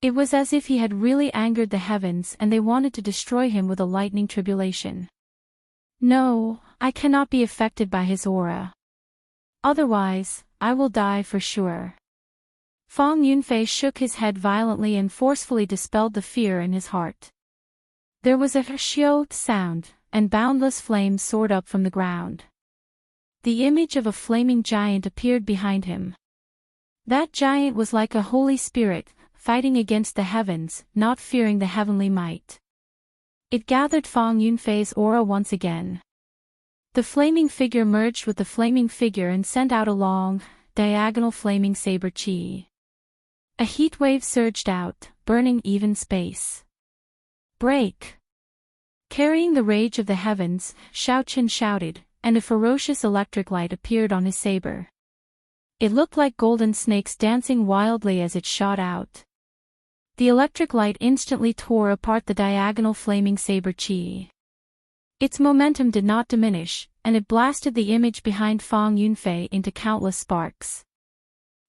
It was as if he had really angered the heavens and they wanted to destroy him with a lightning tribulation. No, I cannot be affected by his aura. Otherwise, I will die for sure. Fang Yunfei shook his head violently and forcefully dispelled the fear in his heart. There was a xiao sound, and boundless flames soared up from the ground. The image of a flaming giant appeared behind him. That giant was like a holy spirit, fighting against the heavens, not fearing the heavenly might. It gathered Fang Yunfei's aura once again. The flaming figure merged with the flaming figure and sent out a long, diagonal flaming saber chi. A heat wave surged out, burning even space. Break! Carrying the rage of the heavens, Shao Chen shouted, and a ferocious electric light appeared on his saber. It looked like golden snakes dancing wildly as it shot out. The electric light instantly tore apart the diagonal flaming saber chi. Its momentum did not diminish, and it blasted the image behind Fang Yunfei into countless sparks.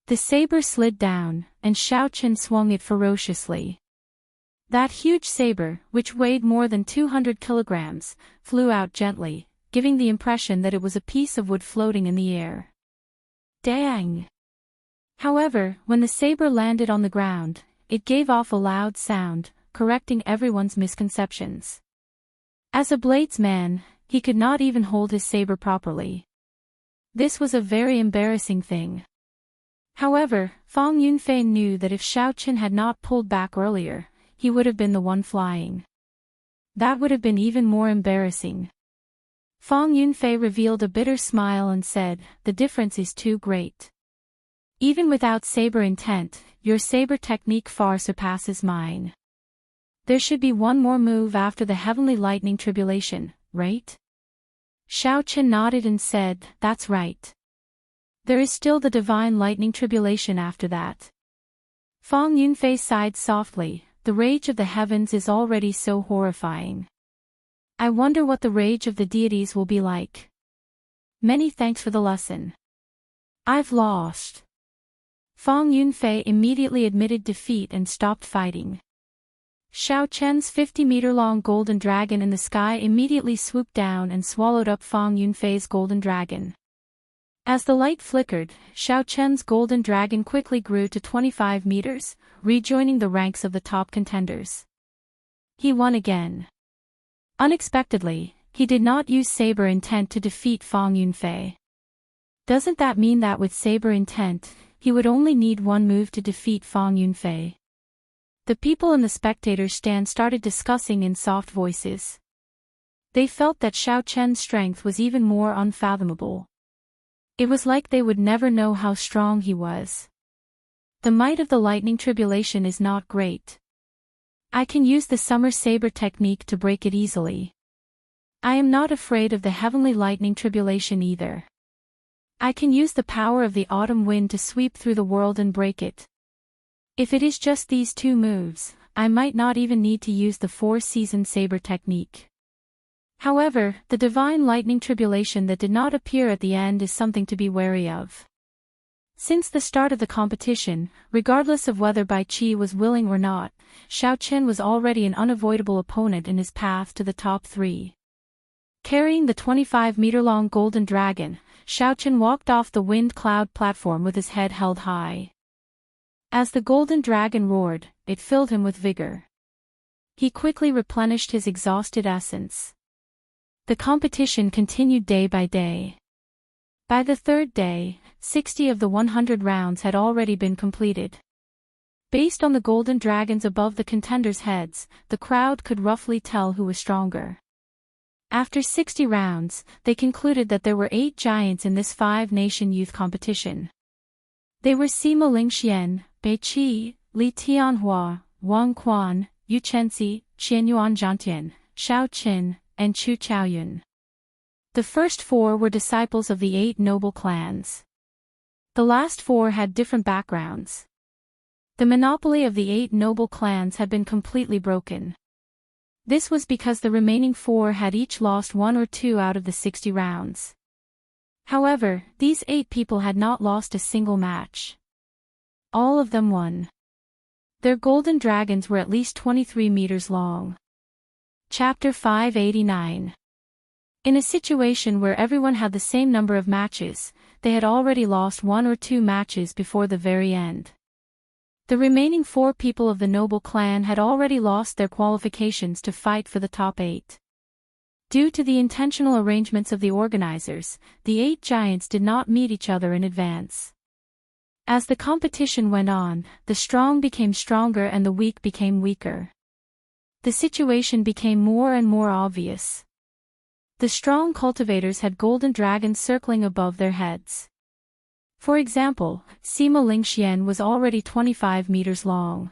The saber slid down, and Shao Chen swung it ferociously. That huge saber, which weighed more than 200 kilograms, flew out gently, giving the impression that it was a piece of wood floating in the air. Dang! However, when the saber landed on the ground, it gave off a loud sound, correcting everyone's misconceptions. As a bladesman, he could not even hold his saber properly. This was a very embarrassing thing. However, Fang Yunfei knew that if Shao Chen had not pulled back earlier, he would have been the one flying. That would have been even more embarrassing. Fang Yunfei revealed a bitter smile and said, "The difference is too great. Even without saber intent, your saber technique far surpasses mine. There should be one more move after the heavenly lightning tribulation, right?" Shao Chen nodded and said, "That's right. There is still the divine lightning tribulation after that." Fang Yunfei sighed softly. The rage of the heavens is already so horrifying. I wonder what the rage of the deities will be like. Many thanks for the lesson. I've lost. Fang Yunfei immediately admitted defeat and stopped fighting. Shao Chen's 50-meter-long golden dragon in the sky immediately swooped down and swallowed up Fang Yunfei's golden dragon. As the light flickered, Shao Chen's golden dragon quickly grew to 25 meters, rejoining the ranks of the top contenders. He won again. Unexpectedly, he did not use saber intent to defeat Fang Yunfei. Doesn't that mean that with saber intent, he would only need one move to defeat Fang Yunfei? The people in the spectators' stand started discussing in soft voices. They felt that Shao Chen's strength was even more unfathomable. It was like they would never know how strong he was. The might of the lightning tribulation is not great. I can use the summer saber technique to break it easily. I am not afraid of the heavenly lightning tribulation either. I can use the power of the autumn wind to sweep through the world and break it. If it is just these two moves, I might not even need to use the four-season saber technique. However, the divine lightning tribulation that did not appear at the end is something to be wary of. Since the start of the competition, regardless of whether Bai Qi was willing or not, Shao Chen was already an unavoidable opponent in his path to the top three. Carrying the 25-meter-long golden dragon, Shao Chen walked off the wind cloud platform with his head held high. As the golden dragon roared, it filled him with vigor. He quickly replenished his exhausted essence. The competition continued day by day. By the third day, 60 of the 100 rounds had already been completed. Based on the golden dragons above the contenders' heads, the crowd could roughly tell who was stronger. After 60 rounds, they concluded that there were 8 giants in this 5-nation youth competition. They were Sima Lingxian, Bai Qi, Li Tianhua, Wang Quan, Yu Chenxi, Qianyuan Zhantian, Shao Qin, and Chu Chaoyun. The first 4 were disciples of the 8 noble clans. The last 4 had different backgrounds. The monopoly of the 8 noble clans had been completely broken. This was because the remaining 4 had each lost 1 or 2 out of the 60 rounds. However, these 8 people had not lost a single match. All of them won. Their golden dragons were at least 23 meters long. Chapter 589. In a situation where everyone had the same number of matches, they had already lost 1 or 2 matches before the very end. The remaining 4 people of the noble clan had already lost their qualifications to fight for the top 8. Due to the intentional arrangements of the organizers, the 8 giants did not meet each other in advance. As the competition went on, the strong became stronger and the weak became weaker. The situation became more and more obvious. The strong cultivators had golden dragons circling above their heads. For example, Sima Lingxian was already 25 meters long.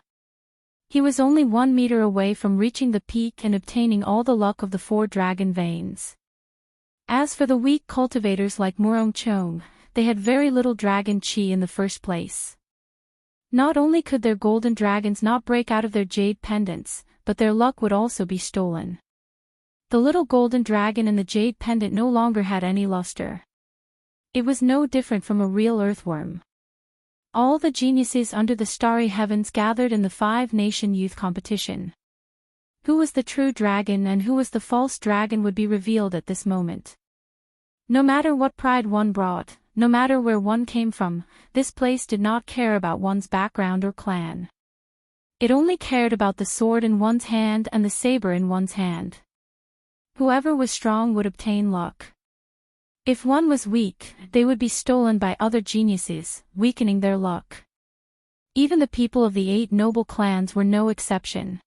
He was only 1 meter away from reaching the peak and obtaining all the luck of the 4 dragon veins. As for the weak cultivators like Murong Chong, they had very little dragon chi in the first place. Not only could their golden dragons not break out of their jade pendants, but their luck would also be stolen. The little golden dragon in the jade pendant no longer had any luster. It was no different from a real earthworm. All the geniuses under the starry heavens gathered in the 5-nation youth competition. Who was the true dragon and who was the false dragon would be revealed at this moment. No matter what pride one brought, no matter where one came from, this place did not care about one's background or clan. It only cared about the sword in one's hand and the saber in one's hand. Whoever was strong would obtain luck. If one was weak, they would be stolen by other geniuses, weakening their luck. Even the people of the 8 noble clans were no exception.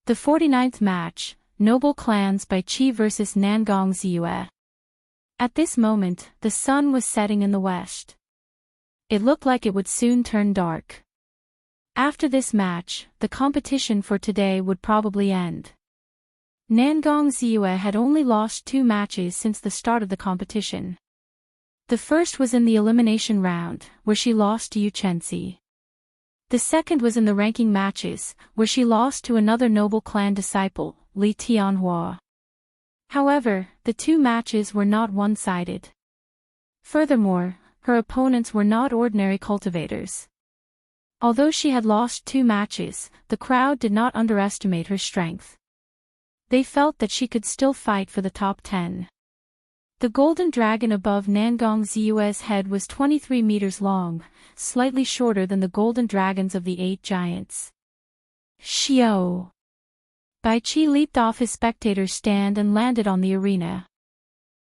The 49th match, Noble Clans by Qi vs Nangong Ziyue. At this moment, the sun was setting in the west. It looked like it would soon turn dark. After this match, the competition for today would probably end. Nangong Ziyue had only lost 2 matches since the start of the competition. The first was in the elimination round, where she lost to Yu Chenxi. The second was in the ranking matches, where she lost to another noble clan disciple, Li Tianhua. However, the 2 matches were not one-sided. Furthermore, her opponents were not ordinary cultivators. Although she had lost 2 matches, the crowd did not underestimate her strength. They felt that she could still fight for the top 10. The golden dragon above Nangong Ziyue's head was 23 meters long, slightly shorter than the golden dragons of the 8 giants. Xiao! Bai Qi leaped off his spectator's stand and landed on the arena.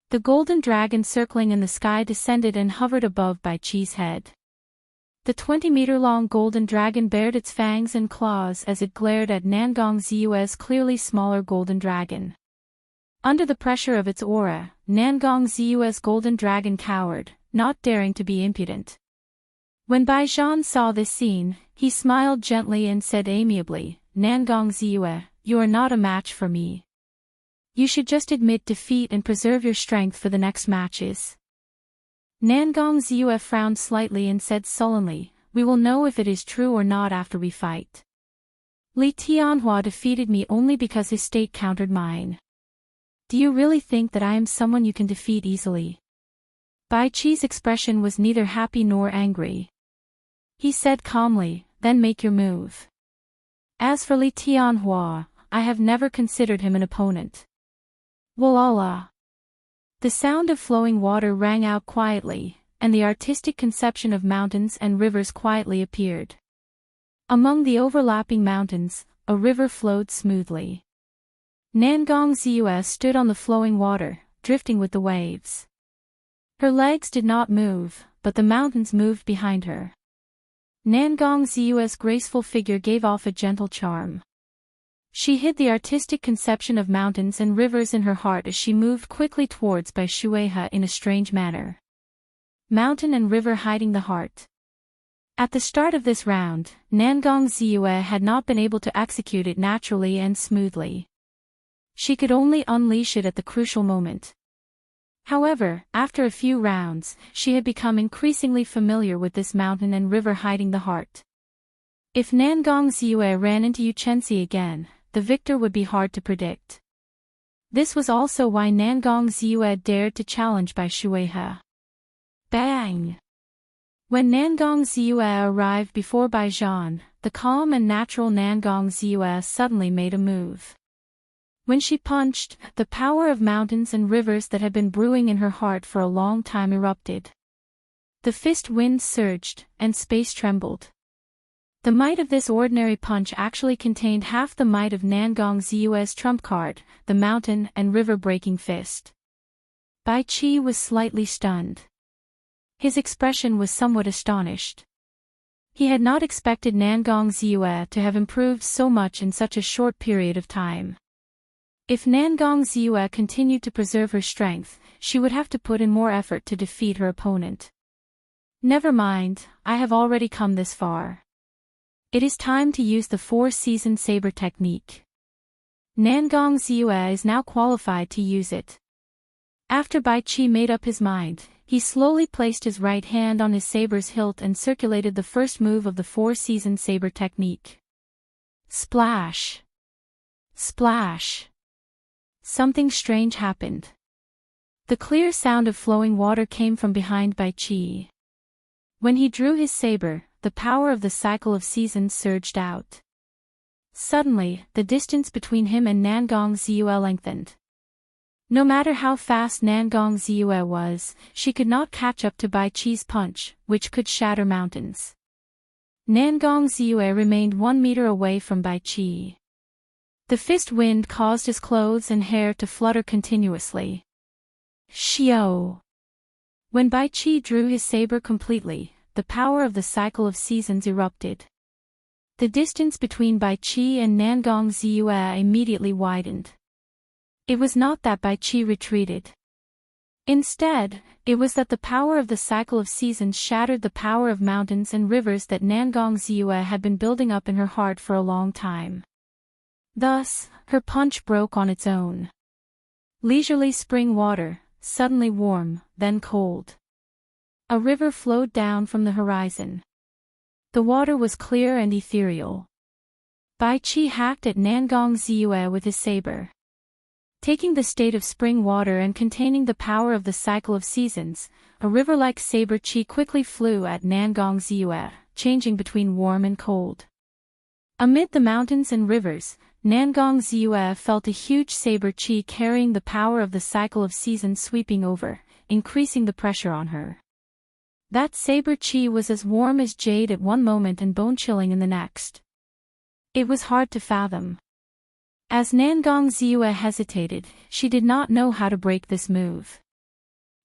The golden dragon circling in the sky descended and hovered above Bai Qi's head. The 20-meter-long golden dragon bared its fangs and claws as it glared at Nangong Ziyue's clearly smaller golden dragon. Under the pressure of its aura, Nangong Ziyue's golden dragon cowered, not daring to be impudent. When Bai Zhan saw this scene, he smiled gently and said amiably, "Nangong Ziyue, you are not a match for me. You should just admit defeat and preserve your strength for the next matches." Nangong Ziyue frowned slightly and said sullenly, "We will know if it is true or not after we fight. Li Tianhua defeated me only because his state countered mine. Do you really think that I am someone you can defeat easily?" Bai Qi's expression was neither happy nor angry. He said calmly, "Then make your move. As for Li Tianhua, I have never considered him an opponent." Walala. The sound of flowing water rang out quietly, and the artistic conception of mountains and rivers quietly appeared. Among the overlapping mountains, a river flowed smoothly. Nangong Ziyue stood on the flowing water, drifting with the waves. Her legs did not move, but the mountains moved behind her. Nangong Ziyue's graceful figure gave off a gentle charm. She hid the artistic conception of mountains and rivers in her heart as she moved quickly towards Bai Shuihe in a strange manner. Mountain and river hiding the heart. At the start of this round, Nangong Ziyue had not been able to execute it naturally and smoothly. She could only unleash it at the crucial moment. However, after a few rounds, she had become increasingly familiar with this mountain and river hiding the heart. If Nangong Ziyue ran into Yu Chenxi again, the victor would be hard to predict. This was also why Nangong Ziyue dared to challenge Bai Shuihe. Bang! When Nangong Ziyue arrived before Bai Zhan, the calm and natural Nangong Ziyue suddenly made a move. When she punched, the power of mountains and rivers that had been brewing in her heart for a long time erupted. The fist wind surged, and space trembled. The might of this ordinary punch actually contained half the might of Nangong Ziyue's trump card, the mountain and river breaking fist. Bai Qi was slightly stunned. His expression was somewhat astonished. He had not expected Nangong Ziyue to have improved so much in such a short period of time. If Nangong Ziyue continued to preserve her strength, she would have to put in more effort to defeat her opponent. Never mind, I have already come this far. It is time to use the four-season saber technique. Nangong Ziyue is now qualified to use it. After Bai Qi made up his mind, he slowly placed his right hand on his saber's hilt and circulated the first move of the four-season saber technique. Splash! Splash! Something strange happened. The clear sound of flowing water came from behind Bai Qi. When he drew his saber, the power of the cycle of seasons surged out. Suddenly, the distance between him and Nangong Ziyue lengthened. No matter how fast Nangong Ziyue was, she could not catch up to Bai Qi's punch, which could shatter mountains. Nangong Ziyue remained 1 meter away from Bai Qi. The fist wind caused his clothes and hair to flutter continuously. Xiao! When Bai Qi drew his saber completely, the power of the cycle of seasons erupted. The distance between Bai Qi and Nangong Ziyue immediately widened. It was not that Bai Qi retreated. Instead, it was that the power of the cycle of seasons shattered the power of mountains and rivers that Nangong Ziyue had been building up in her heart for a long time. Thus, her punch broke on its own. Leisurely spring water, suddenly warm, then cold. A river flowed down from the horizon. The water was clear and ethereal. Bai Qi hacked at Nangong Ziyue with his saber. Taking the state of spring water and containing the power of the cycle of seasons, a river-like saber Qi quickly flew at Nangong Ziyue, changing between warm and cold. Amid the mountains and rivers, Nangong Ziyue felt a huge saber Qi carrying the power of the cycle of seasons sweeping over, increasing the pressure on her. That saber Qi was as warm as jade at one moment and bone-chilling in the next. It was hard to fathom. As Nangong Ziyue hesitated, she did not know how to break this move.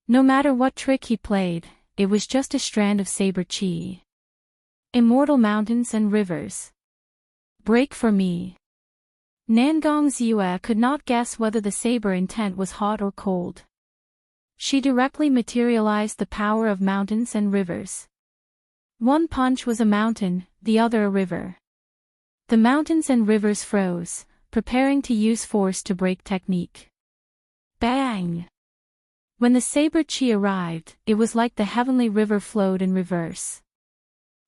No matter what trick he played, it was just a strand of saber Qi. Immortal mountains and rivers. Break for me. Nangong Ziyue could not guess whether the saber intent was hot or cold. She directly materialized the power of mountains and rivers. One punch was a mountain, the other a river. The mountains and rivers froze, preparing to use force to break technique. Bang! When the saber Qi arrived, it was like the heavenly river flowed in reverse.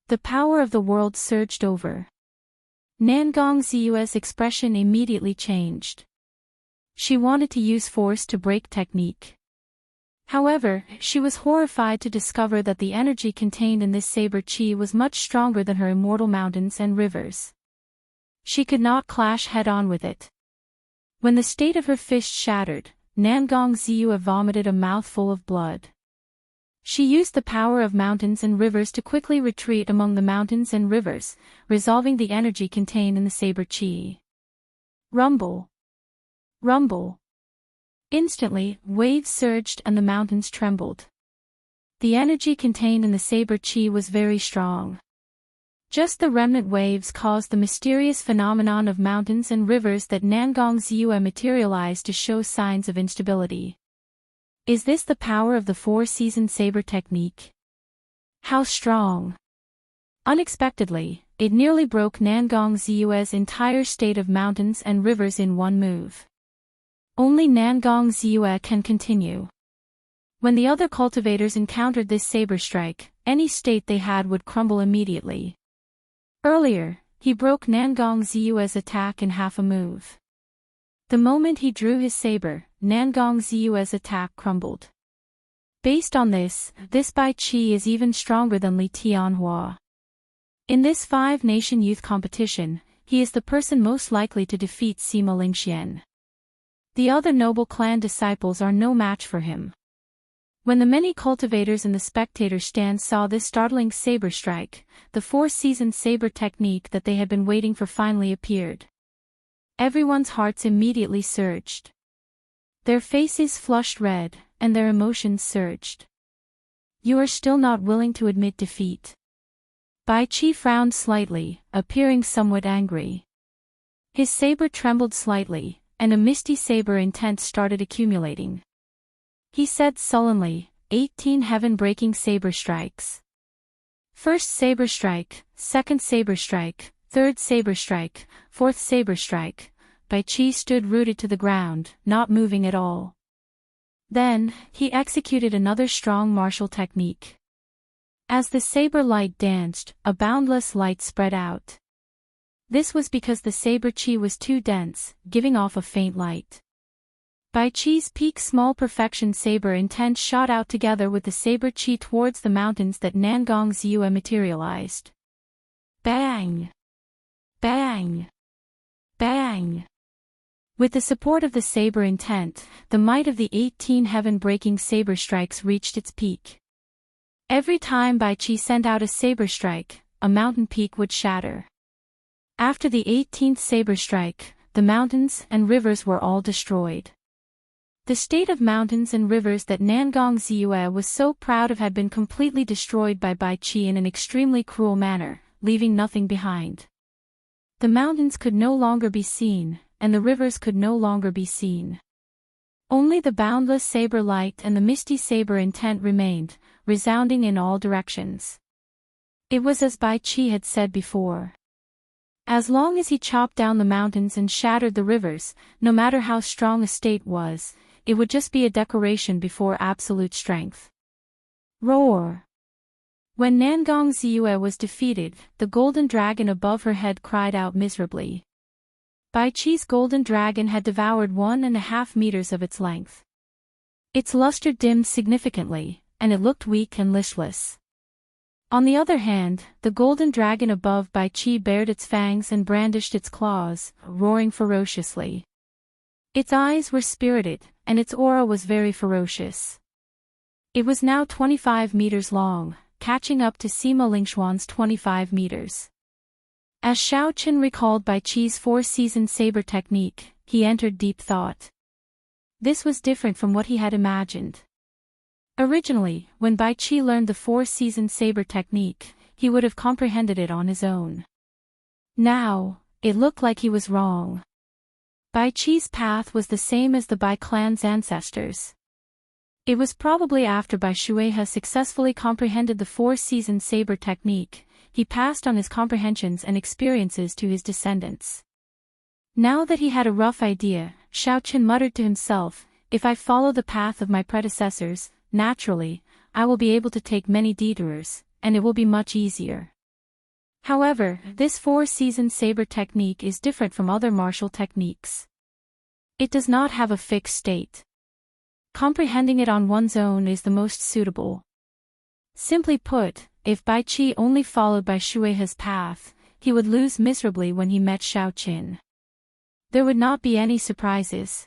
The power of the world surged over. Nangong Ziyue's expression immediately changed. She wanted to use force to break technique. However, she was horrified to discover that the energy contained in this saber Qi was much stronger than her immortal mountains and rivers. She could not clash head-on with it. When the state of her fist shattered, Nangong Ziyue vomited a mouthful of blood. She used the power of mountains and rivers to quickly retreat among the mountains and rivers, resolving the energy contained in the saber Qi. Rumble! Rumble! Instantly, waves surged and the mountains trembled. The energy contained in the saber Qi was very strong. Just the remnant waves caused the mysterious phenomenon of mountains and rivers that Nangong Ziyue materialized to show signs of instability. Is this the power of the four-season saber technique? How strong! Unexpectedly, it nearly broke Nangong Ziyue's entire state of mountains and rivers in one move. Only Nangong Ziyue can continue. When the other cultivators encountered this saber strike, any state they had would crumble immediately. Earlier, he broke Nangong Ziyue's attack in half a move. The moment he drew his saber, Nangong Ziyue's attack crumbled. Based on this Bai Qi is even stronger than Li Tianhua. In this 5-nation youth competition, he is the person most likely to defeat Sima Lingxian. The other noble clan disciples are no match for him. When the many cultivators in the spectator stand saw this startling saber strike, the four-season saber technique that they had been waiting for finally appeared. Everyone's hearts immediately surged. Their faces flushed red, and their emotions surged. You are still not willing to admit defeat. Bai Qi frowned slightly, appearing somewhat angry. His saber trembled slightly, and a misty saber intent started accumulating. He said sullenly, 18 heaven-breaking saber strikes. First saber strike, second saber strike, third saber strike, fourth saber strike. Bai Qi stood rooted to the ground, not moving at all. Then, he executed another strong martial technique. As the saber light danced, a boundless light spread out. This was because the saber qi was too dense, giving off a faint light. Bai Qi's peak small perfection saber intent shot out together with the saber qi towards the mountains that Nangong Ziyue materialized. Bang! Bang! Bang! With the support of the saber intent, the might of the 18 heaven-breaking saber strikes reached its peak. Every time Bai Qi sent out a saber strike, a mountain peak would shatter. After the 18th saber strike, the mountains and rivers were all destroyed. The state of mountains and rivers that Nangong Ziyue was so proud of had been completely destroyed by Bai Qi in an extremely cruel manner, leaving nothing behind. The mountains could no longer be seen, and the rivers could no longer be seen. Only the boundless saber light and the misty saber intent remained, resounding in all directions. It was as Bai Qi had said before. As long as he chopped down the mountains and shattered the rivers, no matter how strong a state was, it would just be a decoration before absolute strength. Roar! When Nangong Ziyue was defeated, the golden dragon above her head cried out miserably. Bai Qi's golden dragon had devoured 1.5 meters of its length. Its luster dimmed significantly, and it looked weak and listless. On the other hand, the golden dragon above Bai Qi bared its fangs and brandished its claws, roaring ferociously. Its eyes were spirited, and its aura was very ferocious. It was now 25 meters long, catching up to Sima Lingxuan's 25 meters. As Xiao Qin recalled Bai Qi's four-season saber technique, he entered deep thought. This was different from what he had imagined. Originally, when Bai Qi learned the four-season saber technique, he would have comprehended it on his own. Now, it looked like he was wrong. Bai Qi's path was the same as the Bai clan's ancestors. It was probably after Bai Shuehe successfully comprehended the four-season saber technique, he passed on his comprehensions and experiences to his descendants. Now that he had a rough idea, Xiao Qin muttered to himself, if I follow the path of my predecessors, naturally, I will be able to take many detours, and it will be much easier. However, this four-season saber technique is different from other martial techniques. It does not have a fixed state. Comprehending it on one's own is the most suitable. Simply put, if Bai Qi only followed Bai Shuehe's path, he would lose miserably when he met Xiao Qin. There would not be any surprises.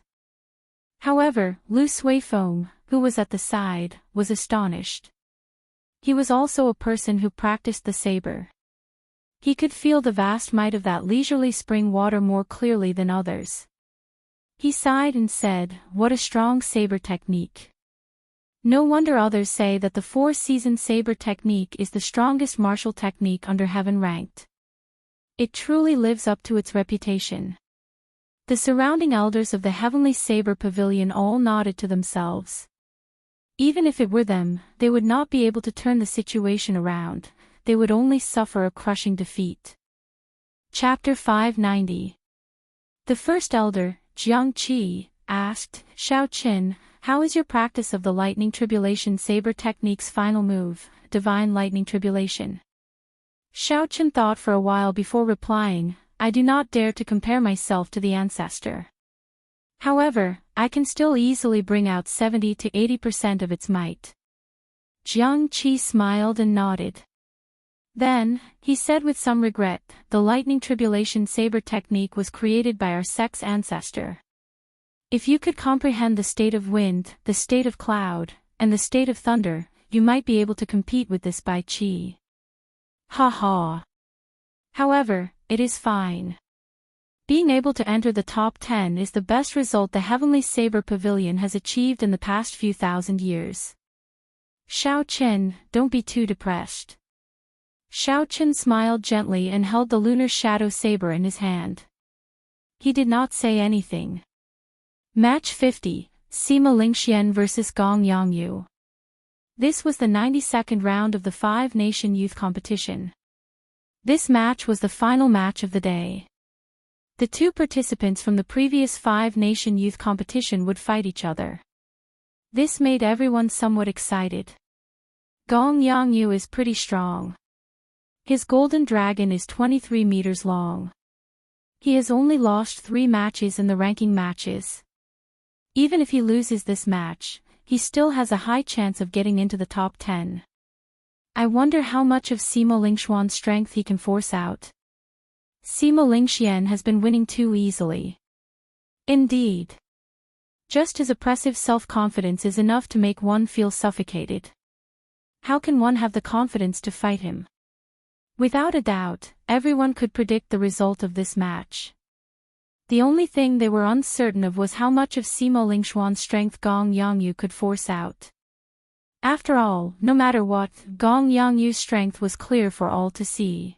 However, Lu Suifeng, who was at the side, was astonished. He was also a person who practiced the saber. He could feel the vast might of that leisurely spring water more clearly than others. He sighed and said, "What a strong saber technique." No wonder others say that the four-season saber technique is the strongest martial technique under heaven ranked. It truly lives up to its reputation. The surrounding elders of the Heavenly Saber Pavilion all nodded to themselves. Even if it were them, they would not be able to turn the situation around, they would only suffer a crushing defeat. Chapter 590. The first elder, Jiang Qi, asked, Shao Qin, how is your practice of the Lightning Tribulation Saber Technique's final move, Divine Lightning Tribulation? Shao Qin thought for a while before replying, I do not dare to compare myself to the ancestor. However, I can still easily bring out 70 to 80% of its might. Jiang Qi smiled and nodded. Then, he said with some regret, the Lightning Tribulation Saber Technique was created by our sect's ancestor. If you could comprehend the state of wind, the state of cloud, and the state of thunder, you might be able to compete with this Bai Qi. Ha ha. However, it is fine. Being able to enter the top 10 is the best result the Heavenly Saber Pavilion has achieved in the past few thousand years. Shao Qin, don't be too depressed. Shao Qin smiled gently and held the lunar shadow saber in his hand. He did not say anything. Match 50, Sima Lingxian vs Gong Yangyu. This was the 92nd round of the Five-Nation Youth Competition. This match was the final match of the day. The two participants from the previous Five-Nation Youth Competition would fight each other. This made everyone somewhat excited. Gong Yangyu is pretty strong. His golden dragon is 23 meters long. He has only lost 3 matches in the ranking matches. Even if he loses this match, he still has a high chance of getting into the top 10. I wonder how much of Sima Lingxuan's strength he can force out. Sima Lingxian has been winning too easily. Indeed. Just his oppressive self-confidence is enough to make one feel suffocated. How can one have the confidence to fight him? Without a doubt, everyone could predict the result of this match. The only thing they were uncertain of was how much of Sima Lingxuan's strength Gong Yangyu could force out. After all, no matter what, Gong Yangyu's strength was clear for all to see.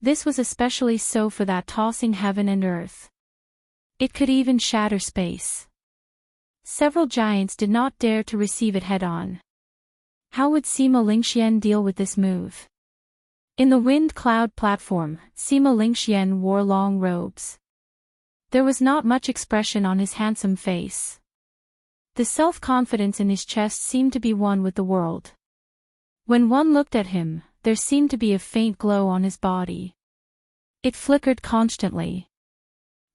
This was especially so for that tossing heaven and earth. It could even shatter space. Several giants did not dare to receive it head-on. How would Sima Lingxian deal with this move? In the wind cloud platform, Sima Lingxian wore long robes. There was not much expression on his handsome face. The self-confidence in his chest seemed to be one with the world. When one looked at him, there seemed to be a faint glow on his body. It flickered constantly.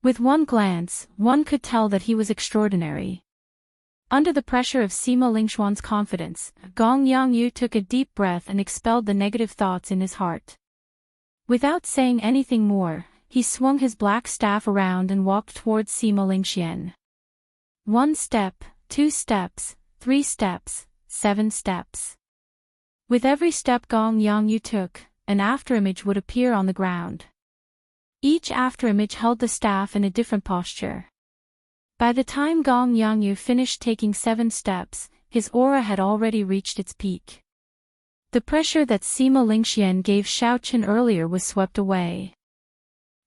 With one glance, one could tell that he was extraordinary. Under the pressure of Sima Lingxuan's confidence, Gong Yangyu took a deep breath and expelled the negative thoughts in his heart. Without saying anything more, he swung his black staff around and walked towards Sima Lingxian. 1 step, 2 steps, 3 steps, 7 steps. With every step Gong Yangyu took, an afterimage would appear on the ground. Each afterimage held the staff in a different posture. By the time Gong Yangyu finished taking 7 steps, his aura had already reached its peak. The pressure that Sima Lingxian gave Shao Qin earlier was swept away.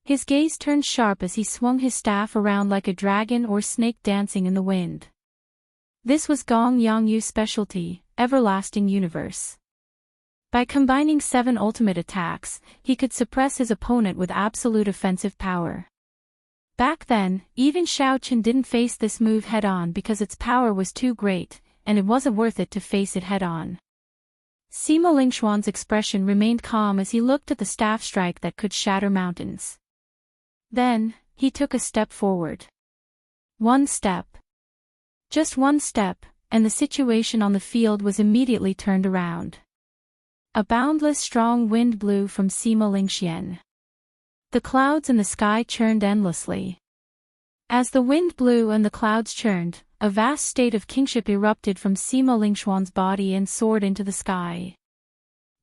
His gaze turned sharp as he swung his staff around like a dragon or snake dancing in the wind. This was Gong Yangyu's specialty, Everlasting Universe. By combining 7 ultimate attacks, he could suppress his opponent with absolute offensive power. Back then, even Shao Qin didn't face this move head-on because its power was too great, and it wasn't worth it to face it head-on. Sima Lingxuan's expression remained calm as he looked at the staff strike that could shatter mountains. Then, he took a step forward. 1 step. Just 1 step, and the situation on the field was immediately turned around. A boundless strong wind blew from Sima Lingxian. The clouds in the sky churned endlessly. As the wind blew and the clouds churned, a vast state of kingship erupted from Sima Lingxuan's body and soared into the sky.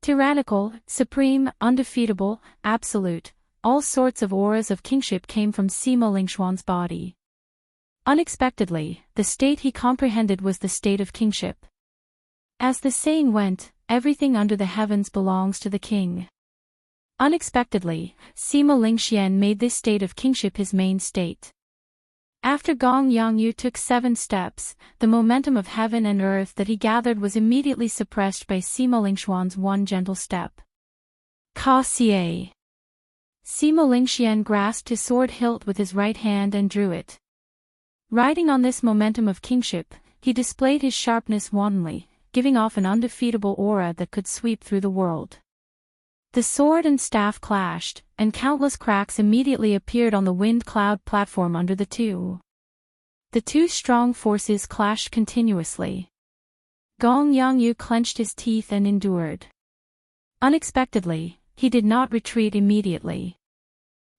Tyrannical, supreme, undefeatable, absolute, all sorts of auras of kingship came from Sima Lingxuan's body. Unexpectedly, the state he comprehended was the state of kingship. As the saying went, everything under the heavens belongs to the king. Unexpectedly, Sima Lingxian made this state of kingship his main state. After Gong Yangyu took 7 steps, the momentum of heaven and earth that he gathered was immediately suppressed by Sima Lingxuan's one gentle step. Ka Xie. Sima Lingxian grasped his sword hilt with his right hand and drew it. Riding on this momentum of kingship, he displayed his sharpness wantonly, giving off an undefeatable aura that could sweep through the world. The sword and staff clashed, and countless cracks immediately appeared on the wind cloud platform under the two. The two strong forces clashed continuously. Gong Yangyu clenched his teeth and endured. Unexpectedly, he did not retreat immediately.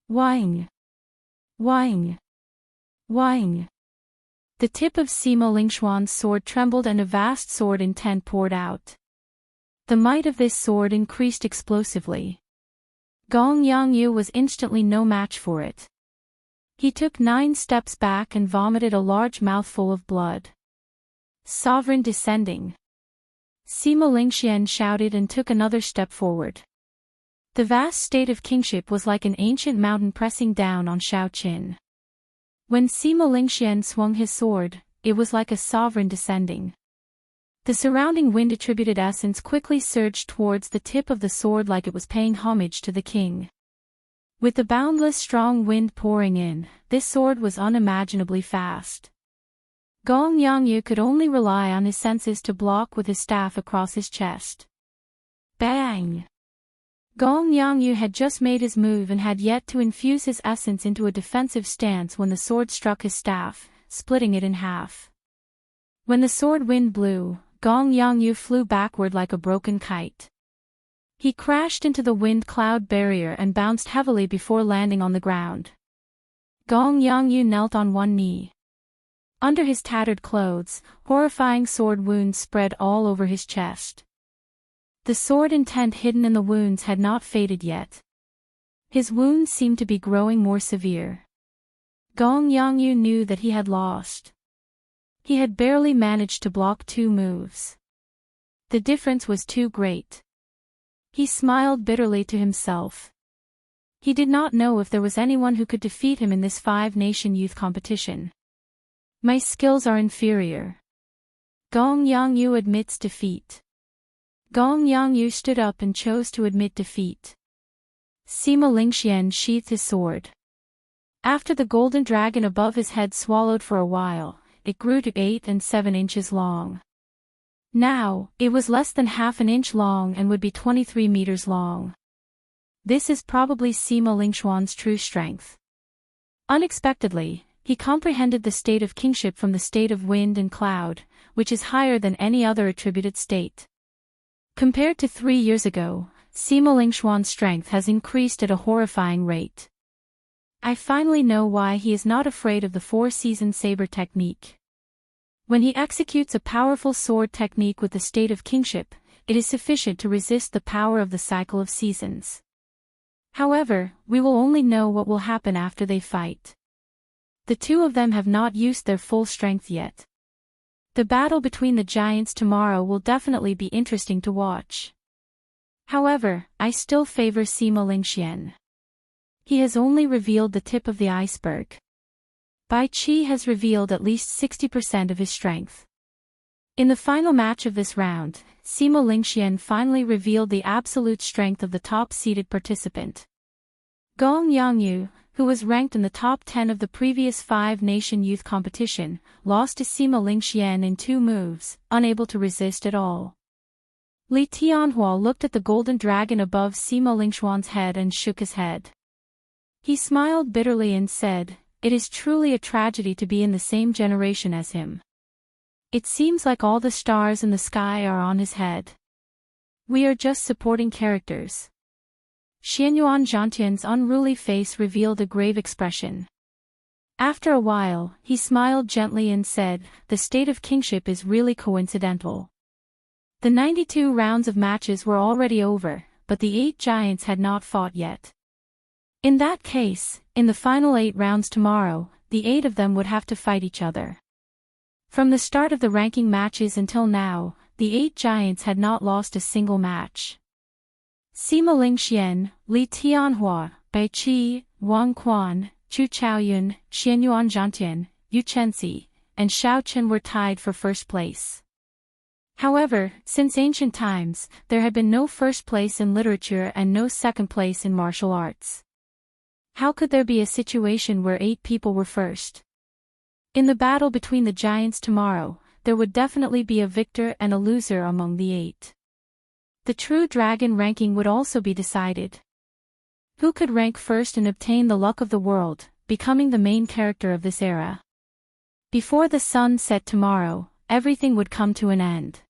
Whing! Whing! Whing! The tip of Sima Lingxuan's sword trembled and a vast sword intent poured out. The might of this sword increased explosively. Gong Yangyu was instantly no match for it. He took 9 steps back and vomited a large mouthful of blood. Sovereign descending. Sima Lingxian shouted and took another step forward. The vast state of kingship was like an ancient mountain pressing down on Shaoqin. When Sima Lingxian swung his sword, it was like a sovereign descending. The surrounding wind-attributed essence quickly surged towards the tip of the sword like it was paying homage to the king. With the boundless strong wind pouring in, this sword was unimaginably fast. Gong Yangyu could only rely on his senses to block with his staff across his chest. Bang! Gong Yangyu had just made his move and had yet to infuse his essence into a defensive stance when the sword struck his staff, splitting it in half. When the sword wind blew, Gong Yangyu flew backward like a broken kite. He crashed into the wind cloud barrier and bounced heavily before landing on the ground. Gong Yangyu knelt on one knee. Under his tattered clothes, horrifying sword wounds spread all over his chest. The sword intent hidden in the wounds had not faded yet. His wounds seemed to be growing more severe. Gong Yangyu knew that he had lost. He had barely managed to block 2 moves. The difference was too great. He smiled bitterly to himself. He did not know if there was anyone who could defeat him in this 5-nation youth competition. My skills are inferior. Gong Yangyu admits defeat. Gong Yangyu stood up and chose to admit defeat. Sima Lingxian sheathed his sword. After the golden dragon above his head swallowed for a while, it grew to 8 and 7 inches long. Now, it was less than half an inch long and would be 23 meters long. This is probably Sima Lingxuan's true strength. Unexpectedly, he comprehended the state of kingship from the state of wind and cloud, which is higher than any other attributed state. Compared to 3 years ago, Sima Lingxuan's strength has increased at a horrifying rate. I finally know why he is not afraid of the 4-season saber technique. When he executes a powerful sword technique with the state of kingship, it is sufficient to resist the power of the cycle of seasons. However, we will only know what will happen after they fight. The two of them have not used their full strength yet. The battle between the giants tomorrow will definitely be interesting to watch. However, I still favor Sima Lingxian. He has only revealed the tip of the iceberg. Bai Qi has revealed at least 60% of his strength. In the final match of this round, Sima Lingxian finally revealed the absolute strength of the top-seeded participant. Gong Yangyu, who was ranked in the top 10 of the previous 5-nation youth competition, lost to Sima Lingxian in 2 moves, unable to resist at all. Li Tianhua looked at the golden dragon above Sima Lingxuan's head and shook his head. He smiled bitterly and said, "It is truly a tragedy to be in the same generation as him. It seems like all the stars in the sky are on his head. We are just supporting characters." Xianyuan Zhantian's unruly face revealed a grave expression. After a while, he smiled gently and said, "The state of kingship is really coincidental." The 92 rounds of matches were already over, but the 8 giants had not fought yet. In that case, in the final 8 rounds tomorrow, the 8 of them would have to fight each other. From the start of the ranking matches until now, the 8 giants had not lost a single match. Sima Lingxian, Li Tianhua, Bai Qi, Wang Quan, Chu Chaoyun, Xianyuan Zhantian, Yu Chenxi, and Xiao Chen were tied for first place. However, since ancient times, there had been no first place in literature and no second place in martial arts. How could there be a situation where 8 people were first? In the battle between the giants tomorrow, there would definitely be a victor and a loser among the 8. The true dragon ranking would also be decided. Who could rank first and obtain the luck of the world, becoming the main character of this era? Before the sun set tomorrow, everything would come to an end.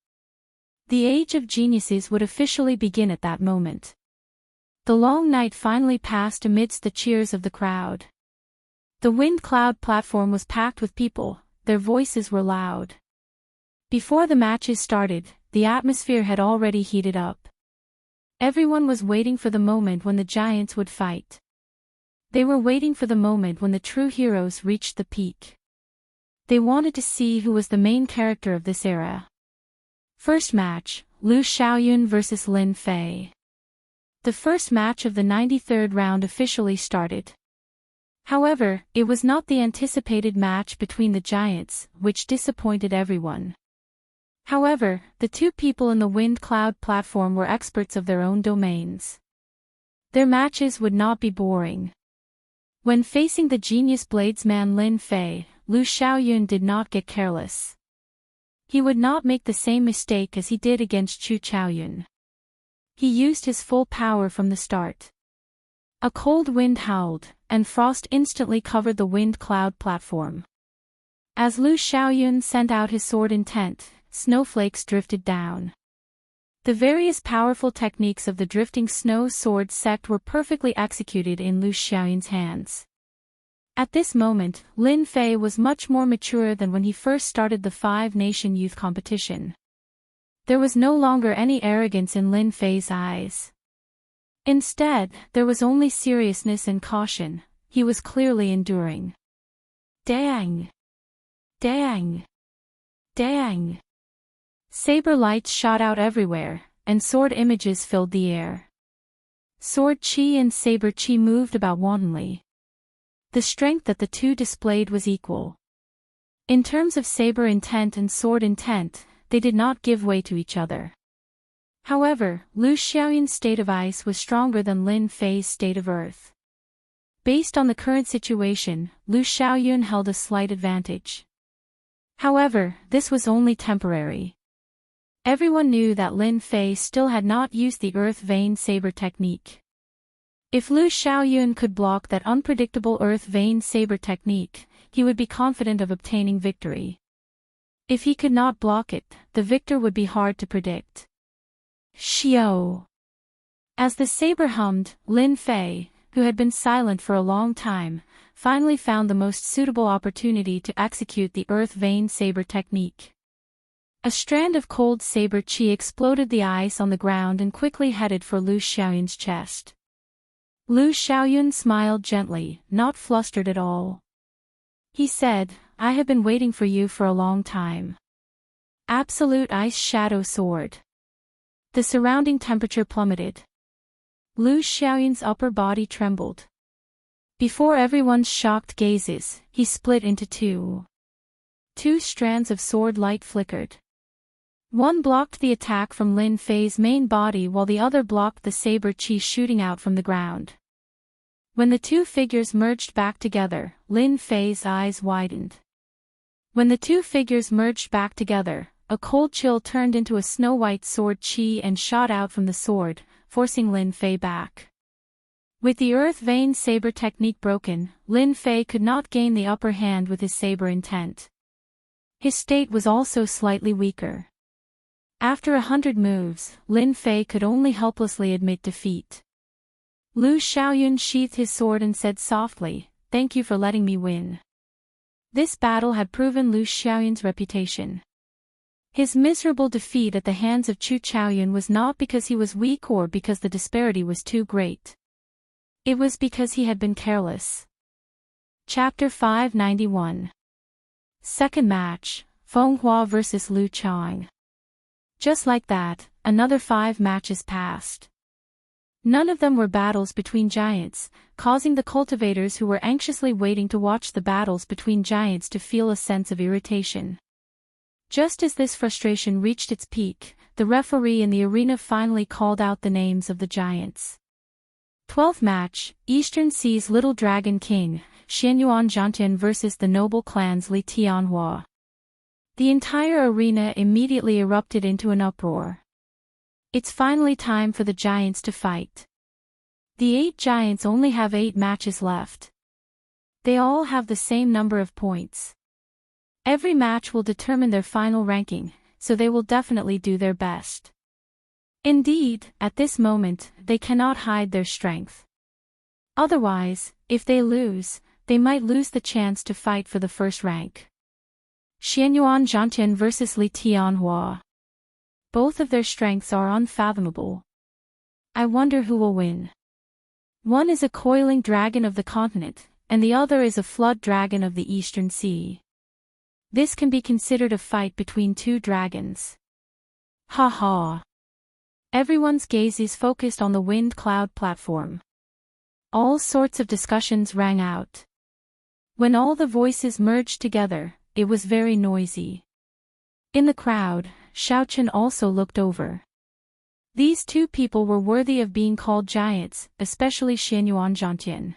The age of geniuses would officially begin at that moment. The long night finally passed amidst the cheers of the crowd. The wind cloud platform was packed with people, their voices were loud. Before the matches started, the atmosphere had already heated up. Everyone was waiting for the moment when the giants would fight. They were waiting for the moment when the true heroes reached the peak. They wanted to see who was the main character of this era. First match, Lu Xiaoyun vs Lin Fei. The first match of the 93rd round officially started. However, it was not the anticipated match between the giants, which disappointed everyone. However, the 2 people in the wind cloud platform were experts of their own domains. Their matches would not be boring. When facing the genius bladesman Lin Fei, Lu Xiaoyun did not get careless. He would not make the same mistake as he did against Chu Chaoyun. He used his full power from the start. A cold wind howled, and frost instantly covered the wind cloud platform. As Lu Xiaoyun sent out his sword intent, snowflakes drifted down. The various powerful techniques of the drifting snow sword sect were perfectly executed in Lu Xiaoyun's hands. At this moment, Lin Fei was much more mature than when he first started the 5-nation youth competition. There was no longer any arrogance in Lin Fei's eyes. Instead, there was only seriousness and caution. He was clearly enduring. Dang! Dang! Dang! Saber lights shot out everywhere, and sword images filled the air. Sword chi and saber chi moved about wantonly. The strength that the 2 displayed was equal. In terms of saber intent and sword intent, they did not give way to each other. However, Lu Xiaoyun's state of ice was stronger than Lin Fei's state of earth. Based on the current situation, Lu Xiaoyun held a slight advantage. However, this was only temporary. Everyone knew that Lin Fei still had not used the earth vein saber technique. If Lu Xiaoyun could block that unpredictable earth vein saber technique, he would be confident of obtaining victory. If he could not block it, the victor would be hard to predict. Xiao! As the saber hummed, Lin Fei, who had been silent for a long time, finally found the most suitable opportunity to execute the earth vein saber technique. A strand of cold saber chi exploded the ice on the ground and quickly headed for Lu Xiaoyun's chest. Lu Xiaoyun smiled gently, not flustered at all. He said, "I have been waiting for you for a long time." Absolute Ice Shadow Sword. The surrounding temperature plummeted. Lu Xiaoyun's upper body trembled. Before everyone's shocked gazes, he split into 2. 2 strands of sword light flickered. One blocked the attack from Lin Fei's main body while the other blocked the saber chi shooting out from the ground. When the 2 figures merged back together, Lin Fei's eyes widened. When the 2 figures merged back together, a cold chill turned into a snow-white sword chi and shot out from the sword, forcing Lin Fei back. With the earth vein saber technique broken, Lin Fei could not gain the upper hand with his saber intent. His state was also slightly weaker. After 100 moves, Lin Fei could only helplessly admit defeat. Lu Xiaoyun sheathed his sword and said softly, "Thank you for letting me win." This battle had proven Lu Xiaoyun's reputation. His miserable defeat at the hands of Chu Chaoyun was not because he was weak or because the disparity was too great. It was because he had been careless. Chapter 591. Second match, Feng Hua vs. Lu Chang. Just like that, another 5 matches passed. None of them were battles between giants, causing the cultivators who were anxiously waiting to watch the battles between giants to feel a sense of irritation. Just as this frustration reached its peak, the referee in the arena finally called out the names of the giants. 12th match, Eastern Sea's Little Dragon King, Xianyuan Zhantian vs the noble clans Li Tianhua. The entire arena immediately erupted into an uproar. It's finally time for the giants to fight. The 8 giants only have 8 matches left. They all have the same number of points. Every match will determine their final ranking, so they will definitely do their best. Indeed, at this moment, they cannot hide their strength. Otherwise, if they lose, they might lose the chance to fight for the first rank. Xianyuan Zhantian vs Li Tianhua. Both of their strengths are unfathomable. I wonder who will win. One is a coiling dragon of the continent, and the other is a flood dragon of the Eastern Sea. This can be considered a fight between 2 dragons. Ha ha. Everyone's gaze is focused on the wind cloud platform. All sorts of discussions rang out. When all the voices merged together, it was very noisy. In the crowd, Xiaochen also looked over. These 2 people were worthy of being called giants, especially Xianyuan Zhantian.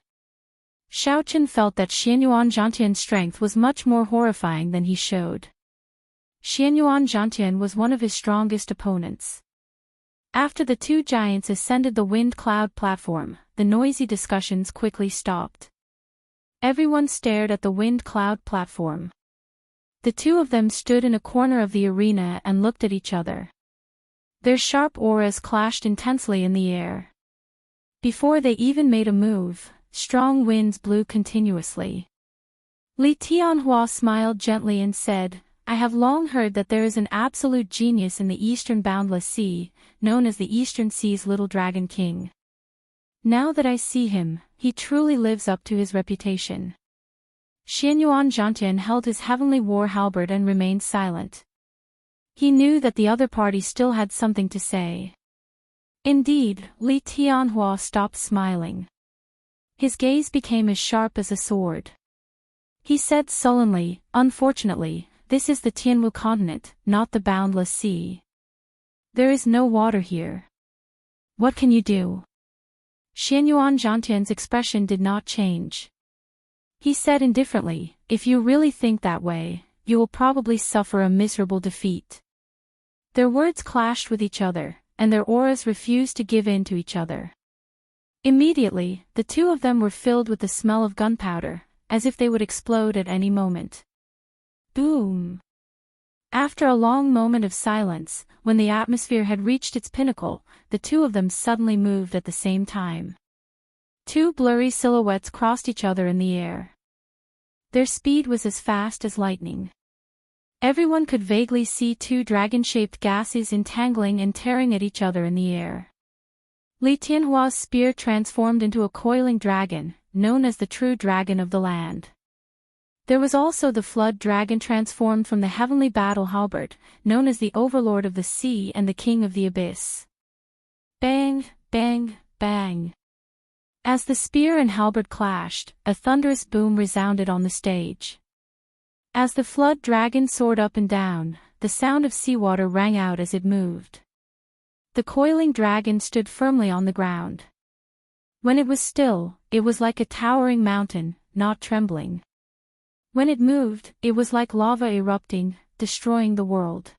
Xiaochen felt that Xianyuan Zhantian's strength was much more horrifying than he showed. Xianyuan Zhantian was one of his strongest opponents. After the 2 giants ascended the wind cloud platform, the noisy discussions quickly stopped. Everyone stared at the wind cloud platform. The 2 of them stood in a corner of the arena and looked at each other. Their sharp auras clashed intensely in the air. Before they even made a move, strong winds blew continuously. Li Tianhua smiled gently and said, I have long heard that there is an absolute genius in the Eastern Boundless Sea, known as the Eastern Sea's Little Dragon King. Now that I see him, he truly lives up to his reputation. Xianyuan Zhantian held his heavenly war halberd and remained silent. He knew that the other party still had something to say. Indeed, Li Tianhua stopped smiling. His gaze became as sharp as a sword. He said sullenly, unfortunately, this is the Tianwu continent, not the Boundless Sea. There is no water here. What can you do? Xianyuan Zhantian's expression did not change. He said indifferently, if you really think that way, you will probably suffer a miserable defeat. Their words clashed with each other, and their auras refused to give in to each other. Immediately, the 2 of them were filled with the smell of gunpowder, as if they would explode at any moment. Boom! After a long moment of silence, when the atmosphere had reached its pinnacle, the 2 of them suddenly moved at the same time. 2 blurry silhouettes crossed each other in the air. Their speed was as fast as lightning. Everyone could vaguely see 2 dragon-shaped gases entangling and tearing at each other in the air. Li Tianhua's spear transformed into a coiling dragon, known as the true dragon of the land. There was also the flood dragon transformed from the heavenly battle halberd, known as the overlord of the sea and the king of the abyss. Bang, bang, bang. As the spear and halberd clashed, a thunderous boom resounded on the stage. As the flood dragon soared up and down, the sound of seawater rang out as it moved. The coiling dragon stood firmly on the ground. When it was still, it was like a towering mountain, not trembling. When it moved, it was like lava erupting, destroying the world.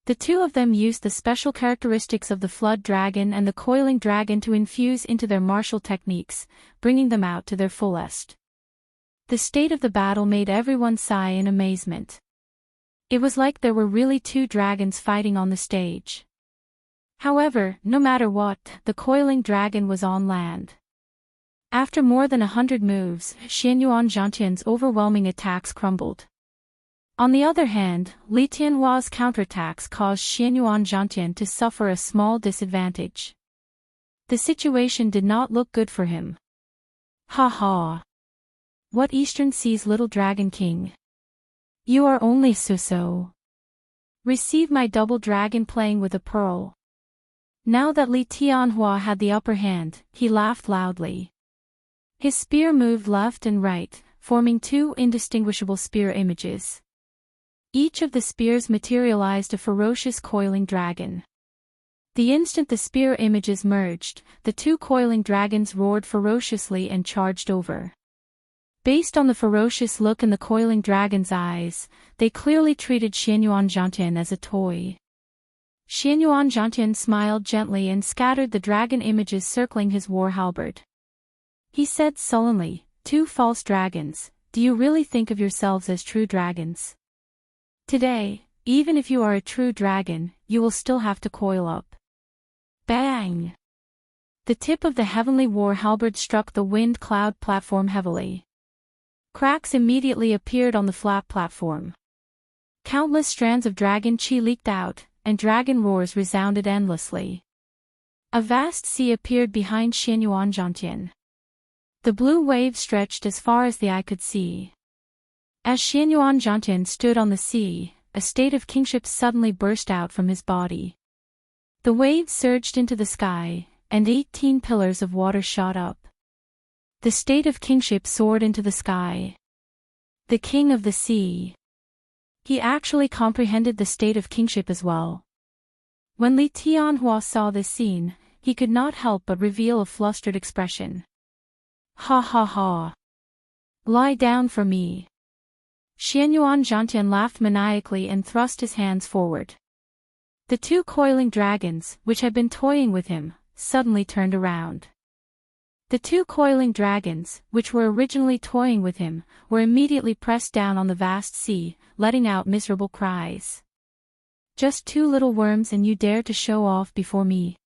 The 2 of them used the special characteristics of the flood dragon and the coiling dragon to infuse into their martial techniques, bringing them out to their fullest. The state of the battle made everyone sigh in amazement. It was like there were really 2 dragons fighting on the stage. However, no matter what, the coiling dragon was on land. After more than 100 moves, Xianyuan Zhantian's overwhelming attacks crumbled. On the other hand, Li Tianhua's counterattacks caused Xianyuan Zhantian to suffer a small disadvantage. The situation did not look good for him. Ha ha! What Eastern Sea's Little Dragon King? You are only so-so. Receive my double dragon playing with a pearl. Now that Li Tianhua had the upper hand, he laughed loudly. His spear moved left and right, forming two indistinguishable spear images. Each of the spears materialized a ferocious coiling dragon. The instant the spear images merged, the two coiling dragons roared ferociously and charged over. Based on the ferocious look in the coiling dragon's eyes, they clearly treated Xianyuan Zhantian as a toy. Xianyuan Zhantian smiled gently and scattered the dragon images circling his war halberd. He said sullenly, "Two false dragons, do you really think of yourselves as true dragons? Today, even if you are a true dragon, you will still have to coil up." Bang! The tip of the heavenly war halberd struck the wind cloud platform heavily. Cracks immediately appeared on the flat platform. Countless strands of dragon chi leaked out, and dragon roars resounded endlessly. A vast sea appeared behind Xianyuan Zhantian. The blue waves stretched as far as the eye could see. As Xianyuan Zhantian stood on the sea, a state of kingship suddenly burst out from his body. The waves surged into the sky, and 18 pillars of water shot up. The state of kingship soared into the sky. The king of the sea. He actually comprehended the state of kingship as well. When Li Tianhua saw this scene, he could not help but reveal a flustered expression. "Ha ha ha! Lie down for me." Xianyuan Zhantian laughed maniacally and thrust his hands forward. The two coiling dragons, which had been toying with him, suddenly turned around. The two coiling dragons, which were originally toying with him, were immediately pressed down on the vast sea, letting out miserable cries. "Just two little worms and you dare to show off before me?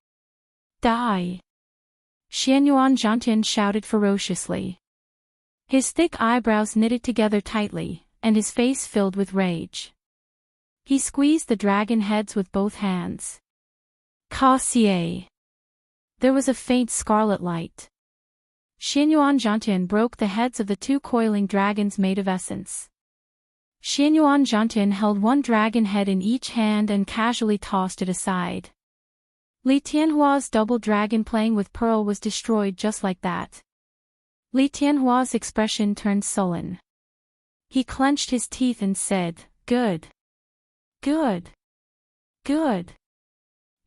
Die!" Xianyuan Zhantian shouted ferociously. His thick eyebrows knitted together tightly, and his face filled with rage. He squeezed the dragon heads with both hands. Ka xie! There was a faint scarlet light. Xianyuan Zhantian broke the heads of the two coiling dragons made of essence. Xianyuan Zhantian held one dragon head in each hand and casually tossed it aside. Li Tianhua's double dragon playing with pearl was destroyed just like that. Li Tianhua's expression turned sullen. He clenched his teeth and said, "Good. Good. Good.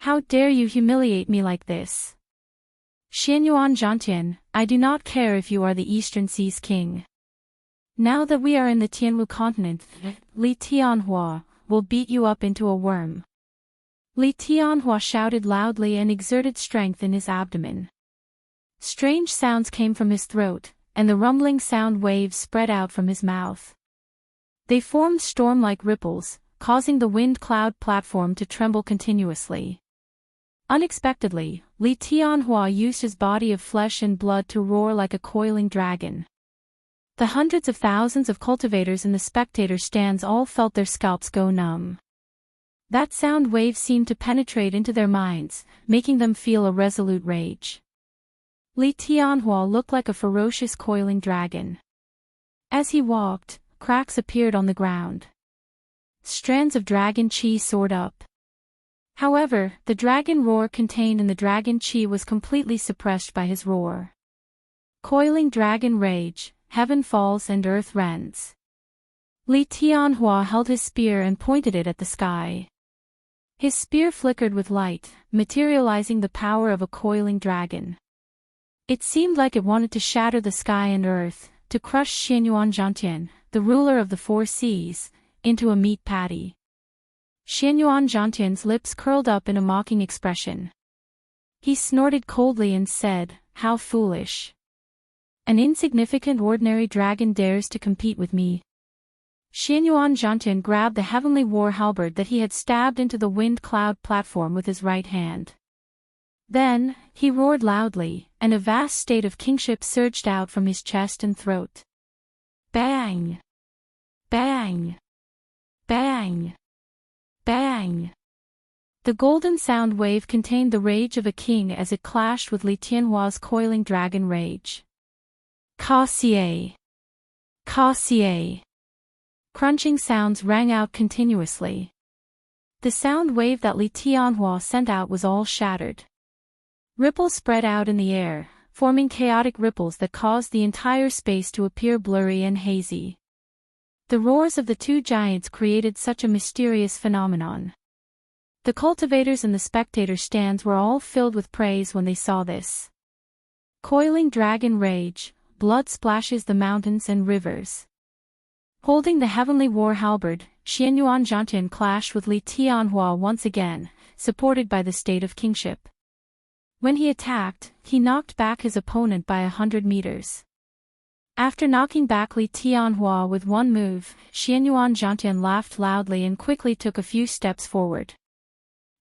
How dare you humiliate me like this? Xianyuan Zhantian, I do not care if you are the Eastern Sea's king. Now that we are in the Tianwu continent, Li Tianhua will beat you up into a worm." Li Tianhua shouted loudly and exerted strength in his abdomen. Strange sounds came from his throat, and the rumbling sound waves spread out from his mouth. They formed storm-like ripples, causing the wind cloud platform to tremble continuously. Unexpectedly, Li Tianhua used his body of flesh and blood to roar like a coiling dragon. The hundreds of thousands of cultivators in the spectator stands all felt their scalps go numb. That sound wave seemed to penetrate into their minds, making them feel a resolute rage. Li Tianhua looked like a ferocious coiling dragon. As he walked, cracks appeared on the ground. Strands of dragon chi soared up. However, the dragon roar contained in the dragon chi was completely suppressed by his roar. Coiling dragon rage, heaven falls and earth rends. Li Tianhua held his spear and pointed it at the sky. His spear flickered with light, materializing the power of a coiling dragon. It seemed like it wanted to shatter the sky and earth, to crush Xianyuan Zhantian, the ruler of the four seas, into a meat patty. Xianyuan Zhantian's lips curled up in a mocking expression. He snorted coldly and said, "How foolish. An insignificant ordinary dragon dares to compete with me." Xianyuan Zhantian grabbed the heavenly war halberd that he had stabbed into the wind cloud platform with his right hand. Then, he roared loudly, and a vast state of kingship surged out from his chest and throat. Bang! Bang! Bang! Bang! The golden sound wave contained the rage of a king as it clashed with Li Tianhua's coiling dragon rage. Ka xie! Ka xie! Crunching sounds rang out continuously. The sound wave that Li Tianhua sent out was all shattered. Ripples spread out in the air, forming chaotic ripples that caused the entire space to appear blurry and hazy. The roars of the two giants created such a mysterious phenomenon. The cultivators and the spectator stands were all filled with praise when they saw this. Coiling dragon rage, blood splashes the mountains and rivers. Holding the heavenly war halberd, Xianyuan Zhantian clashed with Li Tianhua once again, supported by the state of kingship. When he attacked, he knocked back his opponent by 100 meters. After knocking back Li Tianhua with one move, Xianyuan Zhantian laughed loudly and quickly took a few steps forward.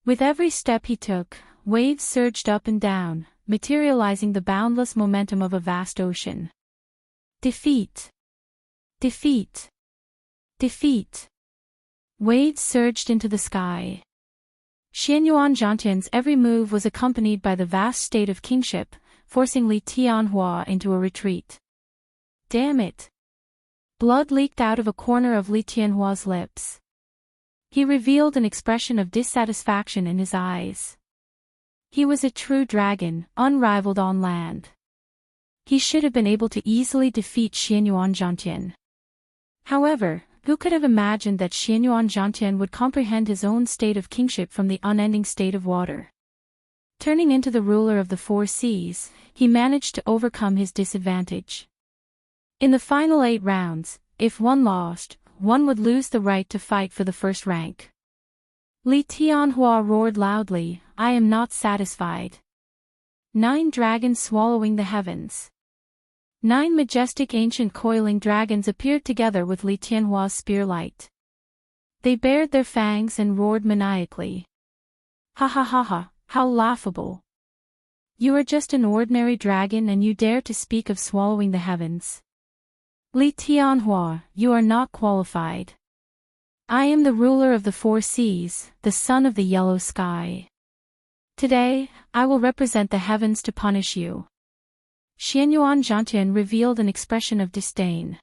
With every step he took, waves surged up and down, materializing the boundless momentum of a vast ocean. Defeat! Defeat! Defeat! Waves surged into the sky. Xianyuan Zhantian's every move was accompanied by the vast state of kingship, forcing Li Tianhua into a retreat. Damn it! Blood leaked out of a corner of Li Tianhua's lips. He revealed an expression of dissatisfaction in his eyes. He was a true dragon, unrivaled on land. He should have been able to easily defeat Xianyuan Zhantian. However, who could have imagined that Xianyuan Zhantian would comprehend his own state of kingship from the unending state of water? Turning into the ruler of the four seas, he managed to overcome his disadvantage. In the final 8 rounds, if one lost, one would lose the right to fight for the first rank. Li Tianhua roared loudly, "I am not satisfied." 9 dragons swallowing the heavens. 9 majestic ancient coiling dragons appeared together with Li Tianhua's spear light. They bared their fangs and roared maniacally. "Ha ha ha ha, how laughable! You are just an ordinary dragon and you dare to speak of swallowing the heavens. Li Tianhua, you are not qualified. I am the ruler of the four seas, the son of the yellow sky. Today, I will represent the heavens to punish you." Xianyuan Zhantian revealed an expression of disdain.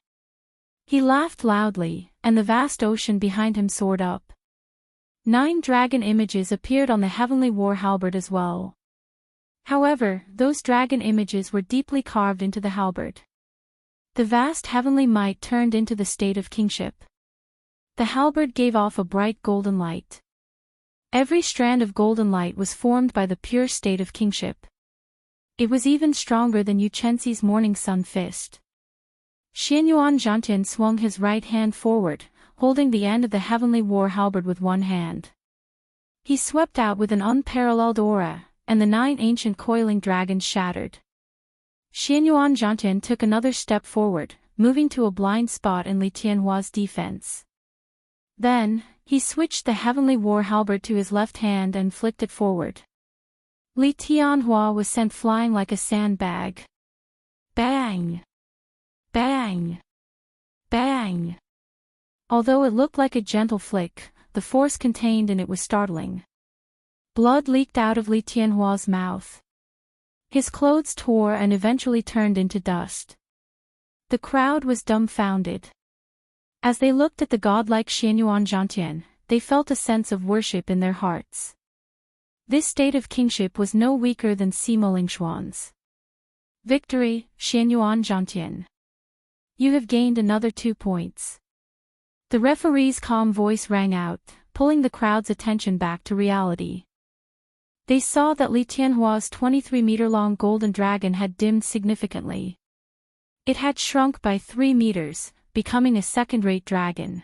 He laughed loudly, and the vast ocean behind him soared up. 9 dragon images appeared on the heavenly war halberd as well. However, those dragon images were deeply carved into the halberd. The vast heavenly might turned into the state of kingship. The halberd gave off a bright golden light. Every strand of golden light was formed by the pure state of kingship. It was even stronger than Yu Chenxi's morning sun fist. Xianyuan Zhantian swung his right hand forward, holding the end of the heavenly war halberd with one hand. He swept out with an unparalleled aura, and the 9 ancient coiling dragons shattered. Xianyuan Zhantian took another step forward, moving to a blind spot in Li Tianhua's defense. Then, he switched the heavenly war halberd to his left hand and flicked it forward. Li Tianhua was sent flying like a sandbag. Bang! Bang! Bang! Although it looked like a gentle flick, the force contained in it was startling. Blood leaked out of Li Tianhua's mouth. His clothes tore and eventually turned into dust. The crowd was dumbfounded. As they looked at the godlike Xianyuan Zhantian, they felt a sense of worship in their hearts. This state of kingship was no weaker than Sima Lingshuan's. Victory, Xianyuan Zhantian. You have gained another 2 points. The referee's calm voice rang out, pulling the crowd's attention back to reality. They saw that Li Tianhua's 23-meter-long golden dragon had dimmed significantly. It had shrunk by 3 meters, becoming a second-rate dragon.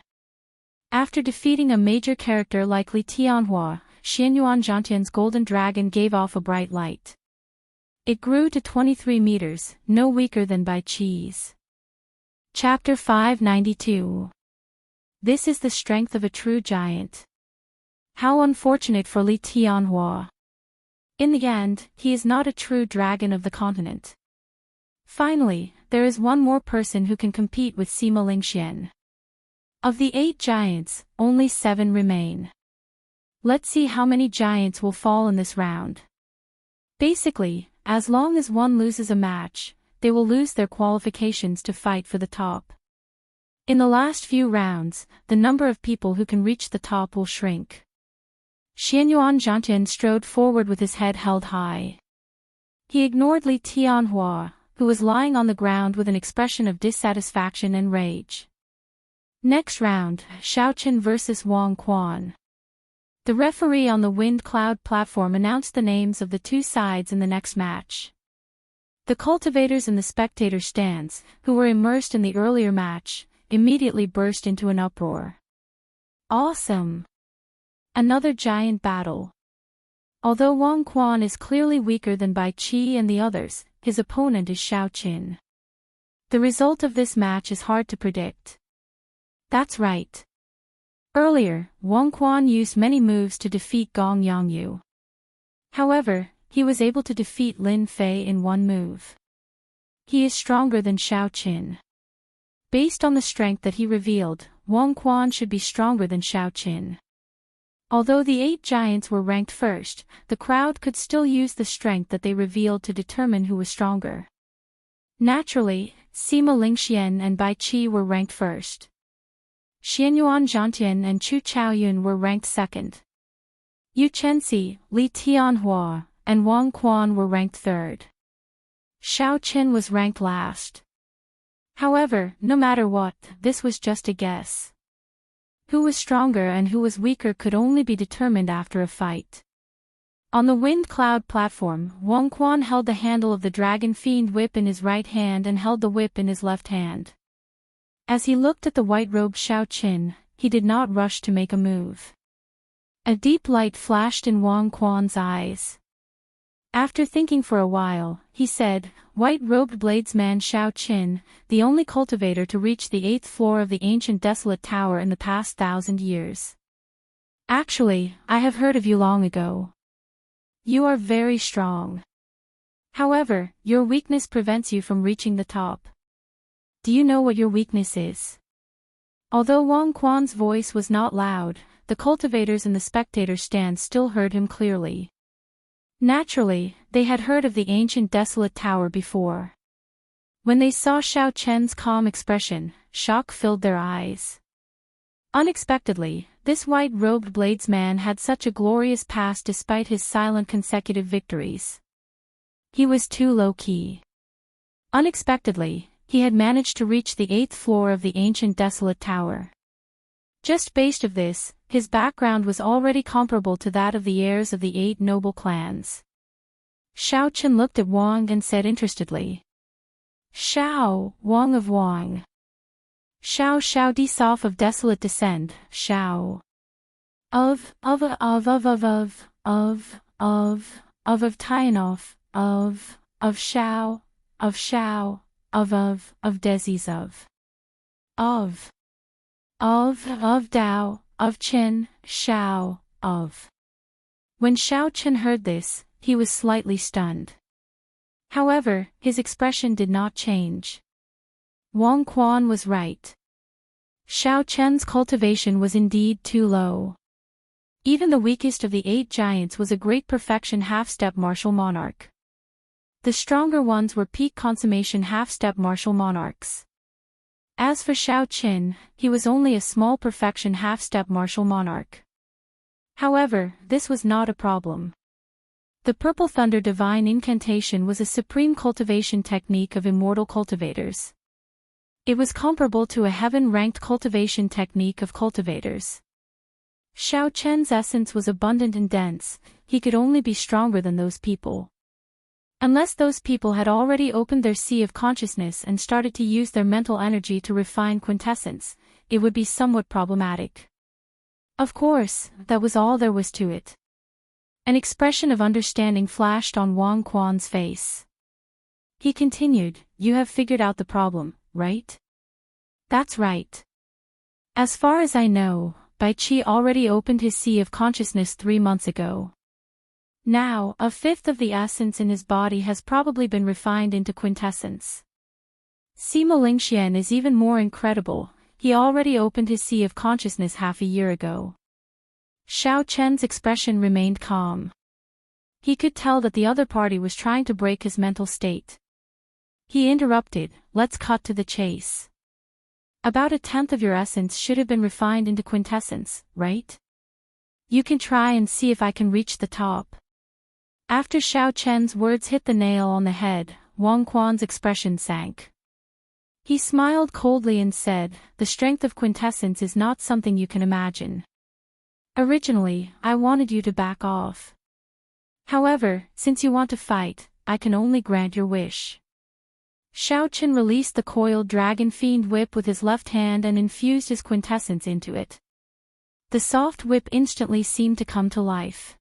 After defeating a major character like Li Tianhua, Xianyuan Zhantian's golden dragon gave off a bright light. It grew to 23 meters, no weaker than Bai Qi's. Chapter 592. This is the strength of a true giant. How unfortunate for Li Tianhua. In the end, he is not a true dragon of the continent. Finally, there is one more person who can compete with Sima Lingxian. Of the 8 giants, only 7 remain. Let's see how many giants will fall in this round. Basically, as long as one loses a match, they will lose their qualifications to fight for the top. In the last few rounds, the number of people who can reach the top will shrink. Xianyuan Zhantian strode forward with his head held high. He ignored Li Tianhua, who was lying on the ground with an expression of dissatisfaction and rage. Next round, Xiaoqin vs. Wang Quan. The referee on the Wind Cloud platform announced the names of the two sides in the next match. The cultivators in the spectator stands, who were immersed in the earlier match, immediately burst into an uproar. Awesome! Another giant battle. Although Wang Quan is clearly weaker than Bai Qi and the others, his opponent is Xiaoqin. The result of this match is hard to predict. That's right. Earlier, Wang Quan used many moves to defeat Gong Yangyu. However, he was able to defeat Lin Fei in one move. He is stronger than Xiaoqin. Based on the strength that he revealed, Wang Quan should be stronger than Xiaoqin. Although the 8 giants were ranked first, the crowd could still use the strength that they revealed to determine who was stronger. Naturally, Sima Lingxian and Bai Qi were ranked first. Xianyuan Zhantian and Chu Chaoyun were ranked second. Yu Chenxi, Li Tianhua, and Wang Quan were ranked third. Xiaoqin was ranked last. However, no matter what, this was just a guess. Who was stronger and who was weaker could only be determined after a fight. On the Wind Cloud platform, Wang Quan held the handle of the Dragon Fiend whip in his right hand and held the whip in his left hand. As he looked at the white-robed Xiaoqin, he did not rush to make a move. A deep light flashed in Wang Quan's eyes. After thinking for a while, he said, "White-robed bladesman Xiaoqin, the only cultivator to reach the 8th floor of the ancient desolate tower in the past 1,000 years. Actually, I have heard of you long ago. You are very strong. However, your weakness prevents you from reaching the top. Do you know what your weakness is?" Although Wang Quan's voice was not loud, the cultivators in the spectator stand still heard him clearly. Naturally, they had heard of the ancient desolate tower before. When they saw Xiaoqian's calm expression, shock filled their eyes. Unexpectedly, this white-robed bladesman had such a glorious past despite his silent consecutive victories. He was too low-key. Unexpectedly, he had managed to reach the 8th floor of the ancient desolate tower. Just based of this, his background was already comparable to that of the heirs of the 8 noble clans. Xiaoqin looked at Wang and said interestedly, "Xiao, Wang of Wang. Xiao Disof of desolate descend, Xiao. Of Tianoff, of Xiao, of Desi's of Dao, of Qin, Xiao, of." When Xiaoqin heard this, he was slightly stunned. However, his expression did not change. Wang Quan was right. Xiaoqian's cultivation was indeed too low. Even the weakest of the 8 giants was a great perfection half-step martial monarch. The stronger ones were peak consummation half-step martial monarchs. As for Xiaoqin, he was only a small perfection half-step martial monarch. However, this was not a problem. The Purple Thunder Divine Incantation was a supreme cultivation technique of immortal cultivators. It was comparable to a heaven-ranked cultivation technique of cultivators. Xiaoqian's essence was abundant and dense, he could only be stronger than those people. Unless those people had already opened their sea of consciousness and started to use their mental energy to refine quintessence, it would be somewhat problematic. Of course, that was all there was to it. An expression of understanding flashed on Wang Quan's face. He continued, "You have figured out the problem, right?" "That's right. As far as I know, Bai Qi already opened his sea of consciousness 3 months ago. Now, 1/5 of the essence in his body has probably been refined into quintessence. Sima Lingxian is even more incredible, he already opened his sea of consciousness half a year ago." Xiaoqian's expression remained calm. He could tell that the other party was trying to break his mental state. He interrupted, "Let's cut to the chase. About 1/10 of your essence should have been refined into quintessence, right?" You can try and see if I can reach the top. After Xiao Chen's words hit the nail on the head, Wang Quan's expression sank. He smiled coldly and said, "The strength of quintessence is not something you can imagine. Originally, I wanted you to back off. However, since you want to fight, I can only grant your wish." Xiao Chen released the coiled dragon fiend whip with his left hand and infused his quintessence into it. The soft whip instantly seemed to come to life.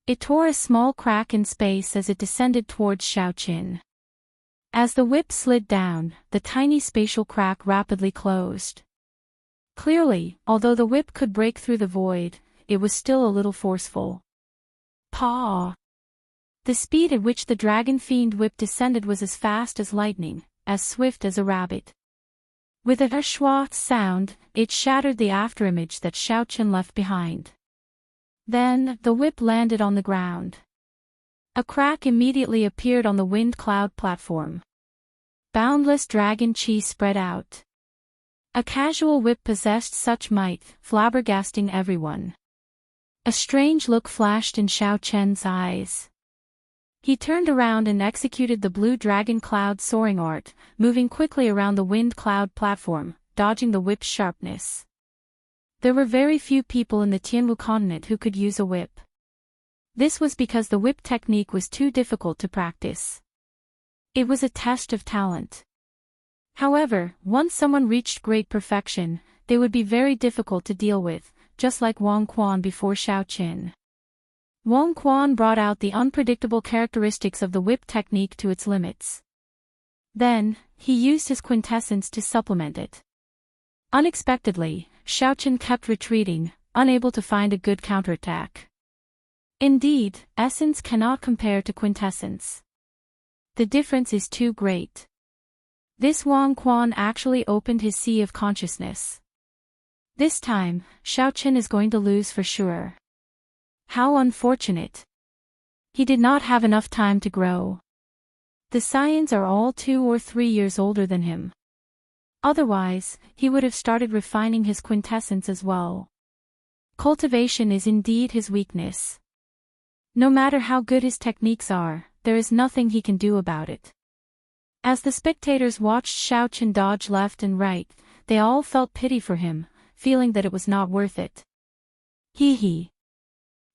It tore a small crack in space as it descended towards Xiao Chen. As the whip slid down, the tiny spatial crack rapidly closed. Clearly, although the whip could break through the void, it was still a little forceful. Paw! The speed at which the dragon fiend whip descended was as fast as lightning, as swift as a rabbit. With a schwa sound, it shattered the afterimage that Xiao Chen left behind. Then, the whip landed on the ground. A crack immediately appeared on the wind cloud platform. Boundless dragon chi spread out. A casual whip possessed such might, flabbergasting everyone. A strange look flashed in Xiao Chen's eyes. He turned around and executed the blue dragon cloud soaring art, moving quickly around the wind cloud platform, dodging the whip's sharpness. There were very few people in the Tianwu continent who could use a whip. This was because the whip technique was too difficult to practice. It was a test of talent. However, once someone reached great perfection, they would be very difficult to deal with, just like Wang Quan before Xiao Chen. Wang Quan brought out the unpredictable characteristics of the whip technique to its limits. Then, he used his quintessence to supplement it. Unexpectedly, Xiao Chen kept retreating, unable to find a good counterattack. Indeed, essence cannot compare to quintessence. The difference is too great. This Wang Quan actually opened his sea of consciousness. This time, Xiao Chen is going to lose for sure. How unfortunate. He did not have enough time to grow. The Saiyans are all 2 or 3 years older than him. Otherwise, he would have started refining his quintessence as well. Cultivation is indeed his weakness. No matter how good his techniques are, there is nothing he can do about it. As the spectators watched Xiao Chen dodge left and right, they all felt pity for him, feeling that it was not worth it. Hee hee.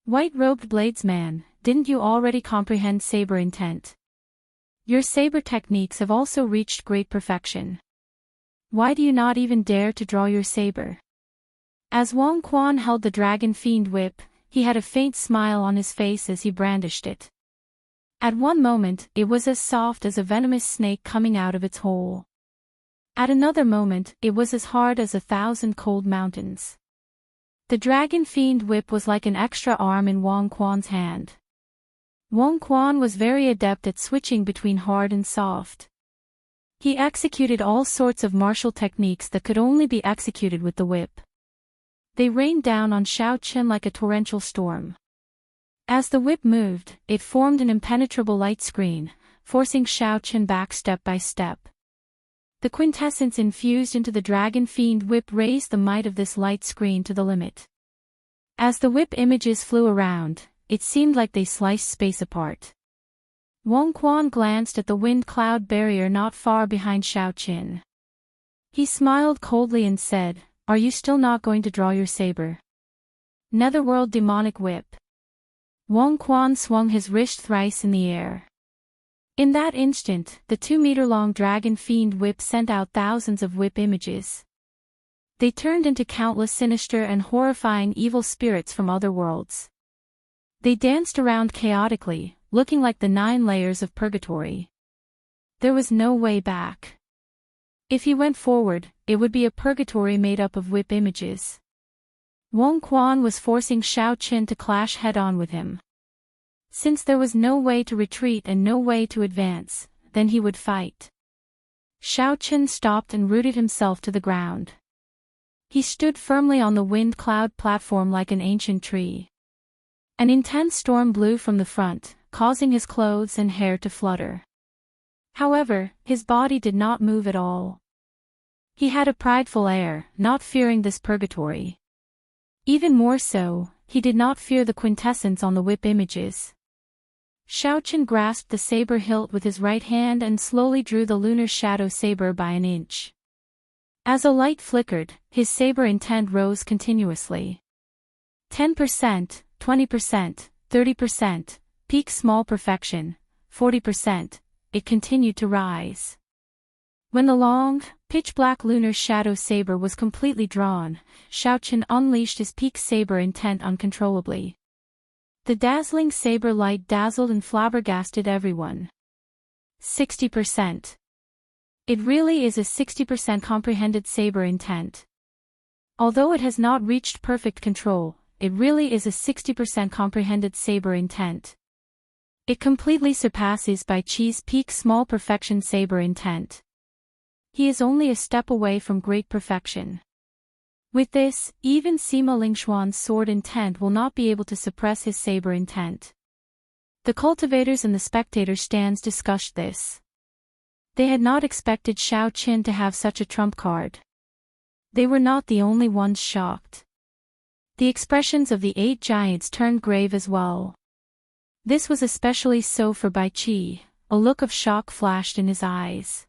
White-robed bladesman, didn't you already comprehend saber intent? Your saber techniques have also reached great perfection. Why do you not even dare to draw your saber? As Wang Quan held the dragon fiend whip, he had a faint smile on his face as he brandished it. At one moment, it was as soft as a venomous snake coming out of its hole. At another moment, it was as hard as 1,000 cold mountains. The dragon fiend whip was like an extra arm in Wang Quan's hand. Wang Quan was very adept at switching between hard and soft. He executed all sorts of martial techniques that could only be executed with the whip. They rained down on Xiao Chen like a torrential storm. As the whip moved, it formed an impenetrable light screen, forcing Xiao Chen back step by step. The quintessence infused into the dragon fiend whip raised the might of this light screen to the limit. As the whip images flew around, it seemed like they sliced space apart. Wang Quan glanced at the wind cloud barrier not far behind Xiao Chen. He smiled coldly and said, "Are you still not going to draw your saber?" Netherworld demonic whip. Wang Quan swung his wrist thrice in the air. In that instant, the 2-meter-long dragon fiend whip sent out thousands of whip images. They turned into countless sinister and horrifying evil spirits from other worlds. They danced around chaotically, looking like the 9 layers of purgatory. There was no way back. If he went forward, it would be a purgatory made up of whip images. Wang Quan was forcing Xiao Chen to clash head-on with him. Since there was no way to retreat and no way to advance, then he would fight. Xiao Chen stopped and rooted himself to the ground. He stood firmly on the wind cloud platform like an ancient tree. An intense storm blew from the front, causing his clothes and hair to flutter. However, his body did not move at all. He had a prideful air, not fearing this purgatory. Even more so, he did not fear the quintessence on the whip images. Xiao Qian grasped the saber hilt with his right hand and slowly drew the lunar shadow saber by an inch. As a light flickered, his saber intent rose continuously. 10%, 20%, 30%, peak small perfection, 40%, it continued to rise. When the long, pitch-black lunar shadow saber was completely drawn, Xiao Qian unleashed his peak saber intent uncontrollably. The dazzling saber light dazzled and flabbergasted everyone. 60%. It really is a 60% comprehended saber intent. Although it has not reached perfect control, it really is a 60% comprehended saber intent. It completely surpasses Bai Qi's peak small perfection saber intent. He is only a step away from great perfection. With this, even Sima Lingxuan's sword intent will not be able to suppress his saber intent. The cultivators and the spectators' stands discussed this. They had not expected Xiao Qian to have such a trump card. They were not the only ones shocked. The expressions of the 8 giants turned grave as well. This was especially so for Bai Qi, a look of shock flashed in his eyes.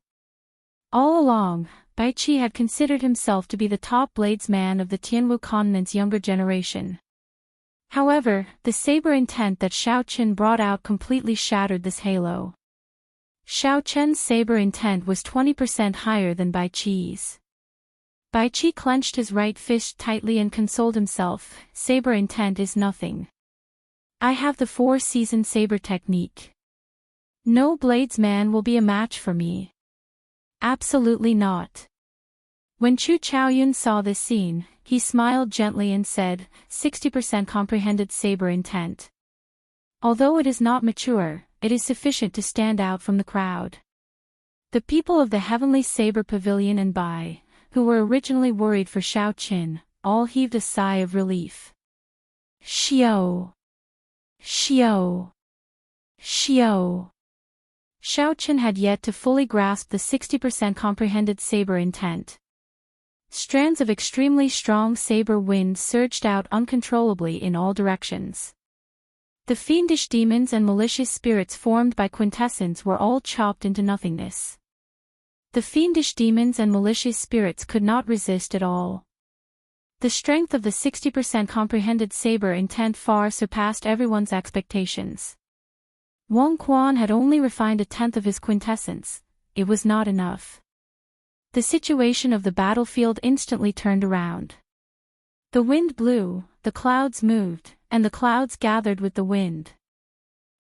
All along, Bai Qi had considered himself to be the top bladesman of the Tianwu continent's younger generation. However, the saber intent that Xiao Qian brought out completely shattered this halo. Xiao Qian's saber intent was 20% higher than Bai Qi's. Bai Qi clenched his right fist tightly and consoled himself, saber intent is nothing. I have the 4-season saber technique. No bladesman will be a match for me. Absolutely not. When Chu Chaoyun saw this scene, he smiled gently and said, 60% comprehended saber intent. Although it is not mature, it is sufficient to stand out from the crowd. The people of the Heavenly Saber Pavilion and Bai, who were originally worried for Xiao Qian, all heaved a sigh of relief. Xiao! Xiao! Xiao! Xiao Qian had yet to fully grasp the 60% comprehended saber intent. Strands of extremely strong saber wind surged out uncontrollably in all directions. The fiendish demons and malicious spirits formed by quintessence were all chopped into nothingness. The fiendish demons and malicious spirits could not resist at all. The strength of the 60% comprehended saber intent far surpassed everyone's expectations. Wang Quan had only refined a tenth of his quintessence. It was not enough. The situation of the battlefield instantly turned around. The wind blew, the clouds moved, and the clouds gathered with the wind.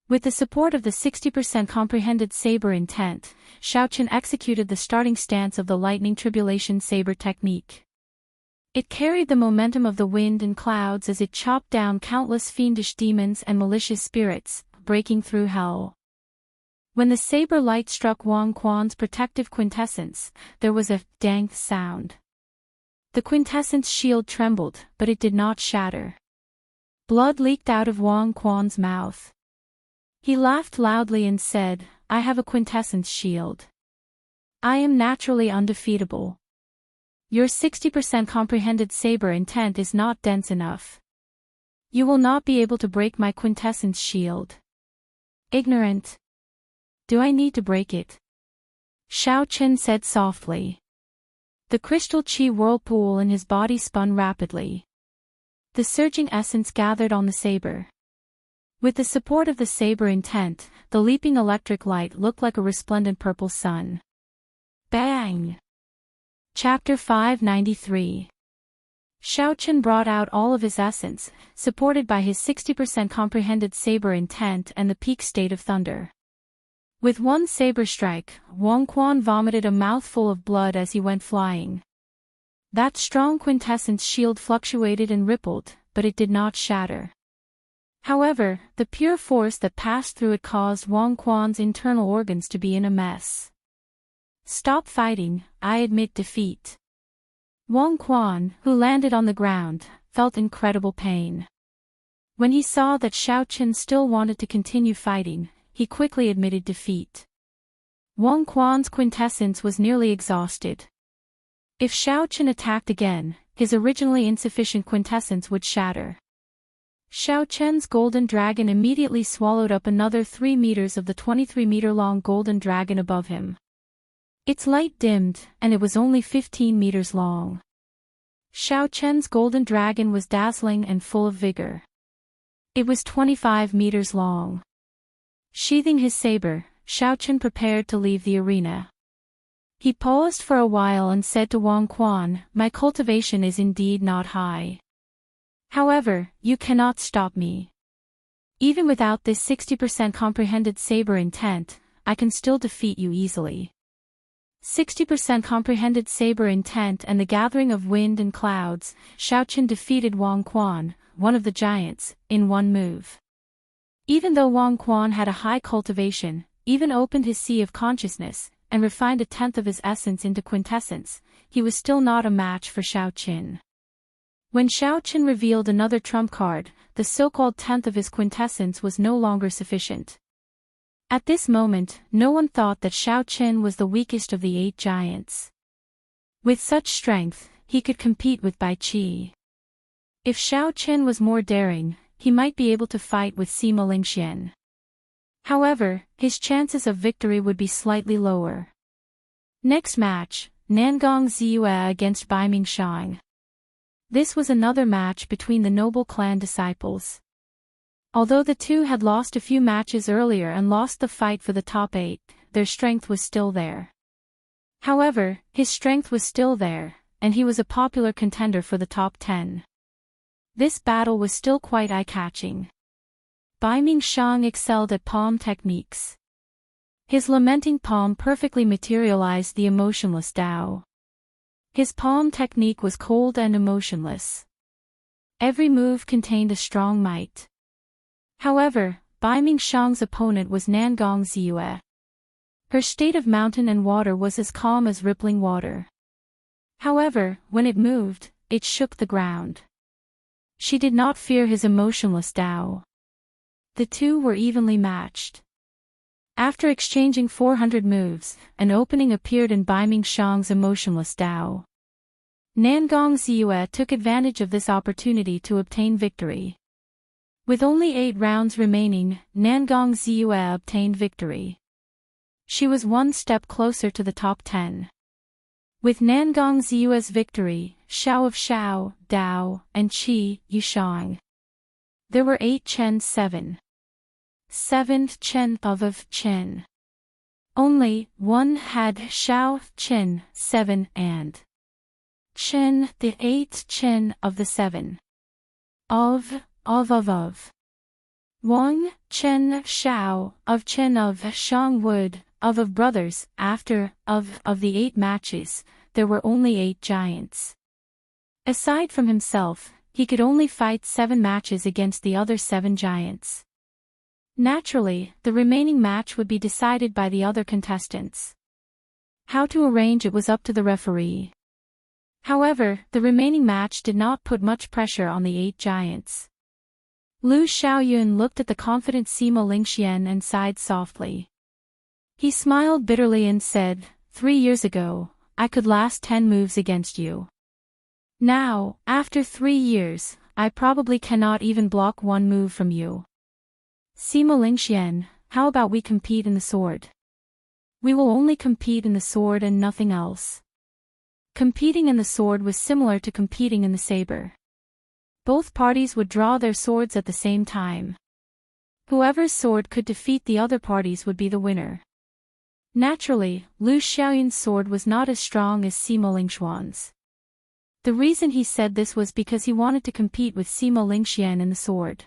With the support of the 60% comprehended saber intent, Xiao Qian executed the starting stance of the lightning tribulation saber technique. It carried the momentum of the wind and clouds as it chopped down countless fiendish demons and malicious spirits, breaking through hell. When the saber light struck Wang Quan's protective quintessence, there was a dang sound. The quintessence shield trembled, but it did not shatter. Blood leaked out of Wang Quan's mouth. He laughed loudly and said, I have a quintessence shield. I am naturally undefeatable. Your 60% comprehended saber intent is not dense enough. You will not be able to break my quintessence shield. Ignorant. Do I need to break it? Xiao Qian said softly. The crystal qi whirlpool in his body spun rapidly. The surging essence gathered on the saber. With the support of the saber intent, the leaping electric light looked like a resplendent purple sun. Bang! Chapter 593. Xiao Qian brought out all of his essence, supported by his 60% comprehended saber intent and the peak state of thunder. With one saber strike, Wang Quan vomited a mouthful of blood as he went flying. That strong quintessence shield fluctuated and rippled, but it did not shatter. However, the pure force that passed through it caused Wang Quan's internal organs to be in a mess. Stop fighting, I admit defeat. Wang Quan, who landed on the ground, felt incredible pain. When he saw that Xiao Qian still wanted to continue fighting, he quickly admitted defeat. Wang Quan's quintessence was nearly exhausted. If Xiao Qian attacked again, his originally insufficient quintessence would shatter. Xiao Chen's golden dragon immediately swallowed up another 3 meters of the 23-meter-long golden dragon above him. Its light dimmed, and it was only 15 meters long. Xiao Chen's golden dragon was dazzling and full of vigor. It was 25 meters long. Sheathing his saber, Xiao Chen prepared to leave the arena. He paused for a while and said to Wang Quan, "My cultivation is indeed not high. However, you cannot stop me. Even without this 60% comprehended saber intent, I can still defeat you easily." 60% comprehended saber intent and the gathering of wind and clouds, Xiao Chen defeated Wang Quan, one of the giants, in one move. Even though Wang Quan had a high cultivation, even opened his sea of consciousness, and refined a tenth of his essence into quintessence, he was still not a match for Xiao Chen. When Xiao Chen revealed another trump card, the so-called tenth of his quintessence was no longer sufficient. At this moment, no one thought that Xiao Chen was the weakest of the 8 giants. With such strength, he could compete with Bai Qi. If Xiao Chen was more daring, he might be able to fight with Sima Lingxian. However, his chances of victory would be slightly lower. Next match, Nangong Ziyue against Baiming Shang. This was another match between the noble clan disciples. Although the two had lost a few matches earlier and lost the fight for the top 8, their strength was still there. However, his strength was still there, and he was a popular contender for the top 10. This battle was still quite eye-catching. Baiming Shang excelled at palm techniques. His lamenting palm perfectly materialized the emotionless Tao. His palm technique was cold and emotionless. Every move contained a strong might. However, Baiming Shang's opponent was Nangong Ziyue. Her state of mountain and water was as calm as rippling water. However, when it moved, it shook the ground. She did not fear his emotionless Tao. The two were evenly matched. After exchanging 400 moves, an opening appeared in Baiming Shang's emotionless Tao. Nangong Ziyue took advantage of this opportunity to obtain victory. With only 8 rounds remaining, Nangong Ziyue obtained victory. She was one step closer to the top 10. With Nangong Ziyue's victory, Xiao of Xiao, Dao, and Qi, Yushang. There were 8 Chen 7. 7 Chen of Chen. Only one had Xiao, Chen, 7 and Chen, the 8 Chen of the 7. Of. Wang, Chen, Xiao, of Chen of Shang Wood, of brothers, after, of the 8 matches, there were only 8 giants. Aside from himself, he could only fight 7 matches against the other 7 giants. Naturally, the remaining match would be decided by the other contestants. How to arrange it was up to the referee. However, the remaining match did not put much pressure on the 8 giants. Lu Xiaoyun looked at the confident Sima Lingxian and sighed softly. He smiled bitterly and said, 3 years ago, I could last 10 moves against you. Now, after 3 years, I probably cannot even block 1 move from you. Sima Lingxian, how about we compete in the sword? We will only compete in the sword and nothing else. Competing in the sword was similar to competing in the saber. Both parties would draw their swords at the same time. Whoever's sword could defeat the other parties would be the winner. Naturally, Lu Xiaoyun's sword was not as strong as Sima Lingxuan's. The reason he said this was because he wanted to compete with Sima Lingxian in the sword.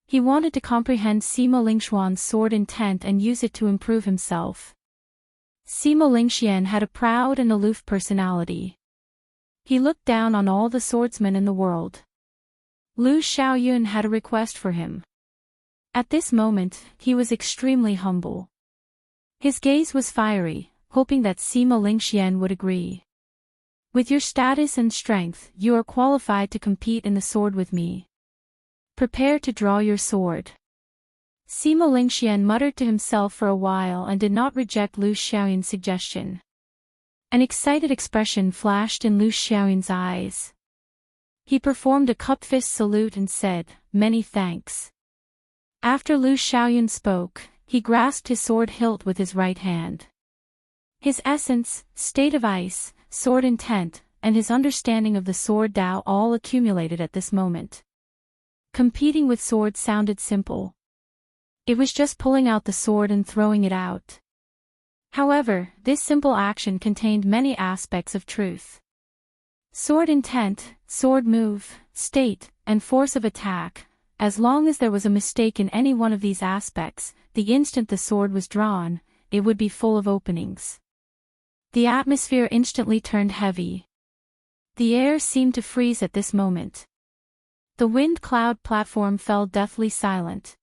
He wanted to comprehend Sima Lingxuan's sword intent and use it to improve himself. Sima Lingxian had a proud and aloof personality. He looked down on all the swordsmen in the world. Lu Xiaoyun had a request for him. At this moment, he was extremely humble. His gaze was fiery, hoping that Sima Lingxian would agree. With your status and strength, you are qualified to compete in the sword with me. Prepare to draw your sword. Sima Lingxian muttered to himself for a while and did not reject Lu Xiaoyun's suggestion. An excited expression flashed in Lu Xiaoyun's eyes. He performed a cup-fist salute and said, "Many thanks." After Lu Xiaoyun spoke, he grasped his sword hilt with his right hand. His essence, state of ice, sword intent, and his understanding of the sword Tao all accumulated at this moment. Competing with swords sounded simple. It was just pulling out the sword and throwing it out. However, this simple action contained many aspects of truth. Sword intent, sword move, state, and force of attack. As long as there was a mistake in any one of these aspects, the instant the sword was drawn, it would be full of openings. The atmosphere instantly turned heavy. The air seemed to freeze at this moment. The wind cloud platform fell deathly silent.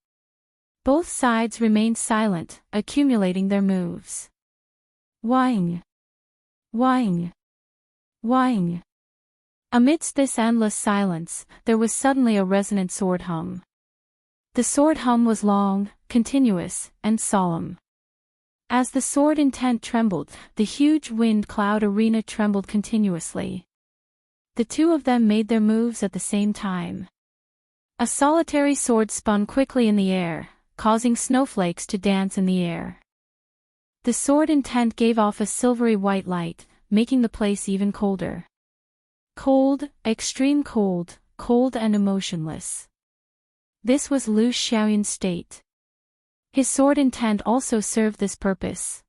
Both sides remained silent, accumulating their moves. Whing! Whing! Whing! Amidst this endless silence, there was suddenly a resonant sword hum. The sword hum was long, continuous, and solemn. As the sword intent trembled, the huge wind cloud arena trembled continuously. The two of them made their moves at the same time. A solitary sword spun quickly in the air, causing snowflakes to dance in the air. The sword intent gave off a silvery white light, making the place even colder. Cold, extreme cold, cold and emotionless. This was Lu Xiaoyun's state. His sword intent also served this purpose.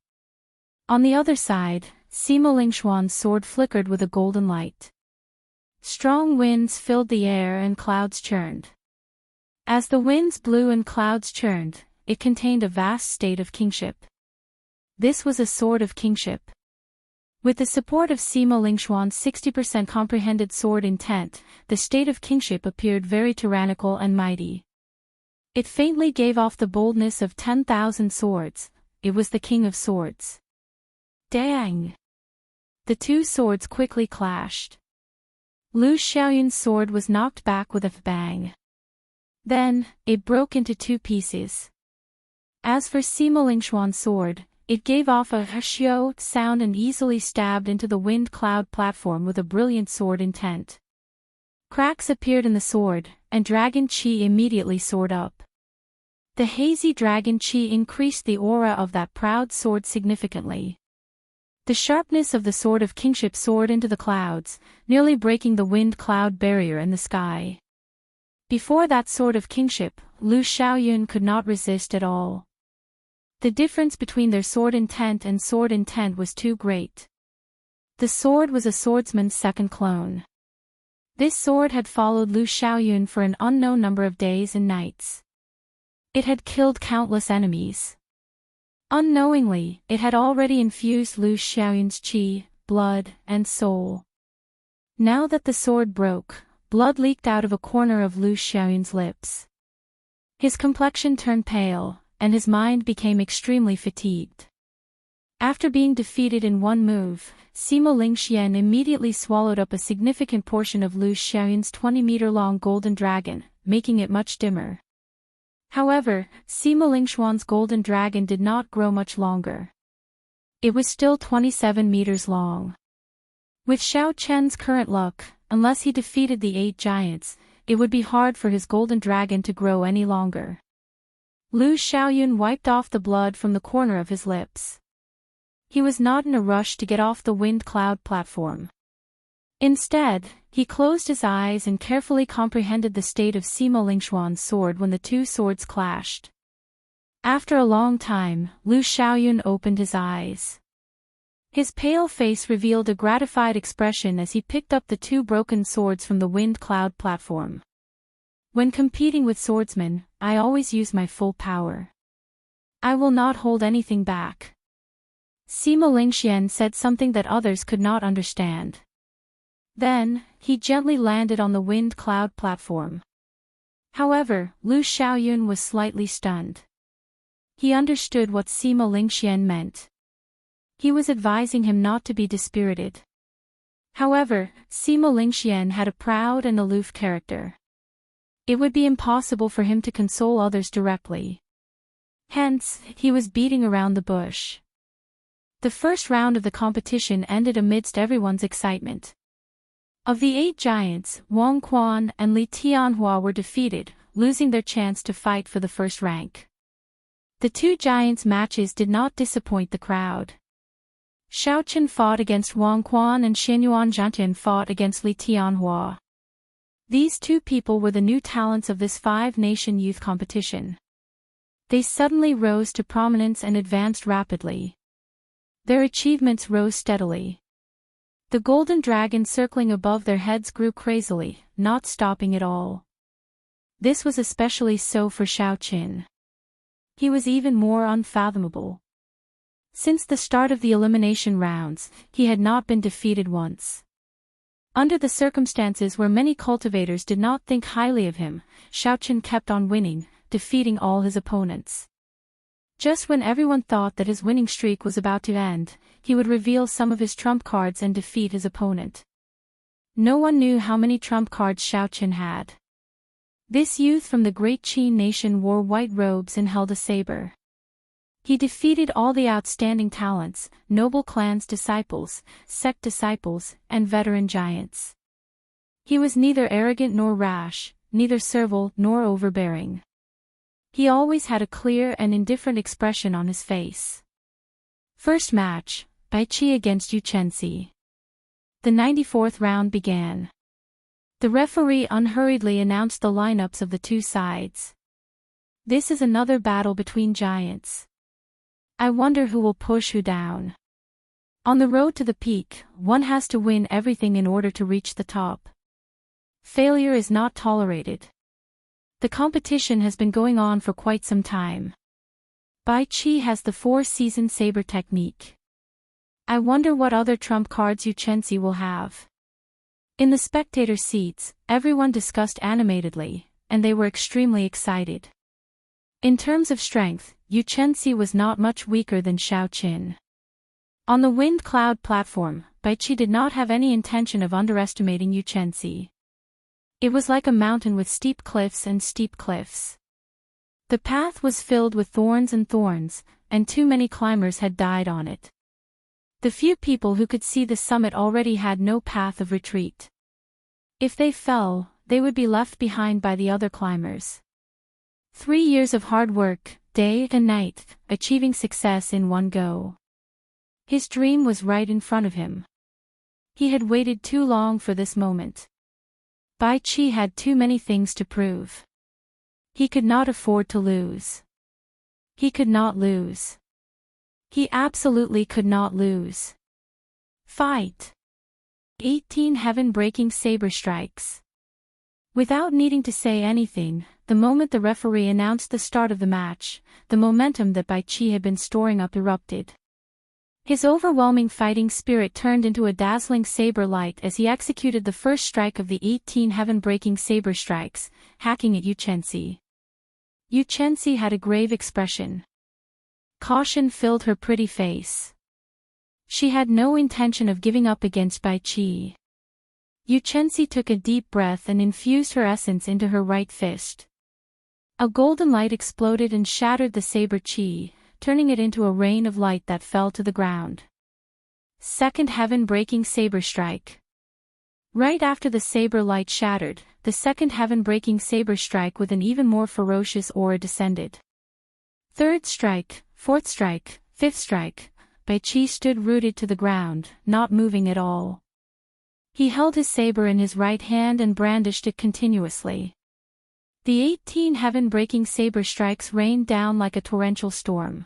On the other side, Sima Lingshuan's sword flickered with a golden light. Strong winds filled the air and clouds churned. As the winds blew and clouds churned, it contained a vast state of kingship. This was a sword of kingship. With the support of Sima Lingshuan's 60% comprehended sword intent, the state of kingship appeared very tyrannical and mighty. It faintly gave off the boldness of 10,000 swords. It was the king of swords. Dang! The two swords quickly clashed. Lu Xiaoyun's sword was knocked back with a bang. Then, it broke into two pieces. As for Sima Lingshuan's sword, it gave off a xiao sound and easily stabbed into the wind cloud platform with a brilliant sword intent. Cracks appeared in the sword, and dragon qi immediately soared up. The hazy dragon qi increased the aura of that proud sword significantly. The sharpness of the sword of kingship soared into the clouds, nearly breaking the wind cloud barrier in the sky. Before that sword of kingship, Lu Xiaoyun could not resist at all. The difference between their sword intent and sword intent was too great. The sword was a swordsman's second clone. This sword had followed Lu Xiaoyun for an unknown number of days and nights. It had killed countless enemies. Unknowingly, it had already infused Lu Xiaoyun's qi, blood, and soul. Now that the sword broke, blood leaked out of a corner of Lu Xiaoyun's lips. His complexion turned pale, and his mind became extremely fatigued. After being defeated in one move, Sima Lingxian immediately swallowed up a significant portion of Lu Xiaoyun's 20-meter-long golden dragon, making it much dimmer. However, Sima Lingshuan's golden dragon did not grow much longer. It was still 27 meters long. With Xiao Chen's current luck, unless he defeated the 8 giants, it would be hard for his golden dragon to grow any longer. Lu Xiaoyun wiped off the blood from the corner of his lips. He was not in a rush to get off the wind cloud platform. Instead, he closed his eyes and carefully comprehended the state of Sima Lingshuan's sword when the two swords clashed. After a long time, Lu Xiaoyun opened his eyes. His pale face revealed a gratified expression as he picked up the two broken swords from the wind cloud platform. When competing with swordsmen, I always use my full power. I will not hold anything back. Sima Lingxian said something that others could not understand. Then, he gently landed on the wind cloud platform. However, Lu Xiaoyun was slightly stunned. He understood what Sima Lingxian meant. He was advising him not to be dispirited. However, Sima Lingxian had a proud and aloof character. It would be impossible for him to console others directly. Hence, he was beating around the bush. The first round of the competition ended amidst everyone's excitement. Of the 8 giants, Wang Quan and Li Tianhua were defeated, losing their chance to fight for the first rank. The 2 giants' matches did not disappoint the crowd. Xiaoqin fought against Wang Quan and Xinyuan Zhantian fought against Li Tianhua. These 2 people were the new talents of this 5-nation youth competition. They suddenly rose to prominence and advanced rapidly. Their achievements rose steadily. The golden dragon circling above their heads grew crazily, not stopping at all. This was especially so for Xiaoqin. He was even more unfathomable. Since the start of the elimination rounds, he had not been defeated once. Under the circumstances where many cultivators did not think highly of him, Xiaoqin kept on winning, defeating all his opponents. Just when everyone thought that his winning streak was about to end, he would reveal some of his trump cards and defeat his opponent. No one knew how many trump cards Xiaoqin had. This youth from the great Qin nation wore white robes and held a saber. He defeated all the outstanding talents, noble clans disciples, sect disciples, and veteran giants. He was neither arrogant nor rash, neither servile nor overbearing. He always had a clear and indifferent expression on his face. First match, Bai Qi against Yu Chenxi. The 94th round began. The referee unhurriedly announced the lineups of the 2 sides. This is another battle between giants. I wonder who will push who down. On the road to the peak, one has to win everything in order to reach the top. Failure is not tolerated. The competition has been going on for quite some time. Bai Qi has the 4-season saber technique. I wonder what other trump cards Yu Chenxi will have. In the spectator seats, everyone discussed animatedly, and they were extremely excited. In terms of strength, Yu Chenxi was not much weaker than Xiaoqin. On the wind cloud platform, Bai Qi did not have any intention of underestimating Yu Chenxi. It was like a mountain with steep cliffs and steep cliffs. The path was filled with thorns, and too many climbers had died on it. The few people who could see the summit already had no path of retreat. If they fell, they would be left behind by the other climbers. 3 years of hard work, day and night, achieving success in one go. His dream was right in front of him. He had waited too long for this moment. Bai Qi had too many things to prove. He could not afford to lose. He could not lose. He absolutely could not lose. Fight! 18 heaven-breaking saber strikes. Without needing to say anything, the moment the referee announced the start of the match, the momentum that Bai Qi had been storing up erupted. His overwhelming fighting spirit turned into a dazzling saber light as he executed the first strike of the 18 heaven-breaking saber strikes, hacking at Yu Chenxi. Yu Chenxi had a grave expression. Caution filled her pretty face. She had no intention of giving up against Bai Qi. Yu Chenxi took a deep breath and infused her essence into her right fist. A golden light exploded and shattered the saber qi, turning it into a rain of light that fell to the ground. Second heaven-breaking saber strike. Right after the saber light shattered, the second heaven-breaking saber strike with an even more ferocious aura descended. Third strike, fourth strike, fifth strike. Bai Qi stood rooted to the ground, not moving at all. He held his saber in his right hand and brandished it continuously. The 18 heaven-breaking saber strikes rained down like a torrential storm.